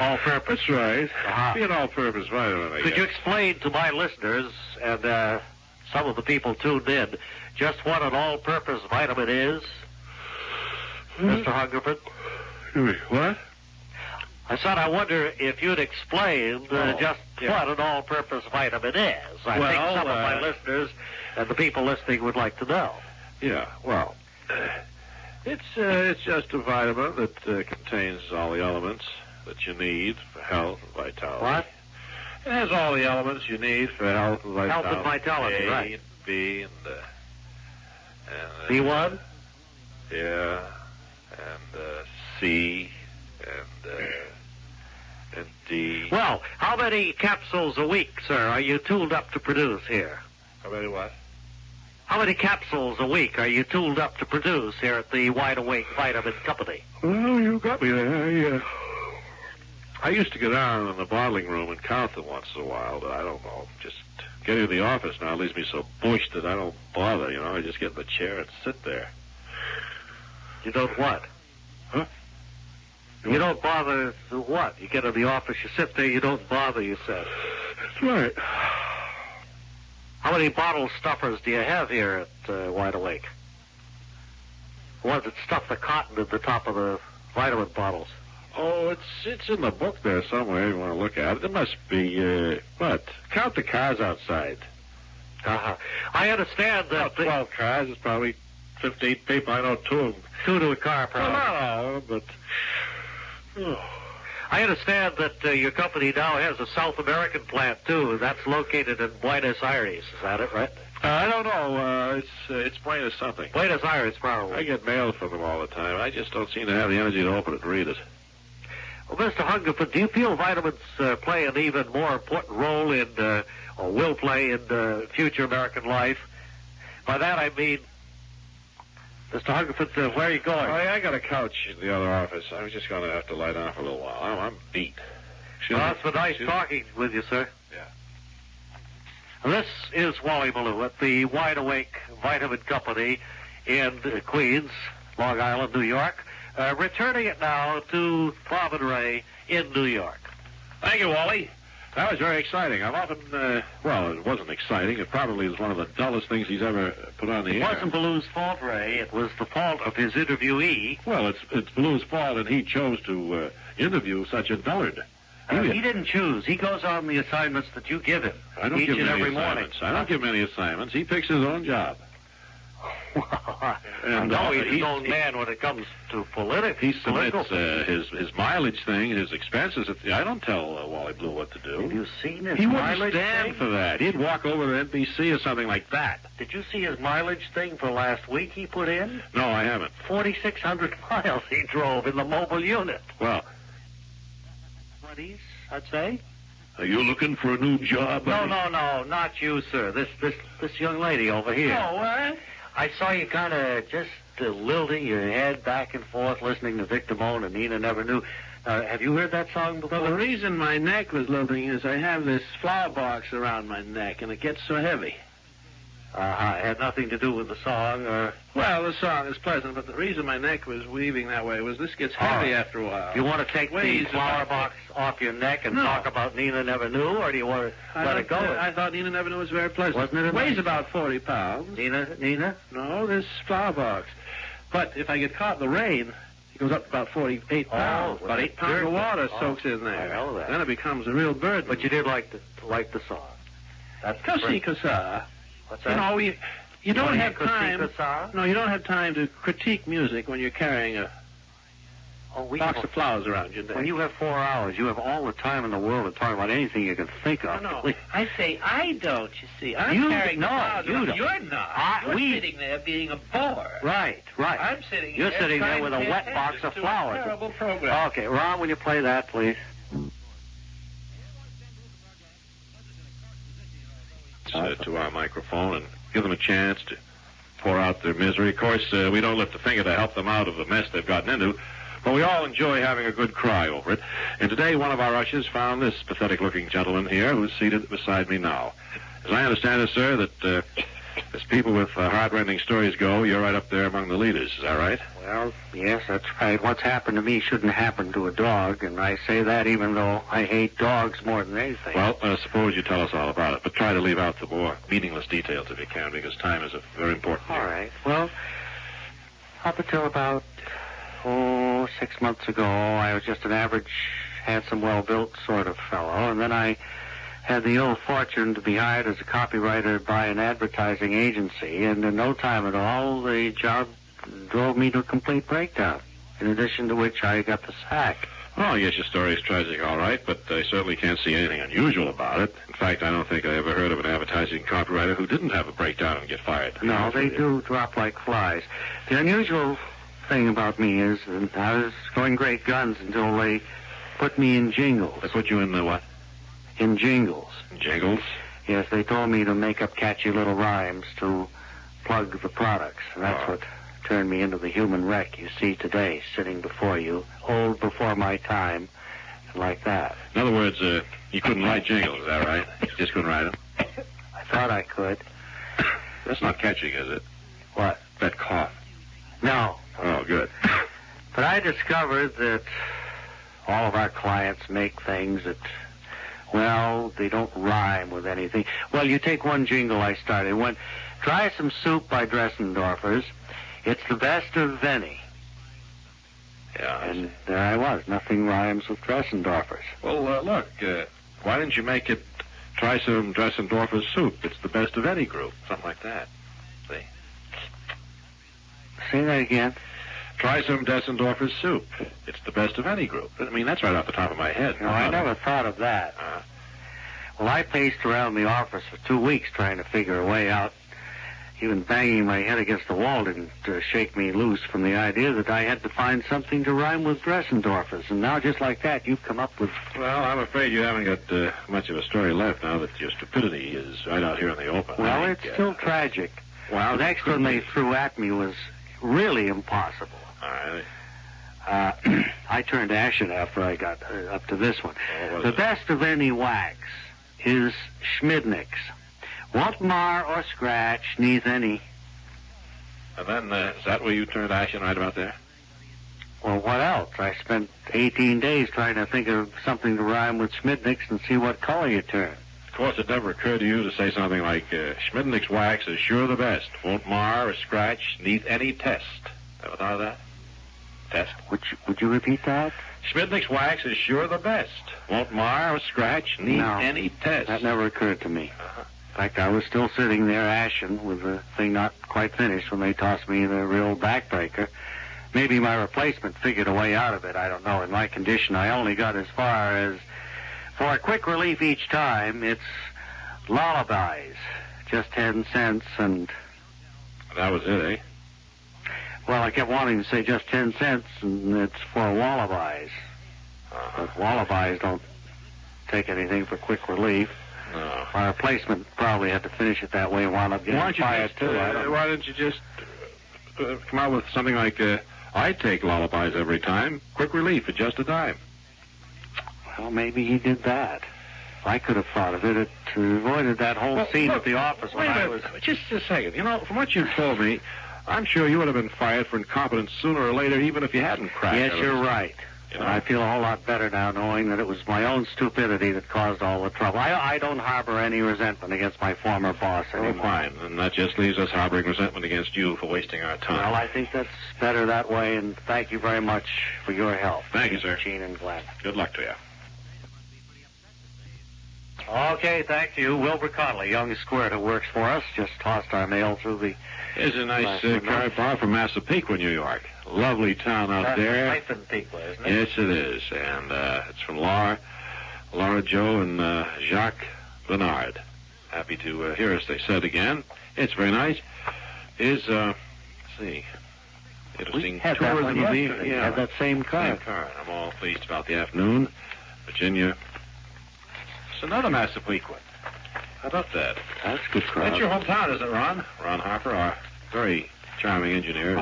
S10: All-purpose.
S7: That's right.
S10: Uh-huh.
S7: Be an all-purpose vitamin, I
S10: Could
S7: guess.
S10: you explain to my listeners and some of the people tuned in just what an all-purpose vitamin is, Mr. Hungerford?
S7: What?
S10: I said I wonder if you'd explain just what an all-purpose vitamin is. I think some of my listeners and the people listening would like to know.
S7: Yeah, well, it's just a vitamin that contains all the elements that you need for health and vitality.
S10: What?
S7: It has all the elements you need for health and vitality.
S10: Health and vitality,
S7: A
S10: right.
S7: and B and
S10: B1?
S7: Yeah, and C and D.
S10: Well, how many capsules a week, sir, are you tooled up to produce here?
S7: How many what?
S10: How many capsules a week are you tooled up to produce here at the Wide Awake Vitamin Company?
S7: Well, you got me there. I used to go down in the bottling room and count them once in a while, but I don't know. Just getting to the office now leaves me so bushed that I don't bother, you know. I just get in the chair and sit there.
S10: You don't what?
S7: Huh?
S10: You don't bother to what? You get in the office, you sit there, you don't bother, you said.
S7: That's right.
S10: How many bottle stuffers do you have here at Wide Awake? Ones that stuff the cotton at the top of the vitamin bottles.
S7: Oh, it's in the book there somewhere. You want to look at it? It must be, what? Count the cars outside.
S10: Uh-huh. I understand that...
S7: About 12 cars. It's probably 15 people. I know 2 of them.
S10: 2 to a car, probably.
S7: Well, not all of them, but...
S10: I understand that your company now has a South American plant, too. That's located in Buenos Aires. Is that it, right?
S7: I don't know. It's Buenos something.
S10: Buenos Aires, probably.
S7: I get mail from them all the time. I just don't seem to have the energy to open it and read it.
S10: Well, Mr. Hungerford, do you feel vitamins play an even more important role in, or will play in future American life? By that I mean, Mr. Hungerford, where are you going?
S7: I got a couch in the other office. I was just going to have to lie down for a little while. I'm beat.
S10: Well, it's been nice talking with you, sir.
S7: Yeah.
S10: This is Wally Ballou at the Wide Awake Vitamin Company in Queens, Long Island, New York. Returning it now to Bob and Ray in New York.
S7: Thank you, Wally. That was very exciting. I've often, well, it wasn't exciting. It probably is one of the dullest things he's ever put on the air.
S10: It wasn't Ballou's fault, Ray. It was the fault of his interviewee.
S7: Well, it's Ballou's fault, and he chose to interview such a dullard.
S10: He didn't choose. He goes on the assignments that you give him.
S7: I don't
S10: each
S7: give him
S10: and
S7: any
S10: every morning.
S7: assignments. I don't give him any assignments. He picks his own job.
S10: And no, he's his own man when it comes to politics.
S7: He submits his mileage thing, his expenses. I don't tell Wally Blue what to do.
S10: Have you seen his
S7: He
S10: mileage
S7: wouldn't stand
S10: thing?
S7: for that. He'd walk over to NBC or something like that.
S10: Did you see his mileage thing for last week he put in?
S7: No, I haven't.
S10: 4,600 miles he drove in the mobile unit.
S7: Well,
S10: 20s, I'd say.
S7: are you looking for a new job?
S10: No, not you, sir. This young lady over here.
S7: Oh, what?
S10: I saw you kind of just lilting your head back and forth listening to Victor Moan and Nina Never Knew. Have you heard that song before?
S11: Well, the reason my neck was lilting is I have this flower box around my neck, and it gets so heavy.
S10: It had nothing to do with the song, or...
S11: Well, the song is pleasant, but the reason my neck was weaving that way was this gets heavy after a while.
S10: Do you want to take the flower box off your neck and talk about Nina Never Knew, or do you want to let it go?
S11: I thought Nina Never Knew was very pleasant.
S10: Wasn't it?
S11: Weighs about 40 pounds.
S10: Nina?
S11: No, this flower box. But if I get caught in the rain, it goes up to about 48 pounds. About 8 pounds of water soaks in there.
S10: I know that.
S11: Then it becomes a real burden.
S10: But you did like the song. That's
S11: Così.
S10: What's that?
S11: You know, you don't have time.
S10: Così?
S11: No, you don't have time to critique music when you're carrying a box of flowers around your neck.
S10: When you have 4 hours, you have all the time in the world to talk about anything you can think of.
S11: No, I say I don't, you see. I'm carrying the flowers around.
S10: don't.
S11: You're not. You're sitting there being a bore.
S10: Right.
S11: I'm sitting
S10: You're
S11: there
S10: sitting there
S11: trying
S10: with
S11: to
S10: a
S11: pay
S10: wet box
S11: attention
S10: of
S11: to
S10: flowers.
S11: A terrible program.
S10: Okay, Ron, will you play that, please?
S7: To our microphone and give them a chance to pour out their misery. Of course, we don't lift a finger to help them out of the mess they've gotten into, but we all enjoy having a good cry over it. And today, one of our ushers found this pathetic-looking gentleman here who's seated beside me now. As I understand it, sir, that as people with heart-rending stories go, you're right up there among the leaders. Is that right?
S10: Well, yes, that's right. What's happened to me shouldn't happen to a dog, and I say that even though I hate dogs more than anything.
S7: Well, suppose you tell us all about it, but try to leave out the more meaningless details if you can, because time is very important.
S10: All right. Well, up until about, 6 months ago, I was just an average, handsome, well-built sort of fellow, and then I had the ill fortune to be hired as a copywriter by an advertising agency, and in no time at all, the job drove me to a complete breakdown, in addition to which I got the sack.
S7: Oh, yes, your story is tragic, all right, but I certainly can't see anything unusual about it. In fact, I don't think I ever heard of an advertising copywriter who didn't have a breakdown and get fired.
S13: No, they do drop like flies. The unusual thing about me is that I was going great guns until they put me in jingles.
S7: They put you in the what?
S13: In jingles.
S7: Jingles?
S13: Yes, they told me to make up catchy little rhymes to plug the products. And that's what turned me into the human wreck you see today, sitting before you, old before my time, and like that.
S7: In other words, you couldn't write jingles, is that right? You just couldn't write them?
S13: I thought I could.
S7: That's not catching, is it?
S13: What?
S7: That cough.
S13: No.
S7: Oh, good.
S13: But I discovered that all of our clients make things that, well, they don't rhyme with anything. Well, you take one jingle I started. It went, try some soup by Dressendorfers. It's the best of any.
S7: Yeah.
S13: And there I was. Nothing rhymes with Dressendorfers.
S7: Well, look, why didn't you make it try some Dressendorfer's soup? It's the best of any group. Something like that. See?
S13: Say that again.
S7: Try some Dressendorfer's soup. It's the best of any group. I mean, that's right off the top of my head.
S13: No, I never thought of that. Well, I paced around the office for 2 weeks trying to figure a way out. Even banging my head against the wall didn't shake me loose from the idea that I had to find something to rhyme with Dressendorfers. And now, just like that, you've come up with...
S7: Well, I'm afraid you haven't got much of a story left now that your stupidity is right out here in the open.
S13: Well, it's still tragic.
S7: Well,
S13: the next one they threw at me was really impossible.
S7: All right.
S13: I turned ashen after I got up to this one.
S7: What was
S13: The
S7: it?
S13: best of any wax is Schmidnick's. Won't mar or scratch, neath any.
S7: And then, is that where you turned action right about there?
S13: Well, what else? I spent 18 days trying to think of something to rhyme with Schmidnick's and see what color you turn.
S7: Of course, it never occurred to you to say something like, Schmidnick's wax is sure the best. Won't mar or scratch, neath any test. Ever thought of that? Test?
S13: Would you repeat that?
S7: Schmidnick's wax is sure the best. Won't mar or scratch, neath
S13: No,
S7: any test.
S13: That never occurred to me. In fact, I was still sitting there ashen with the thing not quite finished when they tossed me the real backbreaker. Maybe my replacement figured a way out of it. I don't know. In my condition, I only got as far as, for a quick relief each time, it's lullabies. Just 10 cents and...
S7: That was it, eh?
S13: Well, I kept wanting to say just 10 cents, and it's for wallabies. But wallabies don't take anything for quick relief.
S7: No.
S13: My replacement probably had to finish it that way and wound up getting fired, too.
S7: Why didn't you just come out with something like, I take lullabies every time. Quick relief at just a dime.
S13: Well, maybe he did that. I could have thought of it. It avoided that whole scene at the office when I was...
S7: Just a second. You know, from what you told me, I'm sure you would have been fired for incompetence sooner or later, even if you hadn't cracked.
S13: Yes, you're right.
S7: You know?
S13: I feel a whole lot better now knowing that it was my own stupidity that caused all the trouble. I don't harbor any resentment against my former boss anymore.
S7: Oh, fine. And that just leaves us harboring resentment against you for wasting our time.
S13: Well, I think that's better that way, and thank you very much for your help.
S7: Thank you, sir.
S13: Gene and Glenn.
S7: Good luck to you.
S13: Okay, thank you. Wilbur Connolly, young squirt who works for us, just tossed our mail through the...
S7: Here's a nice car bar from Massapequa, New York. Lovely town out there.
S13: Massapequa, isn't it?
S7: Yes, it is. And it's from Laura Joe, and Jacques Bernard. Happy to hear us, they said again. It's very nice. Is, let's see. Interesting
S13: had that
S7: tour
S13: one
S7: of the
S13: yesterday.
S7: yeah,
S13: Had that same car.
S7: Same car. I'm all pleased about the afternoon. Virginia. It's another Massapequa. How about that?
S13: That's a good crowd.
S7: That's your hometown, isn't it, Ron? Ron Harper, our very charming engineer.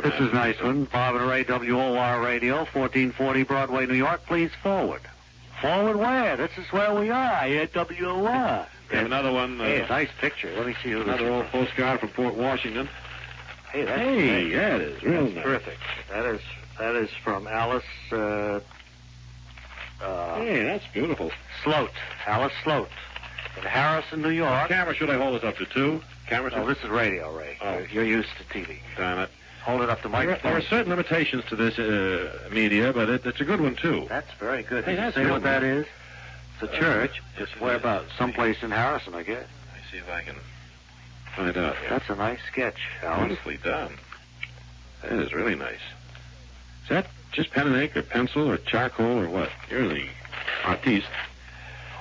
S13: This is a nice one. Bob and Ray, WOR Radio, 1440 Broadway, New York. Please forward. Forward where? This is where we are. At WOR.
S7: We have another one.
S13: Hey, a nice picture. Let me see who this
S7: Another
S13: is.
S7: old postcard from Port Washington.
S13: Hey, that's
S7: Hey,
S13: nice.
S7: that is real
S13: That's
S7: nice.
S13: terrific. That is from Alice
S7: Hey, that's beautiful.
S13: Sloat. Alice Sloat. In Harrison, New York.
S7: What camera should I hold this up to, two? Camera
S13: Oh, this is radio, Ray.
S7: Oh.
S13: You're used to TV.
S7: Damn it.
S13: Hold it up to
S7: There
S13: microphone.
S7: are certain limitations to this media, but it's a good one, too.
S13: That's very good.
S7: Hey,
S13: Did you
S7: that's
S13: say
S7: real
S13: what that
S7: nice.
S13: is? It's a church.
S7: yes,
S13: It's
S7: it
S13: whereabouts? Someplace in Harrison, I guess.
S7: Let me see if I can find out here.
S13: That's a nice sketch, Alice.
S7: Beautifully done. That is really nice. Is that just pen and ink or pencil or charcoal or what? You're the artiste.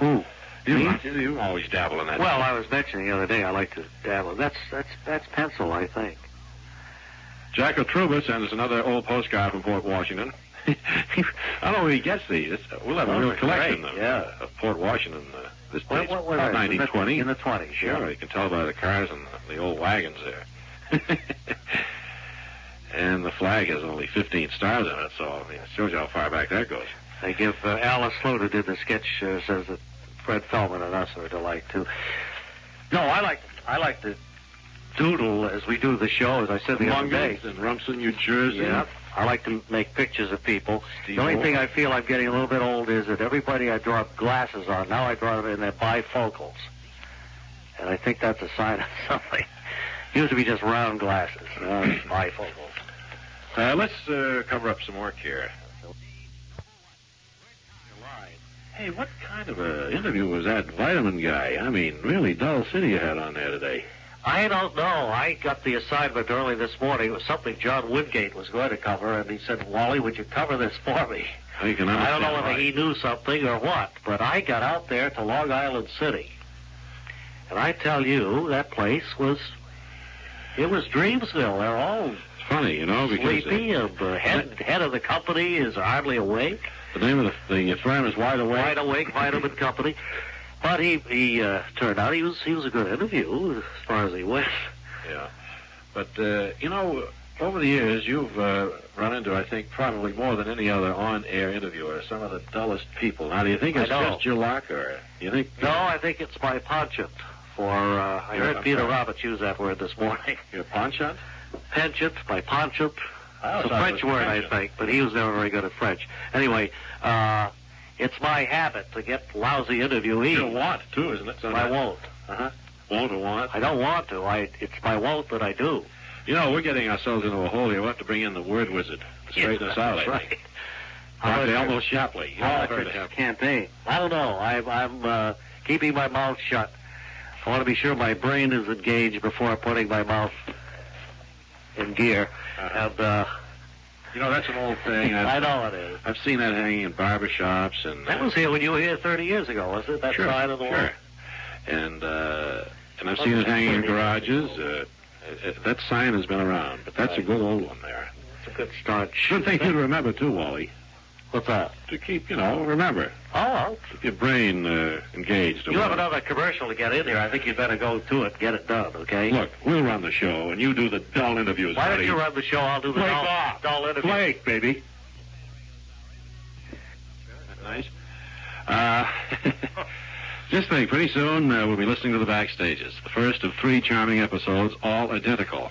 S13: Who?
S7: You always dabble in that.
S13: Well, I was mentioning the other day I like to dabble. That's pencil, I think.
S7: Jack O'Truba sends us another old postcard from Port Washington. I don't know where he gets these. We'll have a real collection of Port Washington this place.
S13: What
S7: About 1920.
S13: In the 20s,
S7: Sure,
S13: yeah.
S7: you can tell by the cars and the old wagons there. And the flag has only 15 stars on it, so I mean, it shows you how far back that goes.
S13: They give Alice Sluter did the sketch, says that Fred Feldman and us are a delight too. No, I like to doodle as we do the show, as I said the other day.
S7: In Rumson, New Jersey.
S13: Yeah, I like to make pictures of people. The only thing I feel I'm getting a little bit old is that everybody I draw glasses on, now I draw them in their bifocals. And I think that's a sign of something. Used to be just round glasses, now it's bifocals.
S7: Let's cover up some work here. Hey, what kind of an interview was that vitamin guy? I mean, really dull city you had on there today.
S13: I don't know. I got the assignment early this morning. It was something John Woodgate was going to cover, and he said, Wally, would you cover this for me?
S7: I can
S13: I don't know
S7: understand
S13: whether
S7: why.
S13: he knew something or what, but I got out there to Long Island City. And I tell you, that place it was Dreamsville. They're all
S7: Funny, you know, because
S13: sleepy. The head of the company is hardly awake.
S7: the name of the firm is Wide Awake.
S13: Wide Awake Vitamin Company. But he turned out he was a good interview as far as he went.
S7: Yeah. But, you know, over the years, you've run into, I think, probably more than any other on-air interviewer, some of the dullest people. Now, do you think it's just your luck, or do you think...
S13: No, I think it's my penchant for... I heard Peter Roberts use that word this morning.
S7: Your penchant?
S13: Penchant, my penchant.
S7: Oh,
S13: It's a
S7: so
S13: French
S7: it's
S13: word,
S7: penchant.
S13: I think, but he was never very good at French. Anyway, it's my habit to get lousy interviewees.
S7: You don't want to, isn't it?
S13: I won't.
S7: Uh-huh. Won't or want?
S13: I don't want to. It's my won't that I do.
S7: You know, we're getting ourselves into a hole here. We'll have to bring in the word wizard to straighten us out.
S13: That's right.
S7: Dr. Elmo Shapley. You've all heard of him.
S13: Campaign. I don't know. I'm keeping my mouth shut. I want to be sure my brain is engaged before putting my mouth in gear. And
S7: you know, that's an old thing.
S13: I know it is.
S7: I've seen that hanging in barbershops and...
S13: That was here when you were here 30 years ago, was it? That
S7: Sure,
S13: side of the wall?
S7: sure. And I've seen it hanging in garages. That sign has been around, but that's a good old one there.
S13: It's a good start.
S7: Good thing to remember, too, Wally.
S13: What's that?
S7: To keep, remember.
S13: Oh,
S7: Keep your brain engaged.
S13: you have another commercial to get in here. I think you'd better go to it, get it done, okay?
S7: Look, we'll run the show, and you do the dull interviews,
S13: Why
S7: buddy.
S13: don't you run the show? I'll do the
S7: Blake
S13: dull,
S7: off.
S13: dull interview.
S7: Blake, baby. Nice. Just think, pretty soon we'll be listening to the backstages. The first of 3 charming episodes, all identical.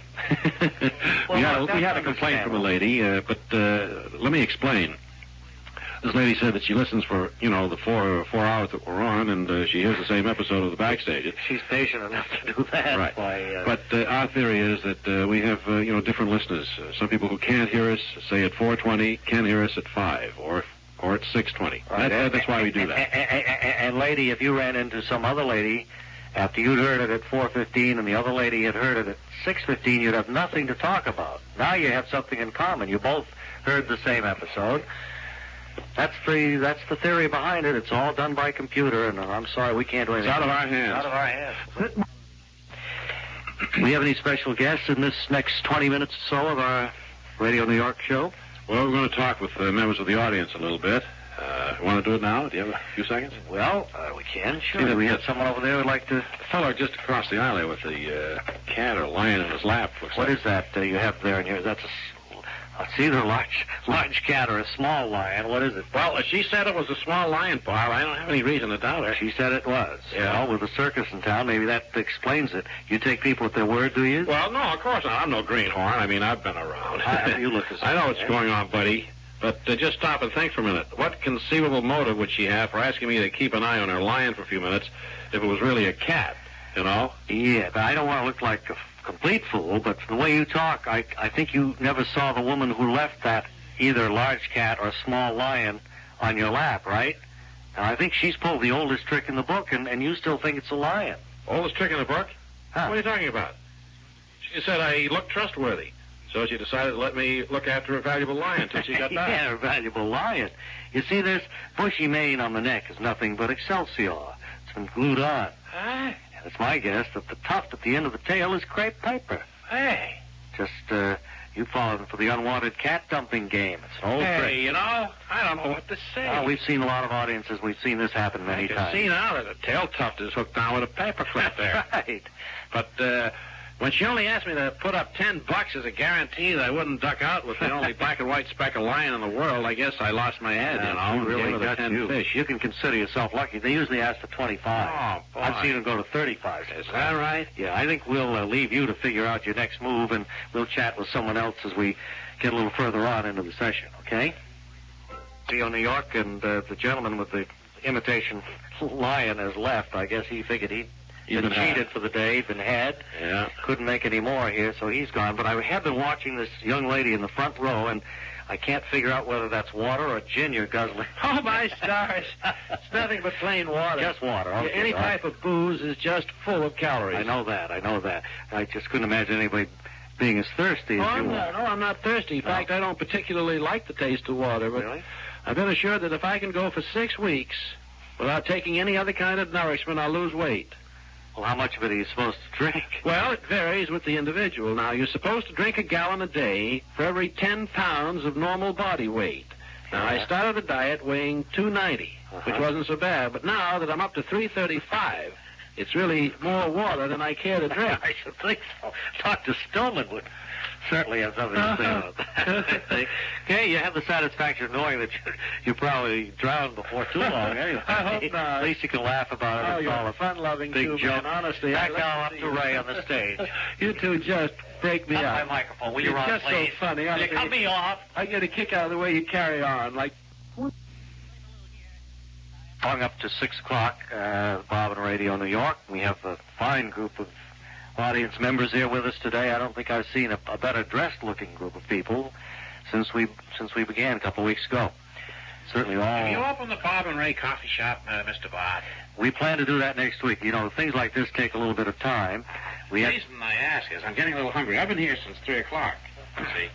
S7: we had a complaint from a lady, but let me explain. This lady said that she listens for, the 4 hours that we're on, and she hears the same episode of the backstages.
S13: She's patient enough to do that.
S7: Right.
S13: By,
S7: But our theory is that we have, different listeners. Some people who can't hear us, say at 4:20, can hear us at 5 or at 6:20. That's why we do that.
S13: And lady, if you ran into some other lady after you'd heard it at 4:15 and the other lady had heard it at 6:15, you'd have nothing to talk about. Now you have something in common. You both heard the same episode. That's the theory behind it. It's all done by computer, and I'm sorry we can't do anything.
S7: It's out of our hands.
S13: Out of our hands. We have any special guests in this next 20 minutes or so of our Radio New York show?
S7: Well, we're going to talk with members of the audience a little bit. Want to do it now? Do you have a few seconds?
S13: Well, we can, sure. We have someone over there who'd like to...
S7: The fellow just across the alley with the cat or lion in his lap.
S13: What is that you have there in here? That's it's either a large cat or a small lion. What is it?
S7: Well, she said it was a small lion, Bob. I don't have any reason to doubt her.
S13: She said it was.
S7: Yeah.
S13: Well, with the circus in town, maybe that explains it. You take people at their word, do you?
S7: Well, no, of course not. I'm no greenhorn. I mean, I've been around.
S13: You look as
S7: I know what's going on, buddy. But just stop and think for a minute. What conceivable motive would she have for asking me to keep an eye on her lion for a few minutes if it was really a cat,
S13: Yeah, but I don't want to look like a complete fool, but the way you talk, I think you never saw the woman who left that either large cat or small lion on your lap, right? Now, I think she's pulled the oldest trick in the book, and you still think it's a lion.
S7: Oldest trick in the book?
S13: Huh.
S7: What are you talking about? She said I look trustworthy. So she decided to let me look after her valuable lion until she got back.
S13: Yeah, her valuable lion. You see, this bushy mane on the neck is nothing but Excelsior. It's been glued on.
S7: Huh?
S13: And it's my guess that the tuft at the end of the tail is crepe paper.
S7: Hey.
S13: Just, you've fallen for the unwanted cat dumping game. It's an old trick.
S7: Hey, you know, I don't know what to say.
S13: Well, we've seen a lot of audiences. We've seen this happen many
S7: I can
S13: times.
S7: see now that the tail tuft is hooked down with a paper clip there.
S13: Right.
S7: But when she only asked me to put up $10 as a guarantee that I wouldn't duck out with the only black and white speckled lion in the world, I guess I lost my head, you know.
S13: You really
S7: Gave her the
S13: got
S7: 10
S13: you.
S7: fish.
S13: You can consider yourself lucky. They usually ask for 25.
S7: Oh, boy.
S13: I've seen them go to 35.
S7: Is that right?
S13: Yeah, I think we'll leave you to figure out your next move, and we'll chat with someone else as we get a little further on into the session, okay? Theo New York and the gentleman with the imitation lion has left. I guess he figured he'd been cheated for the day, been had.
S7: Yeah.
S13: Couldn't make any more here, so he's gone. But I have been watching this young lady in the front row, and I can't figure out whether that's water or gin you're guzzling.
S11: Oh, my stars. It's nothing but plain water.
S13: Just water. Okay,
S11: Any
S13: all right.
S11: type of booze is just full of calories.
S13: I know that. I just couldn't imagine anybody being as thirsty as you are.
S11: No, I'm not thirsty. In fact, I don't particularly like the taste of water. But
S13: Really?
S11: I've been assured that if I can go for 6 weeks without taking any other kind of nourishment, I'll lose weight.
S13: Well, how much of it are you supposed to drink?
S11: Well, it varies with the individual. Now, you're supposed to drink a gallon a day for every 10 pounds of normal body weight. Now, I started a diet weighing 290, which wasn't so bad. But now that I'm up to 335, it's really more water than I care to drink.
S13: I should think so. Dr. Stillman would certainly have something to say about that. Okay, you have the satisfaction of knowing that you probably drowned before too long anyway.
S11: I hope not.
S13: At least you can laugh about it.
S11: Oh,
S13: It's
S11: you're
S13: all a
S11: fun-loving
S13: big
S11: too,
S13: joke.
S11: man. Honestly,
S13: Back
S11: I
S13: now up to Ray on the stage.
S11: You two just break me
S13: Cut
S11: up.
S13: my microphone. Will
S11: You're
S13: you, Ron,
S11: just
S13: please?
S11: so funny.
S13: Will you cut me off?
S11: I get a kick out of the way you carry on. Like,
S13: Going up to 6 o'clock, Bob and Radio New York. We have a fine group of audience members here with us today. I don't think I've seen a better dressed-looking group of people since we began a couple of weeks ago. Certainly all.
S7: Have you opened the Bob and Ray coffee shop, Mr. Bott?
S13: We plan to do that next week. You know, things like this take a little bit of time.
S7: The reason I ask is I'm getting a little hungry. I've been here since 3 o'clock, you see.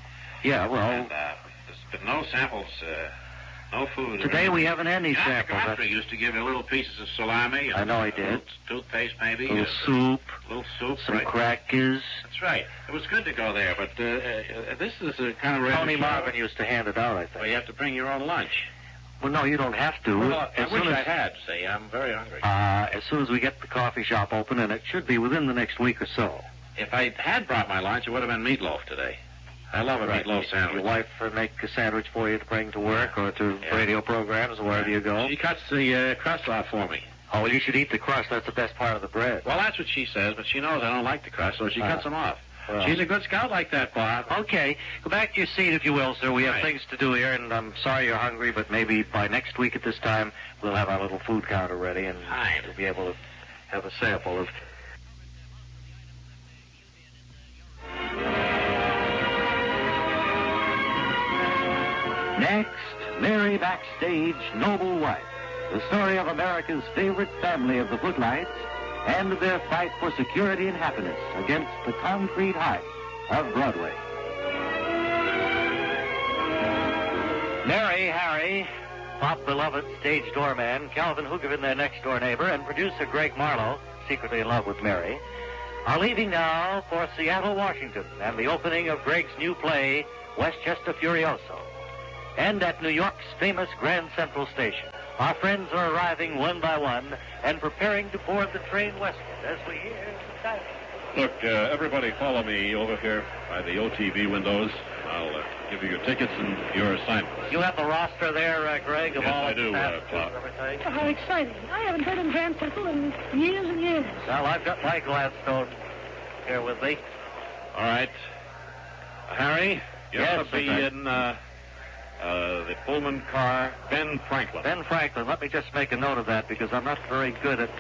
S13: Yeah, well,
S7: And there's been no samples, no food.
S13: today we haven't had any samples.
S7: Godfrey used to give me little pieces of salami. And
S13: I know he did.
S7: Toothpaste, maybe.
S13: A little soup,
S7: little soup.
S13: some
S7: right.
S13: crackers.
S7: That's right. It was good to go there, but this is a kind of...
S13: Tony Marvin used to hand it out, I think.
S7: Well, you have to bring your own lunch.
S13: Well, no, you don't have to.
S7: Well, I
S13: As
S7: wish
S13: soon
S7: I
S13: as-
S7: had, see. I'm very hungry.
S13: As soon as we get the coffee shop open, and it should be within the next week or so.
S7: If I had brought my lunch, it would have been meatloaf today. I love a meatloaf sandwich.
S13: Your wife make a sandwich for you to bring to work or to radio programs or wherever you go?
S7: She cuts the crust off for me.
S13: Oh, well, you should eat the crust. That's the best part of the bread.
S7: Well, that's what she says, but she knows I don't like the crust, so she cuts them off.
S13: Well.
S7: She's a good scout like that, Bob.
S13: Okay. Go back to your seat, if you will, sir. We have
S7: Right.
S13: things to do here, and I'm sorry you're hungry, but maybe by next week at this time, we'll have our little food counter ready, and we'll be able to have a sample of... Next, Mary Backstage, Noble Wife. The story of America's favorite family of the Footlights and their fight for security and happiness against the concrete height of Broadway. Mary, Harry, Pop Beloved, stage doorman, Calvin Hoogervin, their next-door neighbor, and producer Greg Marlowe, secretly in love with Mary, are leaving now for Seattle, Washington, and the opening of Greg's new play, Westchester Furioso. And at New York's famous Grand Central Station, our friends are arriving one by one and preparing to board the train westward as we hear the time.
S7: Look, everybody follow me over here by the OTV windows. I'll give you your tickets and your assignments.
S13: You have the roster there, Greg, of
S7: Yes,
S13: all
S7: I
S13: the
S7: do,
S13: passengers
S7: Clark.
S13: and everything?
S17: Oh, how exciting. I haven't heard in Grand Central in years and years.
S13: Well, I've got my Gladstone here with me.
S7: All right. Harry, you're
S13: Yes,
S7: going to be
S13: okay.
S7: in the Pullman car, Ben Franklin.
S13: Ben Franklin, let me just make a note of that because I'm not very good at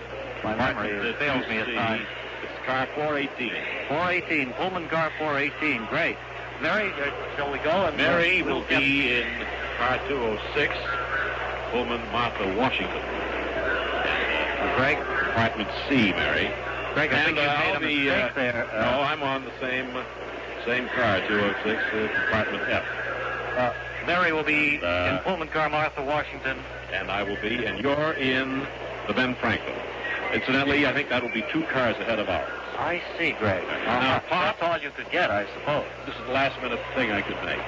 S13: my memory. It fails me at times.
S7: It's car 418.
S13: 418, Pullman car 418. Great. Mary, shall we go? And
S7: Mary
S13: we'll
S7: will be in car 206, Pullman Martha Washington.
S13: Greg?
S7: Compartment C, Mary.
S13: Greg, I think you made
S7: I'll
S13: a
S7: be,
S13: mistake there.
S7: no, I'm on the same Same car, 206, compartment F.
S10: Mary will be in Pullman car Martha Washington.
S7: And I will be, and you're in the Ben Franklin. Incidentally, I think that will be 2 cars ahead of ours.
S10: I see, Greg.
S7: Now, Pop,
S10: that's all you could get, I suppose.
S7: this is the last minute thing I could make.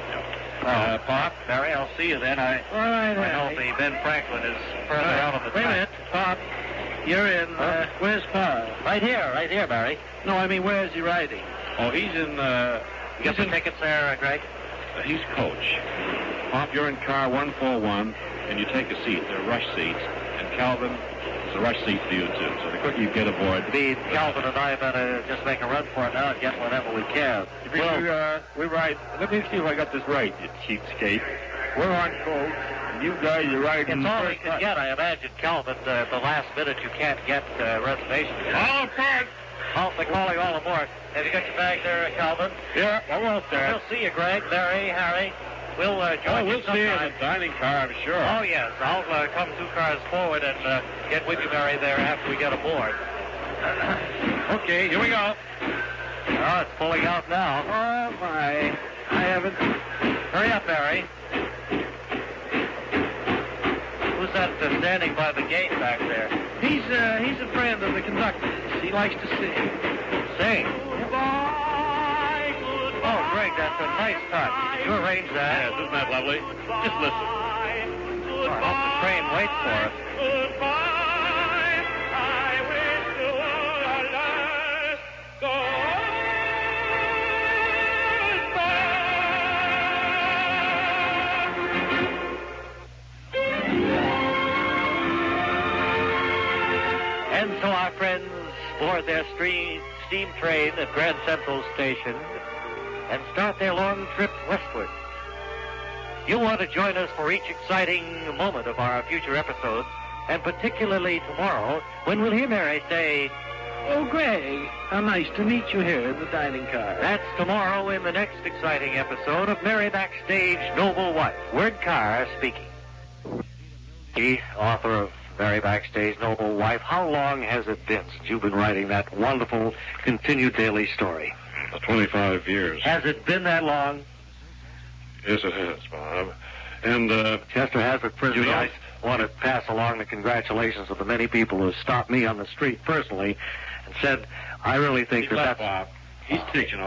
S10: Pop, Mary, I'll see you then. I know the Ben Franklin is further out on the
S11: Wait a minute, Pop. You're in, where's Pa?
S10: Right here, Mary.
S11: No, I mean, where's he riding?
S7: Oh, he's in,
S10: You got the tickets there, Greg?
S7: he's coach. Pop, you're in car 141, and you take a seat. They're rush seats. And Calvin, it's a rush seat for you, too. So the quicker you get aboard...
S10: Indeed, Calvin and I better just make a run for it now and get whatever we can.
S7: We ride... Let me see if I got this right, you cheapskate. We're on coach, and you guys are riding...
S10: It's all we can get, I imagine, Calvin. The last minute you can't get reservations.
S7: All aboard!
S10: Oh, they're calling all aboard. Have you got your bag there, Calvin?
S7: Yeah, I'm all there.
S10: We'll see you, Greg, Mary, Harry. We'll join you
S7: we'll see you in
S10: sometime.
S7: the dining car, I'm sure.
S10: Oh, yes. I'll come 2 cars forward and get with you, Mary, there after we get aboard.
S7: Okay, here we go.
S10: Oh, it's pulling out now.
S11: Oh, my. I haven't...
S10: Hurry up, Mary. Who's that standing by the gate back there?
S11: He's a friend of the conductor's. He likes to sing.
S10: Sing? Oh, Greg, that's a nice touch. Did you arrange that?
S7: Yes, isn't that lovely? Just listen.
S10: Oh, I hope the train waits for us. And so our friends board their steam train at Grand Central Station and start their long trip westward. You'll want to join us for each exciting moment of our future episodes, and particularly tomorrow, when we'll hear Mary say,
S11: Oh, Greg, how nice to meet you here in the dining car.
S10: that's tomorrow in the next exciting episode of Mary Backstage Noble Wife. Word Carr speaking. The author of Mary Backstage Noble Wife, how long has it been since you've been writing that wonderful continued daily story?
S7: 25 years.
S10: Has it been that long?
S7: Yes, it has, Bob. And,
S10: Chester Hazard Frisbee, I want to pass along the congratulations of the many people who stopped me on the street personally and said, I really think that's...
S7: Bob. He's teaching,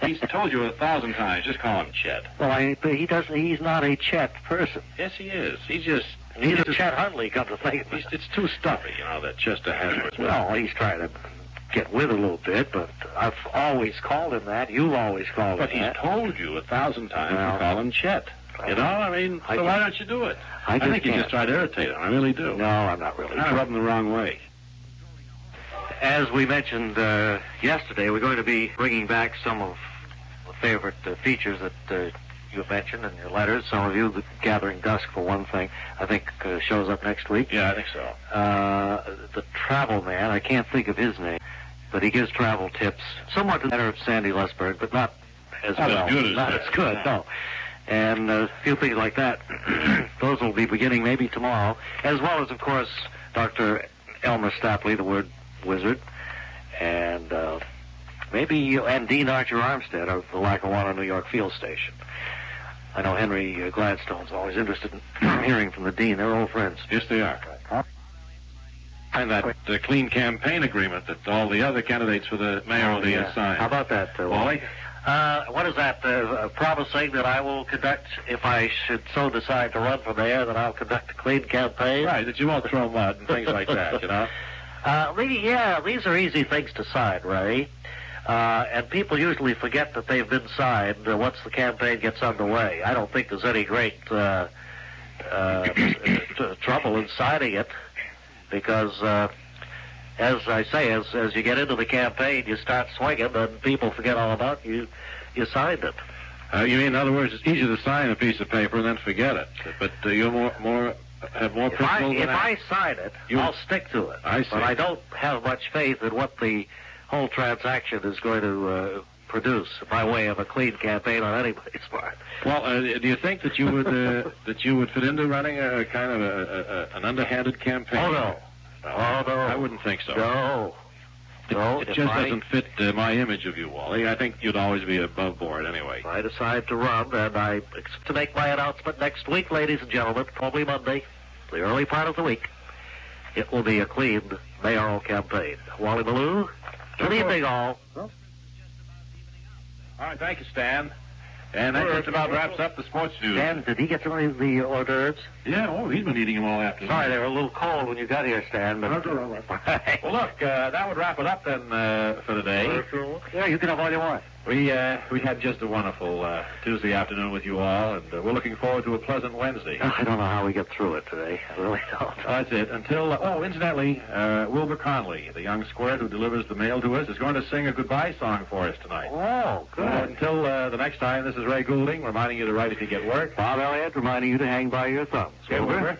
S7: he's told you 1,000 times, just call him Chet.
S10: Well, he's not a Chet person.
S7: Yes, he is. He's
S10: Neither Chet Huntley, come to think of it.
S7: It's too stuffy, that Chester Hazard.
S10: Well, he's trying to get with a little bit, but I've always called him that. You've always called
S7: But
S10: him that.
S7: he's told you 1,000 times to call him Chet. So why don't you do it? I think you just try to irritate him. I really do.
S10: No, I'm not really.
S7: I rub him the wrong way.
S10: As we mentioned yesterday, we're going to be bringing back some of the favorite features that you mentioned in your letters. Some of you, the Gathering Dusk, for one thing, I think shows up next week.
S7: Yeah, I think so.
S10: The Travel Man, I can't think of his name, but he gives travel tips, somewhat to the manner of Sandy Lusberg, but not as
S7: Not
S10: well.
S7: as good as
S10: not
S7: that.
S10: as good, no. And a few things like that. Those will be beginning maybe tomorrow, as well as, of course, Dr. Elmer Stapley, the word wizard, and and Dean Archer Armstead of the Lackawanna, New York Field Station. I know Henry Gladstone's always interested in hearing from the Dean. They're old friends.
S7: Yes, they are. And that clean campaign agreement that all the other candidates for the mayoralty have signed.
S10: How about that,
S7: Wally?
S10: What is that? Promising that I will conduct, if I should so decide to run for mayor, that I'll conduct a clean campaign?
S7: Right, that you won't throw mud and things like that,
S10: These are easy things to sign, Ray. And people usually forget that they've been signed once the campaign gets underway. I don't think there's any great trouble in signing it, because, as I say, as you get into the campaign, you start swinging, and people forget all about you. You signed it.
S7: You mean, in other words, it's easier to sign a piece of paper and then forget it. But you're have more principle than
S10: If I sign it, I'll stick to it.
S7: I see.
S10: But I don't have much faith in what the whole transaction is going to produce by way of a clean campaign on anybody's part.
S7: Well, do you think that you would fit into running a kind of an underhanded campaign?
S10: Oh no.
S7: I wouldn't think so.
S10: No.
S7: It just doesn't fit my image of you, Wally. I think you'd always be above board anyway.
S10: I decide to run, and I expect to make my announcement next week, ladies and gentlemen, probably Monday, the early part of the week. It will be a clean mayoral campaign. Wally Ballou, good evening, all.
S7: All right, thank you, Stan. And that just about wraps up the sports news.
S10: Dan, did he get some of the hors d'oeuvres?
S7: Yeah, he's been eating them all afternoon.
S10: Sorry, they were a little cold when you got here, Stan. But...
S7: Well, look, that would wrap it up then for today.
S10: Yeah, you can have all you want.
S7: We had just a wonderful Tuesday afternoon with you all, and we're looking forward to a pleasant Wednesday.
S10: I don't know how we get through it today. I really don't.
S7: That's it. Until, incidentally, Wilbur Conley, the young squirt who delivers the mail to us, is going to sing a goodbye song for us tonight.
S10: Oh, good.
S7: Until the next time, this is Ray Goulding reminding you to write if you get work.
S10: Bob Elliott reminding you to hang by your thumbs.
S7: Okay, Wilbur.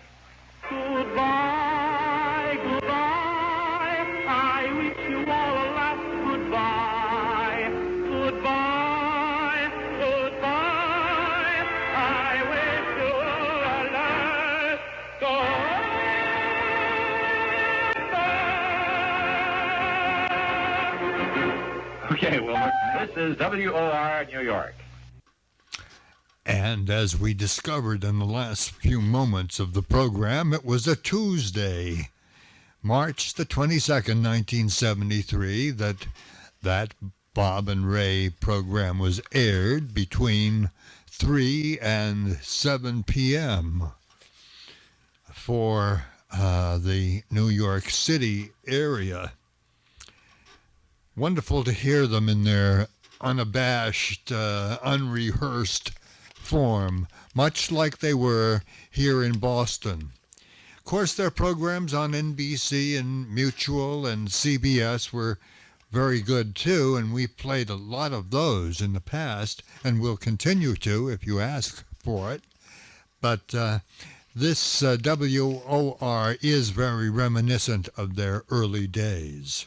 S3: Goodbye, goodbye. I wish you all a last goodbye. Goodbye, goodbye. I wish you a last goodbye.
S7: Okay, Wilbur. This is WOR New York.
S2: And as we discovered in the last few moments of the program, it was a Tuesday, March the 22nd, 1973, that Bob and Ray program was aired between 3 and 7 p.m. for the New York City area. Wonderful to hear them in their unabashed, unrehearsed form, much like they were here in Boston. Of course, their programs on NBC and Mutual and CBS were very good too, and we played a lot of those in the past, and will continue to if you ask for it. But this WOR is very reminiscent of their early days.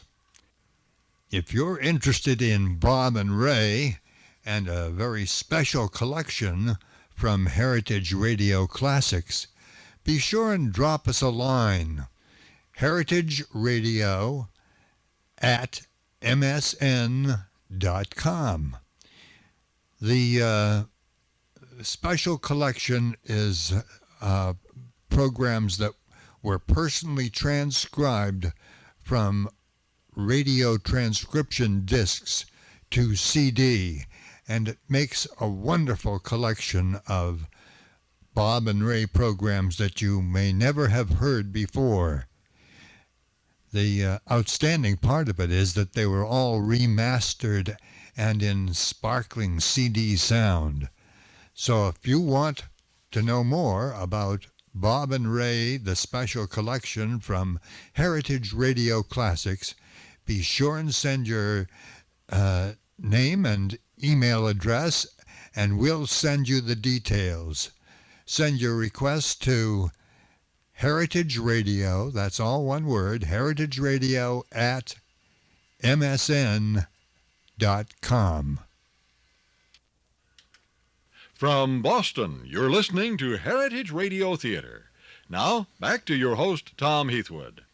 S2: If you're interested in Bob and Ray, and a very special collection from Heritage Radio Classics, be sure and drop us a line. heritageradio@msn.com. The special collection is programs that were personally transcribed from radio transcription discs to CD, and it makes a wonderful collection of Bob and Ray programs that you may never have heard before. The outstanding part of it is that they were all remastered and in sparkling CD sound. So if you want to know more about Bob and Ray, the special collection from Heritage Radio Classics, be sure and send your name and email address, and we'll send you the details. Send your request to Heritage Radio, that's all one word, heritageradio@msn.com.
S19: From Boston, you're listening to Heritage Radio Theater. Now, back to your host, Tom Heathwood.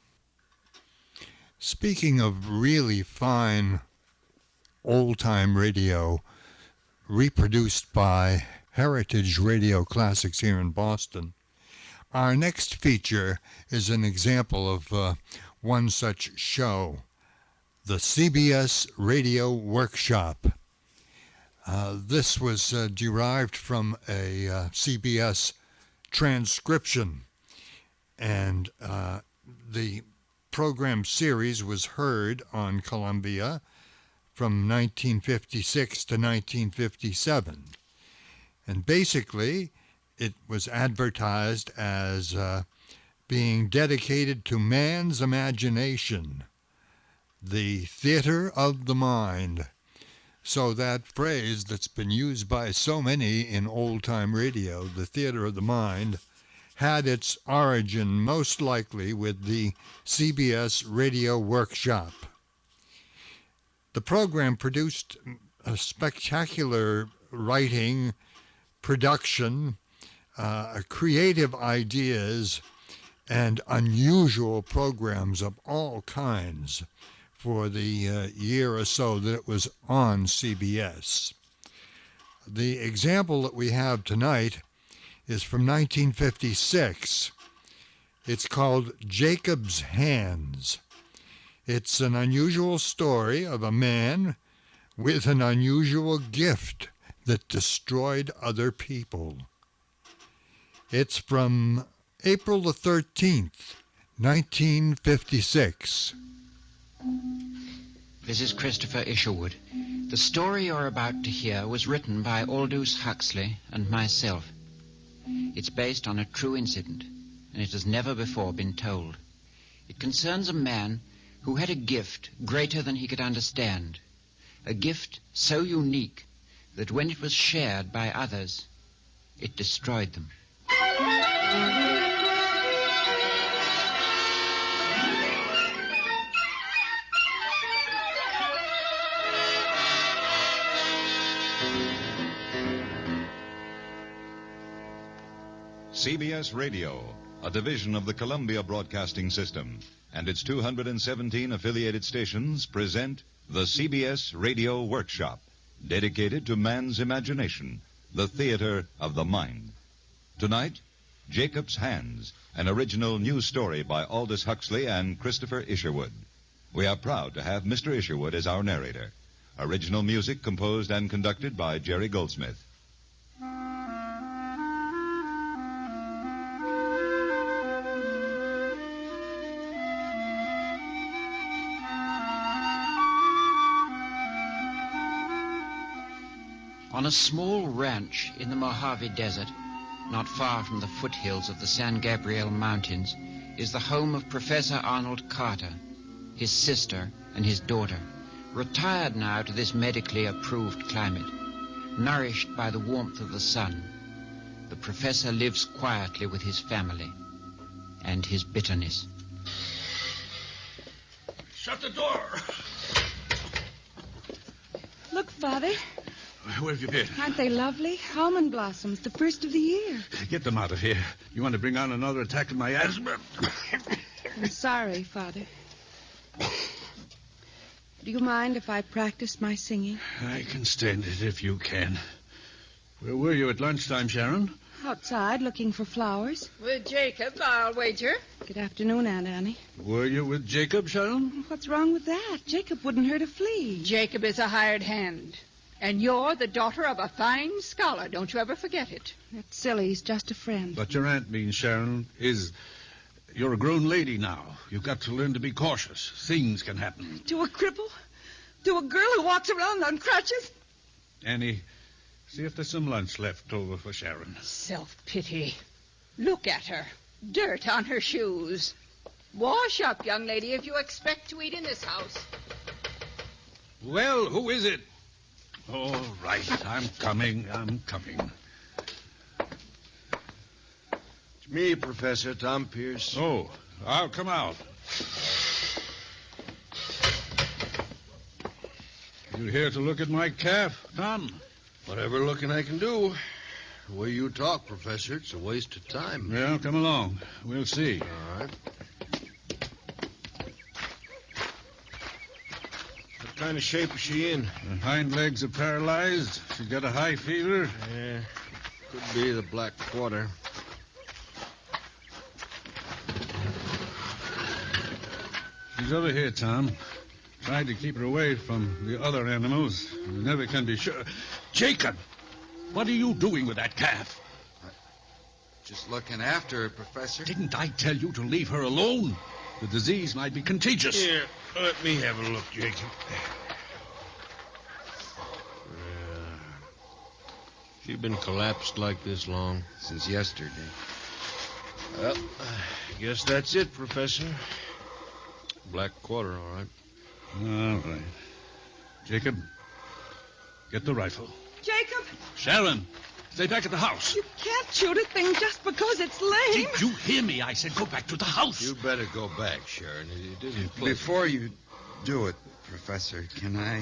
S2: Speaking of really fine old-time radio reproduced by Heritage Radio Classics here in Boston, our next feature is an example of one such show, the CBS Radio Workshop. This was derived from a CBS transcription, and the program series was heard on Columbia from 1956 to 1957. And basically, it was advertised as being dedicated to man's imagination, the theater of the mind. So that phrase that's been used by so many in old-time radio, the theater of the mind, had its origin most likely with the CBS Radio Workshop. The program produced a spectacular writing, production, creative ideas, and unusual programs of all kinds, for the year or so that it was on CBS. The example that we have tonight is from 1956. It's called Jacob's Hands. It's an unusual story of a man with an unusual gift that destroyed other people. It's from April the 13th, 1956.
S12: This is Christopher Isherwood. The story you're about to hear was written by Aldous Huxley and myself. It's based on a true incident, and it has never before been told. It concerns a man who had a gift greater than he could understand, a gift so unique that when it was shared by others, it destroyed them.
S14: CBS Radio, a division of the Columbia Broadcasting System, and its 217 affiliated stations present the CBS Radio Workshop, dedicated to man's imagination, the theater of the mind. Tonight, Jacob's Hands, an original new story by Aldous Huxley and Christopher Isherwood. We are proud to have Mr. Isherwood as our narrator. Original music composed and conducted by Jerry Goldsmith.
S12: On a small ranch in the Mojave Desert, not far from the foothills of the San Gabriel Mountains, is the home of Professor Arnold Carter, his sister, and his daughter, retired now to this medically approved climate, nourished by the warmth of the sun. The professor lives quietly with his family and his bitterness.
S15: Shut the door!
S16: Look, Father.
S15: Where have you been?
S16: Aren't they lovely? Almond blossoms, the first of the year.
S15: Get them out of here. You want to bring on another attack of my asthma?
S16: I'm sorry, Father. Do you mind if I practice my singing?
S15: I can stand it if you can. Where were you at lunchtime, Sharon?
S16: Outside, looking for flowers.
S21: With Jacob, I'll wager.
S16: Good afternoon, Aunt Annie.
S15: Were you with Jacob, Sharon?
S16: What's wrong with that? Jacob wouldn't hurt a flea.
S21: Jacob is a hired hand. And you're the daughter of a fine scholar. Don't you ever forget it.
S16: That's silly. He's just a friend.
S15: What your aunt means, Sharon, is you're a grown lady now. You've got to learn to be cautious. Things can happen.
S16: To a cripple? To a girl who walks around on crutches?
S15: Annie, see if there's some lunch left over for Sharon.
S21: Self-pity. Look at her. Dirt on her shoes. Wash up, young lady, if you expect to eat in this house.
S15: Well, who is it? All right, I'm coming.
S25: It's me, Professor Tom Pierce.
S15: Oh, I'll come out. You here to look at my calf, Tom?
S25: Whatever looking I can do. The way you talk, Professor, it's a waste of time.
S15: Well, come along. We'll see.
S25: All right. What kind of shape is she in?
S15: Her hind legs are paralyzed. She's got a high fever.
S25: Yeah, could be the black quarter.
S15: She's over here, Tom. Tried to keep her away from the other animals. You never can be sure. Jacob! What are you doing with that calf?
S26: Just looking after her, Professor.
S15: Didn't I tell you to leave her alone? The disease might be contagious.
S25: Here, let me have a look, Jacob. She's been collapsed like this long?
S26: Since yesterday.
S25: Well, I guess that's it, Professor. Black quarter, all right.
S15: All right. Jacob, get the rifle.
S16: Jacob!
S15: Sharon, stay back at the house.
S16: You can't shoot a thing just because it's lame.
S15: Did you hear me? I said go back to the house.
S25: You better go back, Sharon. It isn't pleasant.
S26: Before you do it, Professor, can I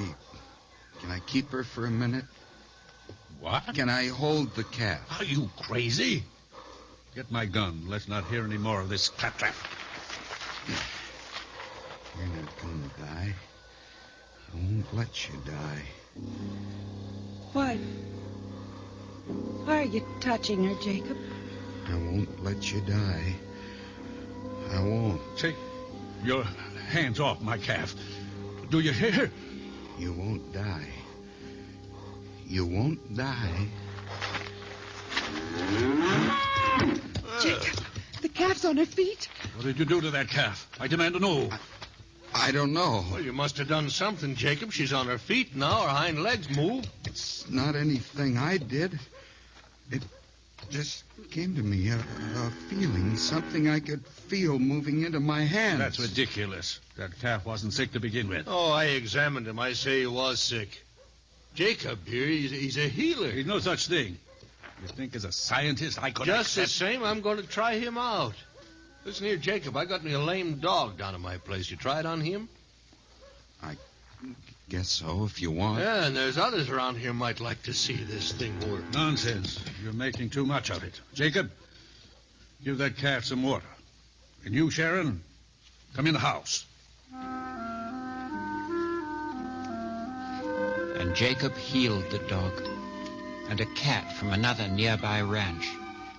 S26: keep her for a minute?
S15: What?
S26: Can I hold the calf?
S15: Are you crazy? Get my gun. Let's not hear any more of this claptrap.
S26: You're not going to die. I won't let you die.
S16: Why? Why are you touching her, Jacob?
S26: I won't let you die. I won't.
S15: Take your hands off my calf. Do you hear?
S26: You won't die. You won't die.
S16: Jacob, the calf's on her feet.
S15: What did you do to that calf? I demand to know.
S26: I don't know.
S25: Well, you must have done something, Jacob. She's on her feet now. Her hind legs move.
S26: It's not anything I did. It just came to me, a feeling, something I could feel moving into my hands.
S15: That's ridiculous. That calf wasn't sick to begin with.
S25: Oh, I examined him. I say he was sick. Jacob here, he's a healer.
S15: He's no such thing. You think as a scientist I could
S25: Just the
S15: accept...
S25: same, I'm going to try him out. Listen here, Jacob, I got me a lame dog down at my place. You try it on him?
S26: I guess so, if you want.
S25: Yeah, and there's others around here might like to see this thing work.
S15: Nonsense. You're making too much of it. Jacob, give that calf some water. And you, Sharon, come in the house.
S12: And Jacob healed the dog and a cat from another nearby ranch.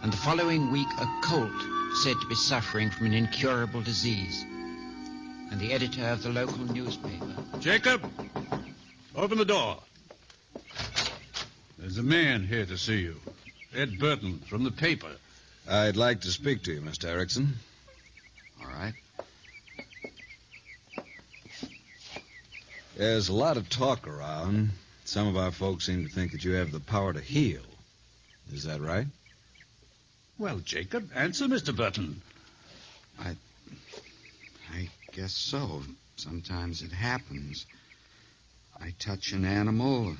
S12: And the following week, a colt said to be suffering from an incurable disease. And the editor of the local newspaper.
S15: Jacob, open the door. There's a man here to see you. Ed Burton from the paper.
S1: I'd like to speak to you, Mr. Erickson.
S26: All right.
S1: There's a lot of talk around. Some of our folks seem to think that you have the power to heal. Is that right?
S15: Well, Jacob, answer Mr. Burton.
S26: I guess so. Sometimes it happens. I touch an animal,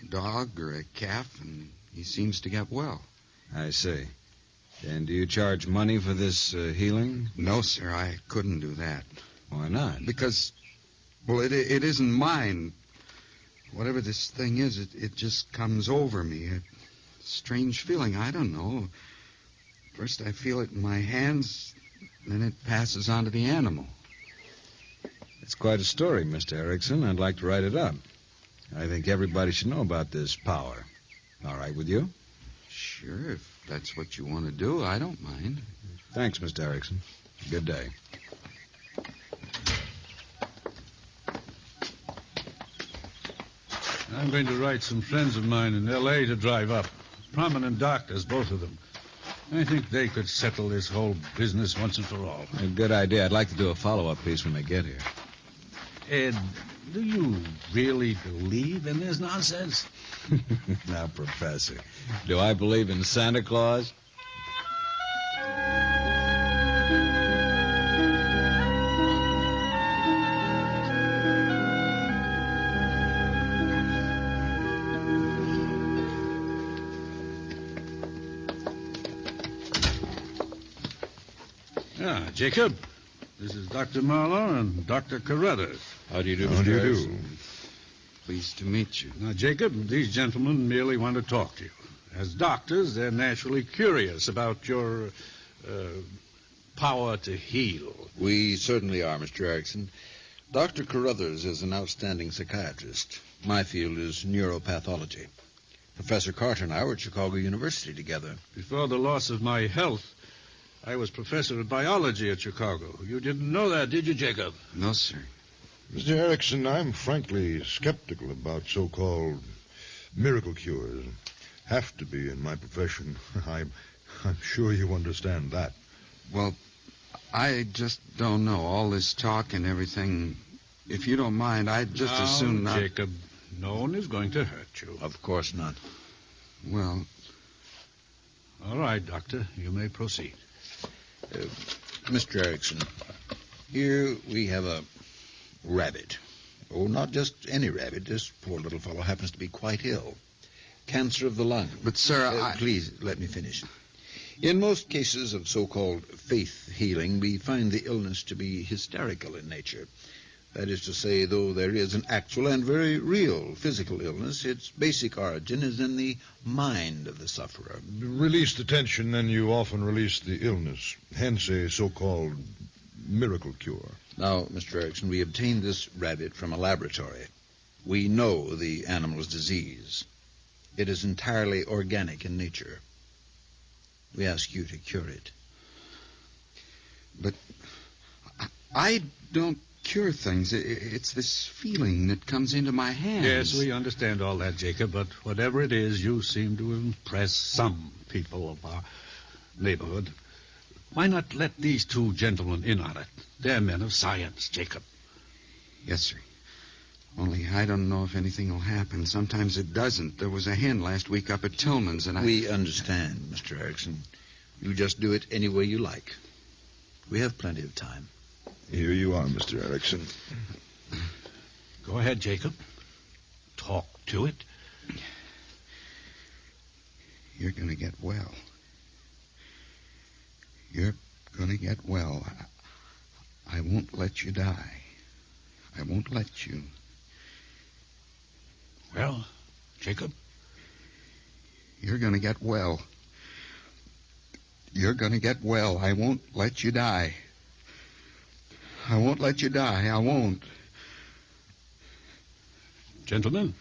S26: a dog or a calf, and he seems to get well.
S1: I see. And do you charge money for this healing?
S26: No, sir, I couldn't do that.
S1: Why not?
S26: Because, well, it isn't mine. Whatever this thing is, it just comes over me. A strange feeling, I don't know. First I feel it in my hands, then it passes on to the animal.
S1: It's quite a story, Mr. Erickson. I'd like to write it up. I think everybody should know about this power. All right with you?
S26: Sure, if that's what you want to do, I don't mind.
S1: Thanks, Mr. Erickson. Good day.
S15: I'm going to write some friends of mine in L.A. to drive up. Prominent doctors, both of them. I think they could settle this whole business once and for all.
S1: A good idea. I'd like to do a follow-up piece when they get here.
S15: Ed, do you really believe in this nonsense?
S1: Now, Professor, do I believe in Santa Claus?
S15: Jacob, this is Dr. Marlowe and Dr. Carruthers.
S26: How do you do,
S1: How do you do?
S26: Harrison? Pleased to meet you.
S15: Now, Jacob, these gentlemen merely want to talk to you. As doctors, they're naturally curious about your power to heal.
S4: We certainly are, Mr. Erickson. Dr. Carruthers is an outstanding psychiatrist. My field is neuropathology. Professor Carter and I were at Chicago University together.
S15: Before the loss of my health, I was professor of biology at Chicago. You didn't know that, did you, Jacob?
S26: No, sir.
S5: Mr. Erickson, I'm frankly skeptical about so-called miracle cures. Have to be in my profession. I'm sure you understand that.
S26: Well, I just don't know. All this talk and everything. If you don't mind, I'd just as soon not...
S15: Jacob, no one is going to hurt you.
S4: Of course not.
S26: Well...
S15: All right, Doctor. You may proceed.
S4: Mr. Erickson, here we have a rabbit. Oh, not just any rabbit. This poor little fellow happens to be quite ill. Cancer of the lung.
S26: But, sir,
S4: Please, let me finish. In most cases of so-called faith healing, we find the illness to be hysterical in nature. That is to say, though there is an actual and very real physical illness, its basic origin is in the mind of the sufferer.
S5: Release the tension, and you often release the illness. Hence a so-called miracle cure.
S4: Now, Mr. Erickson, we obtained this rabbit from a laboratory. We know the animal's disease. It is entirely organic in nature. We ask you to cure it.
S26: But I don't cure things. It's this feeling that comes into my hands.
S15: Yes, we understand all that, Jacob, but whatever it is, you seem to impress some people of our neighborhood. Why not let these two gentlemen in on it? They're men of science, Jacob.
S26: Yes, sir. Only I don't know if anything will happen. Sometimes it doesn't. There was a hen last week up at Tillman's, and
S4: We understand, Mr. Erickson. You just do it any way you like. We have plenty of time.
S5: Here you are, Mr. Erickson.
S15: Go ahead, Jacob. Talk to it.
S26: You're going to get well. You're going to get well. I won't let you die. I won't let you.
S15: Well, Jacob?
S26: You're going to get well. You're going to get well. I won't let you die. I won't let you die. I won't.
S15: Gentlemen?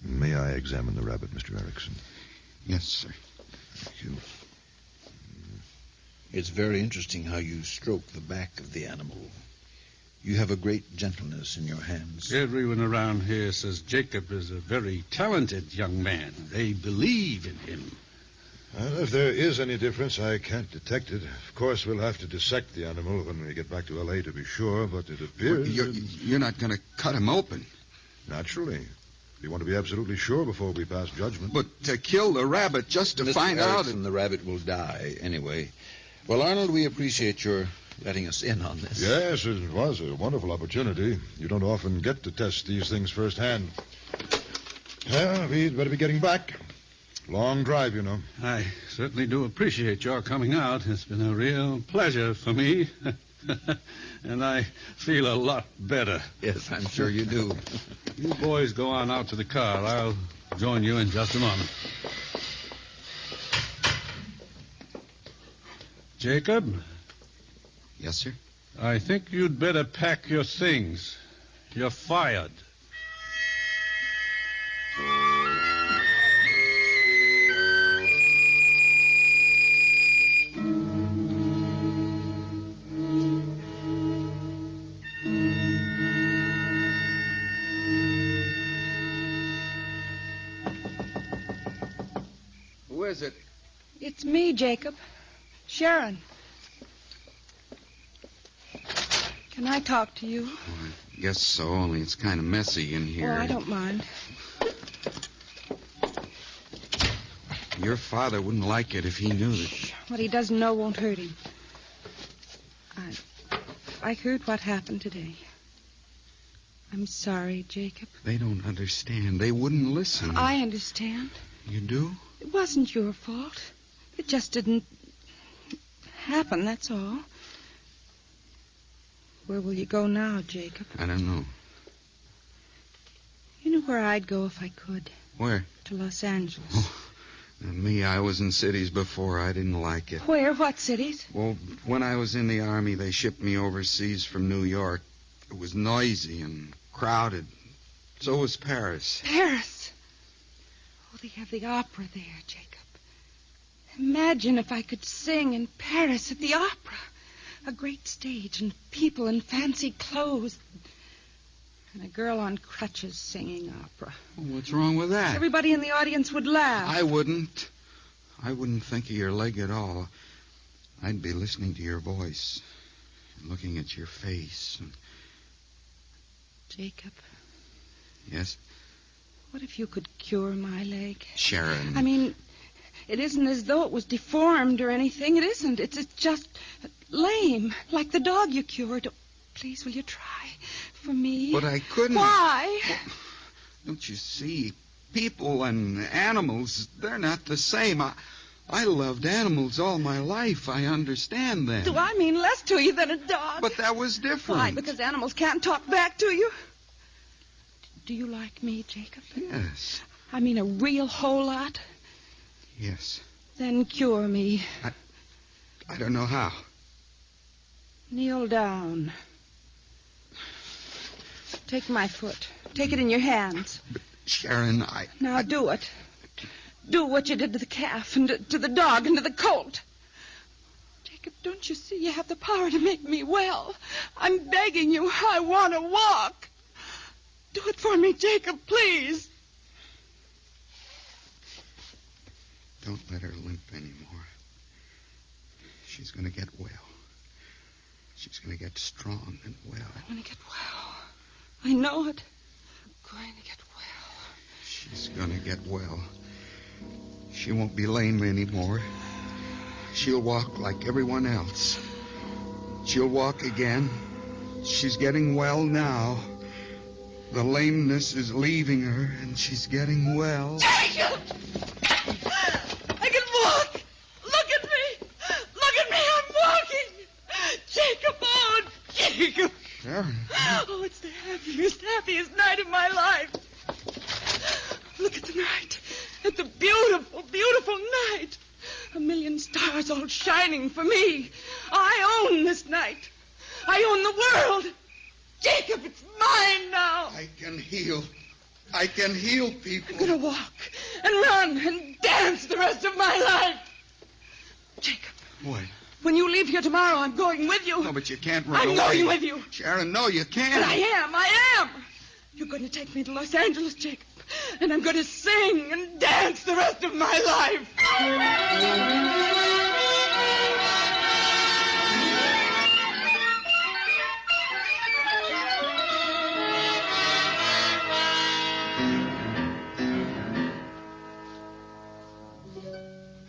S5: May I examine the rabbit, Mr. Erickson?
S26: Yes, sir.
S4: Thank you. It's very interesting how you stroke the back of the animal. You have a great gentleness in your hands.
S15: Everyone around here says Jacob is a very talented young man. They believe in him.
S5: Well, if there is any difference, I can't detect it. Of course, we'll have to dissect the animal when we get back to L.A. to be sure, but it appears...
S26: You're not going to cut him open.
S5: Naturally. We want to be absolutely sure before we pass judgment.
S26: But to kill the rabbit just to
S4: Mr.
S26: find out...
S4: Erickson, the rabbit will die anyway. Well, Arnold, we appreciate your letting us in on this.
S5: Yes, it was a wonderful opportunity. You don't often get to test these things firsthand. Well, we'd better be getting back. Long drive, you know.
S15: I certainly do appreciate your coming out. It's been a real pleasure for me. And I feel a lot better.
S4: Yes, I'm sure you do.
S15: You boys go on out to the car. I'll join you in just a moment. Jacob?
S26: Yes, sir?
S15: I think you'd better pack your things. You're fired.
S26: Who is it?
S16: It's me, Jacob. Sharon. Can I talk to you?
S26: Guess so, only it's kind of messy in here.
S16: Oh, I don't mind.
S26: Your father wouldn't like it if he knew that...
S16: What he doesn't know won't hurt him. I heard what happened today. I'm sorry, Jacob.
S26: They don't understand. They wouldn't listen.
S16: I understand.
S26: You do?
S16: It wasn't your fault. It just didn't happen, that's all. Where will you go now, Jacob?
S26: I don't know.
S16: You know where I'd go if I could.
S26: Where?
S16: To Los Angeles.
S26: Oh, me, I was in cities before. I didn't like it.
S16: Where? What cities?
S26: Well, when I was in the Army, they shipped me overseas from New York. It was noisy and crowded. So was Paris.
S16: Paris? Oh, they have the opera there, Jacob. Imagine if I could sing in Paris at the opera. A great stage and people in fancy clothes. And a girl on crutches singing opera.
S26: Well, what's wrong with that?
S16: Everybody in the audience would laugh.
S26: I wouldn't. I wouldn't think of your leg at all. I'd be listening to your voice and looking at your face. And...
S16: Jacob.
S26: Yes?
S16: What if you could cure my leg?
S26: Sharon.
S16: I mean, it isn't as though it was deformed or anything. It isn't. It's just lame, like the dog you cured. Oh, please, will you try for me?
S26: But I couldn't.
S16: Why?
S26: Well, don't you see? People and animals, they're not the same. I loved animals all my life. I understand them.
S16: Do I mean less to you than a dog?
S26: But that was different.
S16: Why, because animals can't talk back to you? Do you like me, Jacob?
S26: Yes.
S16: I mean a real whole lot?
S26: Yes.
S16: Then cure me.
S26: I don't know how.
S16: Kneel down. Take my foot. Take it in your hands.
S26: Sharon,
S16: Now do it. Do what you did to the calf and to the dog and to the colt. Jacob, don't you see you have the power to make me well? I'm begging you. I want to walk. Do it for me, Jacob, please.
S26: Don't let her limp anymore. She's going to get well. She's going to get strong and well.
S16: I'm going to get well. I know it. I'm going to get well.
S26: She's going to get well. She won't be lame anymore. She'll walk like everyone else. She'll walk again. She's getting well now. The lameness is leaving her, and she's getting well.
S16: Jacob! I can walk! Look at me! Look at me! I'm walking! Jacob, oh, Jacob!
S26: Sharon.
S16: Oh, it's the happiest night of my life. Look at the night. At the beautiful, beautiful night. A million stars all shining for me. I own this night. I own the world. Jacob, it's mine now.
S26: I can heal. I can heal people.
S16: I'm going to walk and run and dance the rest of my life. Jacob.
S26: What?
S16: When you leave here tomorrow, I'm going with you.
S26: No, but you can't run
S16: I'm
S26: away.
S16: going with you.
S26: Sharon, no, you can't.
S16: But I am. You're going to take me to Los Angeles, Jacob. And I'm going to sing and dance the rest of my life.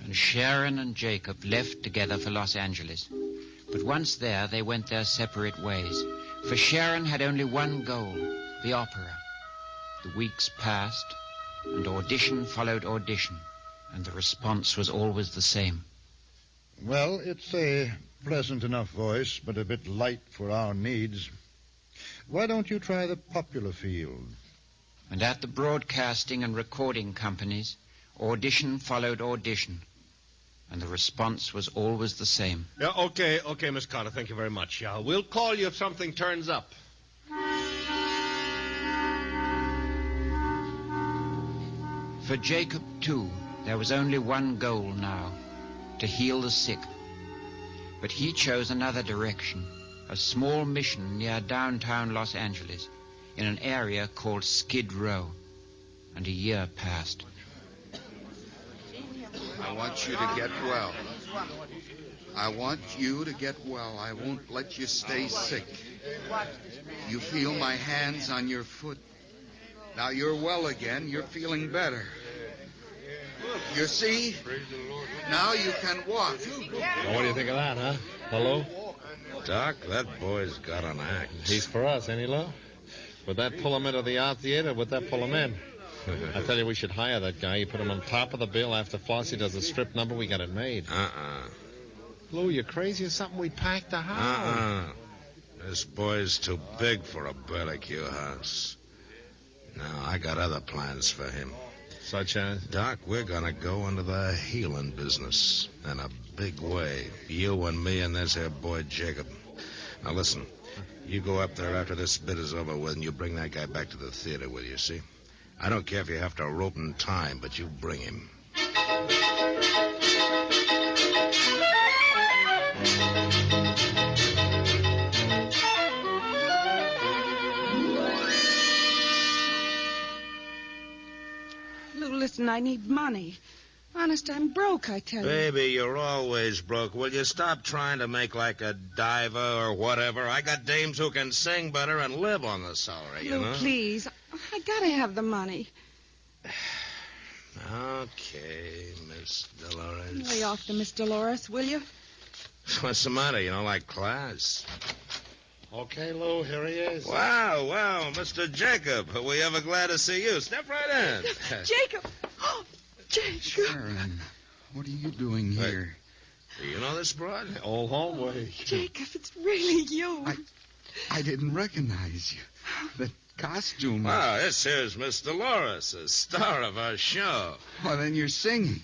S12: And Sharon and Jacob left together for Los Angeles. But once there, they went their separate ways. For Sharon had only one goal, the opera. The weeks passed, and audition followed audition, and the response was always the same.
S5: Well, it's a pleasant enough voice, but a bit light for our needs. Why don't you try the popular field?
S12: And at the broadcasting and recording companies, audition followed audition, and the response was always the same.
S25: Yeah, okay, Miss Carter, thank you very much. We'll call you if something turns up.
S12: For Jacob, too, there was only one goal now, to heal the sick. But he chose another direction, a small mission near downtown Los Angeles, in an area called Skid Row. And a year passed.
S26: I want you to get well. I want you to get well. I won't let you stay sick. You feel my hands on your foot. Now you're well again. You're feeling better. You see? Now you can walk.
S25: Well, what do you think of that, huh? Hello? Doc, that boy's got an act.
S8: He's for us, ain't he, Lo? Would that pull him into the art theater? Would that pull him in? I tell you, we should hire that guy. You put him on top of the bill. After Flossie does a strip number, we got it made. Lou, you crazy or something? We packed the house.
S25: This boy's too big for a barbecue house. No, I got other plans for him.
S8: Such as?
S25: Doc, we're gonna go into the healing business in a big way. You and me and this here boy Jacob. Now listen, you go up there after this bit is over with and you bring that guy back to the theater with you, see? I don't care if you have to rope and tie him, but you bring him.
S16: Lou, listen, I need money. Honest, I'm broke, I tell you.
S25: Baby, you're always broke. Will you stop trying to make like a diva or whatever? I got dames who can sing better and live on the salary, you
S16: Lou,
S25: know?
S16: please. I gotta have the money.
S25: Okay, Miss Dolores.
S16: Lay off to Miss Dolores, will you?
S25: What's the matter? You don't like class?
S8: Okay, Lou, here he is.
S25: Wow, Mr. Jacob. Are we ever glad to see you? Step right in.
S16: Jacob! Oh, Jacob!
S26: Sharon, what are you doing here?
S25: Do you know this broad?
S8: Old homeboy.
S16: Jacob, it's really you.
S26: I didn't recognize you. The costume.
S25: Wow, this here's Miss Dolores, the star of our show.
S26: Well, then you're singing.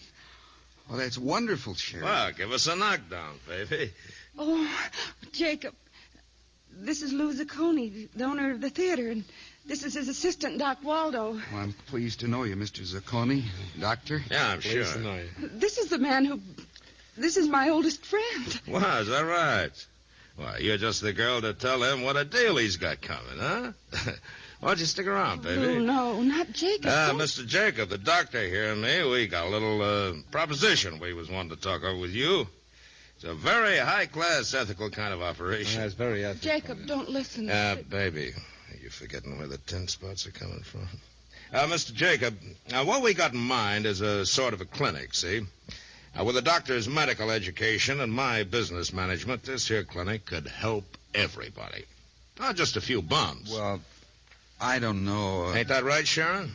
S26: Well, that's wonderful, Sharon.
S25: Well, give us a knockdown, baby.
S16: Oh, Jacob, This is Lou Zacconi, the owner of the theater, and this is his assistant, Doc Waldo.
S26: Well, I'm pleased to know you, Mr. Zacconi. Doctor?
S25: Yeah, I'm sure.
S8: Pleased to know you.
S16: This is the man who... This is my oldest friend.
S25: Wow, is that right? Why, you're just the girl to tell him what a deal he's got coming, huh? Why don't you stick around, baby?
S16: Oh, no, not Jacob.
S25: Mr. Jacob, the doctor here and me, we got a little proposition we was wanting to talk over with you. It's a very high-class, ethical kind of operation.
S8: That's very ethical.
S16: Jacob, don't listen.
S25: Baby, are you forgetting where the 10 spots are coming from? Mr. Jacob, what we got in mind is a sort of a clinic, see? With a doctor's medical education and my business management, this here clinic could help everybody. Not just a few bums.
S26: Well, I don't know.
S25: Ain't that right, Sharon?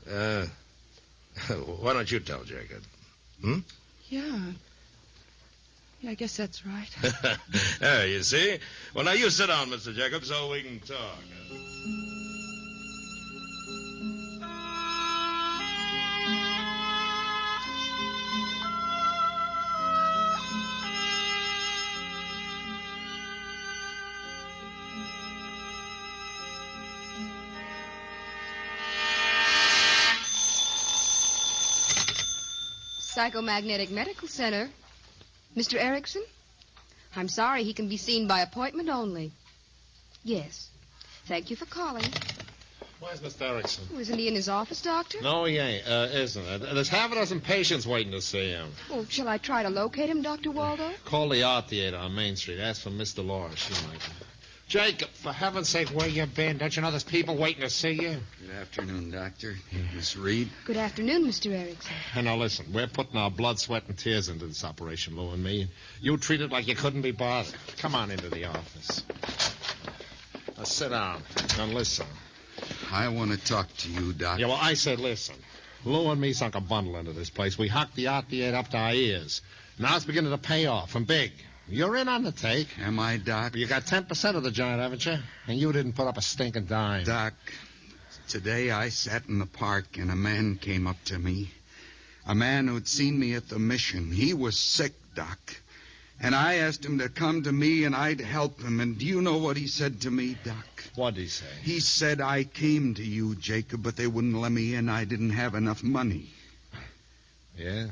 S25: Why don't you tell Jacob?
S16: Yeah, I guess that's right.
S25: There, you see? Well, now you sit down, Mr. Jacob, so we can talk.
S6: Psychomagnetic Medical Center. Mr. Erickson? I'm sorry, he can be seen by appointment only. Yes. Thank you for calling.
S8: Where's Mr. Erickson?
S6: Oh, isn't he in his office, Doctor?
S8: No, he ain't, isn't it? There's half a dozen patients waiting to see him.
S6: Oh, shall I try to locate him, Dr. Waldo?
S8: Call the art theater on Main Street. Ask for Miss Dolores. She might. Jacob, for heaven's sake, where you been? Don't you know there's people waiting to see you?
S26: Good afternoon, Doctor. Miss Reed.
S6: Good afternoon, Mr. Erickson.
S8: And now listen, we're putting our blood, sweat, and tears into this operation, Lou and me. You treat it like you couldn't be bothered. Come on into the office. Now sit down. Now listen.
S26: I want to talk to you, Doc.
S8: Yeah, well, I said listen. Lou and me sunk a bundle into this place. We hocked the art theater up to our ears. Now it's beginning to pay off, and big. You're in on the take.
S26: Am I, Doc?
S8: You got 10% of the joint, haven't you? And you didn't put up a stinking dime.
S26: Doc, today I sat in the park and a man came up to me. A man who'd seen me at the mission. He was sick, Doc. And I asked him to come to me and I'd help him. And do you know what he said to me, Doc?
S8: What'd he say?
S26: He said, I came to you, Jacob, but they wouldn't let me in. I didn't have enough money.
S8: Yeah?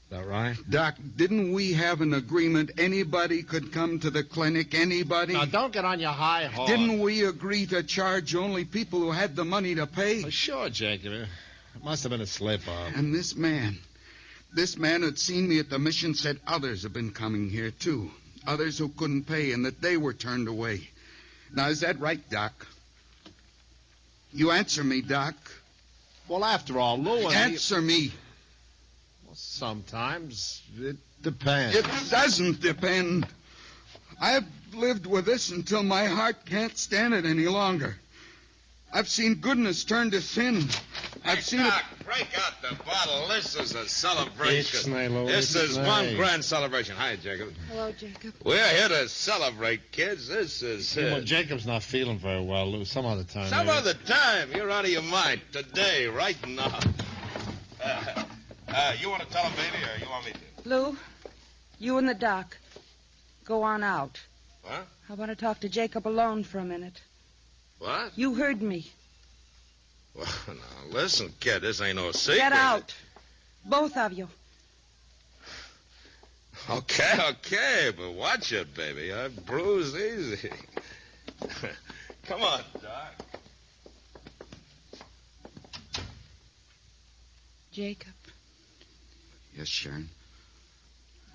S8: Is that right?
S26: Doc, didn't we have an agreement anybody could come to the clinic? Anybody?
S8: Now, don't get on your high horse.
S26: Didn't we agree to charge only people who had the money to pay?
S8: Well, sure, Jacob. It must have been a slip-up.
S26: And this man who'd seen me at the mission said others have been coming here, too. Others who couldn't pay and that they were turned away. Now, is that right, Doc? You answer me, Doc.
S8: Well, after all, Lou and
S26: Answer me.
S8: Sometimes it depends.
S26: It doesn't depend. I've lived with this until my heart can't stand it any longer. I've seen goodness turn to sin. I've seen
S25: Doc, break out the bottle. This is a celebration.
S8: Ixnay,
S25: This is
S8: Ixnay.
S25: one grand celebration. Hi, Jacob.
S16: Hello, Jacob.
S25: We're here to celebrate, kids. This is...
S8: Well, Jacob's not feeling very well, Lou. Some other time.
S25: Some
S8: maybe.
S25: other time. You're out of your mind. Today, right now. You want to tell him, baby, or you want me to?
S16: Lou, you and the doc, go on out.
S25: What?
S16: I want to talk to Jacob alone for a minute.
S25: What?
S16: You heard me.
S25: Well, now, listen, kid, this ain't no secret.
S16: Get out. Both of you.
S25: Okay, but watch it, baby. I bruise easy. Come on, Doc.
S16: Jacob,
S26: Yes, Sharon.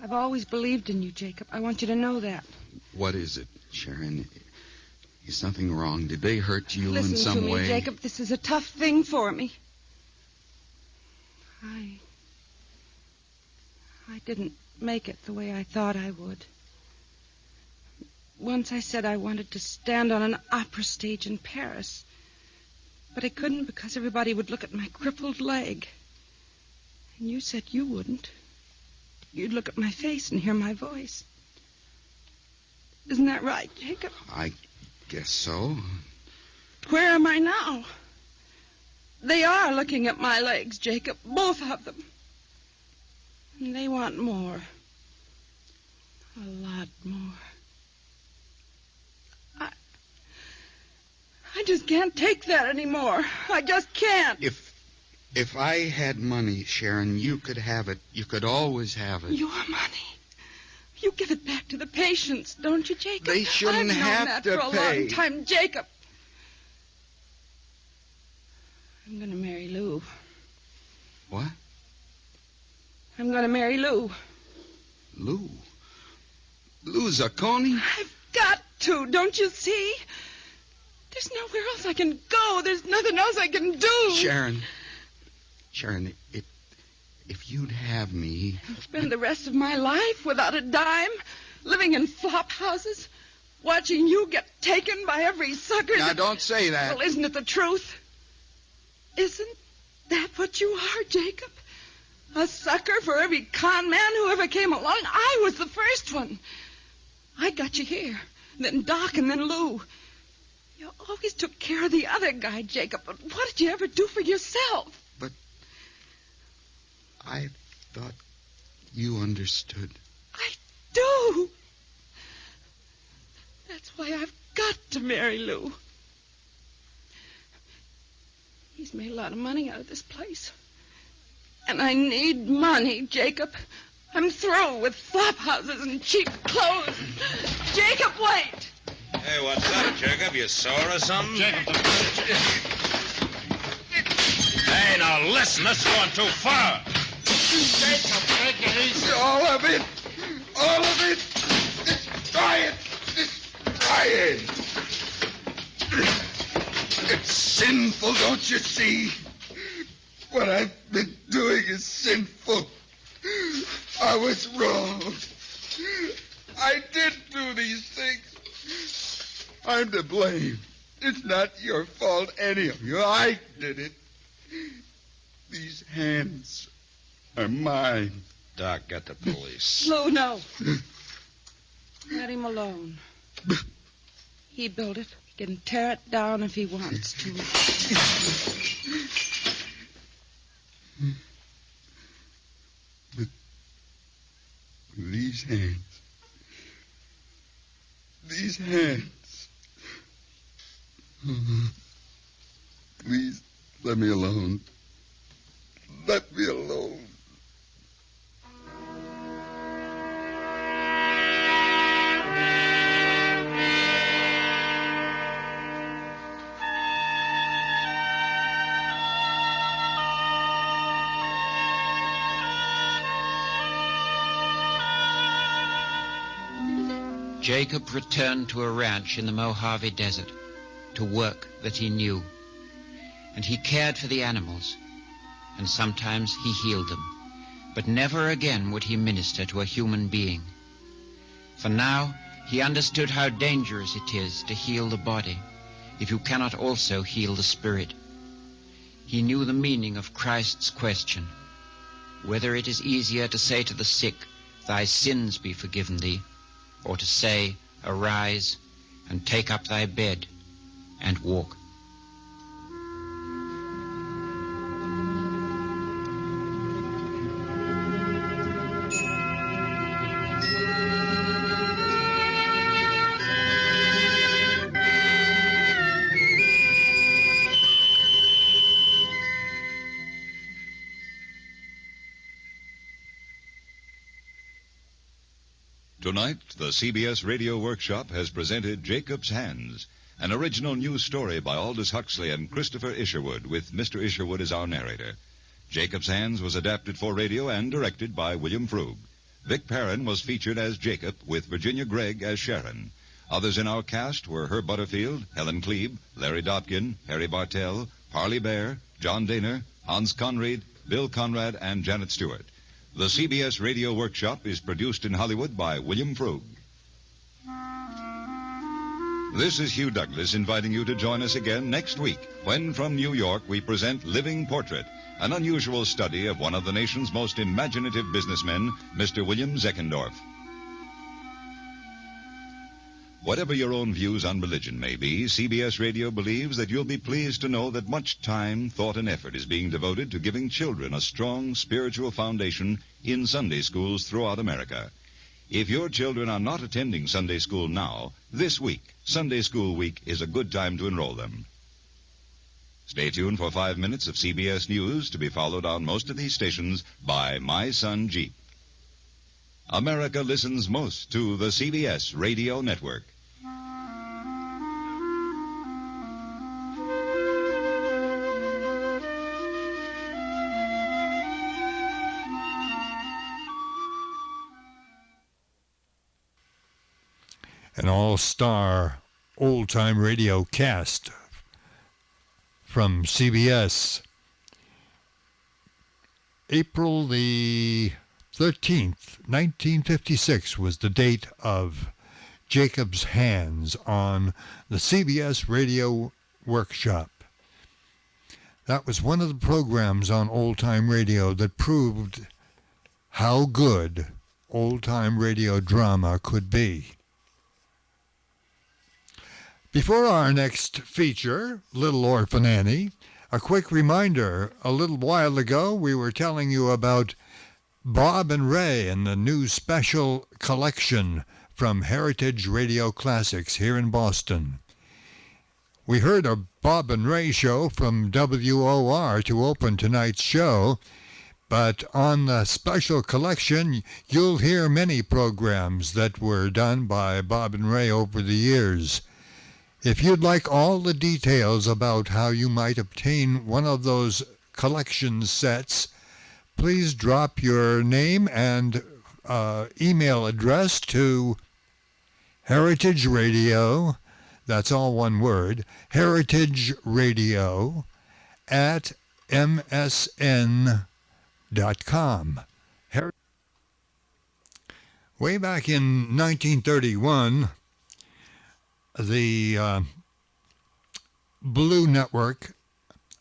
S16: I've always believed in you, Jacob. I want you to know that.
S26: What is it, Sharon? Is something wrong? Did they hurt you
S16: Listen
S26: in some
S16: to me,
S26: way?
S16: Jacob. This is a tough thing for me. I didn't make it the way I thought I would. Once I said I wanted to stand on an opera stage in Paris. But I couldn't because everybody would look at my crippled leg. And you said you wouldn't. You'd look at my face and hear my voice. Isn't that right, Jacob?
S26: I guess so.
S16: Where am I now? They are looking at my legs, Jacob, both of them. And they want more. A lot more. I just can't take that anymore. I just can't.
S26: If I had money, Sharon, you could have it. You could always have it.
S16: Your money? You give it back to the patients, don't you, Jacob?
S26: They shouldn't
S16: I've known
S26: have
S16: that
S26: to
S16: for a
S26: pay.
S16: long time, Jacob. I'm going to marry Lou.
S26: What?
S16: I'm going to marry Lou.
S26: Lou? Lou Zacconi?
S16: I've got to, don't you see? There's nowhere else I can go. There's nothing else I can do.
S26: Sharon, if you'd have me...
S16: Spend the rest of my life without a dime, living in flop houses, watching you get taken by every sucker...
S26: Now, don't say that.
S16: Well, isn't it the truth? Isn't that what you are, Jacob? A sucker for every con man who ever came along? I was the first one. I got you here, then Doc, and then Lou. You always took care of the other guy, Jacob, but what did you ever do for yourself?
S26: I thought you understood.
S16: I do. That's why I've got to marry Lou. He's made a lot of money out of this place. And I need money, Jacob. I'm through with flop houses and cheap clothes. Jacob, wait!
S25: Hey, what's up, Jacob? You sore or something?
S11: Jacob,
S25: Hey, now listen, that's going too far.
S11: Jacob, take it easy.
S26: All of it. All of it. Try it. Try it. It's sinful, don't you see? What I've been doing is sinful. I was wrong. I did do these things. I'm to blame. It's not your fault, any of you. I did it. These hands are mine.
S25: Doc, get the police.
S16: Lou, no. Let him alone. He built it. He can tear it down if he wants to.
S26: But these hands. These hands. Please let me alone. Let me alone.
S12: Jacob returned to a ranch in the Mojave Desert to work that he knew. And he cared for the animals, and sometimes he healed them. But never again would he minister to a human being. For now he understood how dangerous it is to heal the body if you cannot also heal the spirit. He knew the meaning of Christ's question, whether it is easier to say to the sick, "Thy sins be forgiven thee," or to say, "Arise and take up thy bed and walk."
S14: Tonight, the CBS Radio Workshop has presented Jacob's Hands, an original news story by Aldous Huxley and Christopher Isherwood, with Mr. Isherwood as our narrator. Jacob's Hands was adapted for radio and directed by William Frug. Vic Perrin was featured as Jacob, with Virginia Gregg as Sharon. Others in our cast were Herb Butterfield, Helen Klebe, Larry Dopkin, Harry Bartell, Harley Bear, John Daner, Hans Conried, Bill Conrad, and Janet Stewart. The CBS Radio Workshop is produced in Hollywood by William Frug. This is Hugh Douglas inviting you to join us again next week when from New York we present Living Portrait, an unusual study of one of the nation's most imaginative businessmen, Mr. William Zeckendorf. Whatever your own views on religion may be, CBS Radio believes that you'll be pleased to know that much time, thought, and effort is being devoted to giving children a strong spiritual foundation in Sunday schools throughout America. If your children are not attending Sunday school now, this week, Sunday School Week, is a good time to enroll them. Stay tuned for 5 minutes of CBS News to be followed on most of these stations by My Son Jeep. America listens most to the CBS Radio Network.
S2: An all-star old-time radio cast from CBS. April the 13th, 1956 was the date of Jacob's Hands on the CBS Radio Workshop. That was one of the programs on old-time radio that proved how good old-time radio drama could be. Before our next feature, Little Orphan Annie, a quick reminder. A little while ago, we were telling you about Bob and Ray and the new special collection from Heritage Radio Classics here in Boston. We heard a Bob and Ray show from WOR to open tonight's show, but on the special collection, you'll hear many programs that were done by Bob and Ray over the years. If you'd like all the details about how you might obtain one of those collection sets, please drop your name and email address to Heritage Radio, that's all one word, Heritage Radio at msn.com. Way back in 1931, the Blue Network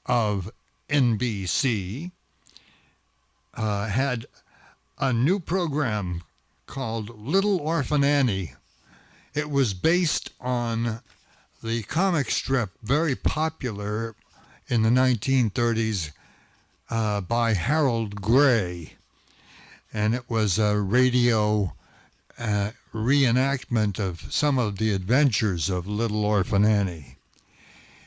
S2: of NBC had a new program called Little Orphan Annie. It was based on the comic strip very popular in the 1930s by Harold Gray, and it was a radio reenactment of some of the adventures of Little Orphan Annie.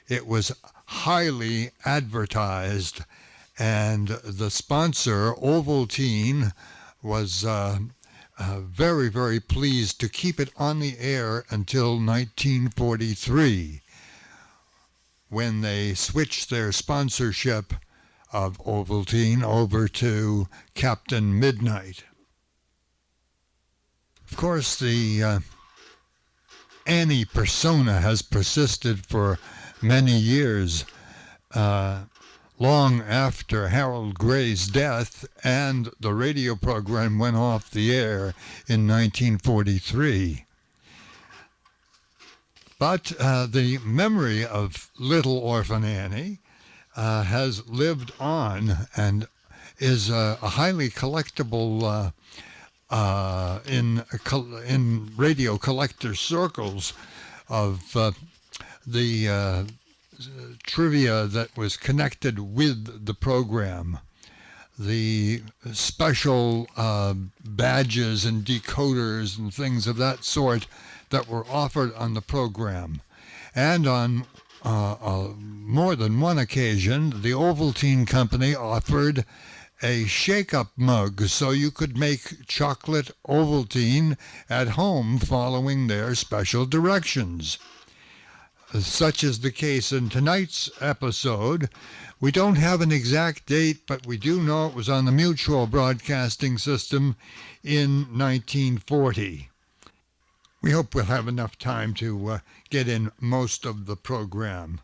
S2: It was highly advertised, and the sponsor, Ovaltine, was very, very pleased to keep it on the air until 1943, when they switched their sponsorship of Ovaltine over to Captain Midnight. Of course, the Annie persona has persisted for many years, long after Harold Gray's death, and the radio program went off the air in 1943. But the memory of Little Orphan Annie has lived on and is a highly collectible in radio collector circles of the trivia that was connected with the program, the special badges and decoders and things of that sort that were offered on the program. And on more than one occasion, the Ovaltine Company offered a shake-up mug so you could make chocolate Ovaltine at home following their special directions. Such is the case in tonight's episode. We don't have an exact date, but we do know it was on the Mutual Broadcasting System in 1940. We hope we'll have enough time to get in most of the program.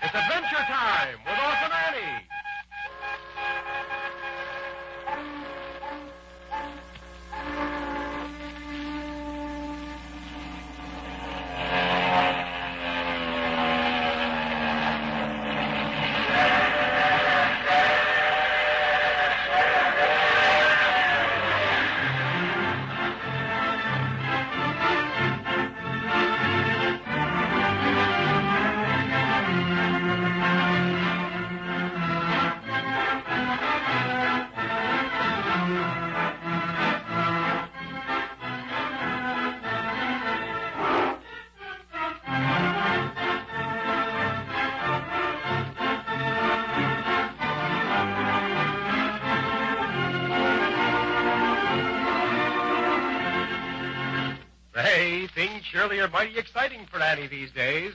S3: It's adventure time with Orphan Annie.
S9: Say, things surely are mighty exciting for Annie these days.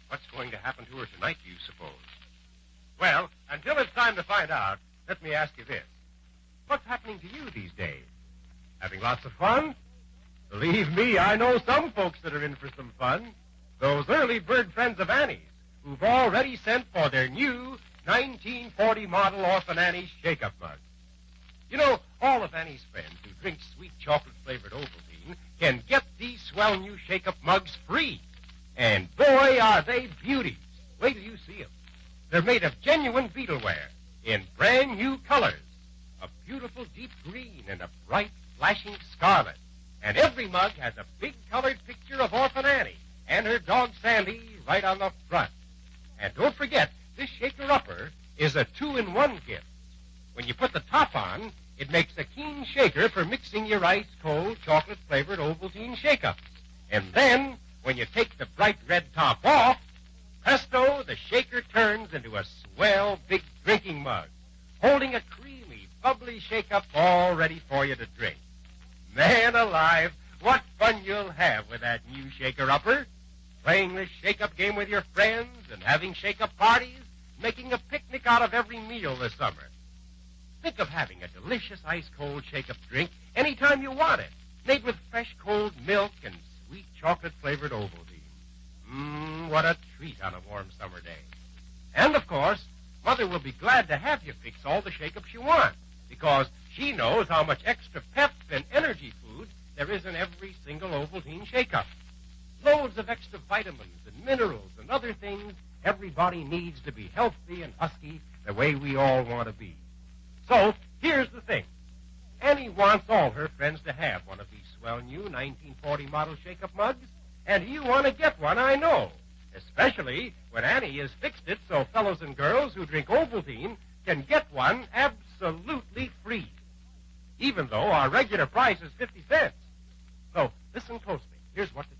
S9: What's going to happen to her tonight, do you suppose? Well, until it's time to find out, let me ask you this. What's happening to you these days? Having lots of fun? Believe me, I know some folks that are in for some fun. Those early bird friends of Annie's who've already sent for their new 1940 model Orphan Annie's shake-up mug. You know, all of Annie's friends who drink sweet chocolate-flavored Ovaltine can get these swell new shake-up mugs free. And boy, are they beauties. Wait till you see them. They're made of genuine beetleware in brand new colors. A beautiful deep green and a bright flashing scarlet. And every mug has a big colored picture of Orphan Annie and her dog Sandy right on the front. And don't forget, this shaker-upper is a 2-in-1 kit. When you put the top on, it makes a keen shaker for mixing your ice-cold chocolate-flavored Ovaltine shake-ups. And then, when you take the bright red top off, presto, the shaker turns into a swell big drinking mug, holding a creamy, bubbly shake-up all ready for you to drink. Man alive, what fun you'll have with that new shaker-upper. Playing this shake-up game with your friends and having shake-up parties, making a picnic out of every meal this summer. Think of having a delicious ice-cold shake-up drink anytime you want it, made with fresh cold milk and sweet chocolate-flavored Ovaltine. What a treat on a warm summer day. And, of course, Mother will be glad to have you fix all the shake-ups you want, because she knows how much extra pep and energy food there is in every single Ovaltine shake-up. Loads of extra vitamins and minerals and other things everybody needs to be healthy and husky the way we all want to be. So, here's the thing. Annie wants all her friends to have one of these swell new 1940 model shake-up mugs, and you want to get one, I know, especially when Annie has fixed it so fellows and girls who drink Ovaltine can get one absolutely free, even though our regular price is 50 cents. So, listen closely. Here's what to do.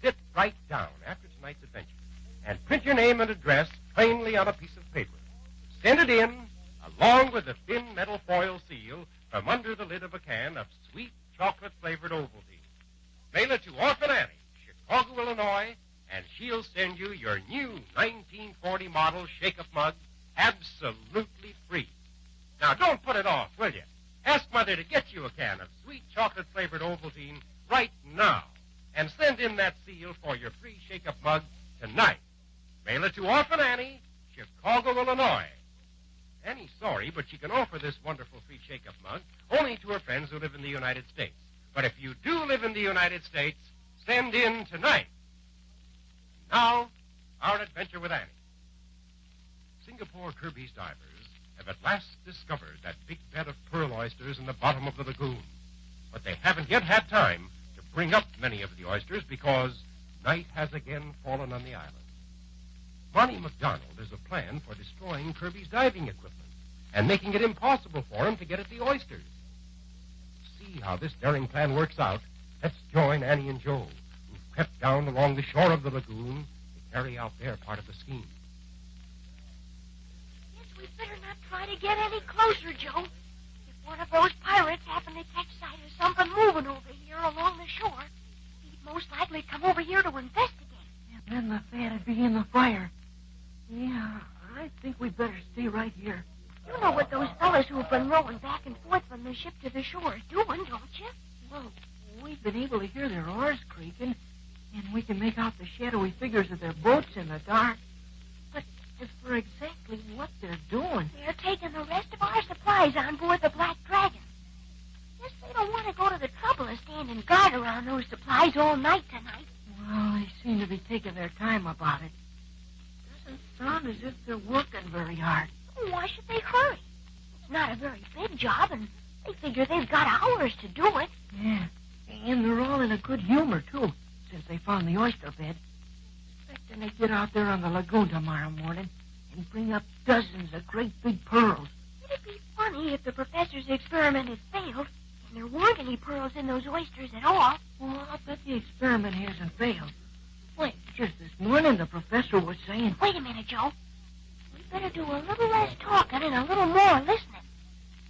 S9: Sit right down after tonight's adventure and print your name and address plainly on a piece of paper. Send it in, along with a thin metal foil seal, from under the lid of a can of sweet chocolate-flavored Ovaltine. Mail it to Orphan Annie, Chicago, Illinois, and she'll send you your new 1940 model shake-up mug absolutely free. Now, don't put it off, will you? Ask Mother to get you a can of sweet chocolate-flavored Ovaltine right now, and send in that seal for your free shake-up mug tonight. Mail it to Orphan Annie, Chicago, Illinois. Annie's sorry, but she can offer this wonderful free shake-up mug only to her friends who live in the United States. But if you do live in the United States, send in tonight. Now, our adventure with Annie. Singapore Kirby's divers have at last discovered that big bed of pearl oysters in the bottom of the lagoon. But they haven't yet had time to bring up many of the oysters because night has again fallen on the island. Monty McDonald has a plan for destroying Kirby's diving equipment and making it impossible for him to get at the oysters. To see how this daring plan works out, let's join Annie and Joe, who've crept down along the shore of the lagoon to carry out their part of the scheme.
S18: Yes, we better not try to get any closer, Joe. If one of those pirates happened to catch sight of something moving over here along the shore, he'd most likely come over here to investigate.
S20: And then the fat would be in the fire. Yeah, I think we'd better stay right here.
S18: You know what those fellas who've been rowing back and forth from the ship to the shore are doing, don't you?
S20: Well, we've been able to hear their oars creaking, and we can make out the shadowy figures of their boats in the dark. But as for exactly what they're doing...
S18: They're taking the rest of our supplies on board the Black Dragon. Guess they don't want to go to the trouble of standing guard around those supplies all night tonight.
S20: Well, they seem to be taking their time about it. Doesn't sound as if they're working very hard.
S18: Why should they hurry? It's not a very big job, and they figure they've got hours to do it.
S20: Yeah, and they're all in a good humor, too, since they found the oyster bed. Expecting to get out there on the lagoon tomorrow morning and bring up dozens of great big pearls.
S18: It'd be funny if the professor's experiment had failed and there weren't any pearls in those oysters at all.
S20: Well, I'll bet the experiment hasn't failed. Why, just this morning the professor was saying...
S18: Wait a minute, Joe. We better do a little less talking and a little more listening.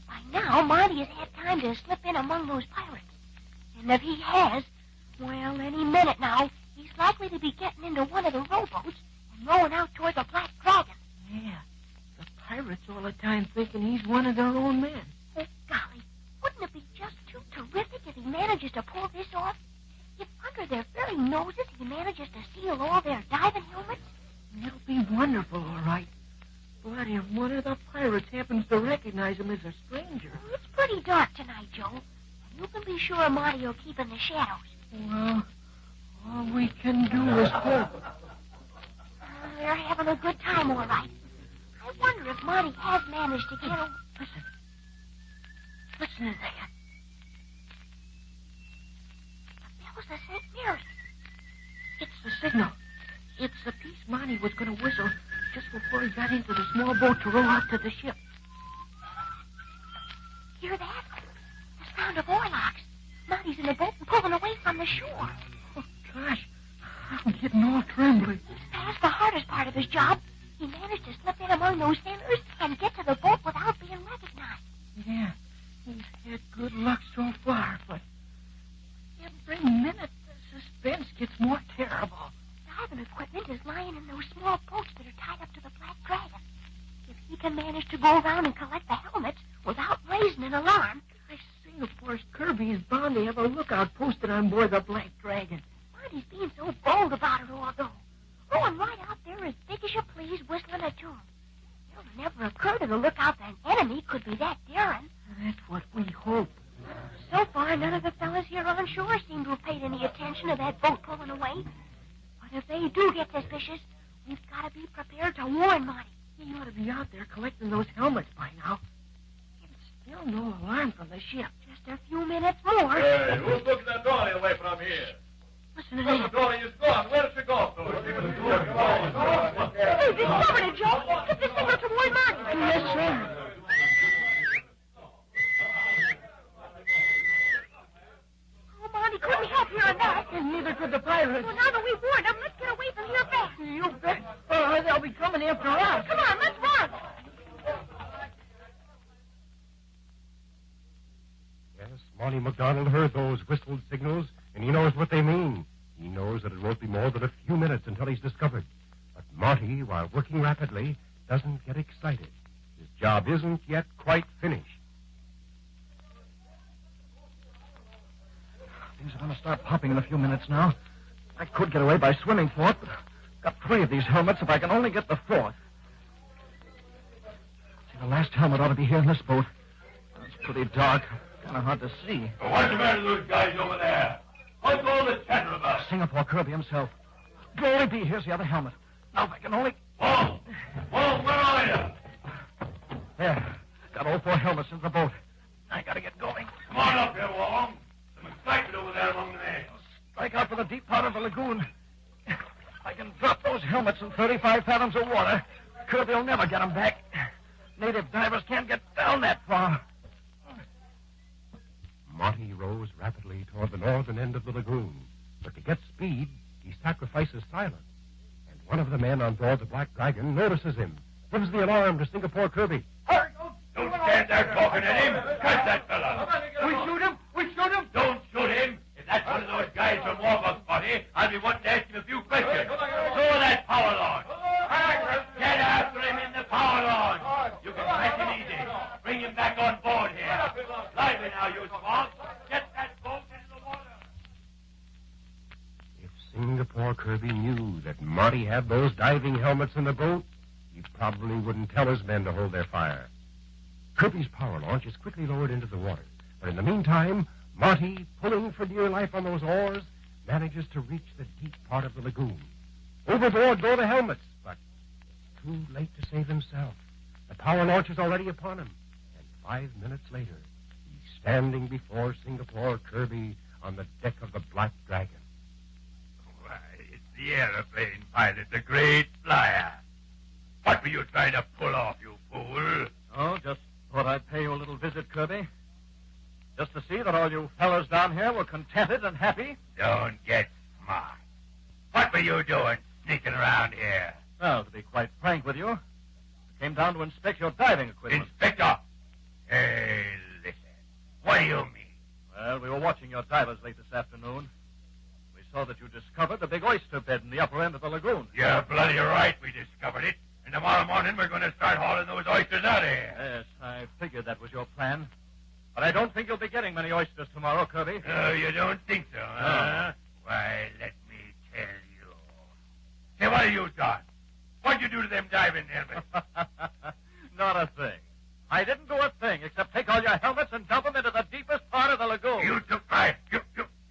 S18: By now, Monty has had time to slip in among those pirates. And if he has, Well, any minute now, he's likely to be getting into one of the rowboats and rowing out toward the Black Dragon.
S20: Yeah. The pirates all the time thinking he's one of their own men.
S18: Oh, golly, wouldn't it be just too terrific if he manages to pull this off? If under their very noses he manages to steal all their diving helmets?
S20: It'll be wonderful, all right. But if one of the pirates happens to recognize him as a stranger...
S18: It's pretty dark tonight, Joe. You can be sure Marty will keep in the shadows.
S20: Well, all we can do is hope.
S18: They're having a good time, all right. I wonder if Marty has managed to get a...
S20: Listen to that.
S18: That was the St. Mary's.
S20: It's the signal. It's the piece Marty was going to whistle just before he got into the small boat to row out to the ship.
S18: Hear that? The sound of oarlocks. Marty's in the boat and pulling away from the shore.
S20: Oh, gosh, I'm getting all trembly.
S18: He's past the hardest part of his job. He managed to slip in among those sailors and get to the boat without being recognized.
S20: Yeah, he's had good luck so far, but every minute the suspense gets more terrible.
S18: Diving equipment is lying in those small boats that are tied up to the Black Dragon. If he can manage to go around and collect the helmets without raising an alarm...
S20: Singapore's Kirby is bound to have a lookout posted on board the Black Dragon.
S18: Marty's being so bold about it all, though. Rowing right out there as big as you please, whistling a tune. It'll never occur to the lookout that an enemy could be that daring.
S20: That's what we hope.
S18: So far, none of the fellas here on shore seem to have paid any attention to that boat pulling away. But if they do get suspicious, we've got to be prepared to warn Marty.
S20: He ought to be out there collecting those helmets by now. There's still no alarm from the ship.
S18: Just a few minutes more.
S10: Hey, who's looking at Dolly away from here?
S20: Listen to that.
S10: Dolly is gone. Where did she go?
S18: They discovered it, Joe. Took the signal to warn Marty.
S20: Yes, sir.
S18: Oh, Marty couldn't help hearing that.
S20: And neither could the pirates.
S18: Well, now that we've warned them, let's get away from here fast.
S20: You bet. They'll be coming after us.
S18: Come on, let's run.
S9: Yes, Marty McDonald heard those whistled signals, and he knows what they mean. He knows that it won't be more than a few minutes until he's discovered. But Marty, while working rapidly, doesn't get excited. His job isn't yet quite finished.
S13: Things are going to start popping in a few minutes now. I could get away by swimming for it, but I've got 3 of these helmets if I can only get the 4th. See, the last helmet ought to be here in this boat. It's pretty dark. Kind of hard to see.
S10: What's the matter with those guys over there? What's all the chatter about?
S13: Singapore Kirby himself. Glory be, here's the other helmet. Now if I can only...
S10: Whoa! Whoa, where are you?
S13: There. Got all 4 helmets in the boat. I gotta get going.
S10: Come on up here, Wong. Some excitement over there among the men.
S13: Strike out for the deep part of the lagoon. If I can drop those helmets in 35 fathoms of water, Kirby will never get them back. Native divers can't get down that far.
S9: Marty rows rapidly toward the northern end of the lagoon. But to get speed, he sacrifices silence. And one of the men on board the Black Dragon notices him, gives the alarm to Singapore Kirby.
S10: Don't stand there talking at him. Catch that fella.
S20: We shoot him. We shoot him.
S10: Don't shoot him. If that's one of those guys from Warbuck's party, I'll be wanting to ask him a few questions. Throw that power launch. Get after him in the power launch. You can catch him easy. Bring him back on board here. Lively now, you swans. Get that boat into the water.
S9: If Singapore Kirby knew that Marty had those diving helmets in the boat, he probably wouldn't tell his men to hold their fire. Kirby's power launch is quickly lowered into the water. But in the meantime, Marty, pulling for dear life on those oars, manages to reach the deep part of the lagoon. Overboard go the helmets, but too late to save himself. The power launch is already upon him. And 5 minutes later, he's standing before Singapore Kirby on the deck of the Black Dragon.
S10: Why, it's the aeroplane pilot, the great flyer. What were you trying to pull off, you fool?
S13: Oh, just thought I'd pay you a little visit, Kirby. Just to see that all you fellas down here were contented and happy.
S10: Don't get smart. What were you doing sneaking around here?
S13: Well, to be quite frank with you, I came down to inspect your diving equipment.
S10: Inspector! Hey, listen. What do you mean?
S13: Well, we were watching your divers late this afternoon. saw that you discovered the big oyster bed in the upper end of the lagoon.
S10: You're bloody right we discovered it. And tomorrow morning we're going to start hauling those oysters out of here.
S13: Yes, I figured that was your plan. But I don't think you'll be getting many oysters tomorrow, Kirby.
S10: Oh, you don't think so, huh? Why, let me tell you. Say, what have you done? What'd you do to them diving helmets?
S13: Not a thing. I didn't do a thing except take all your helmets and dump them into the deepest part of the lagoon.
S10: You took my...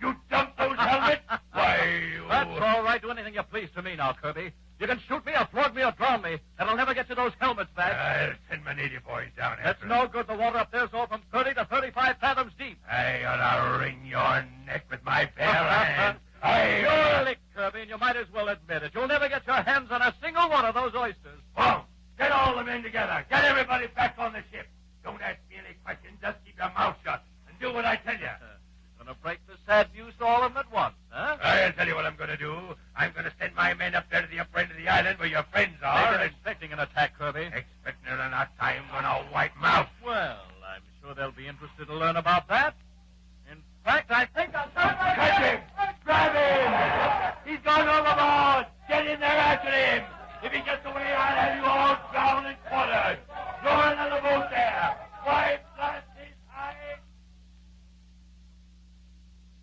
S10: You dumped those helmets? Why, you...
S13: That's all right. Do anything you please to me now, Kirby. You can shoot me or flog me or drown me, and I'll never get you those helmets back.
S10: I'll send my native boys down
S13: That's
S10: after
S13: no good. The water up there's all from 30 to 35 fathoms deep.
S10: I ought to wring your neck with my bare hands.
S13: You're licked, Kirby, and you might as well admit it. You'll never get your hands on a single one of those oysters.
S10: Whoa! Get all the men together. Get everybody back on the ship. Don't ask me any questions. Just keep your mouth shut and do what I tell you.
S13: Gonna break the sad news to all of them at once, huh?
S10: I'll tell you what I'm going to do. I'm going to send my men up there to the upper end of the island where your friends are.
S13: They've been expecting an attack, Kirby.
S10: Expecting it or not, I'm going to wipe them out.
S13: Well, I'm sure they'll be interested to learn about that. In fact, I think I'll...
S10: Catch him! Grab him! He's gone overboard! Get in there after him! If he gets away, I'll have you all drowned and quartered. Throw another boat there. Why, blast his eye!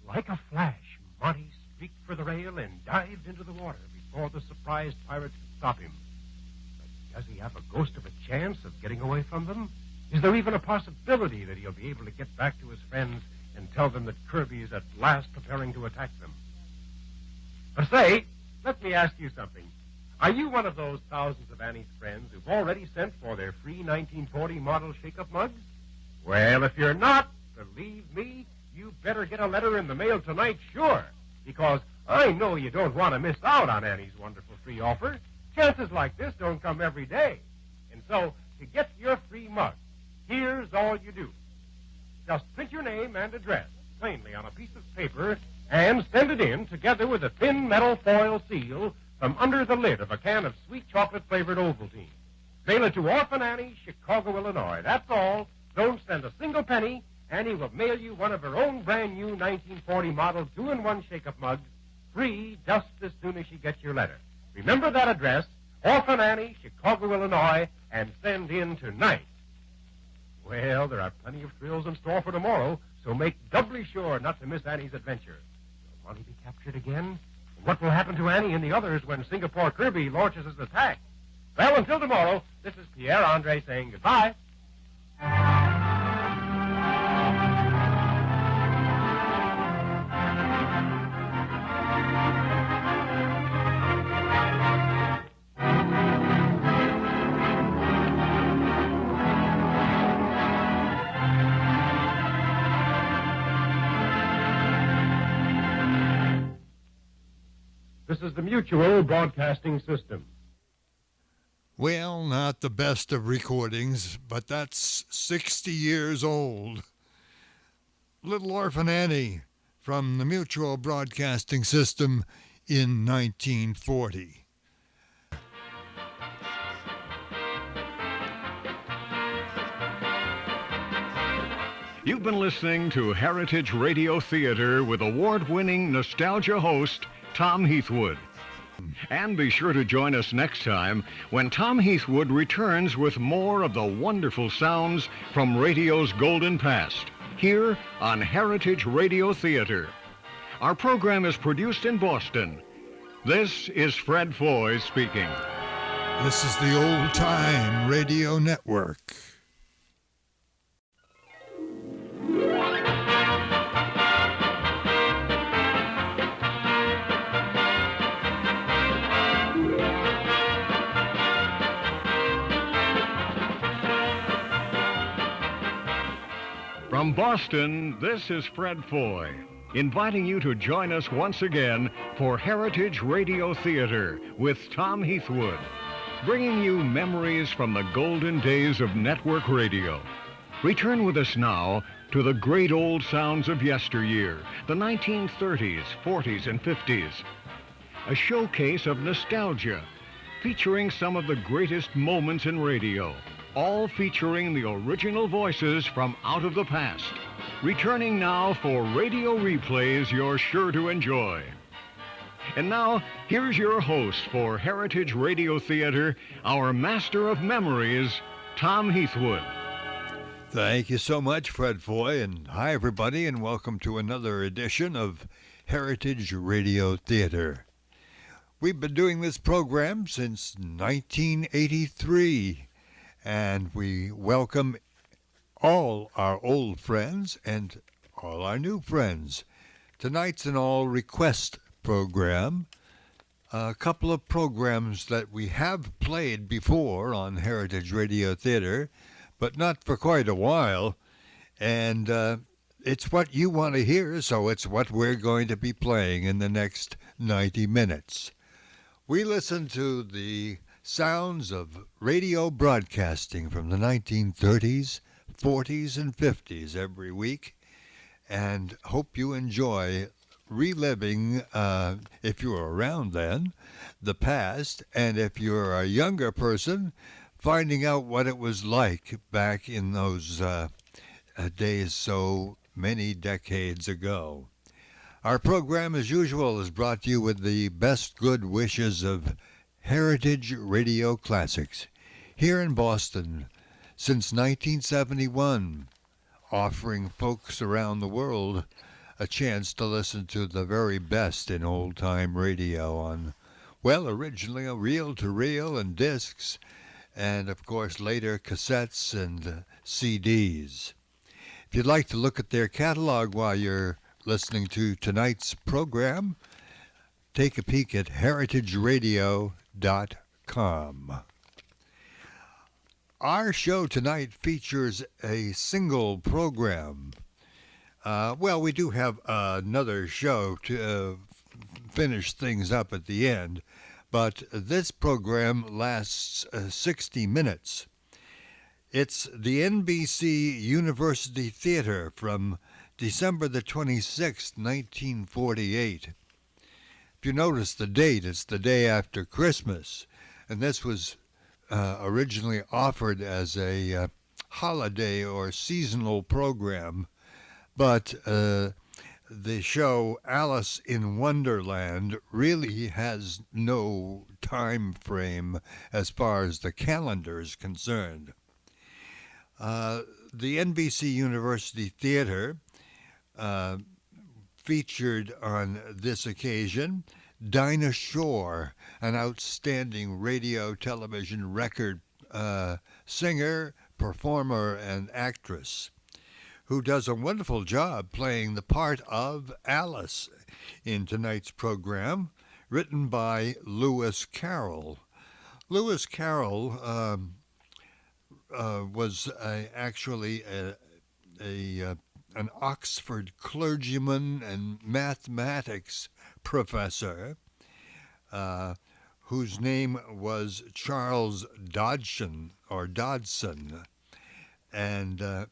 S9: Like a flash, Monty streaked for the rail and dived into the water before the surprised pirates could stop him. But does he have a ghost of a chance of getting away from them? Is there even a possibility that he'll be able to get back to his friends and tell them that Kirby is at last preparing to attack them? But say, let me ask you something. Are you one of those thousands of Annie's friends who've already sent for their free 1940 model shake-up mugs? Well, if you're not, believe me, you better get a letter in the mail tonight, sure. Because I know you don't want to miss out on Annie's wonderful free offer. Chances like this don't come every day. And so, to get your free mug, here's all you do. Just print your name and address plainly on a piece of paper and send it in together with a thin metal foil seal from under the lid of a can of sweet chocolate-flavored Ovaltine. Mail it to Orphan Annie, Chicago, Illinois. That's all. Don't spend a single penny. Annie will mail you one of her own brand-new 1940 model 2-in-1 shake-up mugs, free just as soon as she gets your letter. Remember that address, Orphan Annie, Chicago, Illinois, and send in tonight. Well, there are plenty of thrills in store for tomorrow, so make doubly sure not to miss Annie's adventure. Will Monty be captured again? What will happen to Annie and the others when Singapore Kirby launches his attack? Well, until tomorrow, this is Pierre Andre saying goodbye. This is the Mutual Broadcasting System.
S2: Well, not the best of recordings, but that's 60 years old. Little Orphan Annie from the Mutual Broadcasting System in 1940.
S7: You've been listening to Heritage Radio Theater with award-winning nostalgia host Tom Heathwood. And be sure to join us next time when Tom Heathwood returns with more of the wonderful sounds from radio's golden past, here on Heritage Radio Theater. Our program is produced in Boston. This is Fred Foy speaking.
S2: This is the Old Time Radio Network.
S7: From Boston, this is Fred Foy, inviting you to join us once again for Heritage Radio Theater with Tom Heathwood, bringing you memories from the golden days of network radio. Return with us now to the great old sounds of yesteryear, the 1930s, 40s, and 50s. A showcase of nostalgia, featuring some of the greatest moments in radio, all featuring the original voices from out of the past. Returning now for radio replays you're sure to enjoy. And now, here's your host for Heritage Radio Theater, our master of memories, Tom Heathwood.
S2: Thank you so much, Fred Foy, and hi, everybody, and welcome to another edition of Heritage Radio Theater. We've been doing this program since 1983, and we welcome all our old friends and all our new friends. Tonight's an all-request program, a couple of programs that we have played before on Heritage Radio Theater, but not for quite a while, and it's what you want to hear, so it's what we're going to be playing in the next 90 minutes. We listen to the sounds of radio broadcasting from the 1930s, 40s, and 50s every week, and hope you enjoy reliving, if you were around then, the past, and if you're a younger person, finding out what it was like back in those days so many decades ago. Our program, as usual, is brought to you with the best good wishes of Heritage Radio Classics here in Boston since 1971, offering folks around the world a chance to listen to the very best in old-time radio on, well, originally a reel-to-reel and discs, and, of course, later cassettes and CDs. If you'd like to look at their catalog while you're listening to tonight's program, take a peek at heritageradio.com. Our show tonight features a single program. Well, we do have another show to finish things up at the end, but this program lasts 60 minutes. It's the NBC University Theater from December the 26th, 1948. If you notice the date, it's the day after Christmas, and this was originally offered as a holiday or seasonal program, but the show Alice in Wonderland really has no time frame as far as the calendar is concerned. The NBC University Theater featured on this occasion Dinah Shore, an outstanding radio television record singer, performer, and actress, who does a wonderful job playing the part of Alice in tonight's program, written by Lewis Carroll. Lewis Carroll was actually an Oxford clergyman and mathematics professor whose name was Charles Dodson, and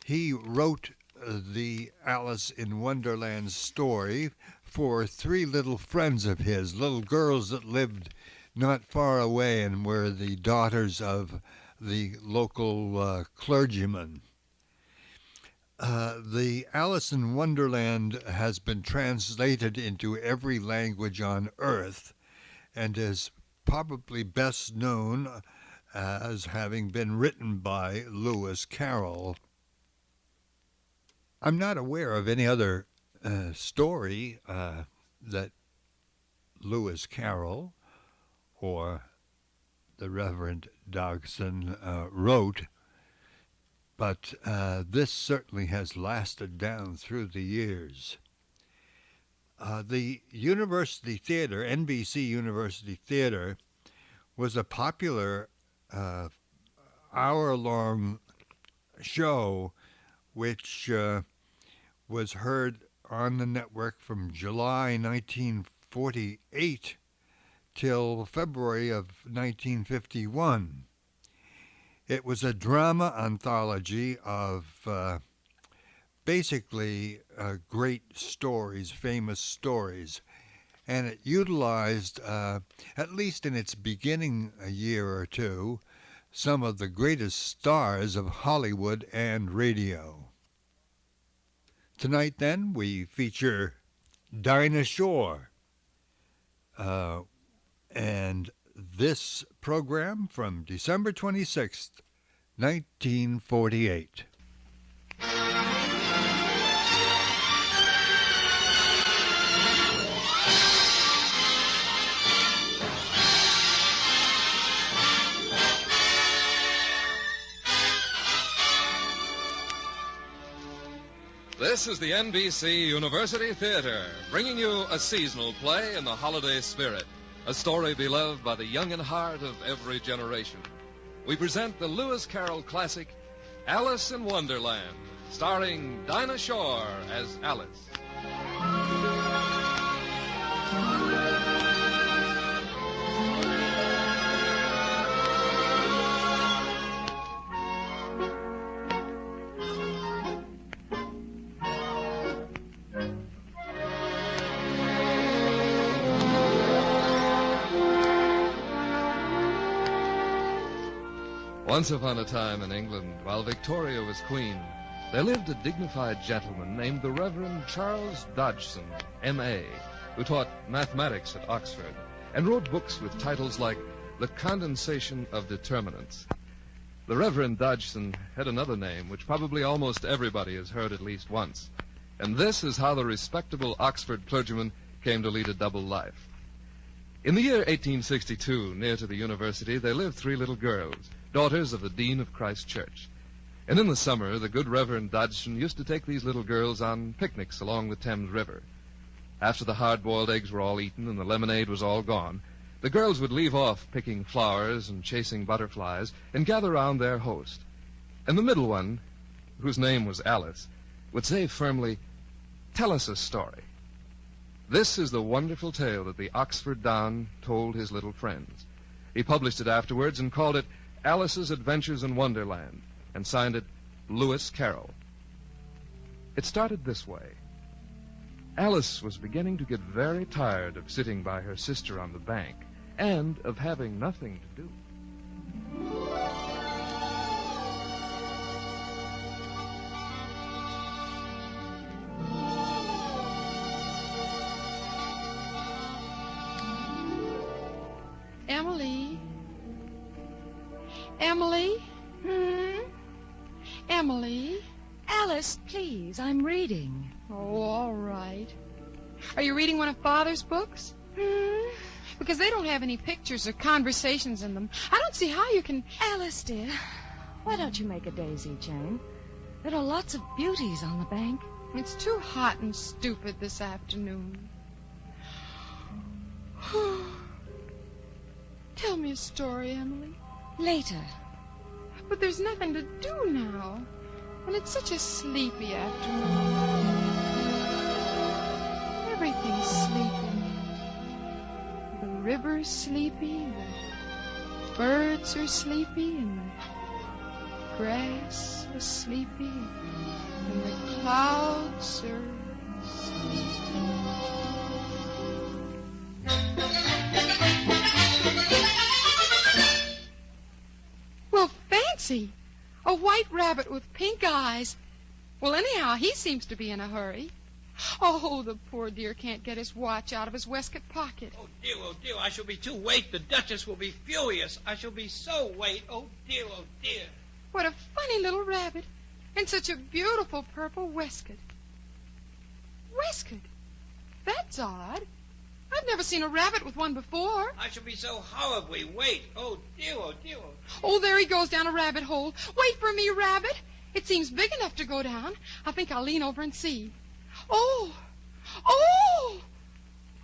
S2: he wrote the Alice in Wonderland story for three little friends of his, little girls that lived not far away and were the daughters of the local clergyman. The Alice in Wonderland has been translated into every language on earth and is probably best known as having been written by Lewis Carroll. I'm not aware of any other story that Lewis Carroll or the Reverend Dodson wrote, but this certainly has lasted down through the years. The University Theater, NBC University Theater, was a popular hour-long show which was heard on the network from July 1948 till February of 1951. It was a drama anthology of basically great stories, famous stories, and it utilized, at least in its beginning a year or two, some of the greatest stars of Hollywood and radio. Tonight, then, we feature Dinah Shore And this program from December 26th, 1948.
S17: This is the NBC University Theater, bringing you a seasonal play in the holiday spirit, a story beloved by the young in heart of every generation. We present the Lewis Carroll classic, Alice in Wonderland, starring Dinah Shore as Alice. Once upon a time in England, while Victoria was queen, there lived a dignified gentleman named the Reverend Charles Dodgson, M.A., who taught mathematics at Oxford and wrote books with titles like The Condensation of Determinants. The Reverend Dodgson had another name, which probably almost everybody has heard at least once, and this is how the respectable Oxford clergyman came to lead a double life. In the year 1862, near to the university, there lived 3 little girls, daughters of the Dean of Christ Church. And in the summer, the good Reverend Dodgson used to take these little girls on picnics along the Thames River. After the hard-boiled eggs were all eaten and the lemonade was all gone, the girls would leave off picking flowers and chasing butterflies and gather round their host. And the middle one, whose name was Alice, would say firmly, "Tell us a story." This is the wonderful tale that the Oxford Don told his little friends. He published it afterwards and called it Alice's Adventures in Wonderland, and signed it Lewis Carroll. It started this way. Alice was beginning to get very tired of sitting by her sister on the bank and of having nothing to do.
S16: Emily? Emily? Emily?
S19: Alice, please, I'm reading.
S16: Oh, all right. Are you reading one of Father's books? Because they don't have any pictures or conversations in them. I don't see how you can...
S19: Alice, dear, why don't you make a daisy chain? There are lots of beauties on the bank.
S16: It's too hot and stupid this afternoon. Tell me a story, Emily.
S19: Later.
S16: But there's nothing to do now. And it's such a sleepy afternoon. Everything's sleepy. The river's sleepy, the birds are sleepy, and the grass is sleepy, and the clouds are sleepy. Well, fancy! A white rabbit with pink eyes. Well, anyhow, he seems to be in a hurry. Oh, the poor dear can't get his watch out of his waistcoat pocket.
S21: Oh, dear, I shall be too late. The Duchess will be furious. I shall be so late. Oh, dear.
S16: What a funny little rabbit. And such a beautiful purple waistcoat. Waistcoat? That's odd. I've never seen a rabbit with one before.
S21: I shall be so horribly late. Oh, dear.
S16: Oh, there he goes down a rabbit hole. Wait for me, rabbit. It seems big enough to go down. I think I'll lean over and see. Oh!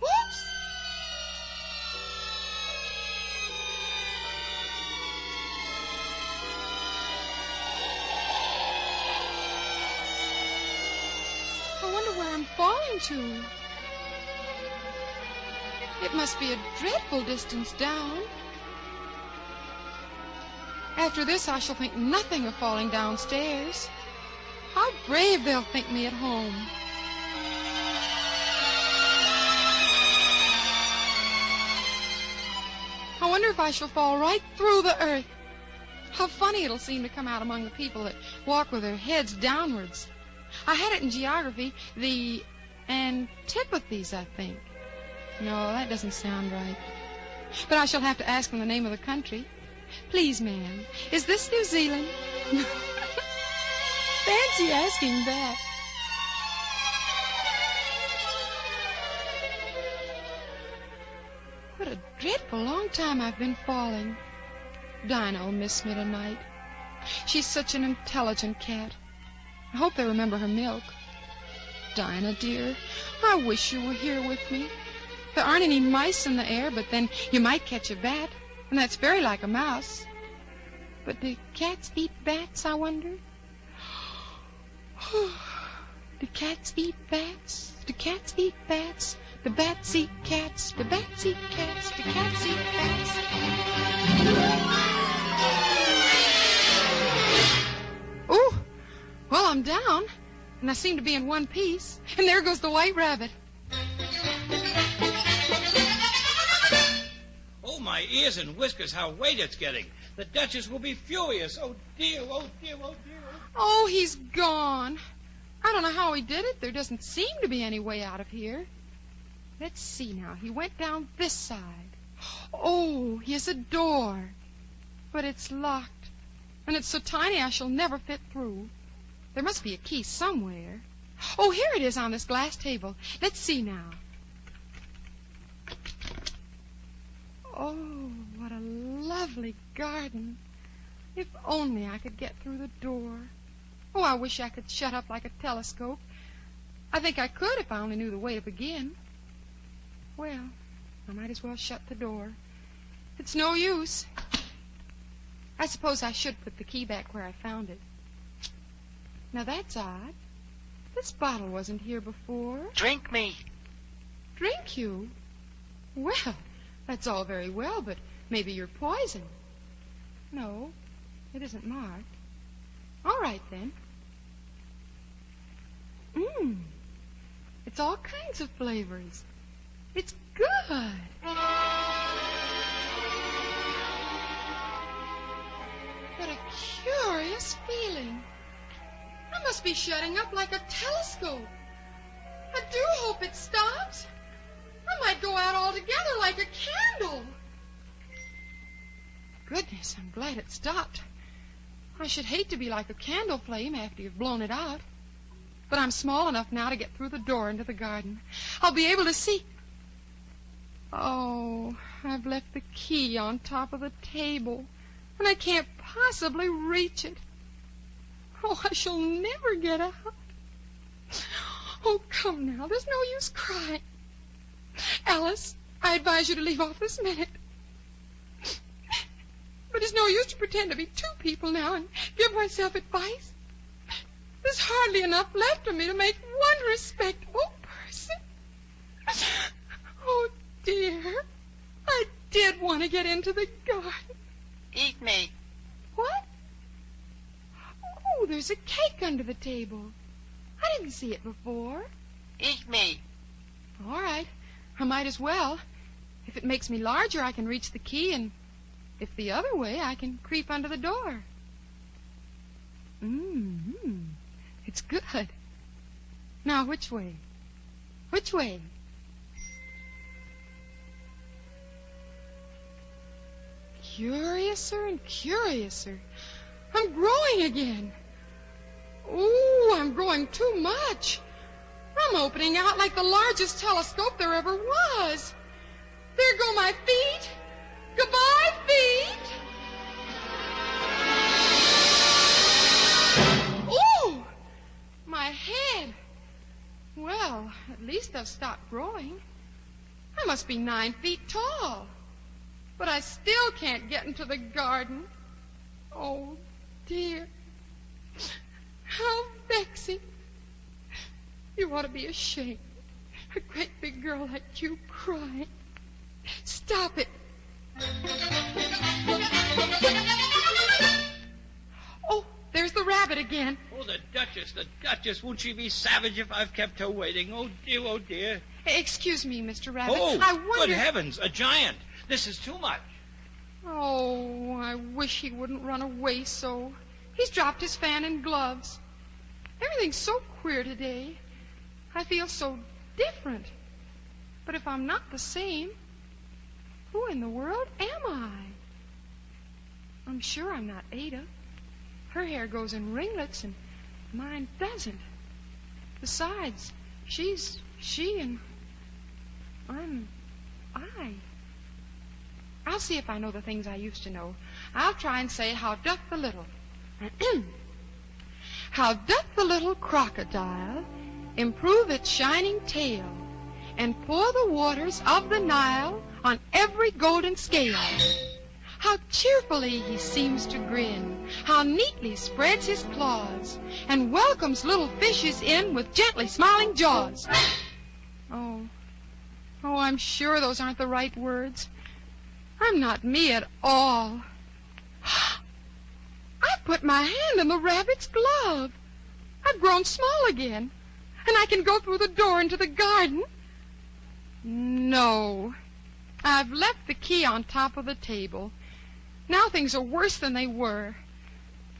S16: Whoops! I wonder where I'm falling to. It must be a dreadful distance down. After this, I shall think nothing of falling downstairs. How brave they'll think me at home. I wonder if I shall fall right through the earth. How funny it'll seem to come out among the people that walk with their heads downwards. I had it in geography, the antipathies, I think. No, that doesn't sound right. But I shall have to ask him the name of the country. Please, ma'am, is this New Zealand? Fancy asking that. What a dreadful long time I've been falling. Dinah will miss me tonight. She's such an intelligent cat. I hope they remember her milk. Dinah, dear, I wish you were here with me. There aren't any mice in the air, but then you might catch a bat, and that's very like a mouse. But do cats eat bats, I wonder? Do cats eat bats? Do cats eat bats? The bats eat cats. The bats eat cats. The cats eat bats. Oh, well, I'm down, and I seem to be in one piece. And there goes the white rabbit.
S21: Oh, my ears and whiskers, how wet it's getting. The Duchess will be furious. Oh, dear, oh, dear, oh, dear.
S16: Oh, he's gone. I don't know how he did it. There doesn't seem to be any way out of here. Let's see now. He went down this side. Oh, here's a door. But it's locked. And it's so tiny I shall never fit through. There must be a key somewhere. Oh, here it is on this glass table. Let's see now. Oh, what a lovely garden. If only I could get through the door. Oh, I wish I could shut up like a telescope. I think I could if I only knew the way to begin. Well, I might as well shut the door. It's no use. I suppose I should put the key back where I found it. Now, that's odd. This bottle wasn't here before.
S20: Drink me.
S16: Drink you? Well, that's all very well, but maybe you're poison. No, it isn't marked. All right, then. It's all kinds of flavors. It's good. What a curious feeling. I must be shutting up like a telescope. I do hope it stops. I might go out altogether like a candle. Goodness, I'm glad it stopped. I should hate to be like a candle flame after you've blown it out. But I'm small enough now to get through the door into the garden. I'll be able to see. Oh, I've left the key on top of the table, and I can't possibly reach it. Oh, I shall never get out. Oh, come now. There's no use crying. Alice, I advise you to leave off this minute. But it's no use to pretend to be two people now and give myself advice. There's hardly enough left of me to make one respectable person. Oh, dear. I did want to get into the garden.
S20: Eat me.
S16: What? Oh, there's a cake under the table. I didn't see it before.
S20: Eat me.
S16: All right. I might as well. If it makes me larger, I can reach the key, and if the other way, I can creep under the door. It's good. Now, which way? Which way? Curiouser and curiouser. I'm growing again. Ooh, I'm growing too much. I'm opening out like the largest telescope there ever was. There go my feet. Goodbye, feet. Ooh, my head. Well, at least I've stopped growing. I must be 9 feet tall. But I still can't get into the garden. Oh, dear. How vexing. You ought to be ashamed. A great big girl like you crying. Stop it. Oh, there's the rabbit again.
S21: Oh, the Duchess. Won't she be savage if I've kept her waiting? Oh, dear, oh, dear.
S16: Excuse me, Mr. Rabbit.
S21: Oh,
S16: I wonder...
S21: good heavens, a giant. This is too much.
S16: Oh, I wish he wouldn't run away so. He's dropped his fan and gloves. Everything's so queer today. I feel so different. But if I'm not the same, who in the world am I? I'm sure I'm not Ada. Her hair goes in ringlets and mine doesn't. Besides, she's she and I'm I. I'll see if I know the things I used to know. I'll try and say, how doth the little... How doth the little crocodile improve its shining tail and pour the waters of the Nile on every golden scale? How cheerfully he seems to grin, how neatly spreads his claws, and welcomes little fishes in with gently smiling jaws. Oh, I'm sure those aren't the right words. I'm not me at all. I've put my hand in the rabbit's glove. I've grown small again, and I can go through the door into the garden. No, I've left the key on top of the table. Now things are worse than they were.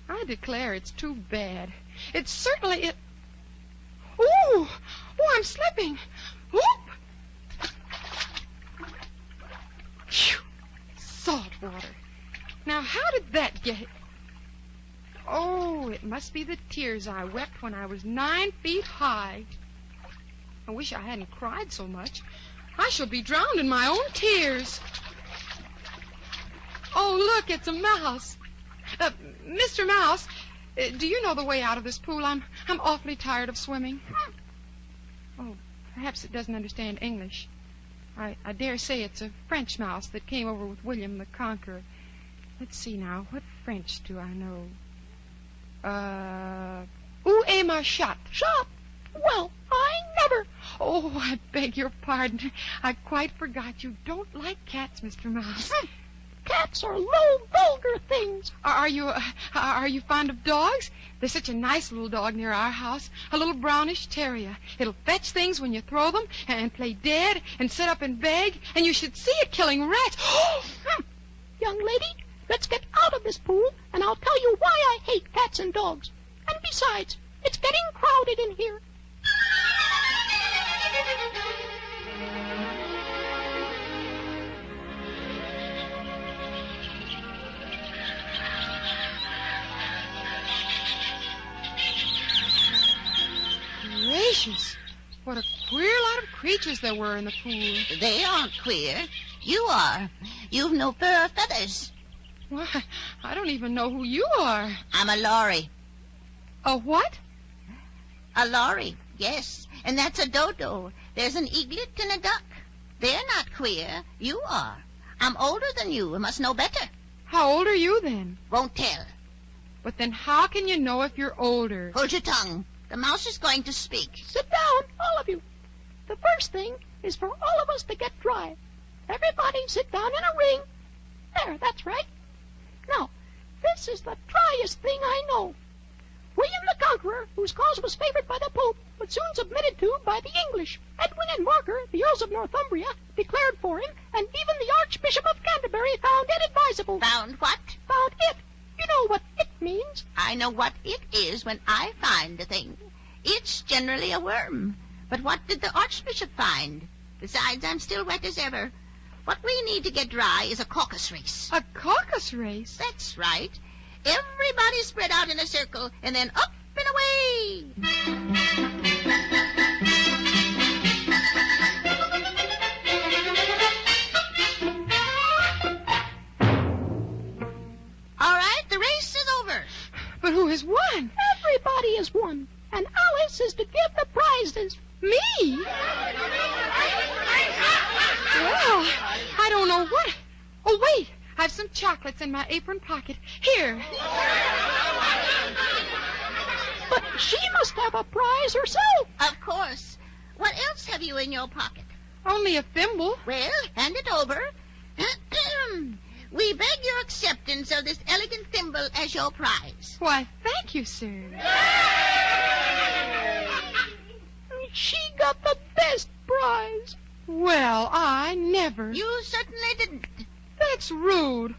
S16: I declare it's too bad. It's certainly... Ooh, I'm slipping. Whoop! Phew. Salt water. Now, how did that get... Oh, it must be the tears I wept when I was 9 feet high. I wish I hadn't cried so much. I shall be drowned in my own tears. Oh, look, it's a mouse. Mr. Mouse, do you know the way out of this pool? I'm awfully tired of swimming. Oh, perhaps it doesn't understand English. I dare say it's a French mouse that came over with William the Conqueror. Let's see now, what French do I know? Où est ma chatte? Chatte? Well, I never... Oh, I beg your pardon. I quite forgot you don't like cats, Mr. Mouse. Cats are low, vulgar things. Are you fond of dogs? There's such a nice little dog near our house, a little brownish terrier. It'll fetch things when you throw them and play dead and sit up and beg, and you should see it killing rats.
S1: Young lady, let's get out of this pool, and I'll tell you why I hate cats and dogs. And besides, it's getting crowded in here.
S16: Gracious, what a queer lot of creatures there were in the pool.
S4: They aren't queer. You are. You've no fur or feathers.
S16: Why, I don't even know who you are.
S4: I'm a Laurie.
S16: A what?
S4: A Laurie, yes. And that's a dodo. There's an eaglet and a duck. They're not queer. You are. I'm older than you and must know better.
S16: How old are you, then?
S4: Won't tell.
S16: But then how can you know if you're older?
S4: Hold your tongue. The mouse is going to speak.
S1: Sit down, all of you. The first thing is for all of us to get dry. Everybody sit down in a ring. There, that's right. Now, this is the driest thing I know. William the Conqueror, whose cause was favored by the Pope, but soon submitted to by the English. Edwin and Marker, the Earls of Northumbria, declared for him, and even the Archbishop of Canterbury found it advisable.
S4: Found what?
S1: Found it. You know what it means.
S4: I know what it is when I find a thing. It's generally a worm. But what did the Archbishop find? Besides, I'm still wet as ever. What we need to get dry is a caucus race.
S16: A caucus race?
S4: That's right. Everybody spread out in a circle, and then up and away. All right, the race is over.
S16: But who has won?
S1: Everybody has won. And Alice is to give the prizes.
S16: Me? Well, I don't know what... Oh, wait. I've some chocolates in my apron pocket. Here.
S1: But she must have a prize herself.
S4: Of course. What else have you in your pocket?
S16: Only a thimble.
S4: Well, hand it over. We beg your acceptance of this elegant thimble as your prize.
S16: Why, thank you, sir.
S1: She got the best prize.
S16: Well, I never.
S4: You certainly didn't.
S16: That's rude.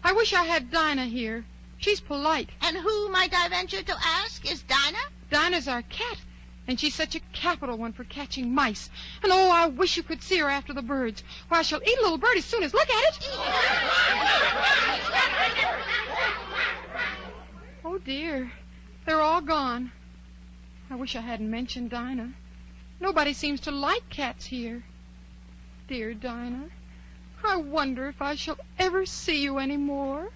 S16: I wish I had Dinah here. She's polite.
S4: And who, might I venture to ask, is Dinah?
S16: Dinah's our cat, and she's such a capital one for catching mice. And oh, I wish you could see her after the birds. Why, she'll eat a little bird as soon as look at it. Oh, dear. They're all gone. I wish I hadn't mentioned Dinah. Nobody seems to like cats here. Dear Dinah, I wonder if I shall ever see you any more.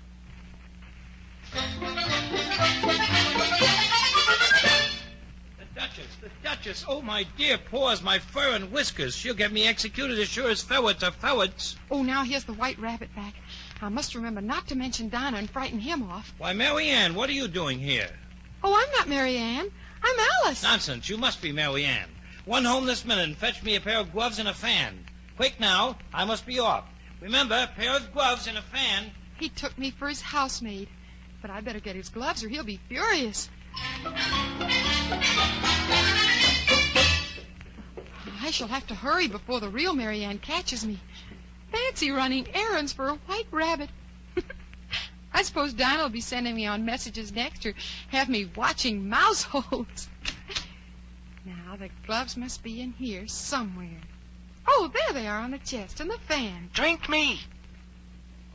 S21: The Duchess. Oh, my dear paws, my fur and whiskers. She'll get me executed as sure as ferrets are ferrets.
S16: Oh, now here's the White Rabbit back. I must remember not to mention Dinah and frighten him off.
S21: Why, Mary Ann, what are you doing here?
S16: Oh, I'm not Mary Ann. I'm Alice.
S21: Nonsense. You must be Mary Ann. Run home this minute and fetch me a pair of gloves and a fan. Quick now. I must be off. Remember, a pair of gloves and a fan.
S16: He took me for his housemaid. But I'd better get his gloves or he'll be furious. I shall have to hurry before the real Mary Ann catches me. Fancy running errands for a white rabbit. I suppose Dinah will be sending me on messages next or have me watching mouse holes. Now, the gloves must be in here somewhere. Oh, there they are on the chest and the fan.
S1: Drink me.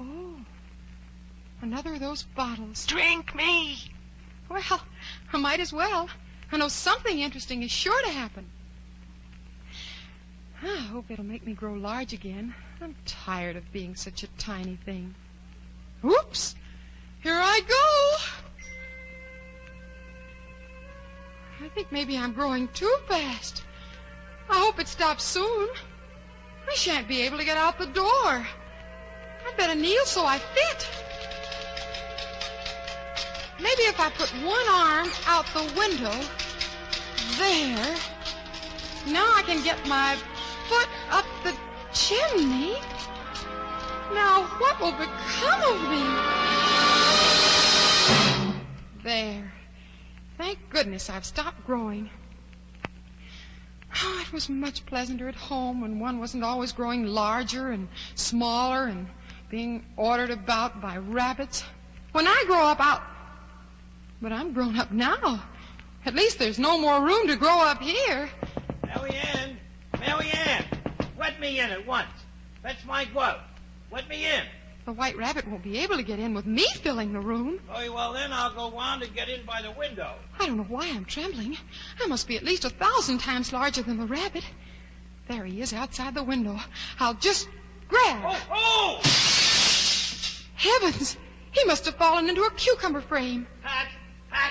S16: Oh, another of those bottles.
S1: Drink me.
S16: Well, I might as well. I know something interesting is sure to happen. I hope it'll make me grow large again. I'm tired of being such a tiny thing. Oops! Here I go! I think maybe I'm growing too fast. I hope it stops soon. I shan't be able to get out the door. I'd better kneel so I fit. Maybe if I put one arm out the window, there, now I can get my foot up the chimney. Now what will become of me? There. Thank goodness I've stopped growing. Oh, it was much pleasanter at home when one wasn't always growing larger and smaller and being ordered about by rabbits. When I grow up, But I'm grown up now. At least there's no more room to grow up here.
S21: Mary Ann! Mary Ann! Let me in at once. Fetch my glove. Let me in.
S16: The White Rabbit won't be able to get in with me filling the room.
S21: Very well, then I'll go round and get in by the window.
S16: I don't know why I'm trembling. I must be at least 1,000 times larger than the rabbit. There he is outside the window. I'll just grab.
S21: Oh!
S16: Heavens! He must have fallen into a cucumber frame.
S21: Pat,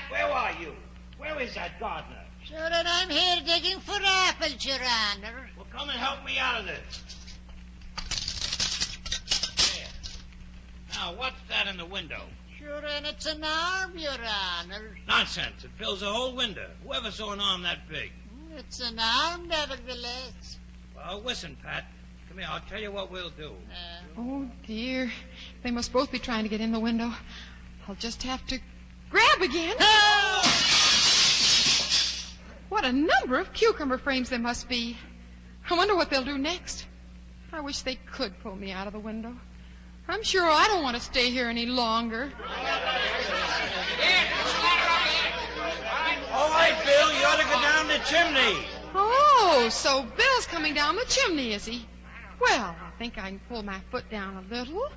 S21: where are you? Where is that gardener?
S4: Sure that I'm here digging for apples, Your Honor.
S21: Well, come and help me out of this. There. Now, what's that in the window?
S4: Sure, and it's an arm, Your Honor.
S21: Nonsense. It fills the whole window. Whoever saw an arm that big?
S4: It's an arm, nevertheless.
S21: Well, listen, Pat. Come here. I'll tell you what we'll do.
S16: Oh, dear. They must both be trying to get in the window. I'll just have to grab again. What a number of cucumber frames there must be. I wonder what they'll do next. I wish they could pull me out of the window. I'm sure I don't want to stay here any longer.
S21: All right, Bill. You ought to go down the chimney.
S16: Oh, so Bill's coming down the chimney, is he? Well, I think I can pull my foot down a little.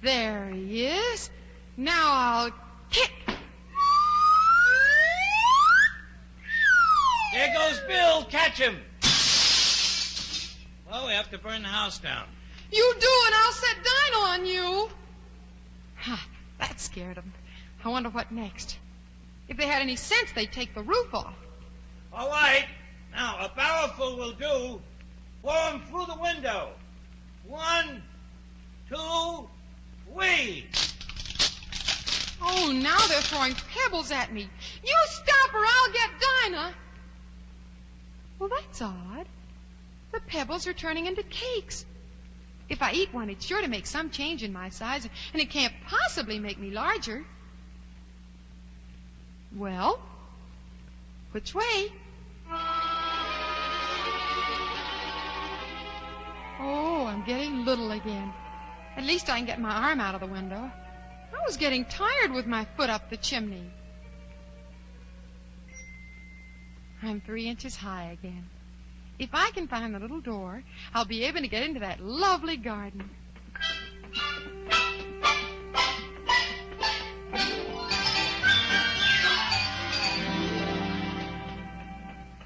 S16: There he is. Now I'll kick.
S21: There goes Bill. Catch him. Well, we have to burn the house down.
S16: You do, and I'll set Dinah on you. That scared them. I wonder what next. If they had any sense, they'd take the roof off.
S21: All right. Now, a barrelful will do. Blow him through the window. 1, 2, 3.
S16: Oh, now they're throwing pebbles at me. You stop or I'll get Dinah. Well, that's odd. The pebbles are turning into cakes. If I eat one, it's sure to make some change in my size, and it can't possibly make me larger. Well, which way? Oh, I'm getting little again. At least I can get my arm out of the window. I was getting tired with my foot up the chimney. I'm 3 inches high again. If I can find the little door, I'll be able to get into that lovely garden.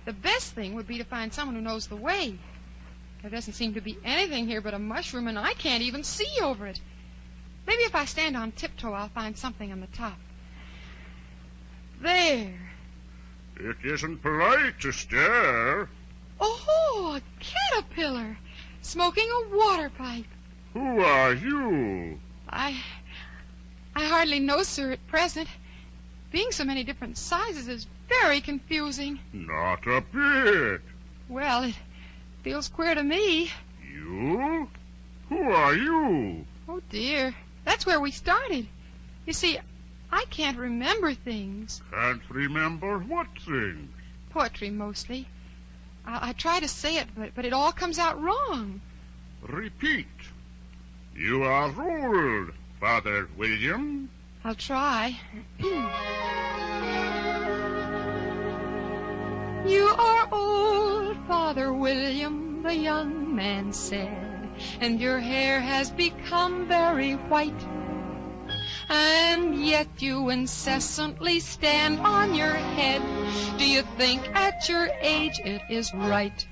S16: The best thing would be to find someone who knows the way. There doesn't seem to be anything here but a mushroom, and I can't even see over it. Maybe if I stand on tiptoe, I'll find something on the top. There.
S3: It isn't polite to stare.
S16: Oh, a caterpillar, smoking a water pipe.
S3: Who are you?
S16: I hardly know, sir, at present. Being so many different sizes is very confusing.
S3: Not a bit.
S16: Well, it feels queer to me.
S3: You? Who are you?
S16: Oh, dear. That's where we started. You see, I can't remember things.
S3: Can't remember what things?
S16: Poetry, mostly. I try to say it, but it all comes out wrong.
S3: Repeat. You are old, Father William.
S16: I'll try. You are old, Father William, the young man said, and your hair has become very white. And yet you incessantly stand on your head. Do you think at your age it is right?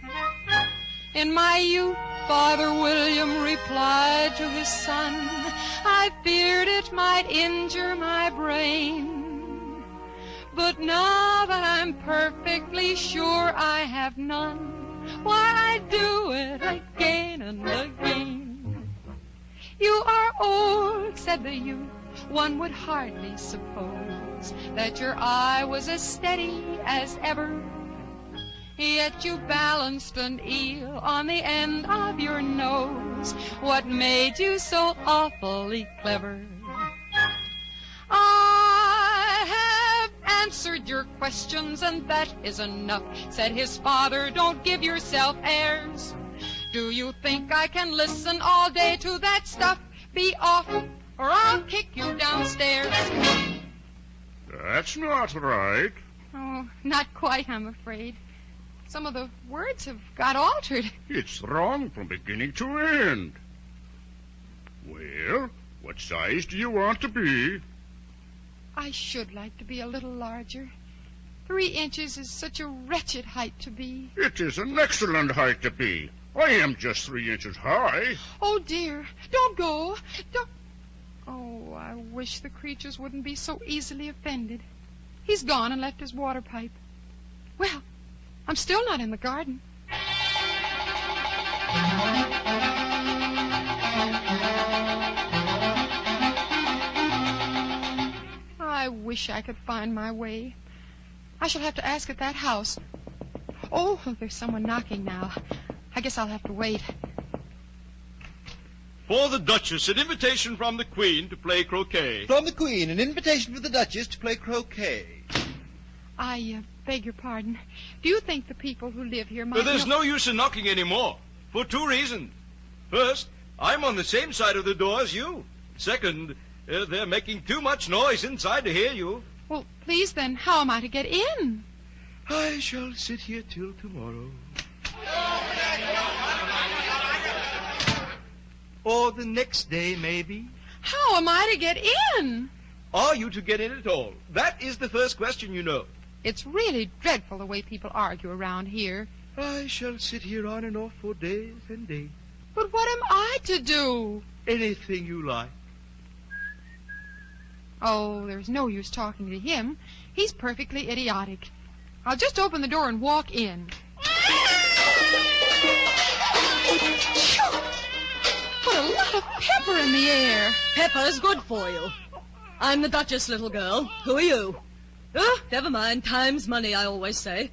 S16: In my youth, Father William replied to his son, I feared it might injure my brain. But now that I'm perfectly sure I have none, why, I do it again and again. You are old, said the youth. One would hardly suppose that your eye was as steady as ever. Yet you balanced an eel on the end of your nose. What made you so awfully clever? I have answered your questions, and that is enough, said his father. Don't give yourself airs. Do you think I can listen all day to that stuff? Be off, or I'll kick you downstairs.
S3: That's not right.
S16: Oh, not quite, I'm afraid. Some of the words have got altered.
S3: It's wrong from beginning to end. Well, what size do you want to be?
S16: I should like to be a little larger. 3 inches is such a wretched height to be.
S3: It is an excellent height to be. I am just 3 inches high.
S16: Oh, dear. Don't go. Don't. Oh, I wish the creatures wouldn't be so easily offended. He's gone and left his water pipe. Well, I'm still not in the garden. I wish I could find my way. I shall have to ask at that house. Oh, there's someone knocking now. I guess I'll have to wait.
S5: For the Duchess, an invitation from the Queen to play croquet.
S6: From the Queen, an invitation for the Duchess to play croquet.
S16: I beg your pardon. Do you think the people who live here might...
S5: There's no use in knocking anymore, for 2 reasons. First, I'm on the same side of the door as you. Second, they're making too much noise inside to hear you.
S16: Well, please then, how am I to get in?
S5: I shall sit here till tomorrow. Or the next day, maybe.
S16: How am I to get in?
S5: Are you to get in at all? That is the first question, you know.
S16: It's really dreadful the way people argue around here.
S5: I shall sit here on and off for days and days.
S16: But what am I to do?
S5: Anything you like.
S16: Oh, there's no use talking to him. He's perfectly idiotic. I'll just open the door and walk in. What a lot of pepper in the air.
S15: Pepper's good for you. I'm the Duchess, little girl. Who are you? Oh, never mind. Time's money, I always say.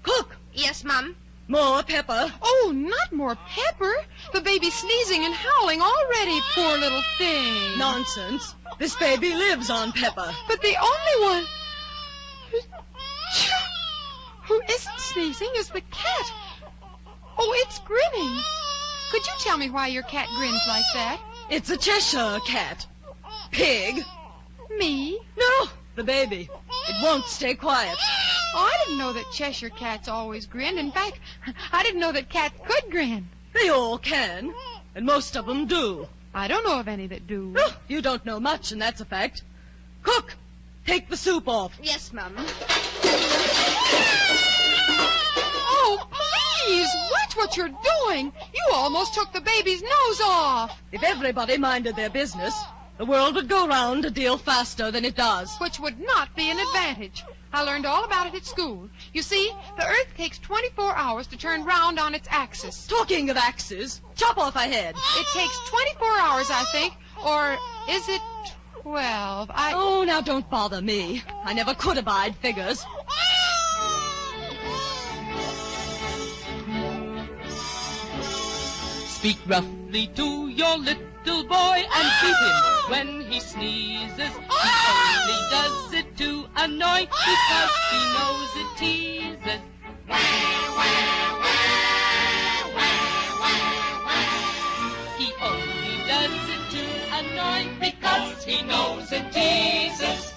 S15: Cook!
S18: Yes, Mum?
S15: More pepper.
S16: Oh, not more pepper. The baby's sneezing and howling already, poor little thing.
S15: Nonsense. This baby lives on pepper.
S16: But the only one who isn't sneezing is the cat. Oh, it's grinning. Could you tell me why your cat grins like that?
S15: It's a Cheshire cat. Pig.
S16: Me?
S15: No, the baby. It won't stay quiet.
S16: Oh, I didn't know that Cheshire cats always grinned. In fact, I didn't know that cats could grin.
S15: They all can, and most of them do.
S16: I don't know of any that do.
S15: Oh, you don't know much, and that's a fact. Cook, take the soup off.
S4: Yes, Mum.
S16: Oh, please! Watch what you're doing! You almost took the baby's nose off!
S15: If everybody minded their business, the world would go round a deal faster than it does.
S16: Which would not be an advantage. I learned all about it at school. You see, the Earth takes 24 hours to turn round on its axis.
S15: Talking of axes, chop off a head.
S16: It takes 24 hours, I think. Or is it 12?
S15: Oh, now don't bother me. I never could abide figures.
S8: Speak roughly to your little boy and beat him when he sneezes. He only does it to annoy because he knows it teases. He only does it to annoy because he knows it teases.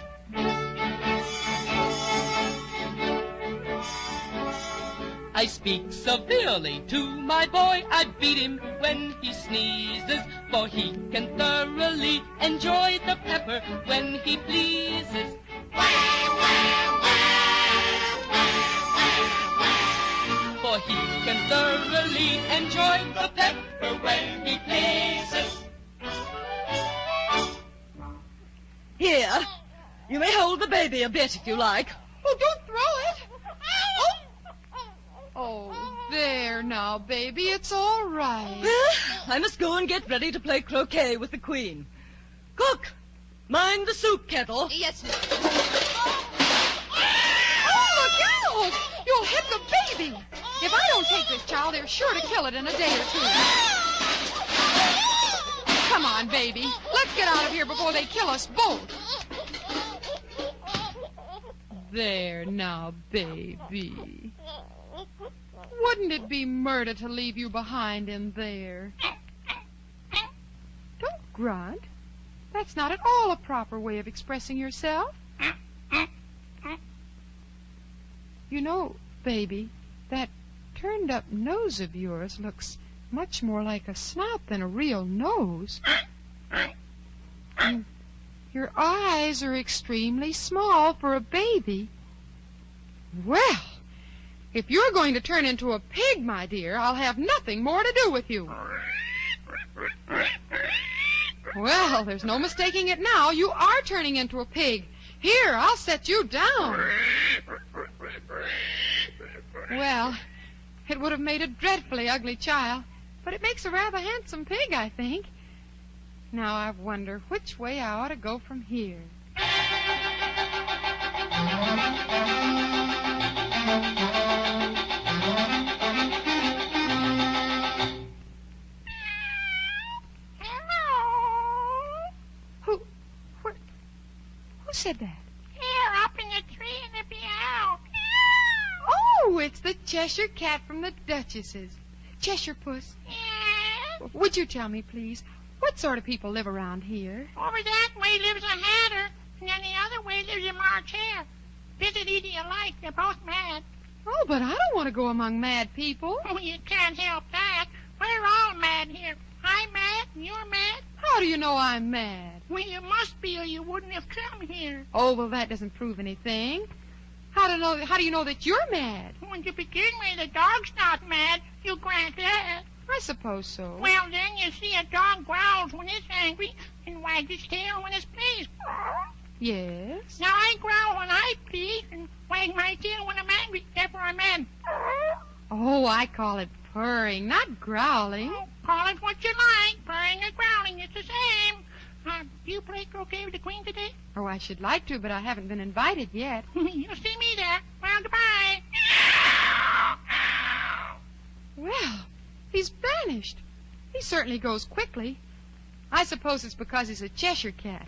S8: I speak severely to my boy, I beat him when he sneezes, for he can thoroughly enjoy the pepper when he pleases. For he can thoroughly enjoy the pepper when he pleases.
S15: Here, you may hold the baby a bit if you like.
S16: Oh, don't throw it! Oh, there now, baby. It's all right.
S15: I must go and get ready to play croquet with the Queen. Cook, mind the soup kettle.
S4: Yes, ma'am.
S16: Oh, look out! You'll hit the baby. If I don't take this child, they're sure to kill it in a day or two. Come on, baby. Let's get out of here before they kill us both. There now, baby. Wouldn't it be murder to leave you behind in there? Don't grunt. That's not at all a proper way of expressing yourself. You know, baby, that turned-up nose of yours looks much more like a snout than a real nose. And your eyes are extremely small for a baby. Well, if you're going to turn into a pig, my dear, I'll have nothing more to do with you. Well, there's no mistaking it now. You are turning into a pig. Here, I'll set you down. Well, it would have made a dreadfully ugly child, but it makes a rather handsome pig, I think. Now, I wonder which way I ought to go from here. Who said that?
S18: Here, up in the tree in the meow.
S16: Oh, it's the Cheshire Cat from the Duchess's. Cheshire Puss.
S18: Yeah.
S16: Would you tell me, please, what sort of people live around here?
S18: Over that way lives a hatter, and then the other way lives a March Hare. Visit eating alike. They're both mad.
S16: Oh, but I don't want to go among mad people.
S18: Oh, you can't help that. We're all mad here. I'm mad, and you're mad.
S16: How do you know I'm mad?
S18: Well, you must be, or you wouldn't have come here.
S16: Oh, well, that doesn't prove anything. How do you know that you're mad?
S18: When you begin with, the dog's not mad. You grant that.
S16: I suppose so.
S18: Well, then you see a dog growls when it's angry and wags its tail when it's pleased.
S16: Yes?
S18: Now, I growl when I'm pleased and wag my tail when I'm angry. Therefore, I'm mad.
S16: Oh, I call it purring, not growling.
S18: Oh, call it what you like. Purring or growling, it's the same. Do you play croquet with the Queen today?
S16: Oh, I should like to, but I haven't been invited yet.
S18: You'll see me there. Well, goodbye.
S16: Well, he's vanished. He certainly goes quickly. I suppose it's because he's a Cheshire Cat.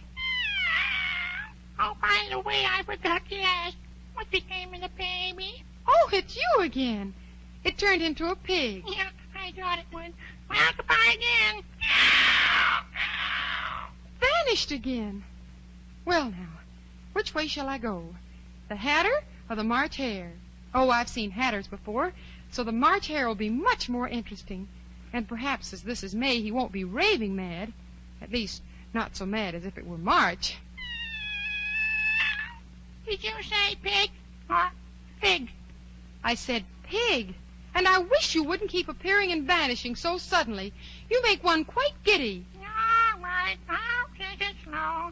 S18: Oh, by the way, I forgot to ask. What became of the baby?
S16: Oh, it's you again. It turned into a pig.
S18: Yeah, I thought it would. Well, goodbye again.
S16: Vanished again. Well, now, which way shall I go? The Hatter
S11: or the March Hare? Oh, I've seen hatters before, so the March Hare will be much more interesting. And perhaps, as this is May, he won't be raving mad. At least, not so mad as if it were March.
S1: Did you say pig or pig?
S11: I said pig. And I wish you wouldn't keep appearing and vanishing so suddenly. You make one quite giddy.
S1: All right, I'll take it slow.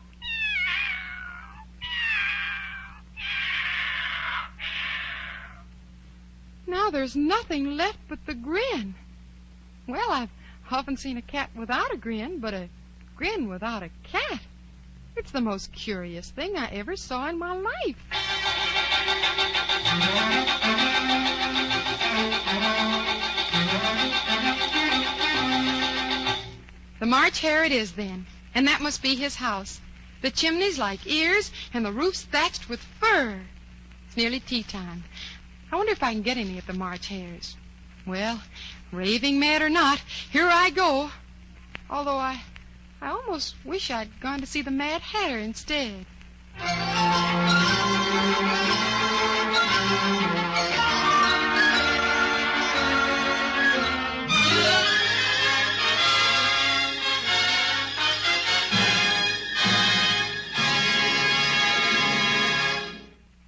S11: Now there's nothing left but the grin. Well, I've often seen a cat without a grin, but a grin without a cat. It's the most curious thing I ever saw in my life. The March Hare it is, then, and that must be his house. The chimney's like ears, and the roof's thatched with fur. It's nearly tea time. I wonder if I can get any of the March Hares. Well, raving mad or not, here I go. Although I almost wish I'd gone to see the Mad Hatter instead.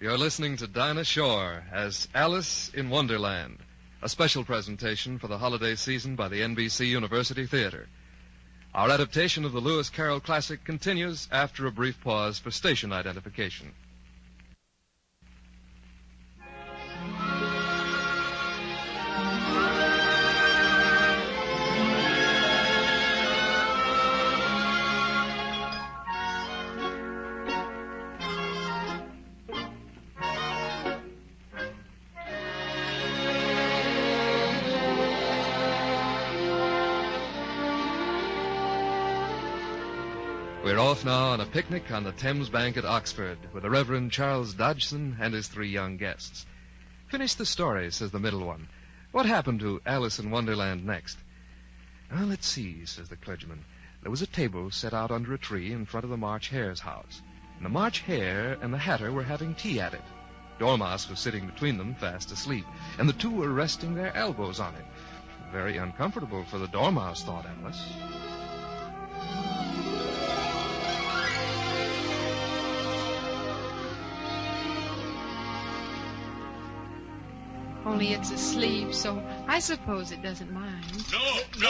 S17: You're listening to Dinah Shore as Alice in Wonderland, a special presentation for the holiday season by the NBC University Theater. Our adaptation of the Lewis Carroll classic continues after a brief pause for station identification. We're off now on a picnic on the Thames Bank at Oxford with the Reverend Charles Dodgson and his 3 young guests. Finish the story, says the middle one. What happened to Alice in Wonderland next? Well, let's see, says the clergyman. There was a table set out under a tree in front of the March Hare's house. And the March Hare and the Hatter were having tea at it. Dormouse was sitting between them, fast asleep, and the two were resting their elbows on it. Very uncomfortable for the Dormouse, thought Alice.
S11: Only it's asleep, so I suppose it doesn't mind.
S21: No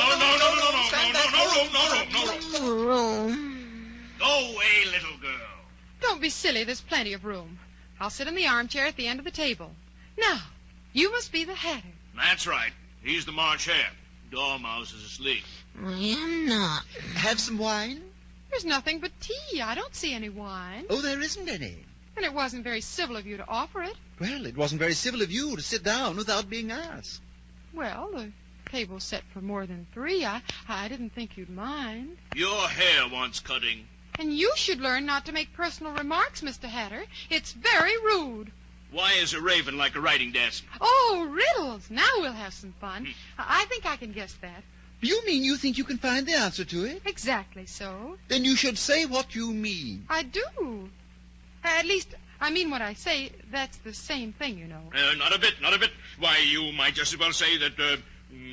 S21: room. Go away, little girl.
S11: Don't be silly. There's plenty of room. I'll sit in the armchair at the end of the table. Now, you must be the Hatter.
S21: That's right. He's the March Hare. Dormouse is asleep.
S4: I am not.
S6: Have some wine?
S11: There's nothing but tea. I don't see any wine.
S6: Oh, there isn't any.
S11: And it wasn't very civil of you to offer it.
S6: Well, it wasn't very civil of you to sit down without being asked.
S11: Well, the table's set for more than 3. I didn't think you'd mind.
S21: Your hair wants cutting.
S11: And you should learn not to make personal remarks, Mr. Hatter. It's very rude.
S21: Why is a raven like a writing desk?
S11: Oh, riddles. Now we'll have some fun. I think I can guess that.
S6: You mean you think you can find the answer to it?
S11: Exactly so.
S6: Then you should say what you mean.
S11: I do. At least, I mean what I say. That's the same thing, you know.
S21: Not a bit, not a bit. Why, you might just as well say that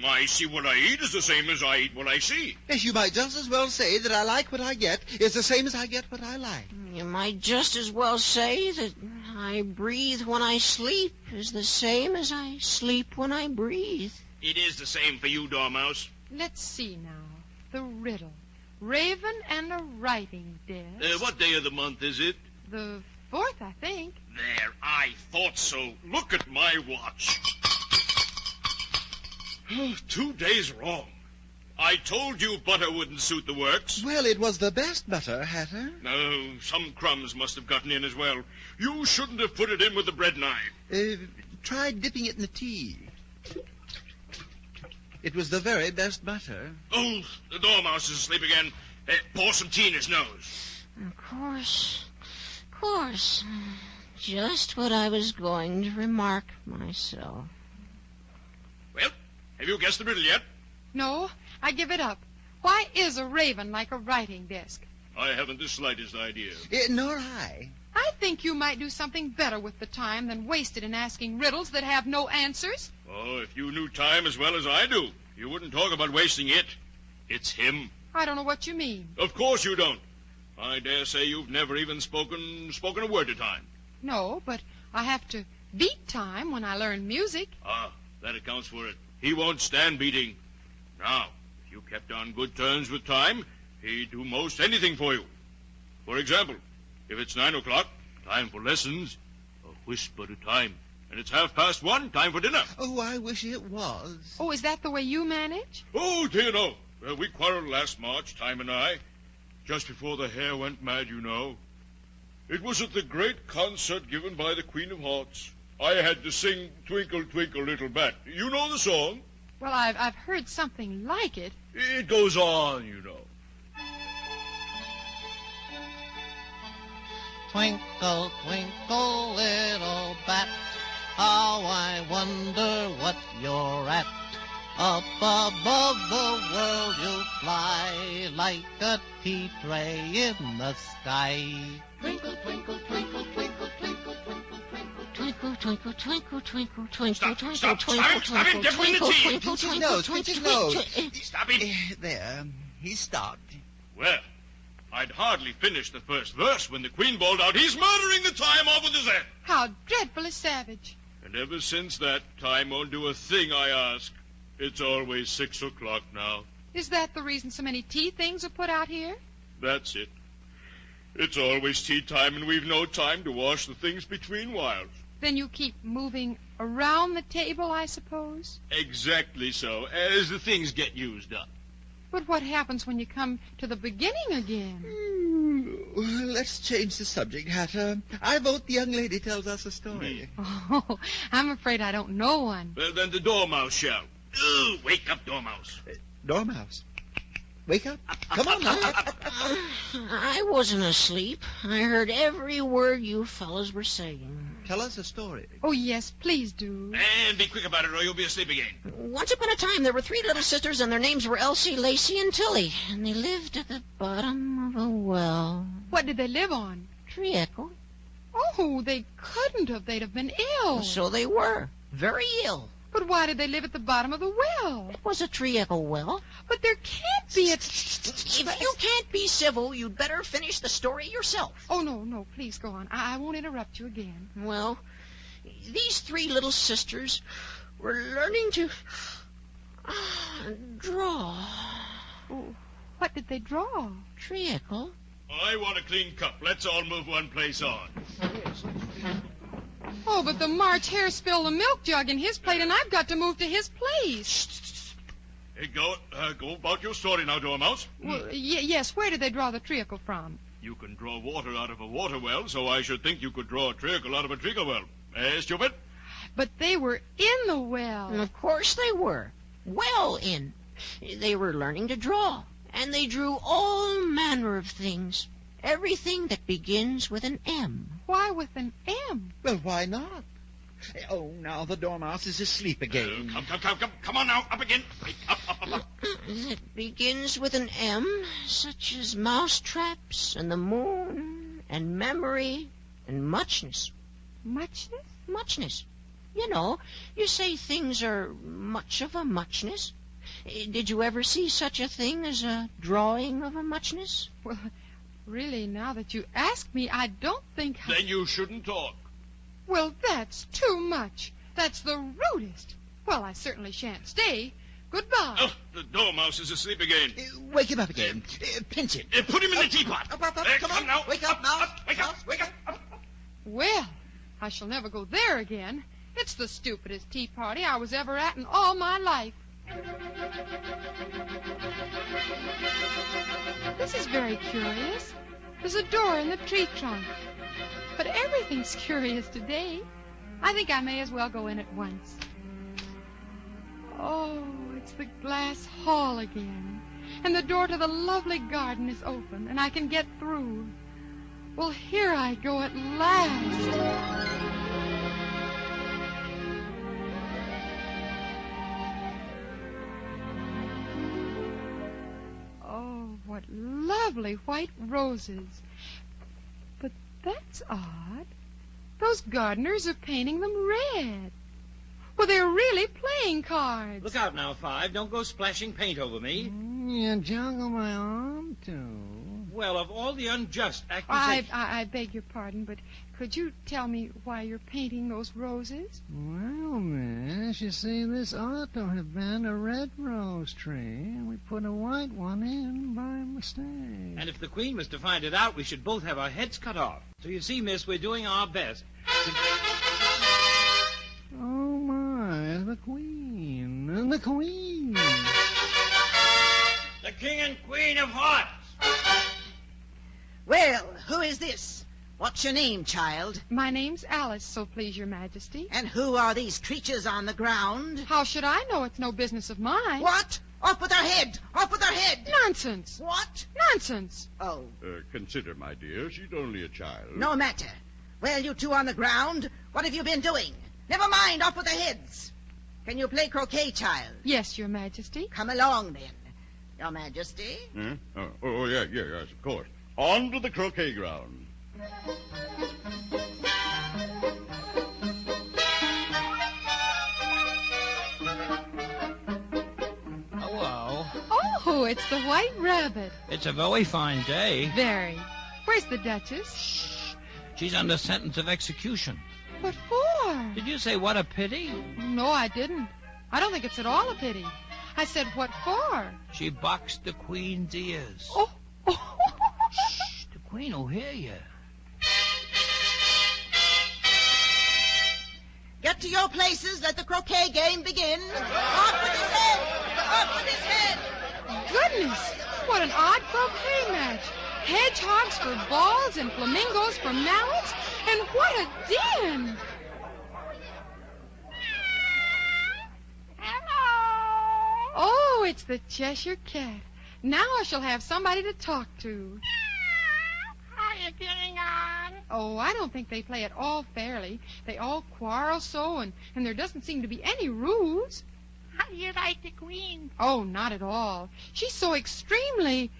S21: I see what I eat is the same as I eat what I see.
S6: Yes, you might just as well say that I like what I get is the same as I get what I like.
S4: You might just as well say that I breathe when I sleep is the same as I sleep when I breathe.
S21: It is the same for you, Dormouse.
S11: Let's see now. The riddle. Raven and a writing desk.
S21: What day of the month is it?
S11: The 4th, I think.
S21: There, I thought so. Look at my watch. 2 days wrong. I told you butter wouldn't suit the works.
S6: Well, it was the best butter, Hatter.
S21: No, some crumbs must have gotten in as well. You shouldn't have put it in with the bread knife.
S6: Try dipping it in the tea. It was the very best butter.
S21: Oh, the Dormouse is asleep again. Pour some tea in his nose.
S4: Of course. Just what I was going to remark myself.
S21: Well, have you guessed the riddle yet?
S11: No, I give it up. Why is a raven like a writing desk?
S21: I haven't the slightest idea.
S6: Nor I.
S11: I think you might do something better with the time than waste it in asking riddles that have no answers.
S5: Oh, if you knew time as well as I do, you wouldn't talk about wasting it. It's him.
S11: I don't know what you mean.
S5: Of course you don't. I dare say you've never even spoken a word to time.
S11: No, but I have to beat time when I learn music.
S5: Ah, that accounts for it. He won't stand beating. Now, if you kept on good terms with time, he'd do most anything for you. For example, if it's 9 o'clock, time for lessons, a whisper to time. And it's 1:30, time for dinner.
S6: Oh, I wish it was.
S11: Oh, is that the way you manage?
S5: Oh, dear, no. We quarreled last March, Time and I. Just before the hair went mad, you know. It was at the great concert given by the Queen of Hearts. I had to sing Twinkle, Twinkle, Little Bat. You know the song?
S11: Well, I've heard something like it.
S5: It goes on, you know.
S12: Twinkle, twinkle, little bat, how I wonder what you're at. Up above the world you'll fly like a tea tray in the sky.
S18: Twinkle, twinkle, twinkle, twinkle, twinkle, twinkle, twinkle, twinkle, twinkle, twinkle, twinkle, twinkle,
S5: Stop it,
S18: twinkle,
S5: in the tea.
S6: Pinching nose, pinching nose.
S5: Stop it.
S6: There, he stopped.
S5: Well, I'd hardly finished the first verse when the Queen bawled out, "He's murdering the time off with his head."
S11: How dreadfully savage.
S5: And ever since that, time won't do a thing I ask. It's always 6 o'clock now.
S11: Is that the reason so many tea things are put out here?
S5: That's it. It's always tea time, and we've no time to wash the things between whiles.
S11: Then you keep moving around the table, I suppose?
S5: Exactly so, as the things get used up.
S11: But what happens when you come to the beginning again?
S6: Let's change the subject, Hatter. I vote the young lady tells us a story.
S11: Oh, I'm afraid I don't know one.
S5: Well, then the Dormouse shall. Ooh, wake up, Dormouse.
S6: Dormouse, wake up. Come on now.
S20: I wasn't asleep. I heard every word you fellas were saying.
S6: Tell us a story.
S11: Oh, yes, please do.
S5: And be quick about it, or you'll be asleep again.
S20: Once upon a time, there were 3 little sisters, and their names were Elsie, Lacey, and Tilly. And they lived at the bottom of a well.
S11: What did they live on?
S20: Treacle.
S11: Oh, they couldn't have. They'd have been ill.
S20: So they were. Very ill.
S11: But why did they live at the bottom of the well?
S20: It was a treacle well.
S11: But there can't be a...
S20: If you can't be civil, you'd better finish the story yourself.
S11: Oh, no, please go on. I won't interrupt you again.
S20: Well, these 3 little sisters were learning to draw.
S11: Oh, what did they draw?
S20: Treacle.
S5: I want a clean cup. Let's all move one place on.
S11: Oh, but the March Hare spilled the milk jug in his plate, and I've got to move to his place.
S5: Hey, go about your story now, Dormouse.
S11: Well, yes, where did they draw the treacle from?
S5: You can draw water out of a water well, so I should think you could draw a treacle out of a treacle well. Stupid?
S11: But they were in the well.
S20: Of course they were. Well in. They were learning to draw, and they drew all manner of things. Everything that begins with an M.
S11: Why with an M?
S6: Well, why not? Oh, now the Dormouse is asleep again.
S5: Come on now, up again. Up.
S20: It begins with an M, such as mousetraps and the moon and memory and muchness.
S11: Muchness?
S20: Muchness. You know, you say things are much of a muchness. Did you ever see such a thing as a drawing of a muchness?
S11: Well, really, now that you ask me, I don't think...
S5: Then you shouldn't talk.
S11: Well, that's too much. That's the rudest. Well, I certainly shan't stay. Goodbye.
S5: Oh, the Dormouse is asleep again.
S6: Wake him up again. Pinch him.
S5: Put him in the teapot.
S6: Come on. Wake up now.
S5: Wake up.
S11: Well, I shall never go there again. It's the stupidest tea party I was ever at in all my life. This is very curious. There's a door in the tree trunk. But everything's curious today. I think I may as well go in at once. Oh, it's the glass hall again. And the door to the lovely garden is open, and I can get through. Well, here I go at last. What lovely white roses. But That's odd. Those gardeners are painting them red. Well, they're really playing cards.
S21: Look out now, Five. Don't go splashing paint over me.
S13: You joggle my arm, too.
S21: Well, of all the unjust accusations...
S11: I beg your pardon, but could you tell me why you're painting those roses?
S13: Well, miss, you see, this ought to have been a red rose tree, and we put a white one in by mistake.
S21: And if the Queen was to find it out, we should both have our heads cut off. So you see, miss, we're doing our best.
S13: Oh, my, the Queen, the Queen.
S21: The King and Queen of Hearts.
S4: Well, who is this? What's your name, child?
S11: My name's Alice, so please your majesty.
S4: And who are these creatures on the ground?
S11: How should I know? It's no business of mine.
S4: What? Off with her head! Off with her head!
S11: Nonsense!
S4: What?
S11: Nonsense!
S4: Oh.
S5: Consider, my dear, she's only a child.
S4: No matter. Well, you two on the ground, what have you been doing? Never mind, off with the heads. Can you play croquet, child?
S11: Yes, your majesty.
S4: Come along, then. Your majesty?
S5: Yes, of course. On to the croquet ground.
S21: Hello.
S11: Oh, it's the White Rabbit.
S21: It's a very fine day.
S11: Very. Where's the Duchess?
S21: She's under sentence of execution.
S11: What for?
S21: Did you say what a pity?
S11: No, I didn't. I don't think it's at all a pity. I said, what for?
S21: She boxed the Queen's ears.
S11: Oh.
S21: Shh, the Queen will hear you.
S4: Get to your places. Let the croquet game begin. Off with his head! Off with his head!
S11: Goodness, what an odd croquet match. Hedgehogs for balls and flamingos for mallets. And what a din!
S18: Hello.
S11: Oh, it's the Cheshire Cat. Now I shall have somebody to talk to.
S18: How are you getting on?
S11: Oh, I don't think they play it all fairly. They all quarrel so, and there doesn't seem to be any rules.
S18: How do you like the Queen?
S11: Oh, not at all. She's so extremely...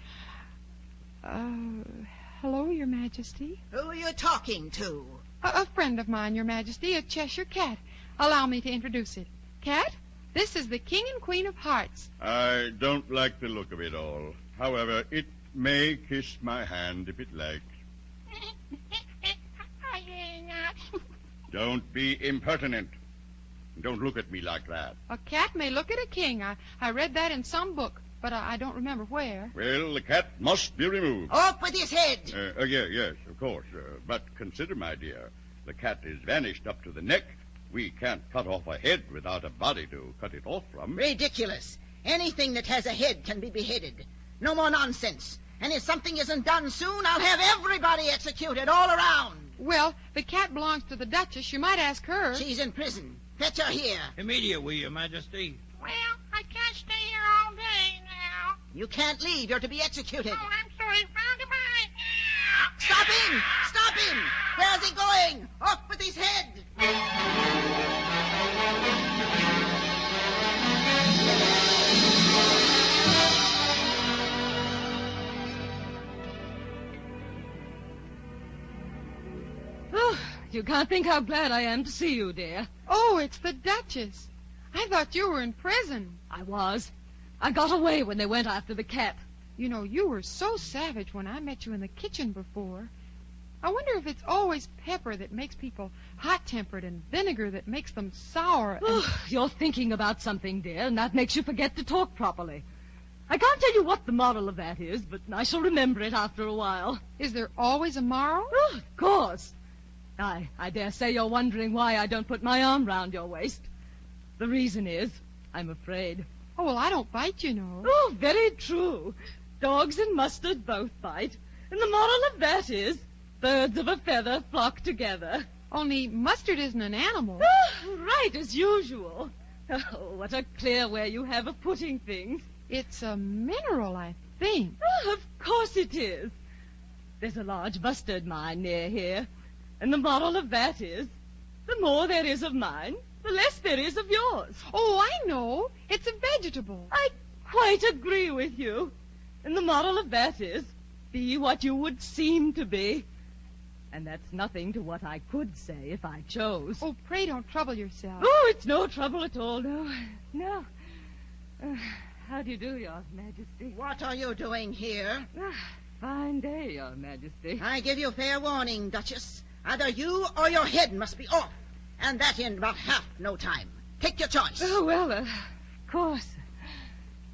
S11: hello, Your Majesty.
S4: Who are you talking to?
S11: A friend of mine, Your Majesty, a Cheshire Cat. Allow me to introduce it. Cat, this is the King and Queen of Hearts.
S5: I don't like the look of it all. However, it may kiss my hand if it likes. Don't be impertinent. Don't look at me like that.
S11: A cat may look at a king. I read that in some book, but I don't remember where.
S5: Well, the cat must be removed.
S4: Off with his head!
S5: Yes, of course. But consider, my dear, the cat is vanished up to the neck. We can't cut off a head without a body to cut it off from.
S4: Ridiculous. Anything that has a head can be beheaded. No more nonsense. And if something isn't done soon, I'll have everybody executed all around.
S11: Well, the cat belongs to the Duchess. You might ask her.
S4: She's in prison. Fetch her here.
S21: Immediately, Your Majesty.
S18: Well, I can't stay here all day now.
S4: You can't leave. You're to be executed.
S18: Oh, I'm sorry. Well, goodbye.
S4: Stop him! Stop him! Where's he going? Off with his head!
S15: Oh, you can't think how glad I am to see you, dear.
S11: Oh, it's the Duchess. I thought you were in prison.
S15: I was. I got away when they went after the cat.
S11: You know, you were so savage when I met you in the kitchen before. I wonder if it's always pepper that makes people hot-tempered and vinegar that makes them sour.
S15: Oh, you're thinking about something, dear, and that makes you forget to talk properly. I can't tell you what the moral of that is, but I shall remember it after a while.
S11: Is there always a moral?
S15: Oh, of course. I dare say you're wondering why I don't put my arm round your waist. The reason is, I'm afraid.
S11: Oh, well, I don't bite, you know.
S15: Oh, very true. Dogs and mustard both bite. And the moral of that is, birds of a feather flock together.
S11: Only mustard isn't an animal.
S15: Oh, right, as usual. Oh, what a clear way you have of putting things.
S11: It's a mineral, I think.
S15: Oh, of course it is. There's a large mustard mine near here. And the moral of that is, the more there is of mine, the less there is of yours.
S11: Oh, I know. It's a vegetable.
S15: I quite agree with you. And the moral of that is, be what you would seem to be. And that's nothing to what I could say if I chose.
S11: Oh, pray don't trouble yourself.
S15: Oh, it's no trouble at all, no. No. How do you do, Your Majesty?
S4: What are you doing here?
S15: Fine day, Your Majesty.
S4: I give you fair warning, Duchess. Either you or your head must be off. And that in about half no time. Take your choice.
S15: Oh, well, of course.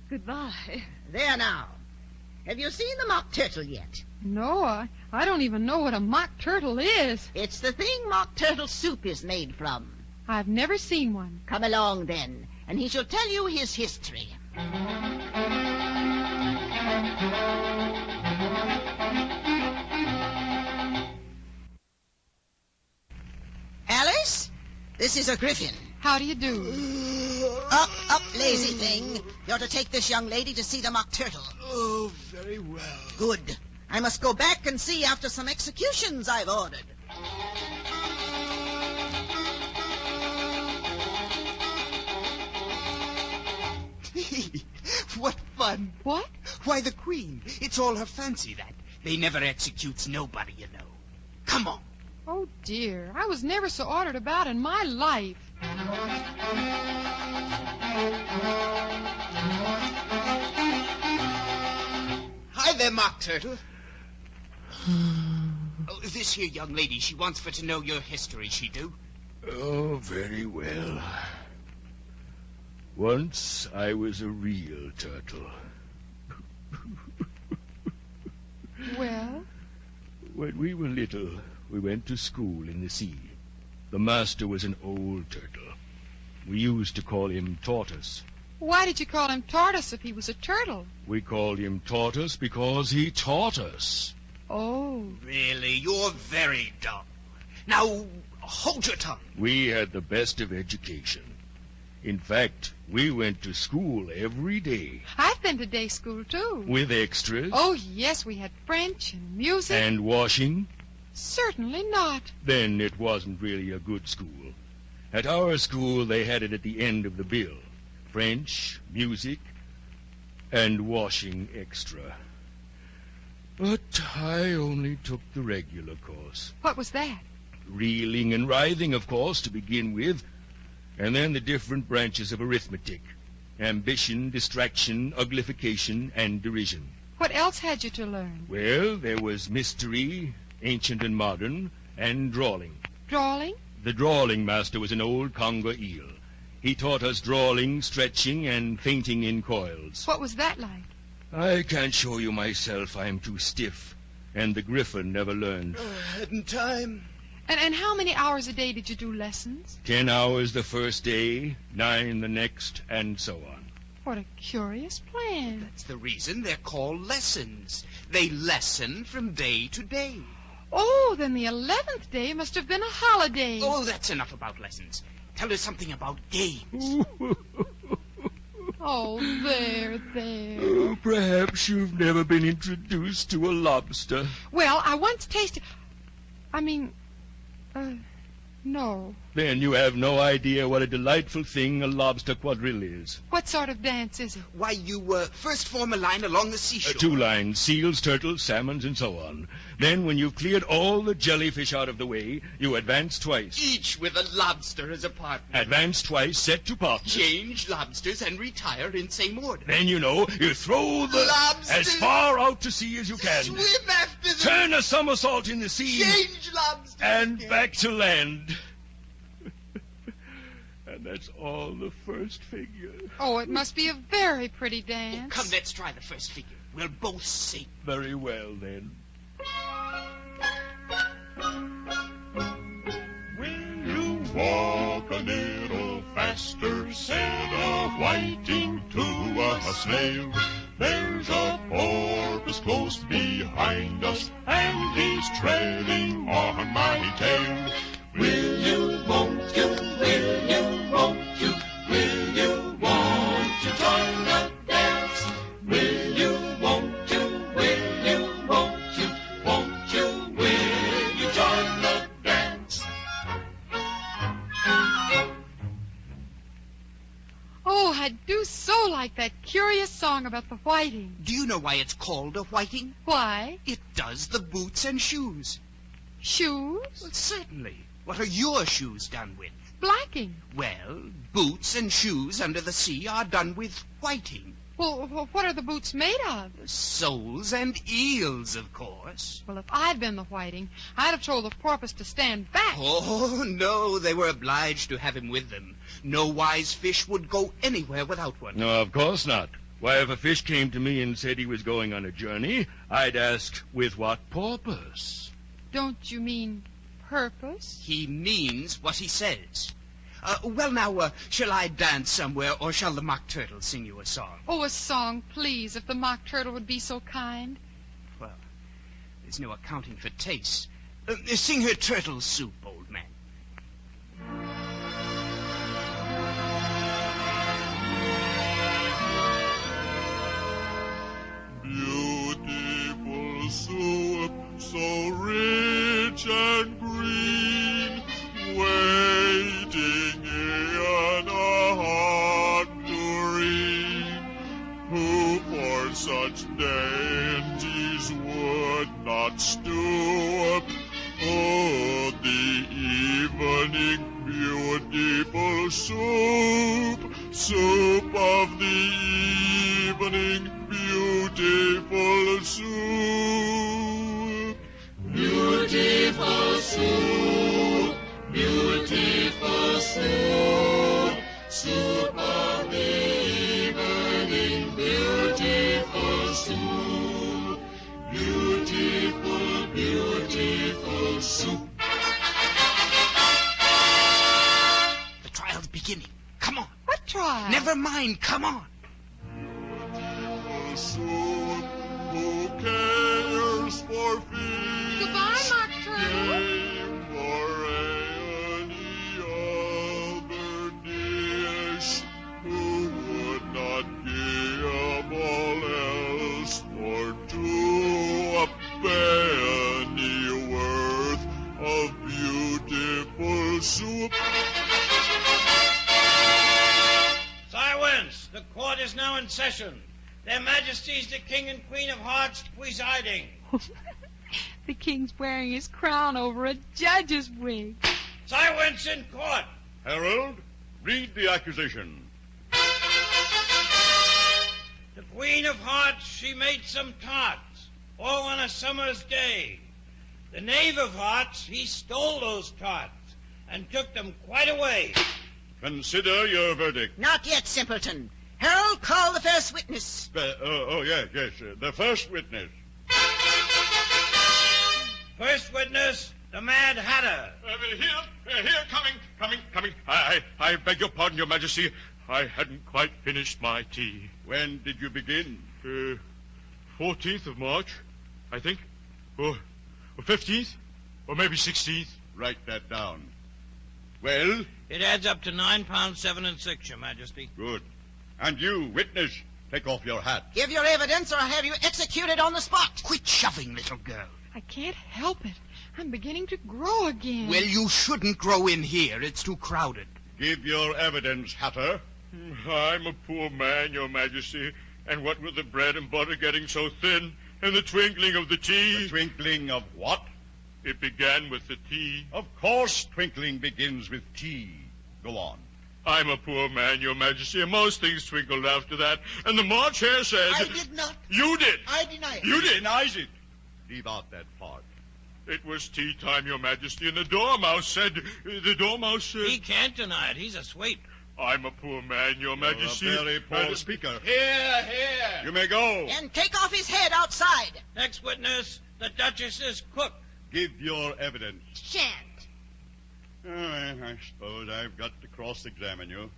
S15: Goodbye.
S4: There now. Have you seen the mock turtle yet?
S11: No, I don't even know what a mock turtle is.
S4: It's the thing mock turtle soup is made from.
S11: I've never seen one.
S4: Come along, then, and he shall tell you his history. Alice, this is a griffin.
S11: How do you do?
S4: Up, lazy thing. You're to take this young lady to see the mock turtle.
S14: Oh, very well.
S4: Good. I must go back and see after some executions I've ordered.
S14: What fun.
S11: What?
S14: Why, the Queen. It's all her fancy, that. They never executes nobody, you know. Come on.
S11: Oh, dear. I was never so ordered about in my life.
S14: Hi there, Mock Turtle. Oh, this here young lady, she wants for to know your history, she do.
S22: Oh, very well. Once I was a real turtle.
S11: Well?
S22: When we were little, we went to school in the sea. The master was an old turtle. We used to call him Tortoise.
S11: Why did you call him Tortoise if he was a turtle?
S22: We called him Tortoise because he taught us.
S11: Oh.
S14: Really, you're very dumb. Now, hold your tongue.
S22: We had the best of education. In fact, we went to school every day.
S11: I've been to day school, too.
S22: With extras.
S11: Oh, yes, we had French and music.
S22: And washing.
S11: Certainly not.
S22: Then it wasn't really a good school. At our school, they had it at the end of the bill. French, music, and washing extra. But I only took the regular course.
S11: What was that?
S22: Reeling and writhing, of course, to begin with. And then the different branches of arithmetic. Ambition, distraction, uglification, and derision.
S11: What else had you to learn?
S22: Well, there was mystery, ancient and modern, and drawling.
S11: Drawling?
S22: The drawling master was an old conger eel. He taught us drawling, stretching, and fainting in coils.
S11: What was that like?
S22: I can't show you myself. I'm too stiff. And the griffin never learned.
S14: Hadn't time.
S11: And how many hours a day did you do lessons?
S22: 10 hours the first day, 9 the next, and so on.
S11: What a curious plan.
S14: That's the reason they're called lessons. They lesson from day to day.
S11: Oh, then the 11th day must have been a holiday.
S14: Oh, that's enough about lessons. Tell us something about games.
S11: Oh, there.
S22: Oh, perhaps you've never been introduced to a lobster.
S11: Well, I once tasted... no.
S22: Then you have no idea what a delightful thing a lobster quadrille is.
S11: What sort of dance is it?
S14: Why, you first form a line along the seashore.
S22: 2 lines, seals, turtles, salmons, and so on. Then, when you've cleared all the jellyfish out of the way, you advance twice.
S14: Each with a lobster as a partner.
S22: Advance twice, set to partners.
S14: Change lobsters and retire in same order.
S22: Then, you throw the
S14: lobsters
S22: as far out to sea as you can.
S14: Swim after them.
S22: Turn a somersault in the sea.
S14: Change lobsters.
S22: And back to land. And that's all the first figure.
S11: Oh, it must be a very pretty dance.
S14: Oh, come, let's try the first figure. We'll both sing.
S22: Very well, then.
S23: Will you walk a little faster? Said a whiting to a snail. There's a porpoise close behind us, and he's treading on my tail. Will you, won't you, will you, won't you, will you, won't you join the dance? Will you, won't you, will you, won't you, will you join the dance?
S11: Oh, I do so like that curious song about the whiting.
S14: Do you know why it's called a whiting?
S11: Why?
S14: It does the boots and shoes.
S11: Shoes?
S14: Well, certainly. What are your shoes done with?
S11: Blacking.
S14: Well, boots and shoes under the sea are done with whiting.
S11: Well, what are the boots made of?
S14: Soles and eels, of course.
S11: Well, if I'd been the whiting, I'd have told the porpoise to stand back.
S14: Oh, no, they were obliged to have him with them. No wise fish would go anywhere without one.
S22: No, of course not. Why, if a fish came to me and said he was going on a journey, I'd ask, with what purpose?
S11: Don't you mean purpose?
S14: He means what he says. Well, now, shall I dance somewhere, or shall the Mock Turtle sing you a song?
S11: Oh, a song, please, if the Mock Turtle would be so kind.
S14: Well, there's no accounting for taste. Sing her turtle soup, old man.
S23: Beautiful soup, so rich and green, waiting in a hot tureen. Who for such dainties would not stoop? Oh, the evening beautiful soup, soup of the evening beautiful soup. Beautiful soup, beautiful soup, soup of the evening beautiful soup, beautiful, beautiful soup.
S14: The trial's beginning. Come on.
S11: What trial?
S14: Never mind. Come on.
S23: Soup, who cares for fish?
S11: Goodbye, Mock Turtle.
S23: Game for any other dish. Who would not give all else for two a pennyworth of beautiful soup?
S21: Silence! The court is now in session. Their Majesties the King and Queen of Hearts presiding.
S11: The king's wearing his crown over a judge's wig.
S21: Silence in court!
S22: Harold, read the accusation.
S21: The Queen of Hearts, she made some tarts, all on a summer's day. The Knave of Hearts, he stole those tarts and took them quite away.
S22: Consider your verdict.
S4: Not yet, simpleton. Harold, call the first witness.
S22: Yes. The first witness.
S21: First witness, the Mad Hatter.
S5: Here, coming. I beg your pardon, Your Majesty. I hadn't quite finished my tea.
S22: When did you begin?
S5: 14th of March, I think. Or 15th, or maybe 16th.
S22: Write that down. Well?
S21: It adds up to £9, 7 6, Your Majesty.
S22: Good. And you, witness, take off your hat.
S4: Give your evidence or I'll have you executed on the spot.
S14: Quit shoving, little girl.
S11: I can't help it. I'm beginning to grow again.
S14: Well, you shouldn't grow in here. It's too crowded.
S22: Give your evidence, Hatter.
S5: I'm a poor man, Your Majesty, and what with the bread and butter getting so thin, and the twinkling of the tea...
S22: The twinkling of what?
S5: It began with the tea.
S22: Of course twinkling begins with tea. Go on.
S5: I'm a poor man, Your Majesty, and most things twinkled after that. And the March Hare said...
S6: I did not.
S5: You did.
S6: I deny it.
S5: You did.
S22: Denies it. Leave out that part.
S5: It was tea time, Your Majesty, and the Dormouse said...
S21: He can't deny it. He's a sweep.
S5: I'm a poor man, Your Majesty.
S22: You're a very poor speaker.
S21: Here.
S22: You may go.
S4: And take off his head outside.
S21: Next witness, the Duchess's cook.
S22: Give your evidence.
S4: Shan't.
S22: I suppose I've got to cross-examine you.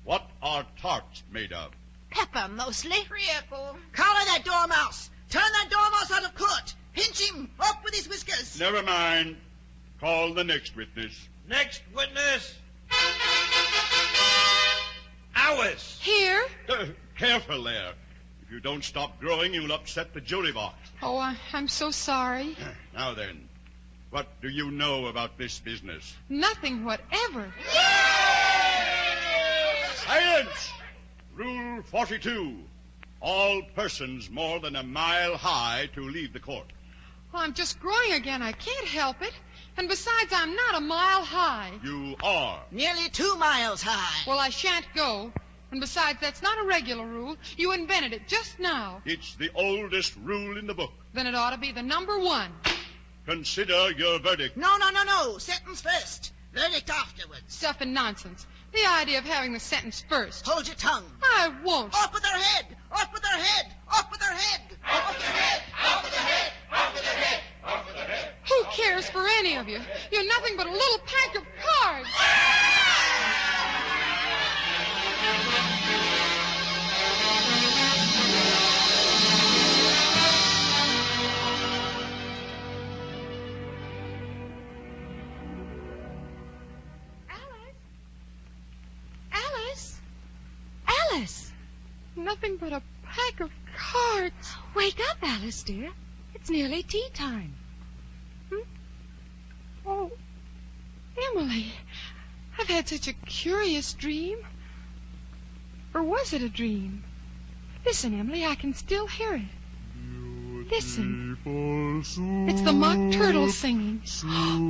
S22: What are tarts made of?
S4: Pepper, mostly. Triple. Collar that dormouse. Turn that dormouse out of court. Pinch him up with his whiskers.
S22: Never mind. Call the next witness.
S21: Next witness. Ours.
S11: Here?
S22: Careful there. If you don't stop growing, you'll upset the jury box.
S11: Oh, I'm so sorry.
S22: Now then, what do you know about this business?
S11: Nothing whatever.
S22: Silence! Rule 42. All persons more than a mile high to leave the court.
S11: Well, I'm just growing again. I can't help it. And besides, I'm not a mile high.
S23: You are.
S4: Nearly 2 miles high.
S11: Well, I shan't go. And besides, that's not a regular rule. You invented it just now.
S23: It's the oldest rule in the book.
S11: Then it ought to be the number 1.
S23: Consider your verdict.
S4: No. Sentence first. Verdict afterwards.
S11: Stuff and nonsense. The idea of having the sentence first.
S4: Hold your tongue.
S11: I won't.
S4: Off with her head! Off with her head! Off with her head! Off with her head! Off with her head! Off with her head! Off with her head!
S11: Who cares for any of you? You're nothing but a little pack of cards.
S19: Alice!
S11: Nothing but a pack of cards.
S19: Wake up, Alice, dear. It's nearly tea time.
S11: Oh, Emily, I've had such a curious dream. Or was it a dream? Listen, Emily, I can still hear it. Listen. It's the mock turtle singing. Listen.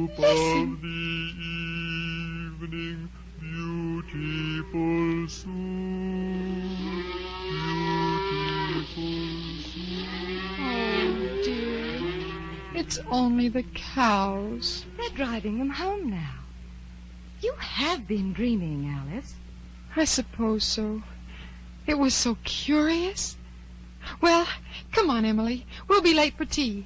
S23: Of the evening, beautiful soup, beautiful soup.
S11: Oh, dear. It's only the cows.
S19: They're driving them home now. You have been dreaming, Alice.
S11: I suppose so. It was so curious. Well, come on, Emily. We'll be late for tea.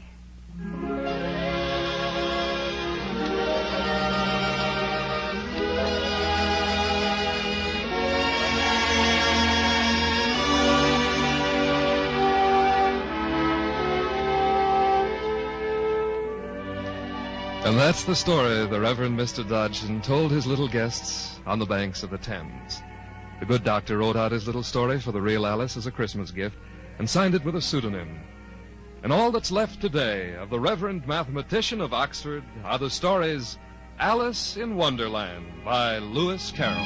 S17: And that's the story the Reverend Mr. Dodgson told his little guests on the banks of the Thames. The good doctor wrote out his little story for the real Alice as a Christmas gift and signed it with a pseudonym. And all that's left today of the Reverend Mathematician of Oxford are the stories Alice in Wonderland by Lewis Carroll.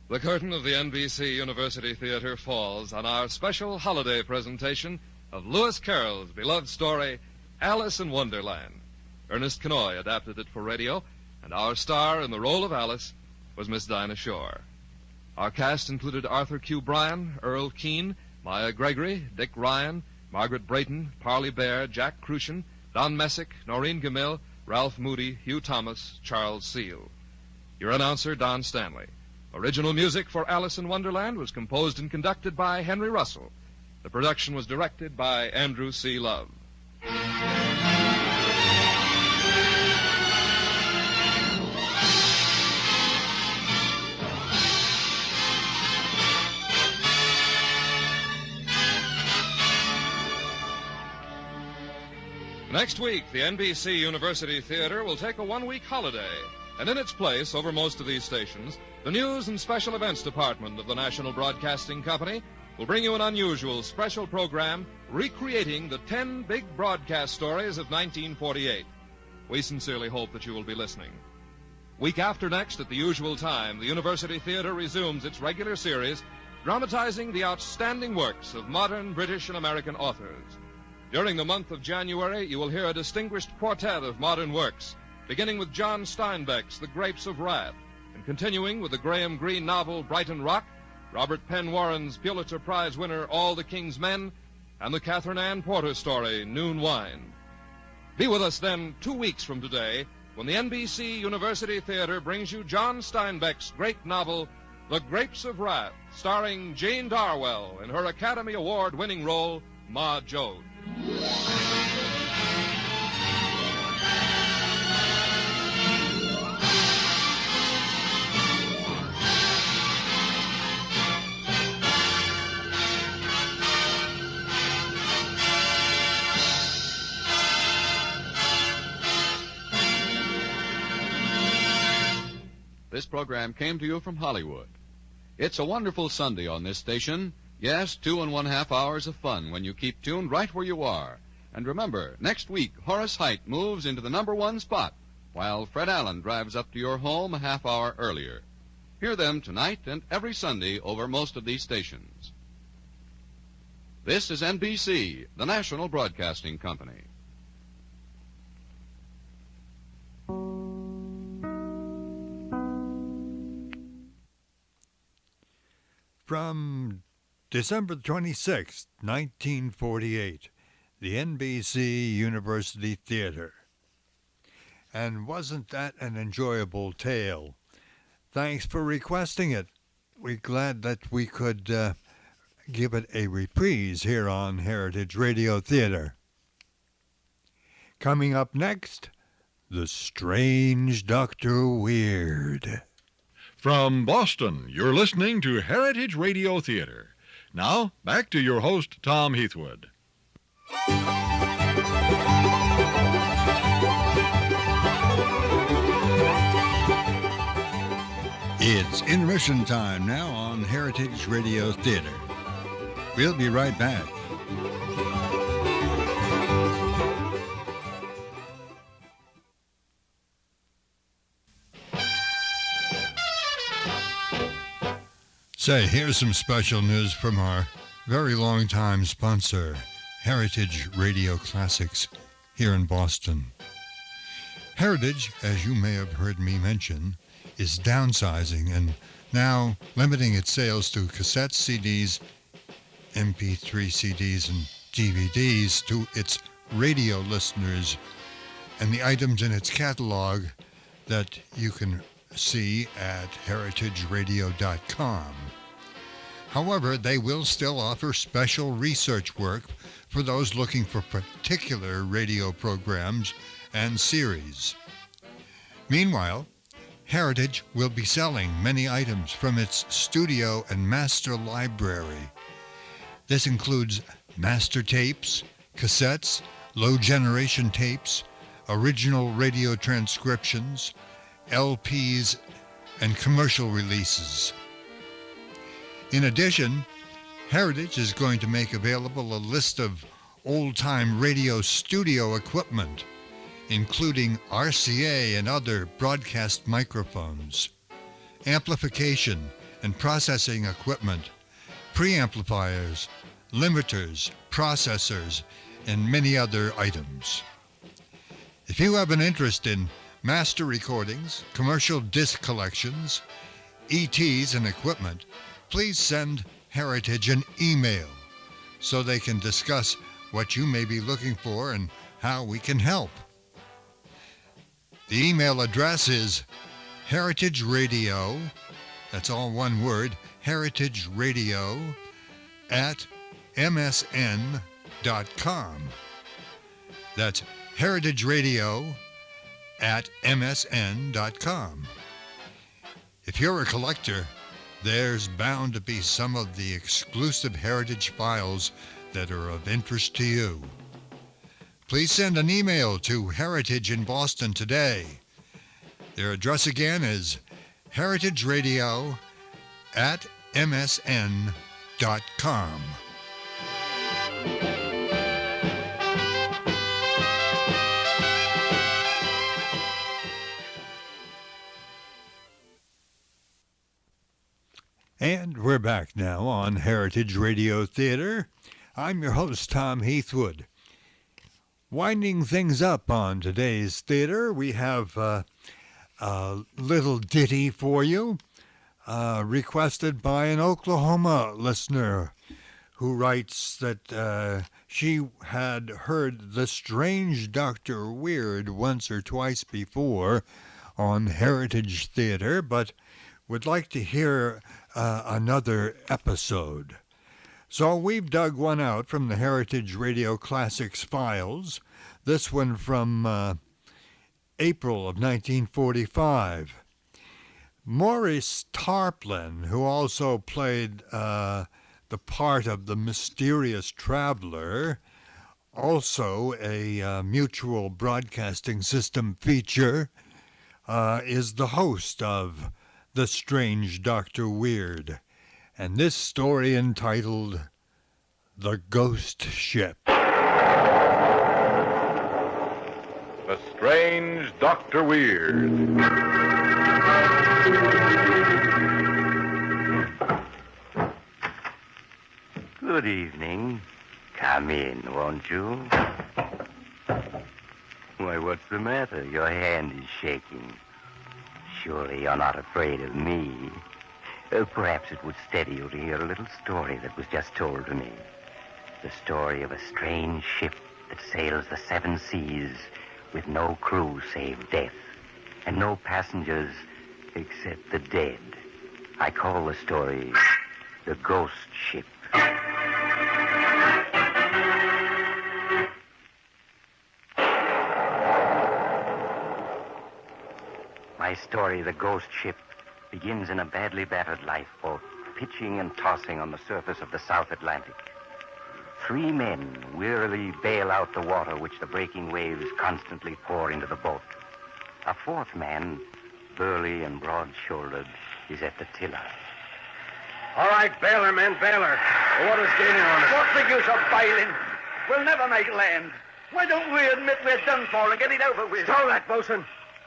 S17: The curtain of the NBC University Theater falls on our special holiday presentation of Lewis Carroll's beloved story, Alice in Wonderland. Ernest Kenoy adapted it for radio, and our star in the role of Alice was Miss Dinah Shore. Our cast included Arthur Q. Bryan, Earl Keane, Maya Gregory, Dick Ryan, Margaret Brayton, Parley Bear, Jack Crucian, Don Messick, Noreen Gamil, Ralph Moody, Hugh Thomas, Charles Seal. Your announcer, Don Stanley. Original music for Alice in Wonderland was composed and conducted by Henry Russell. The production was directed by Andrew C. Love. Next week, the NBC University Theater will take a one-week holiday. And in its place, over most of these stations, the News and Special Events Department of the National Broadcasting Company will bring you an unusual special program recreating the 10 big broadcast stories of 1948. We sincerely hope that you will be listening. Week after next, at the usual time, the University Theater resumes its regular series, dramatizing the outstanding works of modern British and American authors. During the month of January, you will hear a distinguished quartet of modern works, beginning with John Steinbeck's The Grapes of Wrath, and continuing with the Graham Greene novel Brighton Rock, Robert Penn Warren's Pulitzer Prize winner All the King's Men, and the Catherine Ann Porter story Noon Wine. Be with us then 2 weeks from today when the NBC University Theater brings you John Steinbeck's great novel The Grapes of Wrath, starring Jane Darwell in her Academy Award-winning role, Ma Joad.
S7: This program came to you from Hollywood. It's a wonderful Sunday on this station. Yes, 2½ hours of fun when you keep tuned right where you are. And remember, next week, Horace Height moves into the #1 spot, while Fred Allen drives up to your home a half hour earlier. Hear them tonight and every Sunday over most of these stations. This is NBC, the National Broadcasting Company.
S2: From December 26, 1948, the NBC University Theater. And wasn't that an enjoyable tale? Thanks for requesting it. We're glad that we could give it a reprise here on Heritage Radio Theater. Coming up next, The Strange Dr. Weird.
S9: From Boston, you're listening to Heritage Radio Theater. Now, back to your host, Tom Heathwood.
S2: It's intermission time now on Heritage Radio Theater. We'll be right back. Say, here's some special news from our very long-time sponsor, Heritage Radio Classics, here in Boston. Heritage, as you may have heard me mention, is downsizing and now limiting its sales to cassettes, CDs, MP3 CDs, and DVDs to its radio listeners and the items in its catalog that you can see at heritageradio.com. However, they will still offer special research work for those looking for particular radio programs and series. Meanwhile, Heritage will be selling many items from its studio and master library. This includes master tapes, cassettes, low-generation tapes, original radio transcriptions, LPs, and commercial releases. In addition, Heritage is going to make available a list of old-time radio studio equipment, including RCA and other broadcast microphones, amplification and processing equipment, preamplifiers, limiters, processors, and many other items. If you have an interest in master recordings, commercial disc collections, ETs, and equipment, please send Heritage an email so they can discuss what you may be looking for and how we can help. The email address is heritageradio, that's all one word, heritageradio @msn.com. That's heritageradio@msn.com. If you're a collector, there's bound to be some of the exclusive Heritage files that are of interest to you. Please send an email to Heritage in Boston today. Their address again is heritageradio@msn.com. And we're back now on Heritage Radio Theater. I'm your host, Tom Heathwood. Winding things up on today's theater, we have a little ditty for you, requested by an Oklahoma listener who writes that she had heard The Strange Dr. Weird once or twice before on Heritage Theater, but would like to hear another episode. So we've dug one out from the Heritage Radio Classics files, this one from April of 1945. Maurice Tarplin, who also played the part of the mysterious traveler, also a Mutual Broadcasting System feature, is the host of The Strange Dr. Weird. and this story entitled The Ghost Ship.
S3: The Strange Dr. Weird.
S8: Good evening. Come in, won't you? Why, what's the matter? Your hand is shaking. Surely you're not afraid of me. Perhaps it would steady you to hear a little story that was just told to me. The story of a strange ship that sails the seven seas with no crew save death, and no passengers except the dead. I call the story The Ghost Ship. My story, The Ghost Ship, begins in a badly battered lifeboat, pitching and tossing on the surface of the South Atlantic. 3 men wearily bail out the water which the breaking waves constantly pour into the boat. A 4th man, burly and broad-shouldered, is at the tiller.
S13: All right, bailer, men, bailer. The water's gaining on us.
S10: What's the use of bailing? We'll never make land. Why don't we admit we're done for and get it over with?
S13: Stow that, bosun.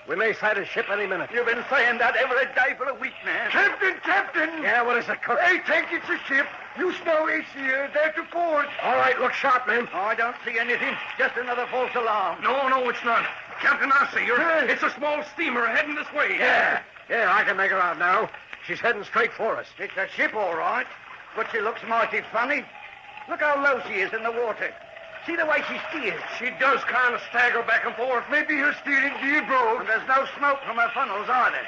S13: We may sight a ship any minute.
S10: You've been saying that every day for a week now.
S13: Captain! Yeah, what is it, cook?
S10: Hey, think it's a ship. You know it's here, there to port.
S13: All right, look sharp, men.
S10: I don't see anything. Just another false alarm.
S13: No, it's not. Captain, I see her. It's a small steamer heading this way. Yeah, I can make her out now. She's heading straight for us.
S10: It's a ship, all right, but she looks mighty funny. Look how low she is in the water. See the way she steers.
S13: She does kind of stagger back and forth. Maybe her steering gear broke.
S10: And there's no smoke from her funnels either.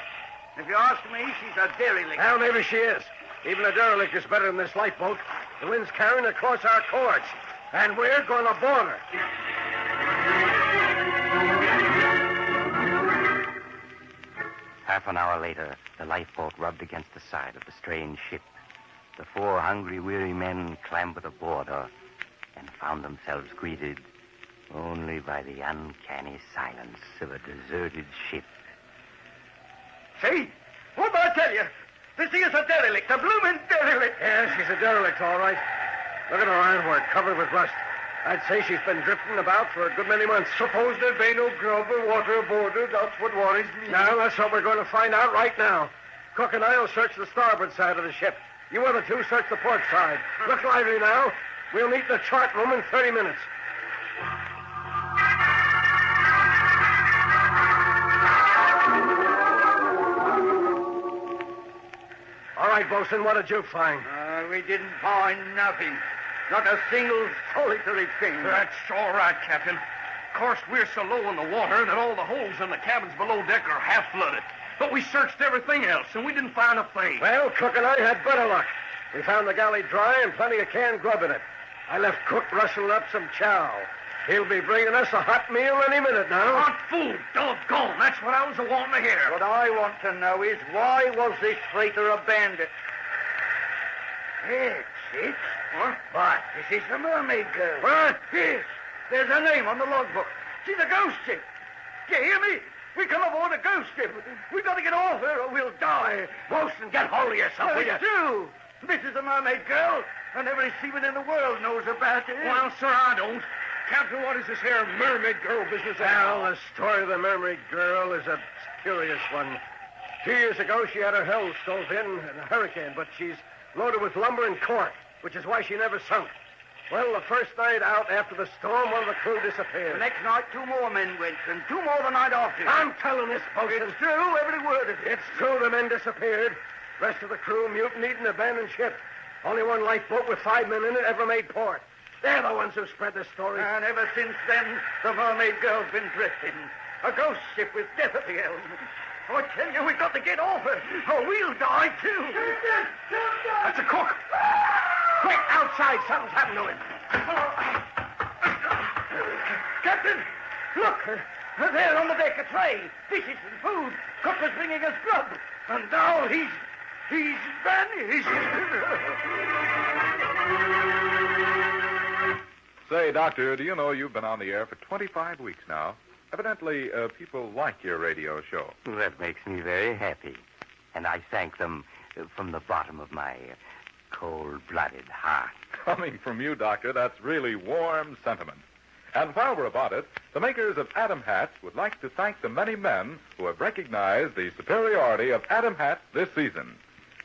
S10: If you ask me, she's a derelict.
S13: Well, maybe she is. Even a derelict is better than this lifeboat. The wind's carrying her across our cords, and we're going to board her.
S8: Half an hour later, the lifeboat rubbed against the side of the strange ship. The 4 hungry, weary men clambered aboard her and found themselves greeted only by the uncanny silence of a deserted ship.
S10: See? What'd I tell you? This here's a derelict, a bloomin' derelict.
S13: Yeah, she's a derelict, all right. Look at her ironwork, covered with rust. I'd say she's been drifting about for a good many months.
S10: Suppose there be no grub or water aboard her, that's what worries me.
S13: Now, that's what we're going to find out right now. Cook and I'll search the starboard side of the ship. You other two search the port side. Look lively now. We'll meet in the chart room in 30 minutes. All right, Bosun, what did you find?
S10: We didn't find nothing. Not a single solitary thing.
S13: That's all right, Captain. Of course, we're so low in the water that all the holes in the cabins below deck are half flooded. But we searched everything else, and we didn't find a thing. Well, Cook and I had better luck. We found the galley dry and plenty of canned grub in it. I left Cook rustling up some chow. He'll be bringing us a hot meal any minute now. Hot food, doggone. That's what I was wanting to hear.
S10: What I want to know is why was this freighter abandoned? Yes, it's... What? But this is the Mermaid Girl.
S13: What?
S10: Yes. There's her name on the logbook. She's a ghost ship. Do you hear me? We come aboard a ghost ship. We've got to get off her or we'll die.
S13: Wilson, get hold of yourself, will you?
S10: It's true. This is the Mermaid Girl, and every seaman in the world knows about her.
S13: Well, sir, I don't. Captain, what is this here Mermaid Girl business? Well, the story of the Mermaid Girl is a curious one. 2 years ago, she had her hull stove in a hurricane, but she's loaded with lumber and cork, which is why she never sunk. Well, the first night out after the storm, one of the crew disappeared.
S10: The next night, 2 more men went, and 2 more the night after.
S13: I'm telling this, bosun.
S10: It's true, every word of it.
S13: It's true, the men disappeared. Rest of the crew mutinied and abandoned ship. Only one lifeboat with 5 men in it ever made port. They're the ones who spread the story.
S10: And ever since then, the Mermaid Girl's been drifting. A ghost ship with death at the helm. I tell you, we've got to get off her, or we'll die, too.
S13: That's a cook. Quick, outside. Something's happened to him.
S10: Captain, look. There on the deck, a tray. Dishes and food. Cook was bringing us grub. And now he's vanished.
S3: Say, Doctor, do you know you've been on the air for 25 weeks now? Evidently, people like your radio show.
S8: That makes me very happy. And I thank them from the bottom of my cold-blooded heart.
S3: Coming from you, Doctor, that's really warm sentiment. And while we're about it, the makers of Adam hats would like to thank the many men who have recognized the superiority of Adam hats this season.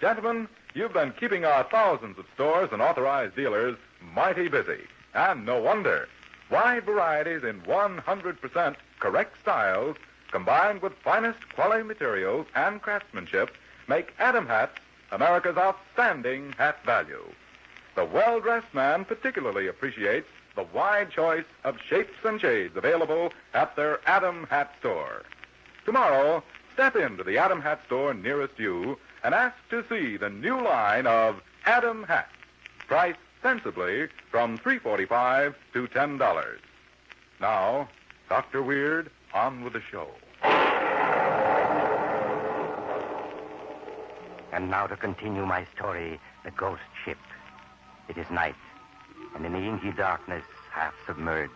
S3: Gentlemen, you've been keeping our thousands of stores and authorized dealers mighty busy. And no wonder. Wide varieties in 100% correct styles, combined with finest quality materials and craftsmanship, make Adam hats America's outstanding hat value. The well-dressed man particularly appreciates the wide choice of shapes and shades available at their Adam Hat Store. Tomorrow, step into the Adam Hat Store nearest you and ask to see the new line of Adam hats, priced sensibly from $3.45 to $10. Now, Dr. Weird, on with the show.
S8: And now to continue my story, The Ghost Ship. It is night, and in the inky darkness, half submerged,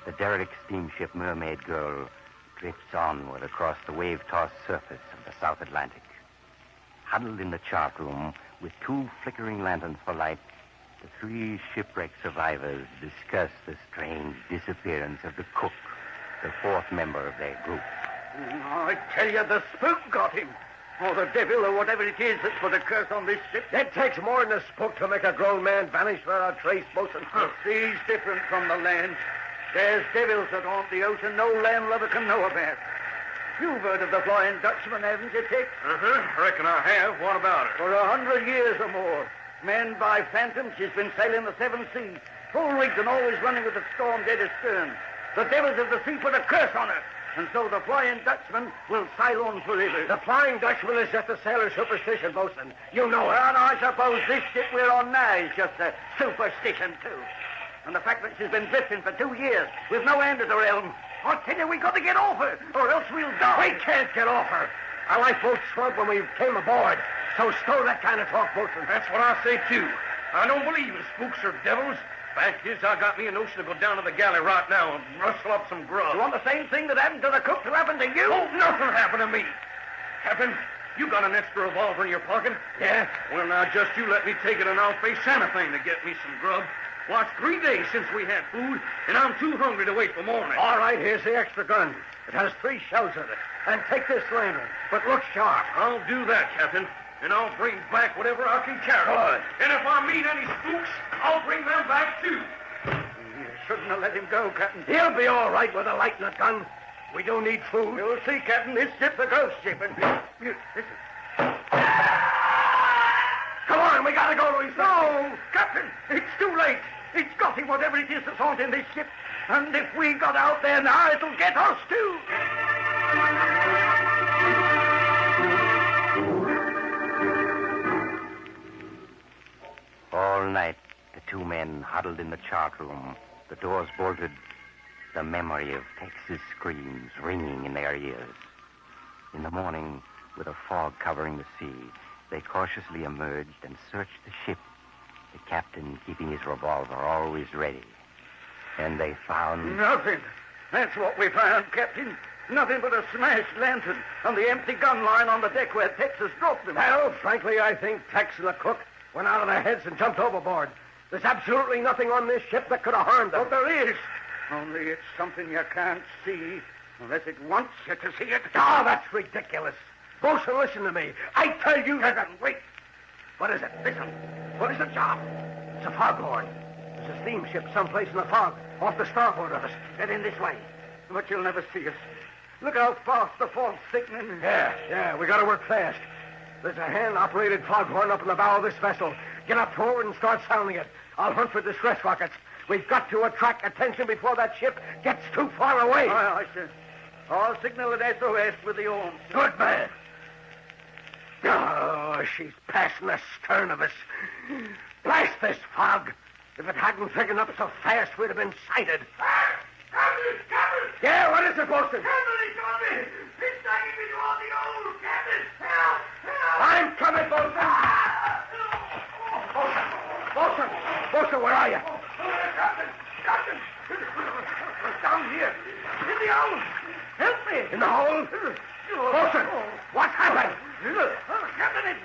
S8: the derelict steamship Mermaid Girl drifts onward across the wave-tossed surface of the South Atlantic. Huddled in the chart room with 2 flickering lanterns for light, the 3 shipwrecked survivors discuss the strange disappearance of the cook, the 4th member of their group.
S10: I tell you, the spook got him. Or the devil, or whatever it is that's put a curse on this ship.
S13: It takes more than a spook to make a grown man vanish without a trace, bosun.
S10: The sea's different from the land. There's devils that haunt the ocean no landlubber can know about. You've heard of the Flying Dutchman, haven't you, Dick?
S13: Reckon I have. What about her?
S10: For 100 years or more. Manned by phantoms, she's been sailing the 7 seas. Full rigged and always running with the storm dead astern. The devils of the sea put a curse on her. And so the Flying Dutchman will sail on forever.
S13: The Flying Dutchman is just a sailor's superstition, bosun. You know it.
S10: And I suppose this ship we're on now is just a superstition, too. And the fact that she's been drifting for 2 years with no end at the helm. I tell you, we got to get off her, or else we'll die.
S13: We can't get off her. Our lifeboat shrunk when we came aboard. So stow that kind of talk, bosun.
S1: That's what I say, too. I don't believe in spooks or devils. Fact is, I got me a notion to go down to the galley right now and rustle up some grub.
S10: You want the same thing that happened to the cook to happen to you?
S1: Oh, nothing happened to me. Captain, you got an extra revolver in your pocket?
S13: Yeah?
S1: Well, now, just you let me take it and I'll face anything to get me some grub. Well, it's 3 days since we had food, and I'm too hungry to wait for morning.
S13: All right, here's the extra gun. It has 3 shells in it. And take this lantern, but look sharp.
S1: I'll do that, Captain. And I'll bring back whatever I can carry.
S13: Good.
S1: And if I meet any spooks, I'll bring them back, too.
S10: You shouldn't have let him go, Captain.
S13: He'll be all right with a light and a gun. We do need food.
S10: You'll see, Captain. This ship's a ghost ship, and... Listen.
S13: Come on, we gotta go, Louis.
S10: No, Captain, it's too late. It's got him, whatever it is that's haunting this ship. And if we got out there now, it'll get us, too.
S8: All night, the 2 men huddled in the chart room, the doors bolted, the memory of Tex's screams ringing in their ears. In the morning, with a fog covering the sea, they cautiously emerged and searched the ship, the captain keeping his revolver always ready. And they found...
S10: Nothing. That's what we found, Captain. Nothing but a smashed lantern and the empty gun line on the deck where Tex has dropped them.
S13: Well, frankly, I think Tex and the cook went out of their heads and jumped overboard. There's absolutely nothing on this ship that could have harmed them.
S10: But there is. Only it's something you can't see unless it wants you to see it.
S13: Oh, that's ridiculous. Bosun, listen to me. I tell you...
S10: Listen, wait.
S13: What is it? Listen. What is the job? It's a foghorn. There's a steamship someplace in the fog, off the starboard of us. Get in this way.
S10: But you'll never see us. Look how fast the fog's thickening.
S13: Yeah, we gotta work fast. There's a hand-operated foghorn up in the bow of this vessel. Get up forward and start sounding it. I'll hunt for distress rockets. We've got to attract attention before that ship gets too far away.
S10: Aye, sir. I'll signal at SOS with the arms.
S13: Good man. Oh, she's passing the stern of us. Blast this fog. If it hadn't thickened up so fast, we'd have been sighted.
S10: Captain!
S13: Yeah, what is it, Bosun?
S10: Captain, he's on me! He's dragging me to all the old! Captain, help! Help!
S13: I'm coming, Bosun! Bosun, where are you?
S10: Captain! Down here, in the hole! Help me!
S13: In the hole? Bosun!
S10: What's happened? Captain,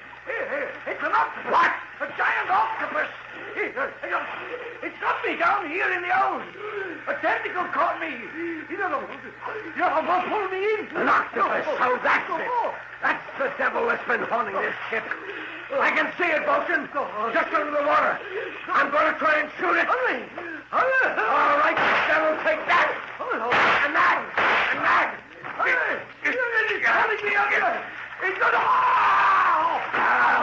S10: it's an octopus. What? A giant octopus. It's got me down here in the owl. A tentacle caught me. You know, pulled me in.
S13: An octopus? Oh, that's it. That's the devil that's been haunting this ship. I can see it, Bosun. Just under the water. I'm going to try and shoot it. All right, devil, take that. And that. And that.
S10: He's telling me under. He's going to...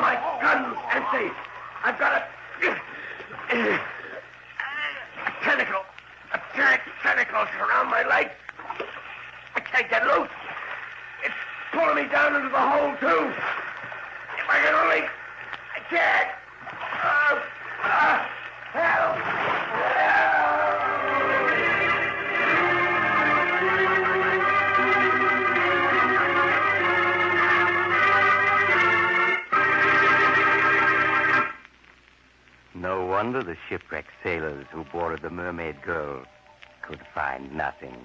S13: My gun's empty. I've got a tentacle. A giant tentacles around my legs. I can't get loose. It's pulling me down into the hole, too. If I can only... I can't. Help!
S8: No wonder the shipwrecked sailors who boarded the Mermaid Girl could find nothing.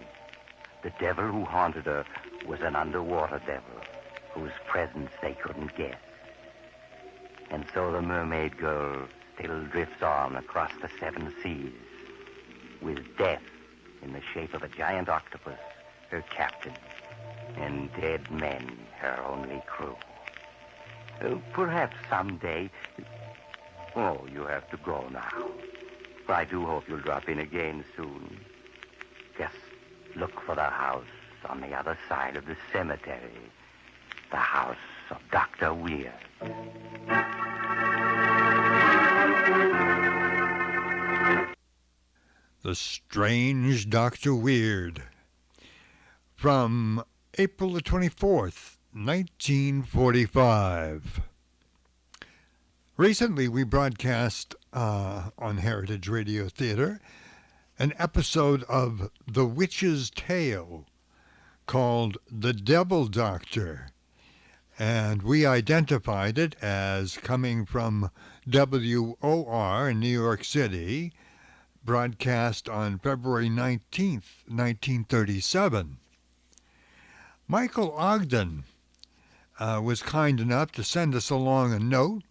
S8: The devil who haunted her was an underwater devil whose presence they couldn't guess. And so the Mermaid Girl still drifts on across the seven seas, with death in the shape of a giant octopus, her captain, and dead men, her only crew. Perhaps someday... Oh, you have to go now. I do hope you'll drop in again soon. Just look for the house on the other side of the cemetery. The house of Dr. Weird.
S2: The Strange Dr. Weird. From April the 24th, 1945. Recently, we broadcast on Heritage Radio Theater an episode of The Witch's Tale called The Devil Doctor, and we identified it as coming from WOR in New York City, broadcast on February 19th, 1937. Michael Ogden was kind enough to send us along a note.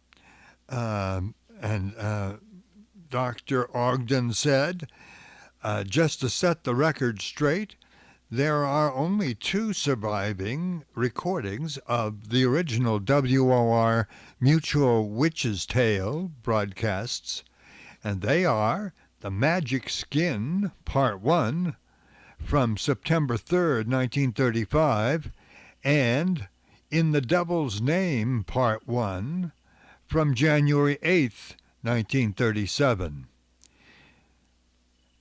S2: Dr. Ogden said, just to set the record straight, there are only 2 surviving recordings of the original WOR Mutual Witch's Tale broadcasts, and they are The Magic Skin, Part 1, from September 3rd, 1935, and In the Devil's Name, Part 1, from January 8th, 1937.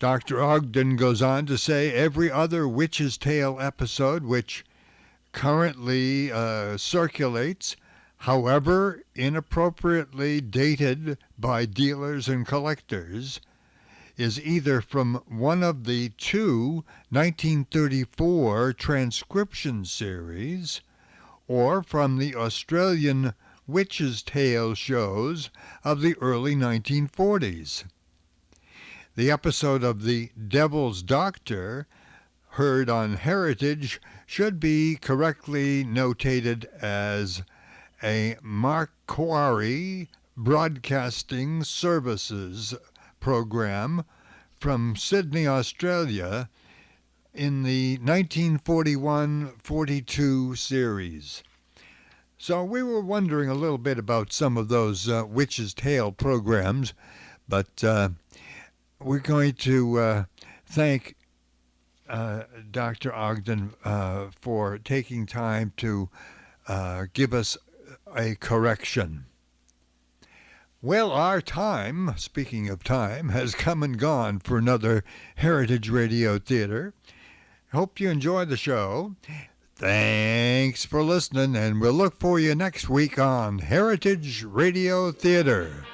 S2: Dr. Ogden goes on to say every other Witch's Tale episode which currently circulates, however inappropriately dated by dealers and collectors, is either from one of the 2 1934 transcription series or from the Australian Witch's Tale shows of the early 1940s. The episode of The Devil's Doctor, heard on Heritage, should be correctly notated as a Macquarie Broadcasting Services program from Sydney, Australia, in the 1941-42 series. So we were wondering a little bit about some of those Witch's Tale programs, but we're going to thank Dr. Ogden for taking time to give us a correction. Well, our time, speaking of time, has come and gone for another Heritage Radio Theater. Hope you enjoy the show. Thanks for listening, and we'll look for you next week on Heritage Radio Theater.